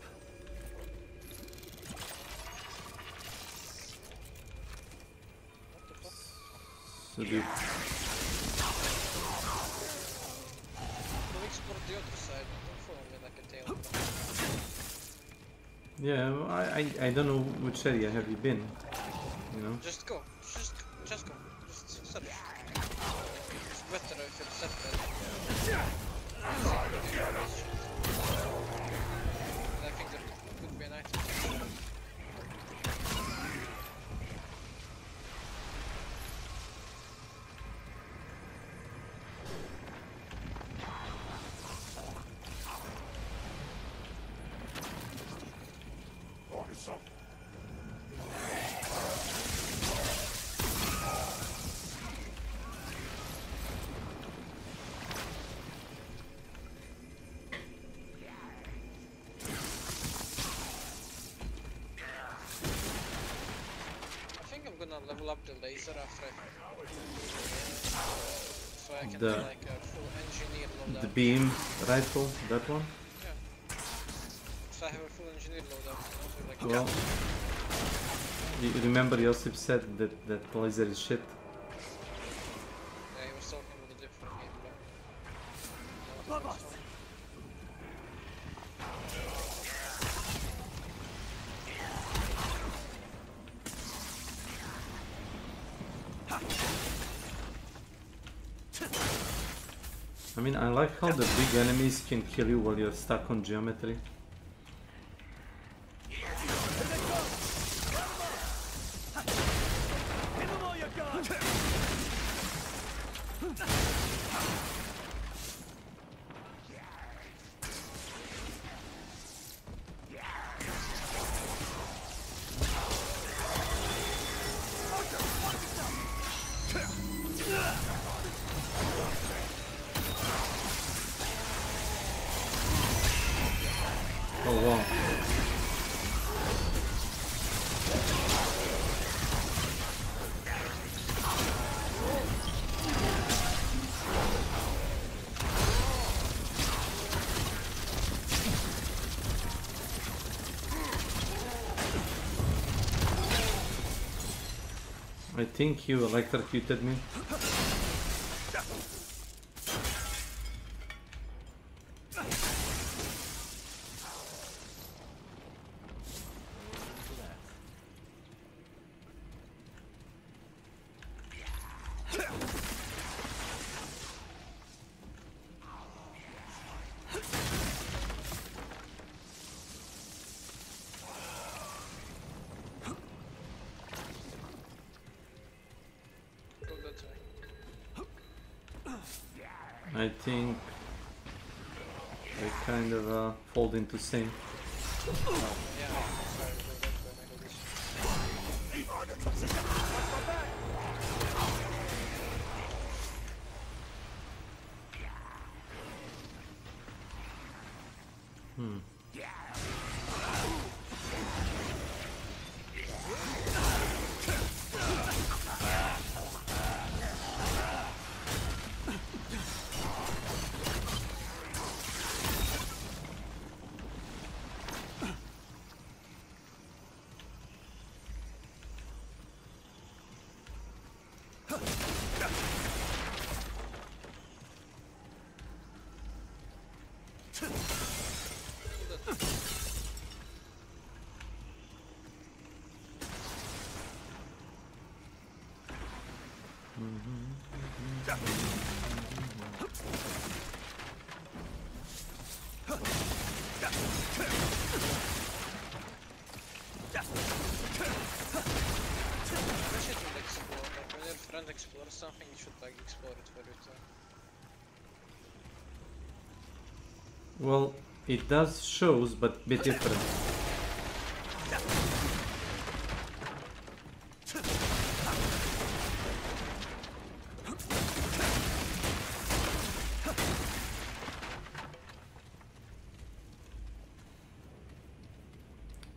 So do We'll explore the other side. Don't follow me like a tail. yeah, I don't know which area have you been, you know. Just go. Just go. Just search. It's better if it's set there. I think there could be an item. I'm gonna level up the laser after so I can do like a full engineer loadout. The beam rifle, that one? Yeah. So I have a full engineer loadout. So like Well, you remember Josip said that laser is shit. yeah, he was talking about a different game, I mean, I like how the big enemies can kill you while you're stuck on geometry. Oh wow. I think you electrocuted me. I think I kind of fall into same. Explore something, you should like explore it for you too. Well, it does shows, but a bit different.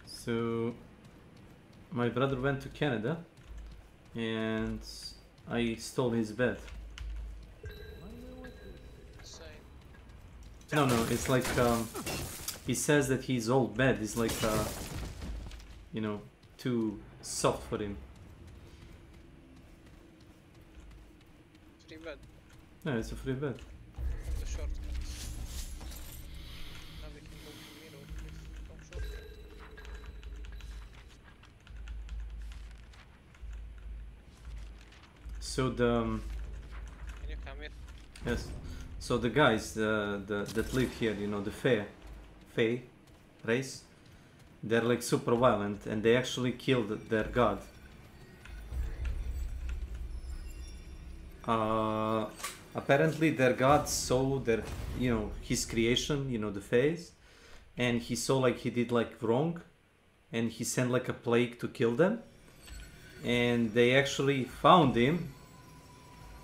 So, my brother went to Canada, and I stole his bed. No, it's like he says that his old bed is like you know, too soft for him. Free bed. No, it's a free bed. The shortcut. Now we can go to Miro with no shortcut. So the Can you come here? yes. So the guys that live here, you know, the Fae race, they're like super violent, and they actually killed their god. Apparently their god saw their, you know, his creation, you know, the Faes, and he saw like he did like wrong, and he sent like a plague to kill them, and they actually found him.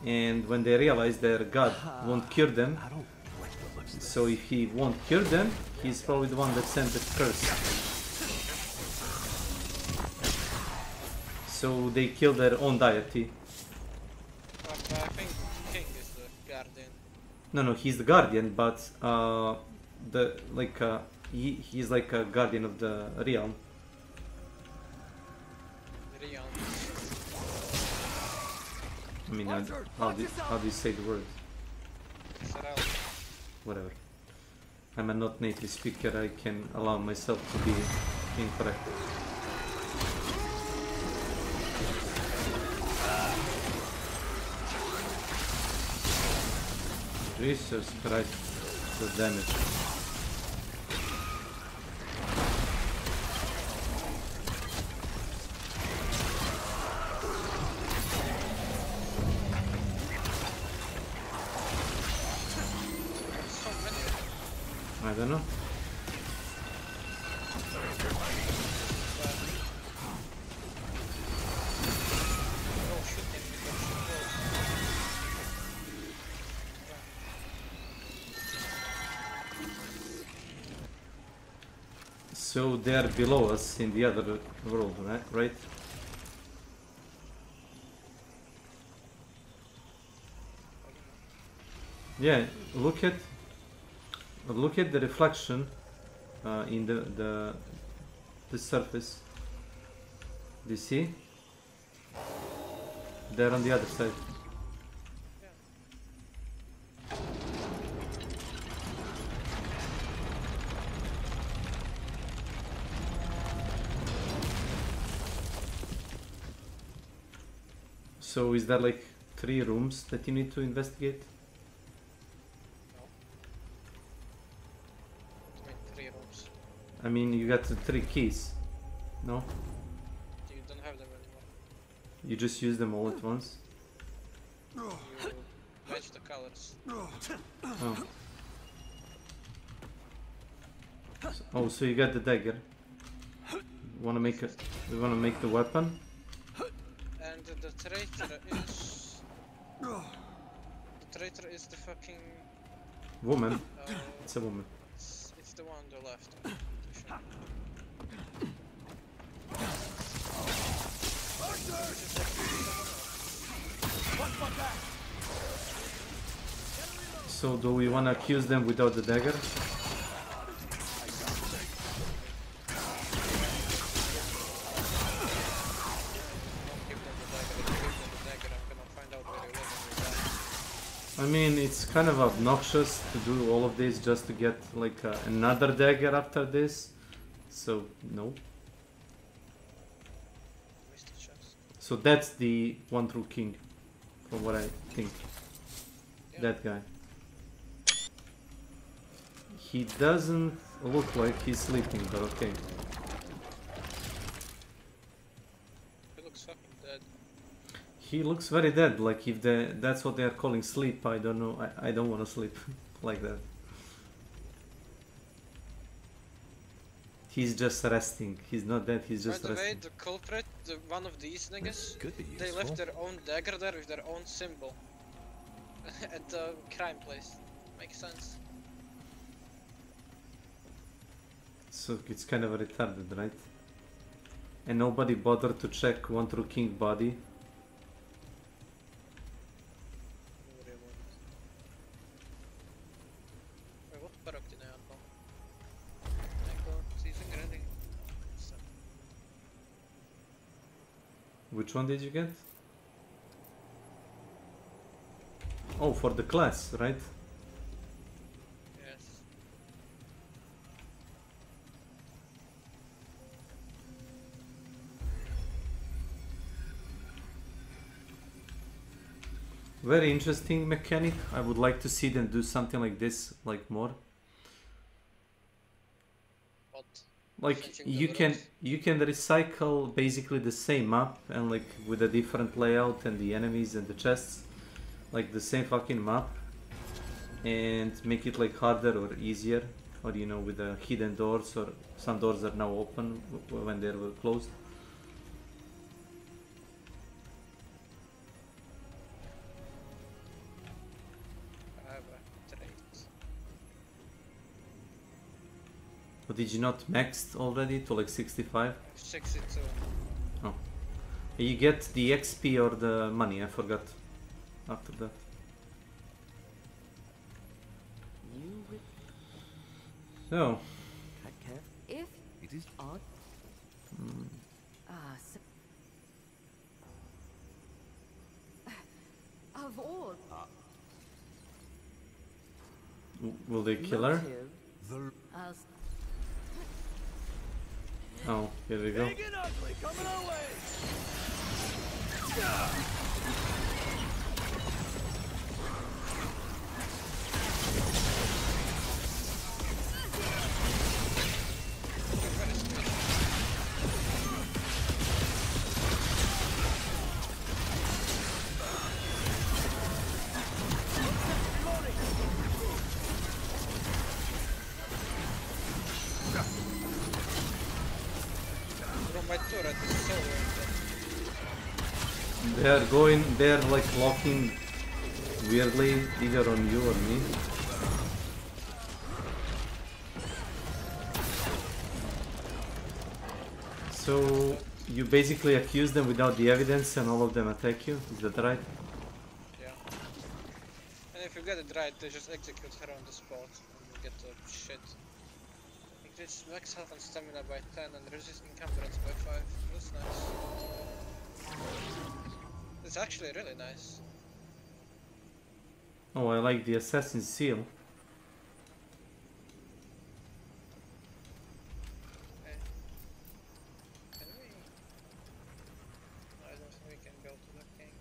And when they realize their god won't cure them, so if he won't cure them, he's probably the one that sent the curse. So they kill their own deity. But I think King is the guardian. No, he's the guardian, but he's like a guardian of the realm. Realm. I mean, how do you say the word? Whatever. I'm a not native speaker, I can allow myself to be incorrect. Jesus Christ, the damage. I don't know. So they are below us in the other world, right? Yeah, look at the reflection in the surface. Do you see? They're on the other side. So is there like 3 rooms that you need to investigate? I mean, you got the 3 keys, no? You don't have them anymore. You just use them all at once? You match the colors. Oh, so you got the dagger. Wanna make the weapon? And the traitor is... The traitor is the fucking... Woman? It's a woman. It's the one on the left. So do we want to accuse them without the dagger? I mean, it's kind of obnoxious to do all of this just to get like another dagger after this. So no. So that's the one true king, from what I think. Yeah. That guy. He doesn't look like he's sleeping, but okay. He looks fucking dead. He looks very dead. Like if that's what they are calling sleep, I don't know. I don't want to sleep like that. He's just resting. He's not dead. He's just resting. By the way, the culprit, one of these niggas, they left their own dagger there with their own symbol at the crime place. Makes sense. So it's kind of retarded, right? And nobody bothered to check one true king body. Which one did you get? Oh, for the class, right? Yes. Very interesting mechanic. I would like to see them do something like this, like more. Like you can recycle basically the same map and like with a different layout and the enemies and the chests, like the same fucking map, and make it like harder or easier, or you know, with the hidden doors, or some doors are now open when they were closed. But did you not maxed already to like 65? 62. Oh. You get the XP or the money, I forgot. After that. So. If it is odd. Of all. Will they kill her? Oh, here we go. Big and ugly coming our way. turret is so worth They're like locking weirdly, either on you or me. So you basically accuse them without the evidence and all of them attack you, is that right? Yeah. And if you get it right, they just execute her on the spot and you get the shit. Increase max health and stamina by 10 and resist encumbrance by 5. That's nice. It's actually really nice. Oh, I like the assassin's seal. Okay. Can we? No, I don't think we can go to the king.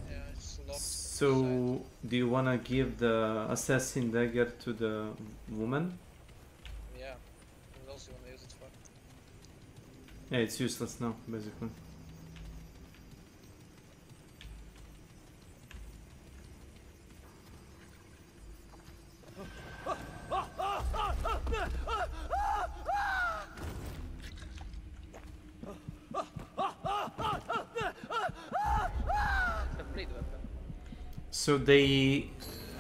Yeah, it's locked. So, do you wanna give the assassin dagger to the woman? Yeah. What else you wanna use it for? Yeah, it's useless now, basically. So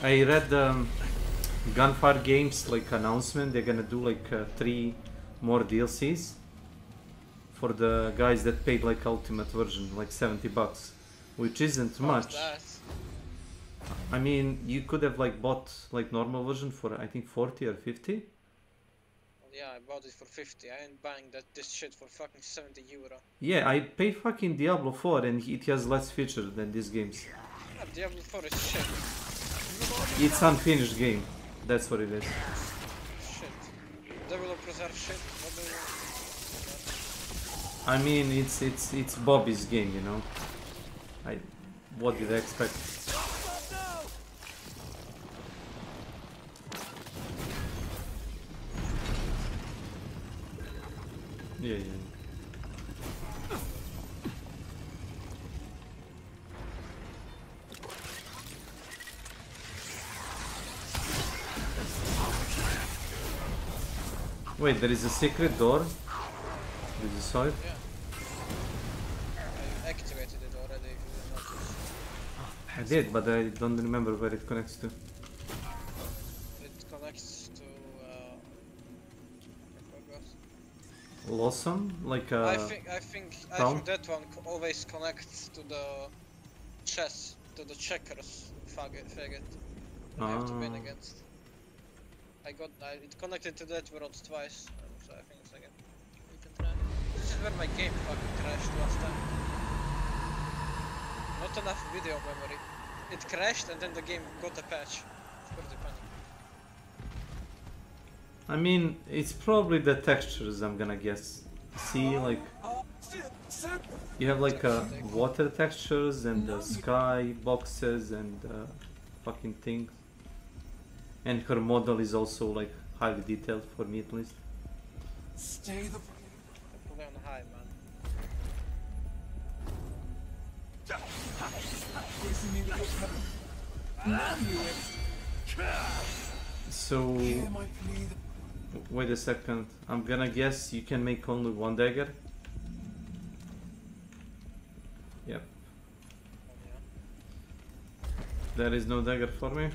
I read Gunfire Games like announcement, they're gonna do like 3 more DLCs for the guys that paid like ultimate version, like $70, which isn't much. I mean, you could have like bought like normal version for I think 40 or 50. Yeah, I bought it for 50. I ain't buying this shit for fucking 70 euro. Yeah, I pay fucking Diablo 4 and it has less features than these games. Yeah, Diablo 4 is shit. It's unfinished game. That's what it is. Shit. Developers are shit. What do you want? I mean, it's Bobby's game, you know. What did I expect? Yeah, yeah. Wait, there is a secret door? Did you saw it? Yeah. I activated it already if you didn't notice. I did, but I don't remember where it connects to. It connects to I forgot. Lawson? Like I think that one always connects to the chess, to the checkers faggot that I have to win against. It connected to that world twice, so I think it's again. We can try. This is where my game fucking crashed last time. Not enough video memory. It crashed and then the game got a patch. It's pretty funny. I mean, it's probably the textures, I'm gonna guess. See, like you have like water textures and sky boxes and fucking things. And her model is also like highly detailed for me at least. Stay the play on high, man. So wait a second. I'm gonna guess you can make only one dagger. Yep. There is no dagger for me.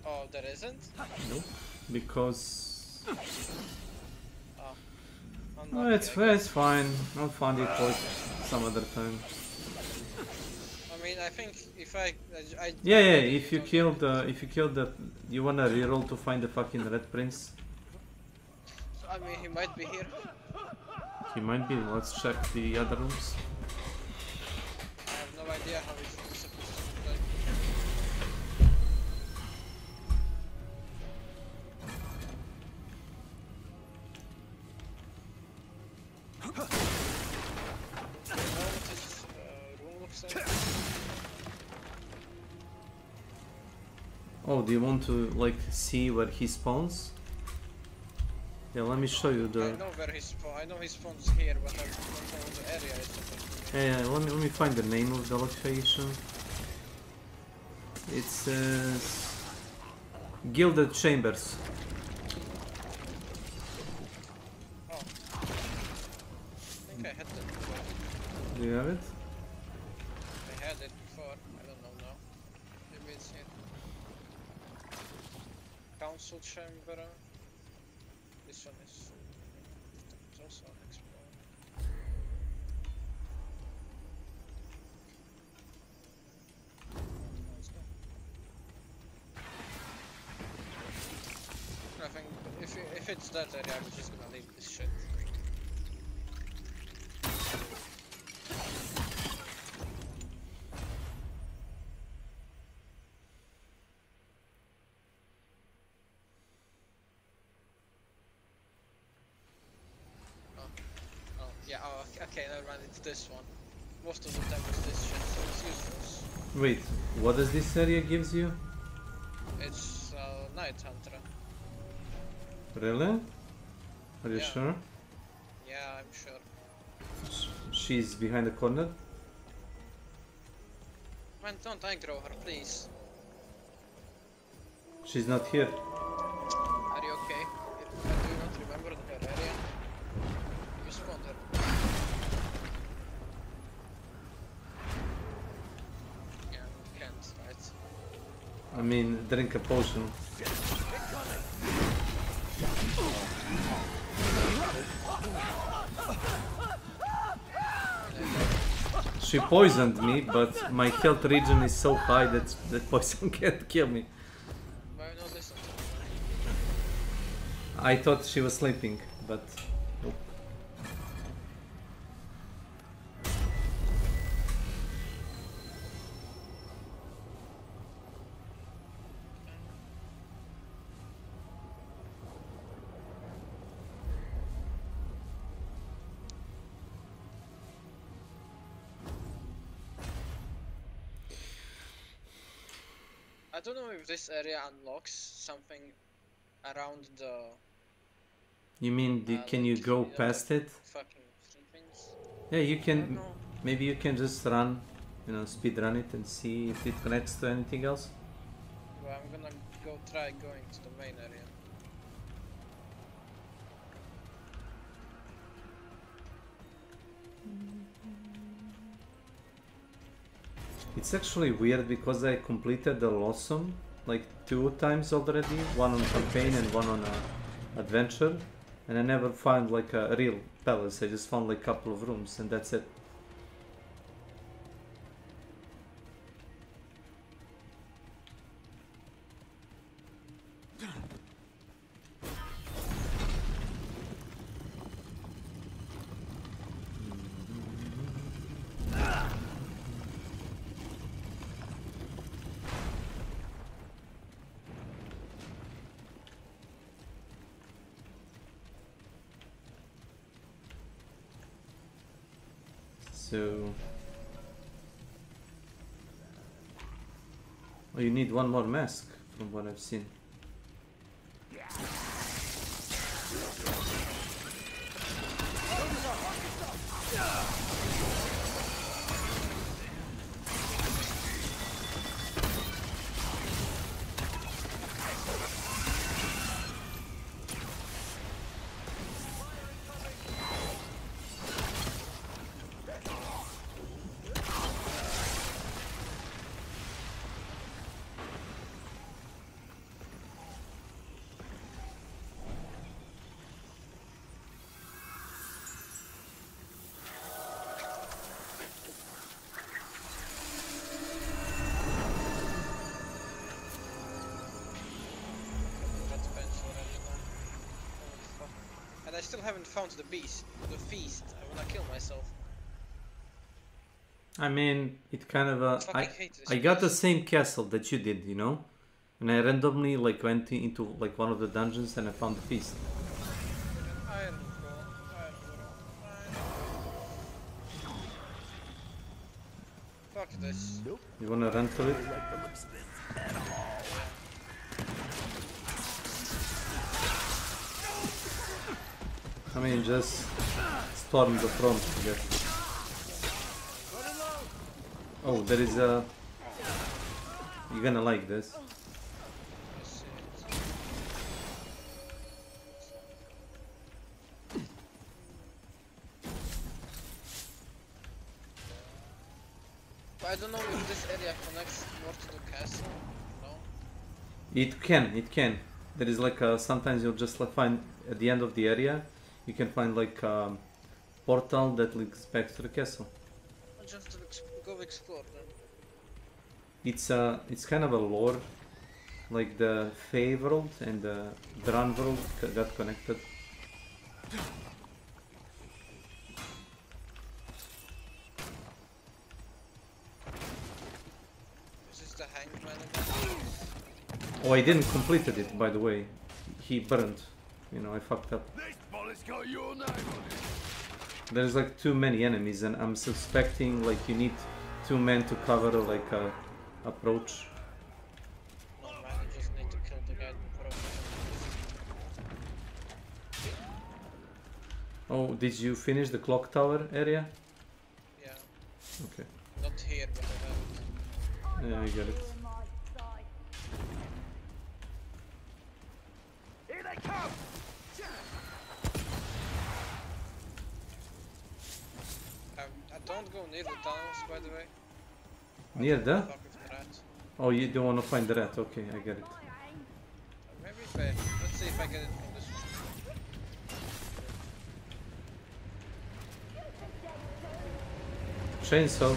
Oh, there isn't? Nope. Because oh, it's fine. I'll find it like some other time. I mean, I think if yeah. If you killed the, you wanna reroll to find the fucking Red Prince? I mean, he might be here. He might be. Let's check the other rooms. I have no idea how he's supposed to play. Oh, do you want to like see where he spawns? Yeah, let me show you the. I know where he spawns. I know he spawns here, but I don't know what the area is supposed to be. Yeah, let me find the name of the location. It says Gilded Chambers. Do you have it? I had it before, I don't know now. Maybe it's here. Council chamber. This one is it's also unexplored. Let's go. I think if it's that area, I'm just gonna leave this shit. Yeah, oh, okay, never mind, it's this one. Most of the time it's this shit, so it's useless. Wait, what does this area gives you? It's Night Hunter. Really? Are you Yeah. sure? Yeah, I'm sure. She's behind the corner? Man, don't aggro her, please. She's not here. Are you okay? Do you not remember her area? You spawned her. Yeah, you can't, right? I mean, drink a potion. She poisoned me, but my health region is so high that the poison can't kill me. Why not listen to I thought she was sleeping, but nope. I don't know if this area unlocks something around the You mean, can you go past it? fucking things. Yeah, you can. Maybe you can just run, speed run it and see if it connects to anything else. Well, I'm gonna try going to the main area. It's actually weird because I completed the Lawsome like 2 times already, one on campaign and one on adventure, and I never found like a real palace. I just found like a couple of rooms and that's it. So, oh, you need one more mask from what I've seen. And I still haven't found the feast. I wanna kill myself. I mean, it kind of fucking hate this I got the place. same castle that you did, and I randomly like went into like one of the dungeons and I found the feast. Fuck this. Nope. You wanna run for it? I mean, just storm the front, I guess. Oh, there is a... You're gonna like this. It can. There is like sometimes you'll just like find at the end of the area, you can find like portal that leads back to the castle. I'll just go explore then. It's kind of a lore, like the Fey world and the Dran world got connected. Is this the hangman again? Oh, I didn't completed it, by the way. He burned. You know, I fucked up. This bullet's got your name on it. There's like too many enemies, and I'm suspecting like you need 2 men to cover like a approach. No man, I just need to kill the guy before I Oh, did you finish the clock tower area? Yeah. Okay. Not here, but I have it. Yeah, I get it. Here they come! I don't go near the tunnels, by the way. Near the? Fuck with the rat. Oh, you don't want to find the rat. Okay, I get it. Maybe if I... Let's see if I get it from this one. Chainsaw.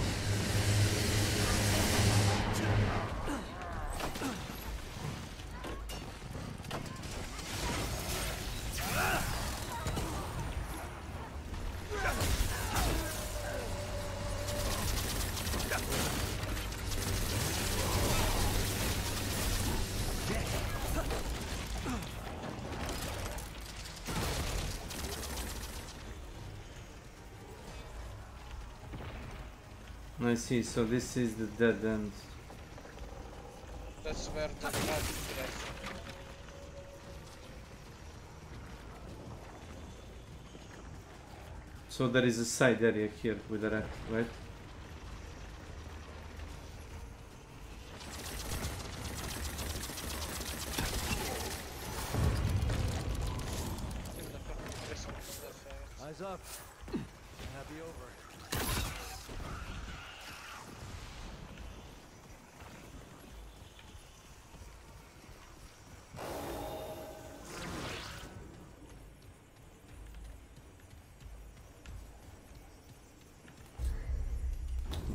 I see, so this is the dead end. That's where the rat is. So there is a side area here with the rat, right? Eyes up. Happy over.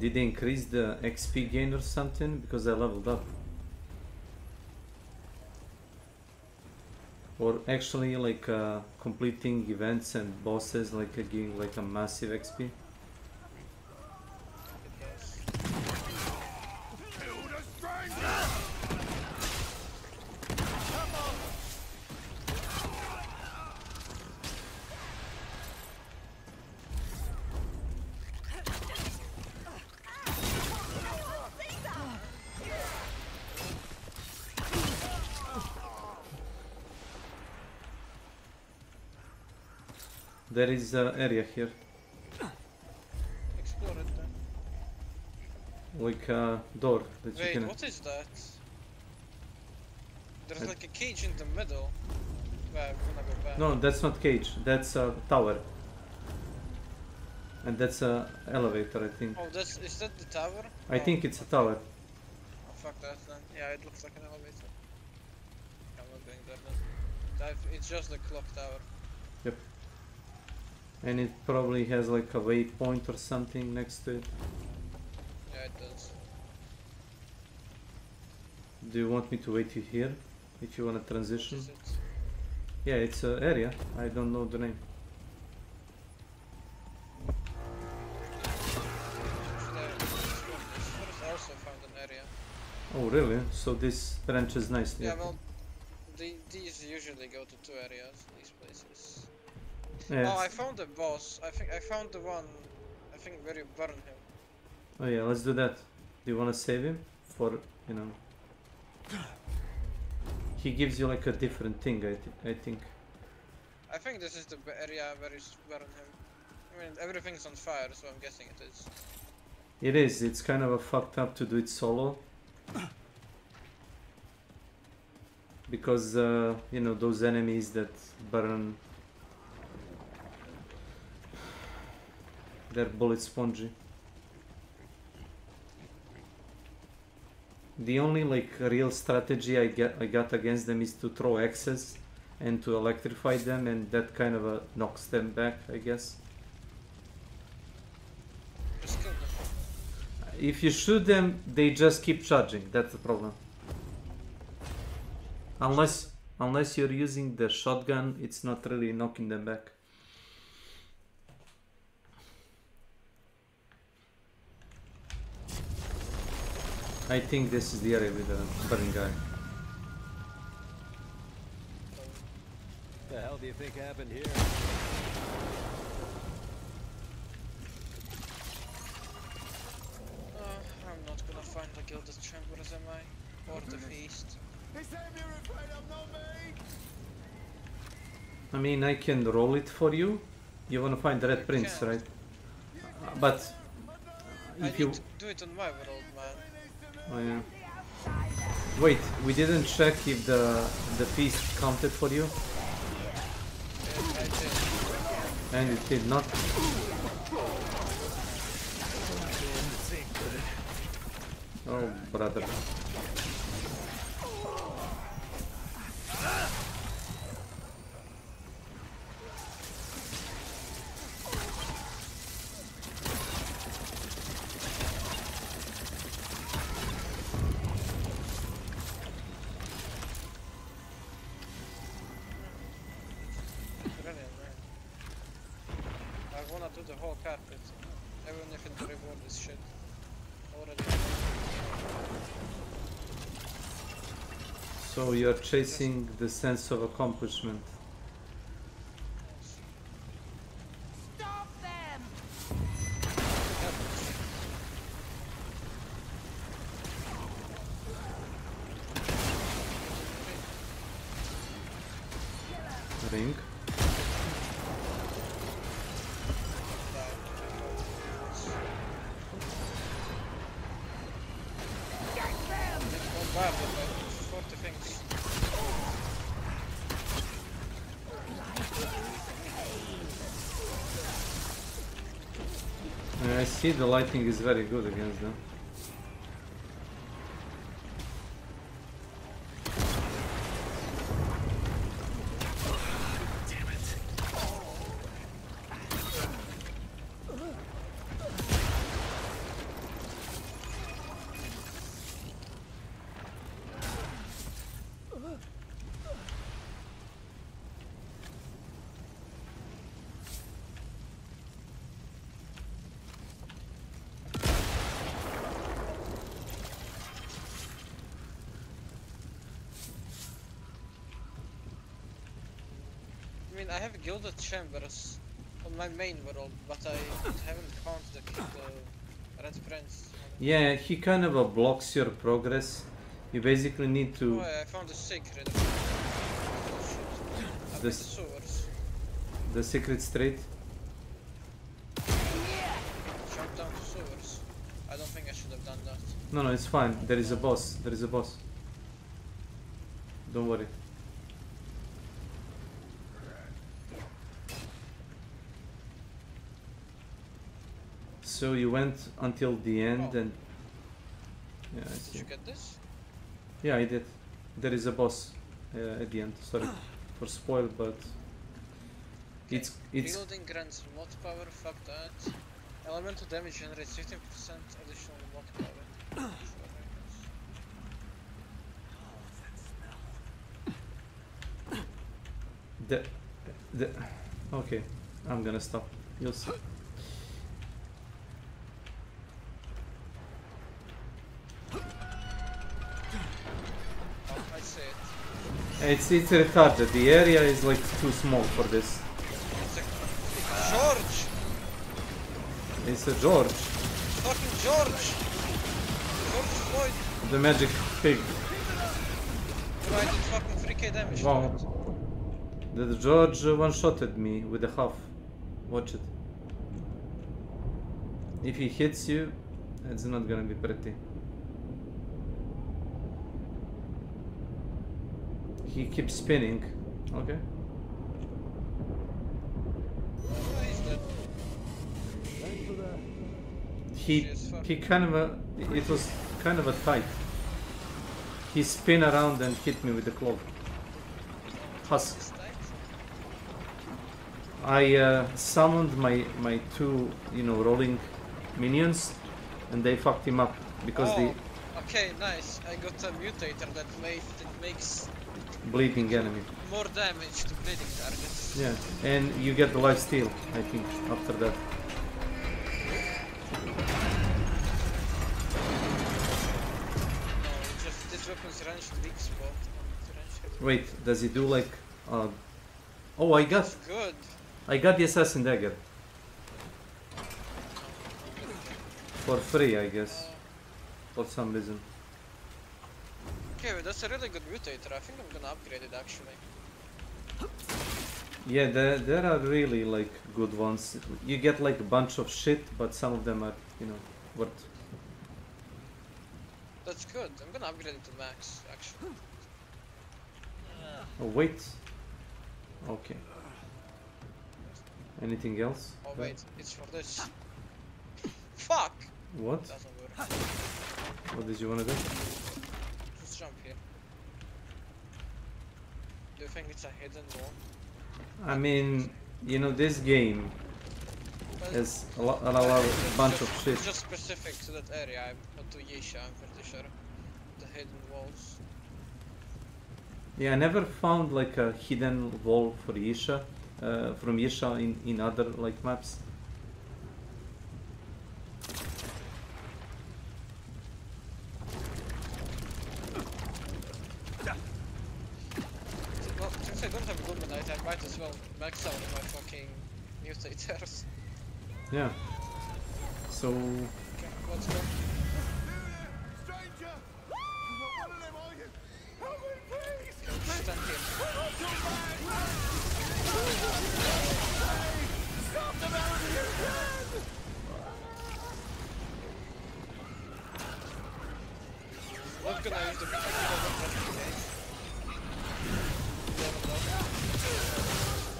Did they increase the XP gain or something? Because I leveled up. Or actually like completing events and bosses like giving like a massive XP? There is an area here. Explore it then. Like a door that Wait, you can... what is that? There's like a cage in the middle. Well, I'm gonna go back. No, that's not cage, that's a tower. And that's a elevator, I think. Oh, is that the tower? I think it's a tower. Oh, fuck that then. Yeah, it looks like an elevator. I'm not going there then. It's just the clock tower. Yep. And it probably has like a waypoint or something next to it. Yeah, it does. Do you want me to wait you here? If you want to transition? What is it? Yeah, it's an area. I don't know the name. I also found an area. Oh really? So this branches nicely. Yeah, well, these usually go to 2 areas, these places. Yeah, Oh, I found the boss. I think I found the one, I think where you burn him. oh yeah, let's do that. Do you want to save him? For, you know... He gives you like a different thing, I think. I think this is the area where you burn him. I mean, everything's on fire, so I'm guessing it is. It is, it's kind of a fucked up to do it solo. Because, you know, those enemies that burn... They're bullet spongy. The only like real strategy I got against them is to throw X's and to electrify them, and that kind of knocks them back, I guess. Just kill them. If you shoot them, they just keep charging. That's the problem. Unless you're using the shotgun, it's not really knocking them back. I think this is the area with the burning guy. What the hell do you think happened here? I'm not gonna find the Gilded Chambers, am I? Or the Feast. I mean, I can roll it for you. You wanna find the Red Prince, right? But if you do it on my world, man. Oh yeah. Wait, we didn't check if the feast counted for you. I did. And it did not. Oh brother. The whole carpet, even if the reward is shit. Already. So you're chasing the sense of accomplishment. Stop them! Ring. I see the lighting is very good against them. I have Gilded Chambers on my main world, but I haven't found the Red Prince. Yeah, he kind of blocks your progress. You basically need to... Oh, I found the secret. The sewers. The secret street? Jump down the sewers. I don't think I should have done that. No, it's fine. There is a boss. There is a boss. Don't worry. So you went until the end and... Yeah, I see. Did you get this? Yeah, I did. There is a boss at the end. Sorry for spoil, but... It's... Reloading grants mod power, fuck that. Elemental damage generates 15% additional mod power. Okay, I'm gonna stop. You'll see. I see it. It's retarded. The area is like too small for this. It's George! It's a George. Fucking George! George Floyd! The magic pig. Bro, I did fucking 3k damage. Wow. The George one-shotted me with a half. Watch it. If he hits you, it's not gonna be pretty. He keeps spinning. Okay. He kind of it was kind of a tight. He spin around and hit me with the club. Husk. I summoned my two, you know, rolling minions, and they fucked him up because the Okay, nice. I got a mutator that makes bleeding enemy. more damage to bleeding targets. Yeah, and you get the lifesteal, I think, after that. No, just this weapon's ranged weak spot. Wait, does he do like? Oh, I got. That's good. I got the assassin dagger. For free, I guess. For some reason. Okay, well, that's a really good mutator. I think I'm gonna upgrade it actually. Yeah, there are really like good ones. You get like a bunch of shit, but some of them are, you know, worth. That's good. I'm gonna upgrade it to max actually. Oh wait. Okay. Anything else? Oh wait, it's for this. Fuck! What? Doesn't work. What did you wanna do? Just jump here. Do you think it's a hidden wall? I mean, you know, this game has a bunch of shit. It's just specific to that area. I'm not to Yisha, I'm pretty sure. The hidden walls. Yeah, I never found like a hidden wall for Yisha, from Yisha in other like maps. Well, since I don't have Illuminate, I might as well max out my fucking mutators. Yeah. So. Okay, let's go. Stand here. Not gonna use the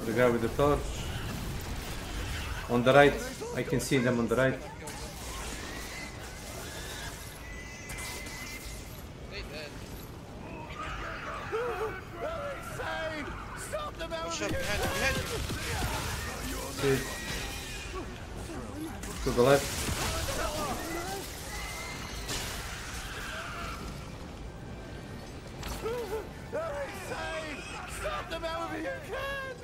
The guy with the torch. On the right. I can see them on the right. See. To the left. Stop them however you can!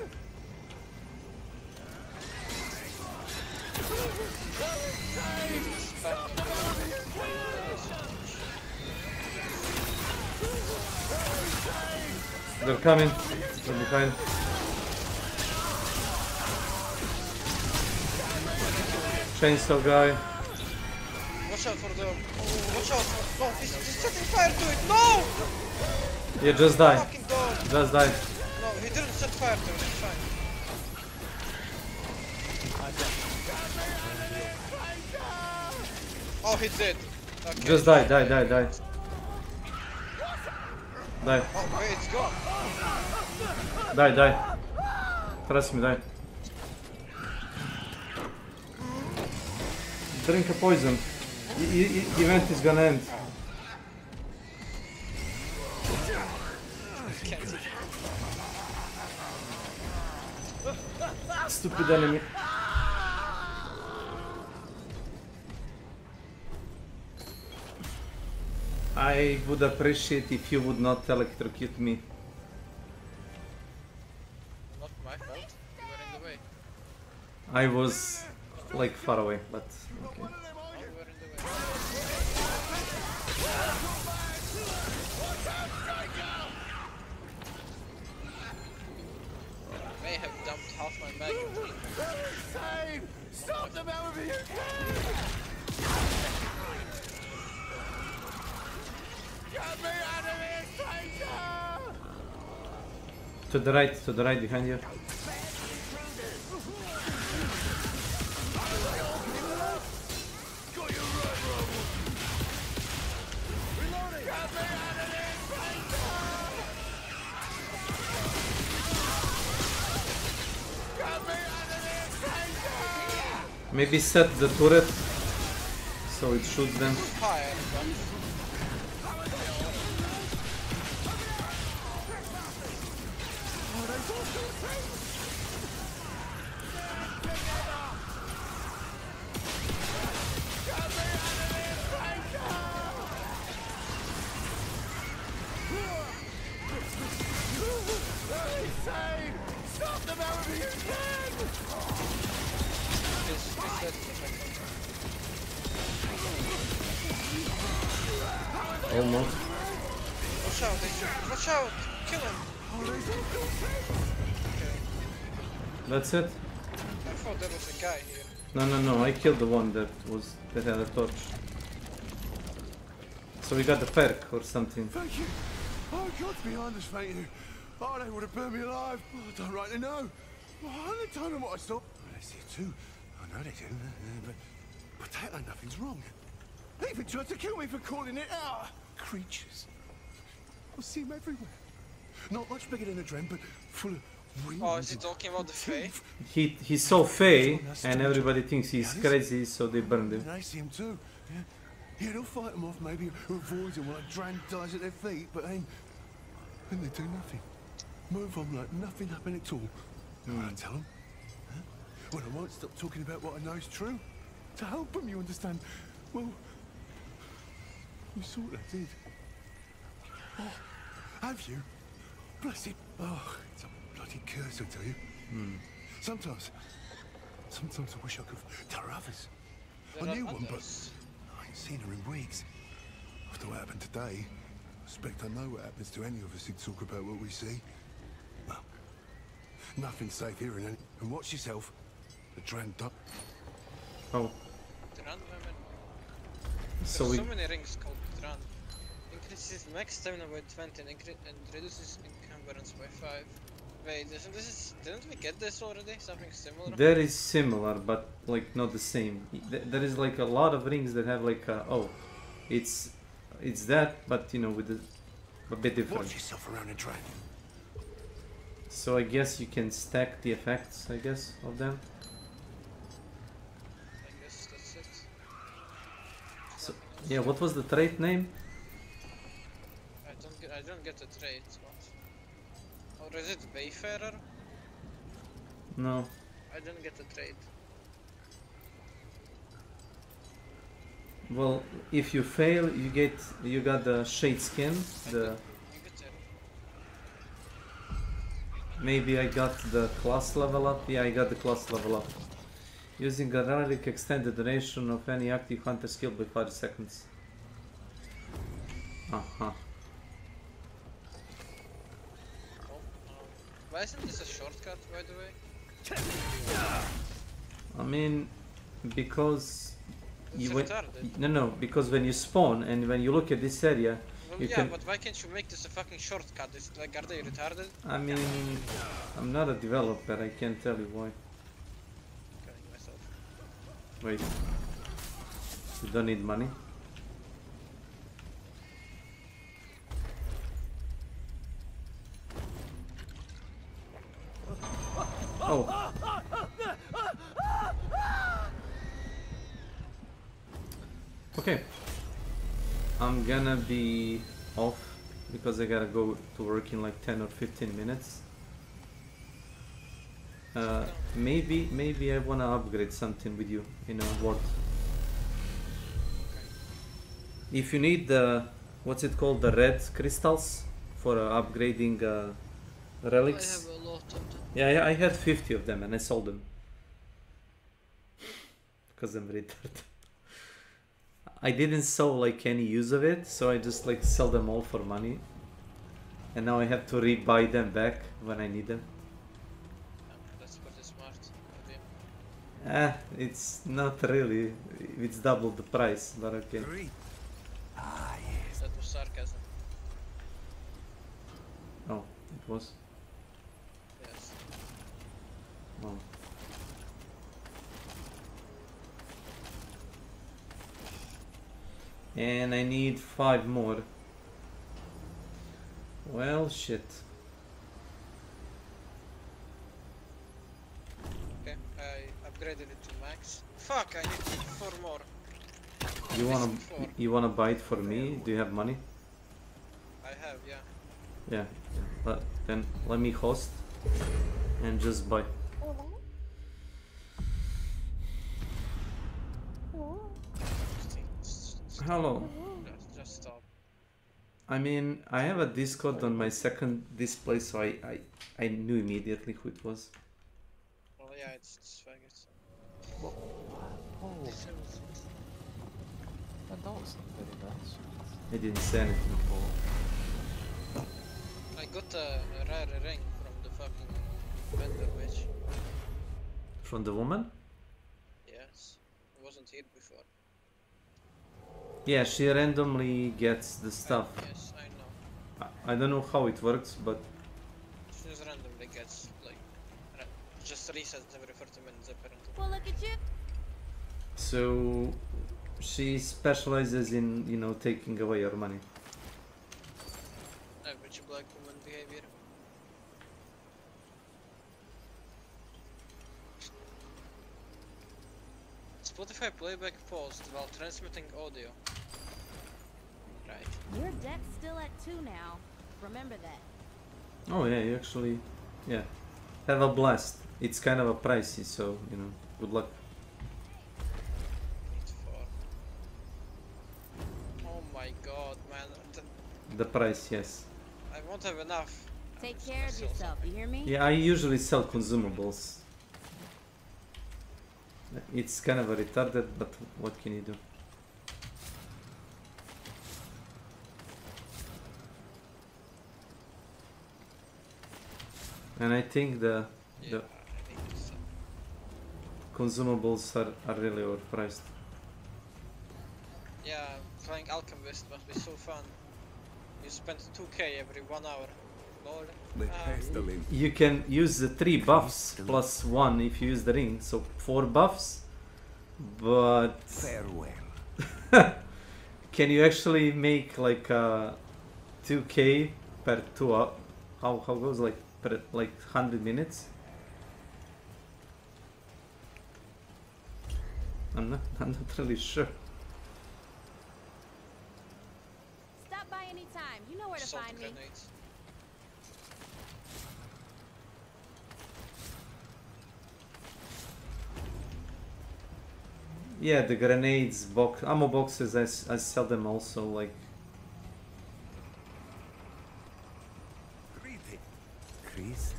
Stop them however you can! They're coming from behind. Chainsaw guy. Watch out for the... Oh, watch out for... No, he's setting fire to it! No! Yeah, just die. Fucking dog. Just die. No, he didn't set fire to it, it's fine. Oh, he did. Okay. Just die, die. Die. Oh, wait, it's gone. Die. Trust me, die. Drink a poison. Event is gonna end. Stupid enemy. I would appreciate if you would not electrocute me. Not my fault. You were in the way. I was like far away, but okay. May have dumped half my mag into it. Stop them however you can! Get me out of here, stranger! To the right behind you. Maybe set the turret so it shoots them. insane! Stop them however you can! Almost. Watch out, watch out! Kill him! That's it? I thought there was a guy here. No, I killed the one that had a torch. So we got the perk or something. Thank you! Oh, God's behind us, thank you. Oh, they would have burned me alive. Oh, I don't rightly know. Oh, I only told them what I saw. Well, they see it too. I know they do, but that ain't nothing's wrong. They even tried to kill me for calling it out. Creatures. I see them everywhere. Not much bigger than a dren, but full of wings. Oh, is he talking about the Fae? He saw Fae, and everybody thinks he's crazy, so they burned him. And I see him too. Yeah, they'll fight them off, maybe avoid them while a dren dies at their feet, but then they do nothing. Move on like nothing happened at all. I tell them. Huh? Well, I won't stop talking about what I know is true. To help them, you understand? Well, you sort of did. Oh, have you? Bless it. Oh, it's a bloody curse, I tell you. Sometimes I wish I could tell others. I knew one, but I ain't seen her in weeks. After what happened today, I suspect I know what happens to any of us who talk about what we see. Well, nothing's safe here, and watch yourself. The dren duck. Oh. Dran women. So There's we. so many rings called Dran. Increases max stamina by 20 and reduces encumbrance by 5. Wait, didn't we get this already? Something similar? That is similar, but like not the same. There is like a lot of rings that have like it's that, but you know, with a bit different. Watch yourself around a dren. So I guess you can stack the effects, I guess, of them. I guess that's it. So yeah, what was the trait name? I don't get the trait. What? Or is it Wayfarer? No. I don't get the trait. Well, if you fail, you got the shade skin. Maybe I got the class level up. Yeah, I got the class level up. Using a relic, extend the duration of any active hunter skill by 5 seconds. Why isn't this a shortcut, by the way? I mean, because it's retarded. No, because when you spawn and when you look at this area, well, you yeah, can. But why can't you make this a fucking shortcut? It's like, are they retarded? I mean, I'm not a developer. I can't tell you why. Killing myself. Wait. You don't need money. Oh. Okay. I'm gonna be off because I gotta go to work in like 10 or 15 minutes. Maybe I wanna upgrade something with you in a ward. If you need the, what's it called, the red crystals for upgrading relics. I have a lot of them. Yeah, I had 50 of them and I sold them. Because I'm retarded. I didn't saw like any use of it, so I just like sell them all for money. And now I have to re-buy them back when I need them. That's pretty smart. It's not really. It's double the price, but okay. That was sarcasm. Oh, it was? Yes. Oh. And I need 5 more. Well, shit. Okay, I upgraded it to max. Fuck, I need 4 more. You wanna buy it for me? Do you have money? I have, yeah. Yeah. But then let me host and just buy. Hello. Just stop. I mean, I have a Discord on my second display, so I knew immediately who it was. Well, yeah, it's faggots. Oh. And that was very nice. I didn't say anything. I got a rare ring from the fucking vendor bitch. From the woman? Yes. It wasn't here before. Yeah, she randomly gets the stuff. Yes, I know. I don't know how it works, but She just randomly gets, like, just resets every 40 minutes apparently. Well, look at you. so she specializes in, you know, taking away your money. Average black woman behavior. Spotify playback paused while transmitting audio. Right. Your deck's still at 2 now. Remember that. Oh yeah, you actually, yeah, have a blast. It's kind of a pricey, so you know, good luck. Oh my god, man. The price, yes. I won't have enough. Take care of yourself, you hear me? Yeah, I usually sell consumables. It's kind of a retarded, but what can you do? And I think the consumables are really overpriced. Yeah, playing Alchemist must be so fun. You spend 2k every 1 hour. Lol. You can use the 3 buffs plus 1 if you use the ring, so 4 buffs. But farewell. Can you actually make like 2k per 2 hours? How goes like per like 100 minutes? I'm not really sure. Stop by anytime. You know where to find me. Yeah, the grenades box, ammo boxes, I sell them also, like. Chris?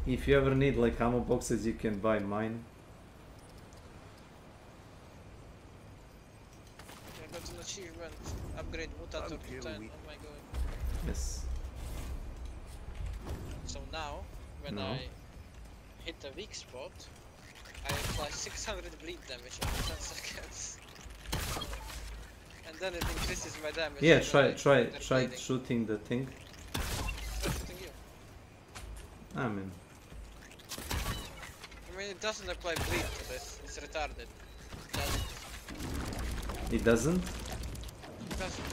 If you ever need like ammo boxes, you can buy mine. I got an achievement. Upgrade mutator to 10. Oh my god. Yes. So now, when I hit a weak spot, I apply 600 bleed damage in 10 seconds. And then it increases my damage. Yeah, try shooting the thing. Try shooting you. I mean, it doesn't apply bleed to this. It's retarded. it doesn't? It doesn't.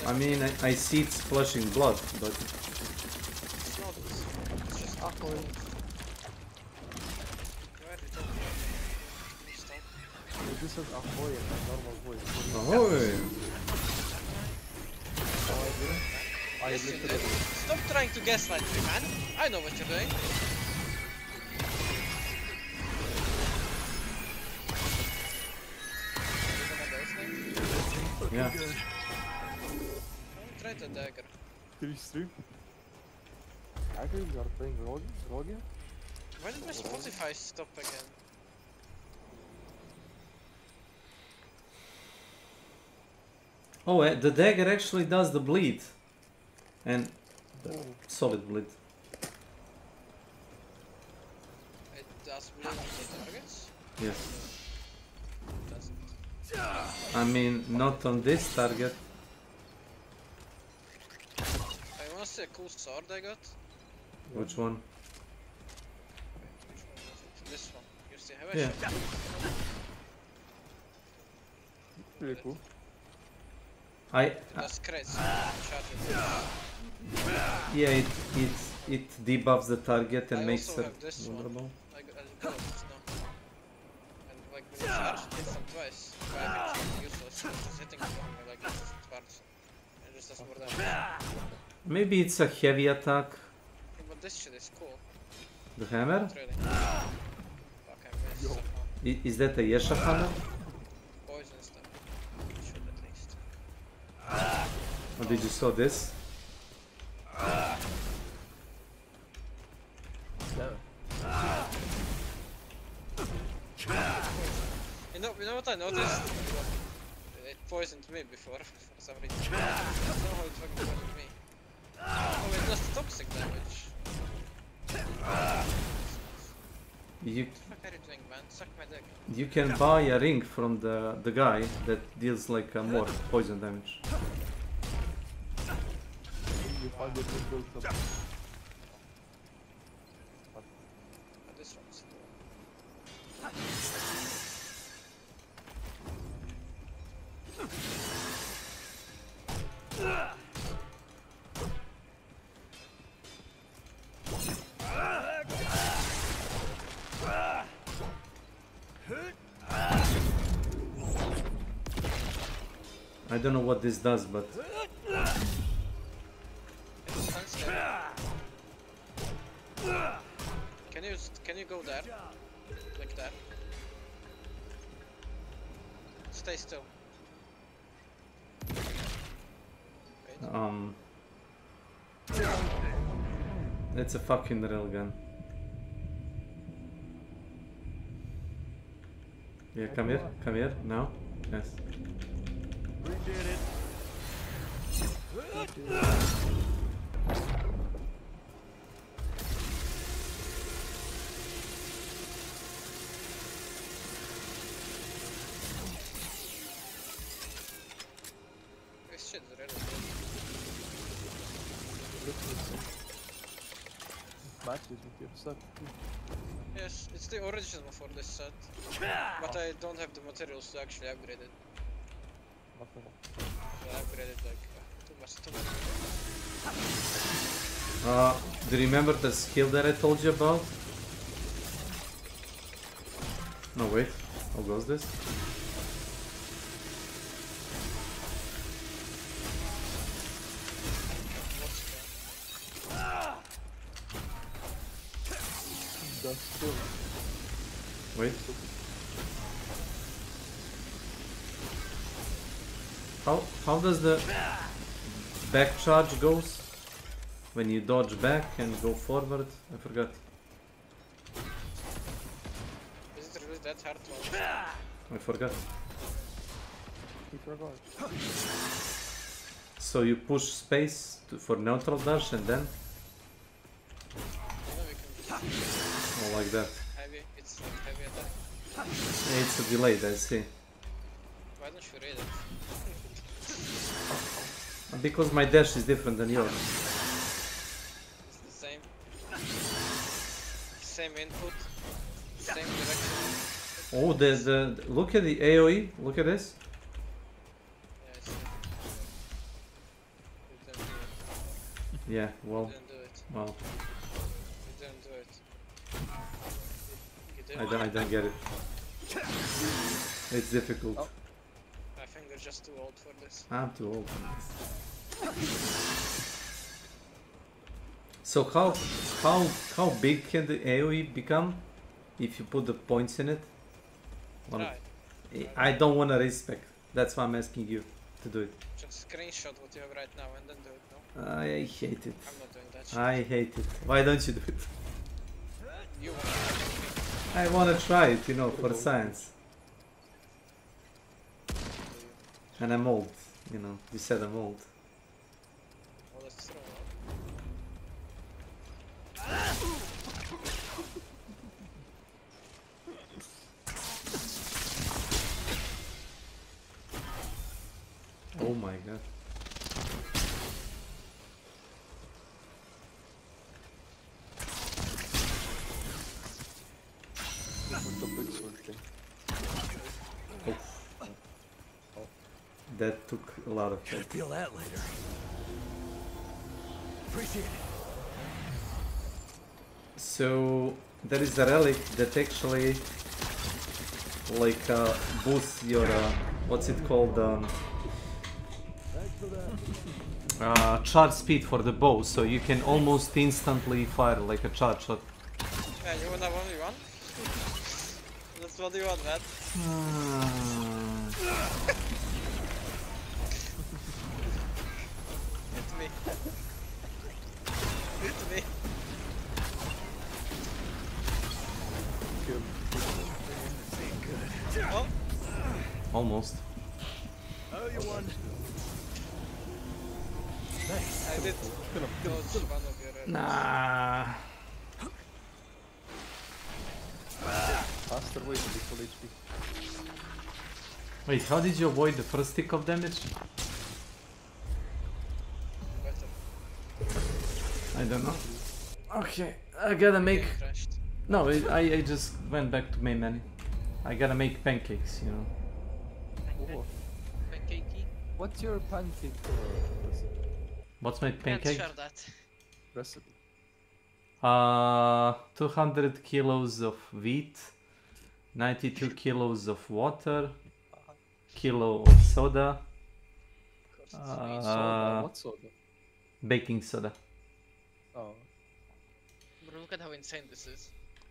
No. I mean, I see it's flushing blood, but... It's not. It's just alcohol. This is Ahoy in my normal voice. Ahoy! I literally... Stop trying to gaslight me, man. I know what you're doing. Yeah. Try the dagger. Did you stream? Actually, you are playing Rogue? Why did my Spotify stop again? Oh, the dagger actually does the bleed. And the solid bleed. It does bleed on the targets? Yes. It doesn't. I mean, not on this target. I wanna see a cool sword I got. Which one? Which one was it? This one. You still have a Yeah. shot? Pretty cool. It does crits. Yeah, it debuffs the target and I makes also it have this vulnerable. one. I got it now. And like when you charge, it hits them twice. But I think it's useless. It's just hitting them only like this twice. It just does more damage. Maybe it's a heavy attack. Yeah, but this shit is cool. The hammer? Not really. Fuck, I missed somehow. Is that a Yesha hammer? Poison stuff. Should at least. Or did you saw this? You know what I noticed? It poisoned me before for some reason. I don't know how it fucking poisoned me. Oh, it does toxic damage. You, what the fuck are you doing, man? Suck my dick. you can buy a ring from the guy that deals like more poison damage. You find it in those This one's I don't know what this does, but Can you go there? Like that. Stay still. Wait. It's a fucking railgun. Yeah, come here, now. Yes. We did it. This shit is really matches with your set. Yes, it's the original for this set. But I don't have the materials to actually upgrade it. Nothing. I upgraded like too much. Do you remember the skill that I told you about? No, wait. How goes this? Wait. How does the back charge goes? When you dodge back and go forward? I forgot. Is it really that hard to understand? I forgot. You forgot. So you push space for neutral dash and then? Oh, like that. Heavy, it's like heavy attack. Yeah, it's a delayed, I see. Why don't you read it? Because my dash is different than yours. It's the same. Same input. Same direction. Oh, the look at the AoE. Look at this. Yeah, I see. You didn't do it. Yeah, well. You didn't do it. Well. You didn't do it. You I don't get it. It's difficult. Oh. I think you're just too old for this. I'm too old for this. So how big can the AoE become if you put the points in it? I don't want to respec. That's why I'm asking you to do it. Just screenshot what you have right now and then do it, no? I hate it. I'm not doing that shit. I hate it. Why don't you do it? You want to I want to try it, you know, for science. And I'm old, you know. You said I'm old. Well, that's true. Oh my god. That took a lot of Gonna feel that later. Appreciate it. So there is a relic that actually like boosts your what's it called, charge speed for the bow, so you can almost instantly fire like a charge shot. Yeah, you wanna 1v1? That's 1v1, man. Almost. Oh, you won. Nice. I did dodge one of your arrows. Nah. Faster way to be full HP. Wait, how did you avoid the first tick of damage? Better. I don't know. Okay, I gotta make... Game crashed. No, I just went back to main menu. I gotta make pancakes, you know. Oh. Pancakey? What's your pancake recipe? What's my pancake? Can't share that. Recipe. 200 kilos of wheat, 92 kilos of water, kilo of soda, Soda? What soda? baking soda. Oh. Bro, look at how insane this is.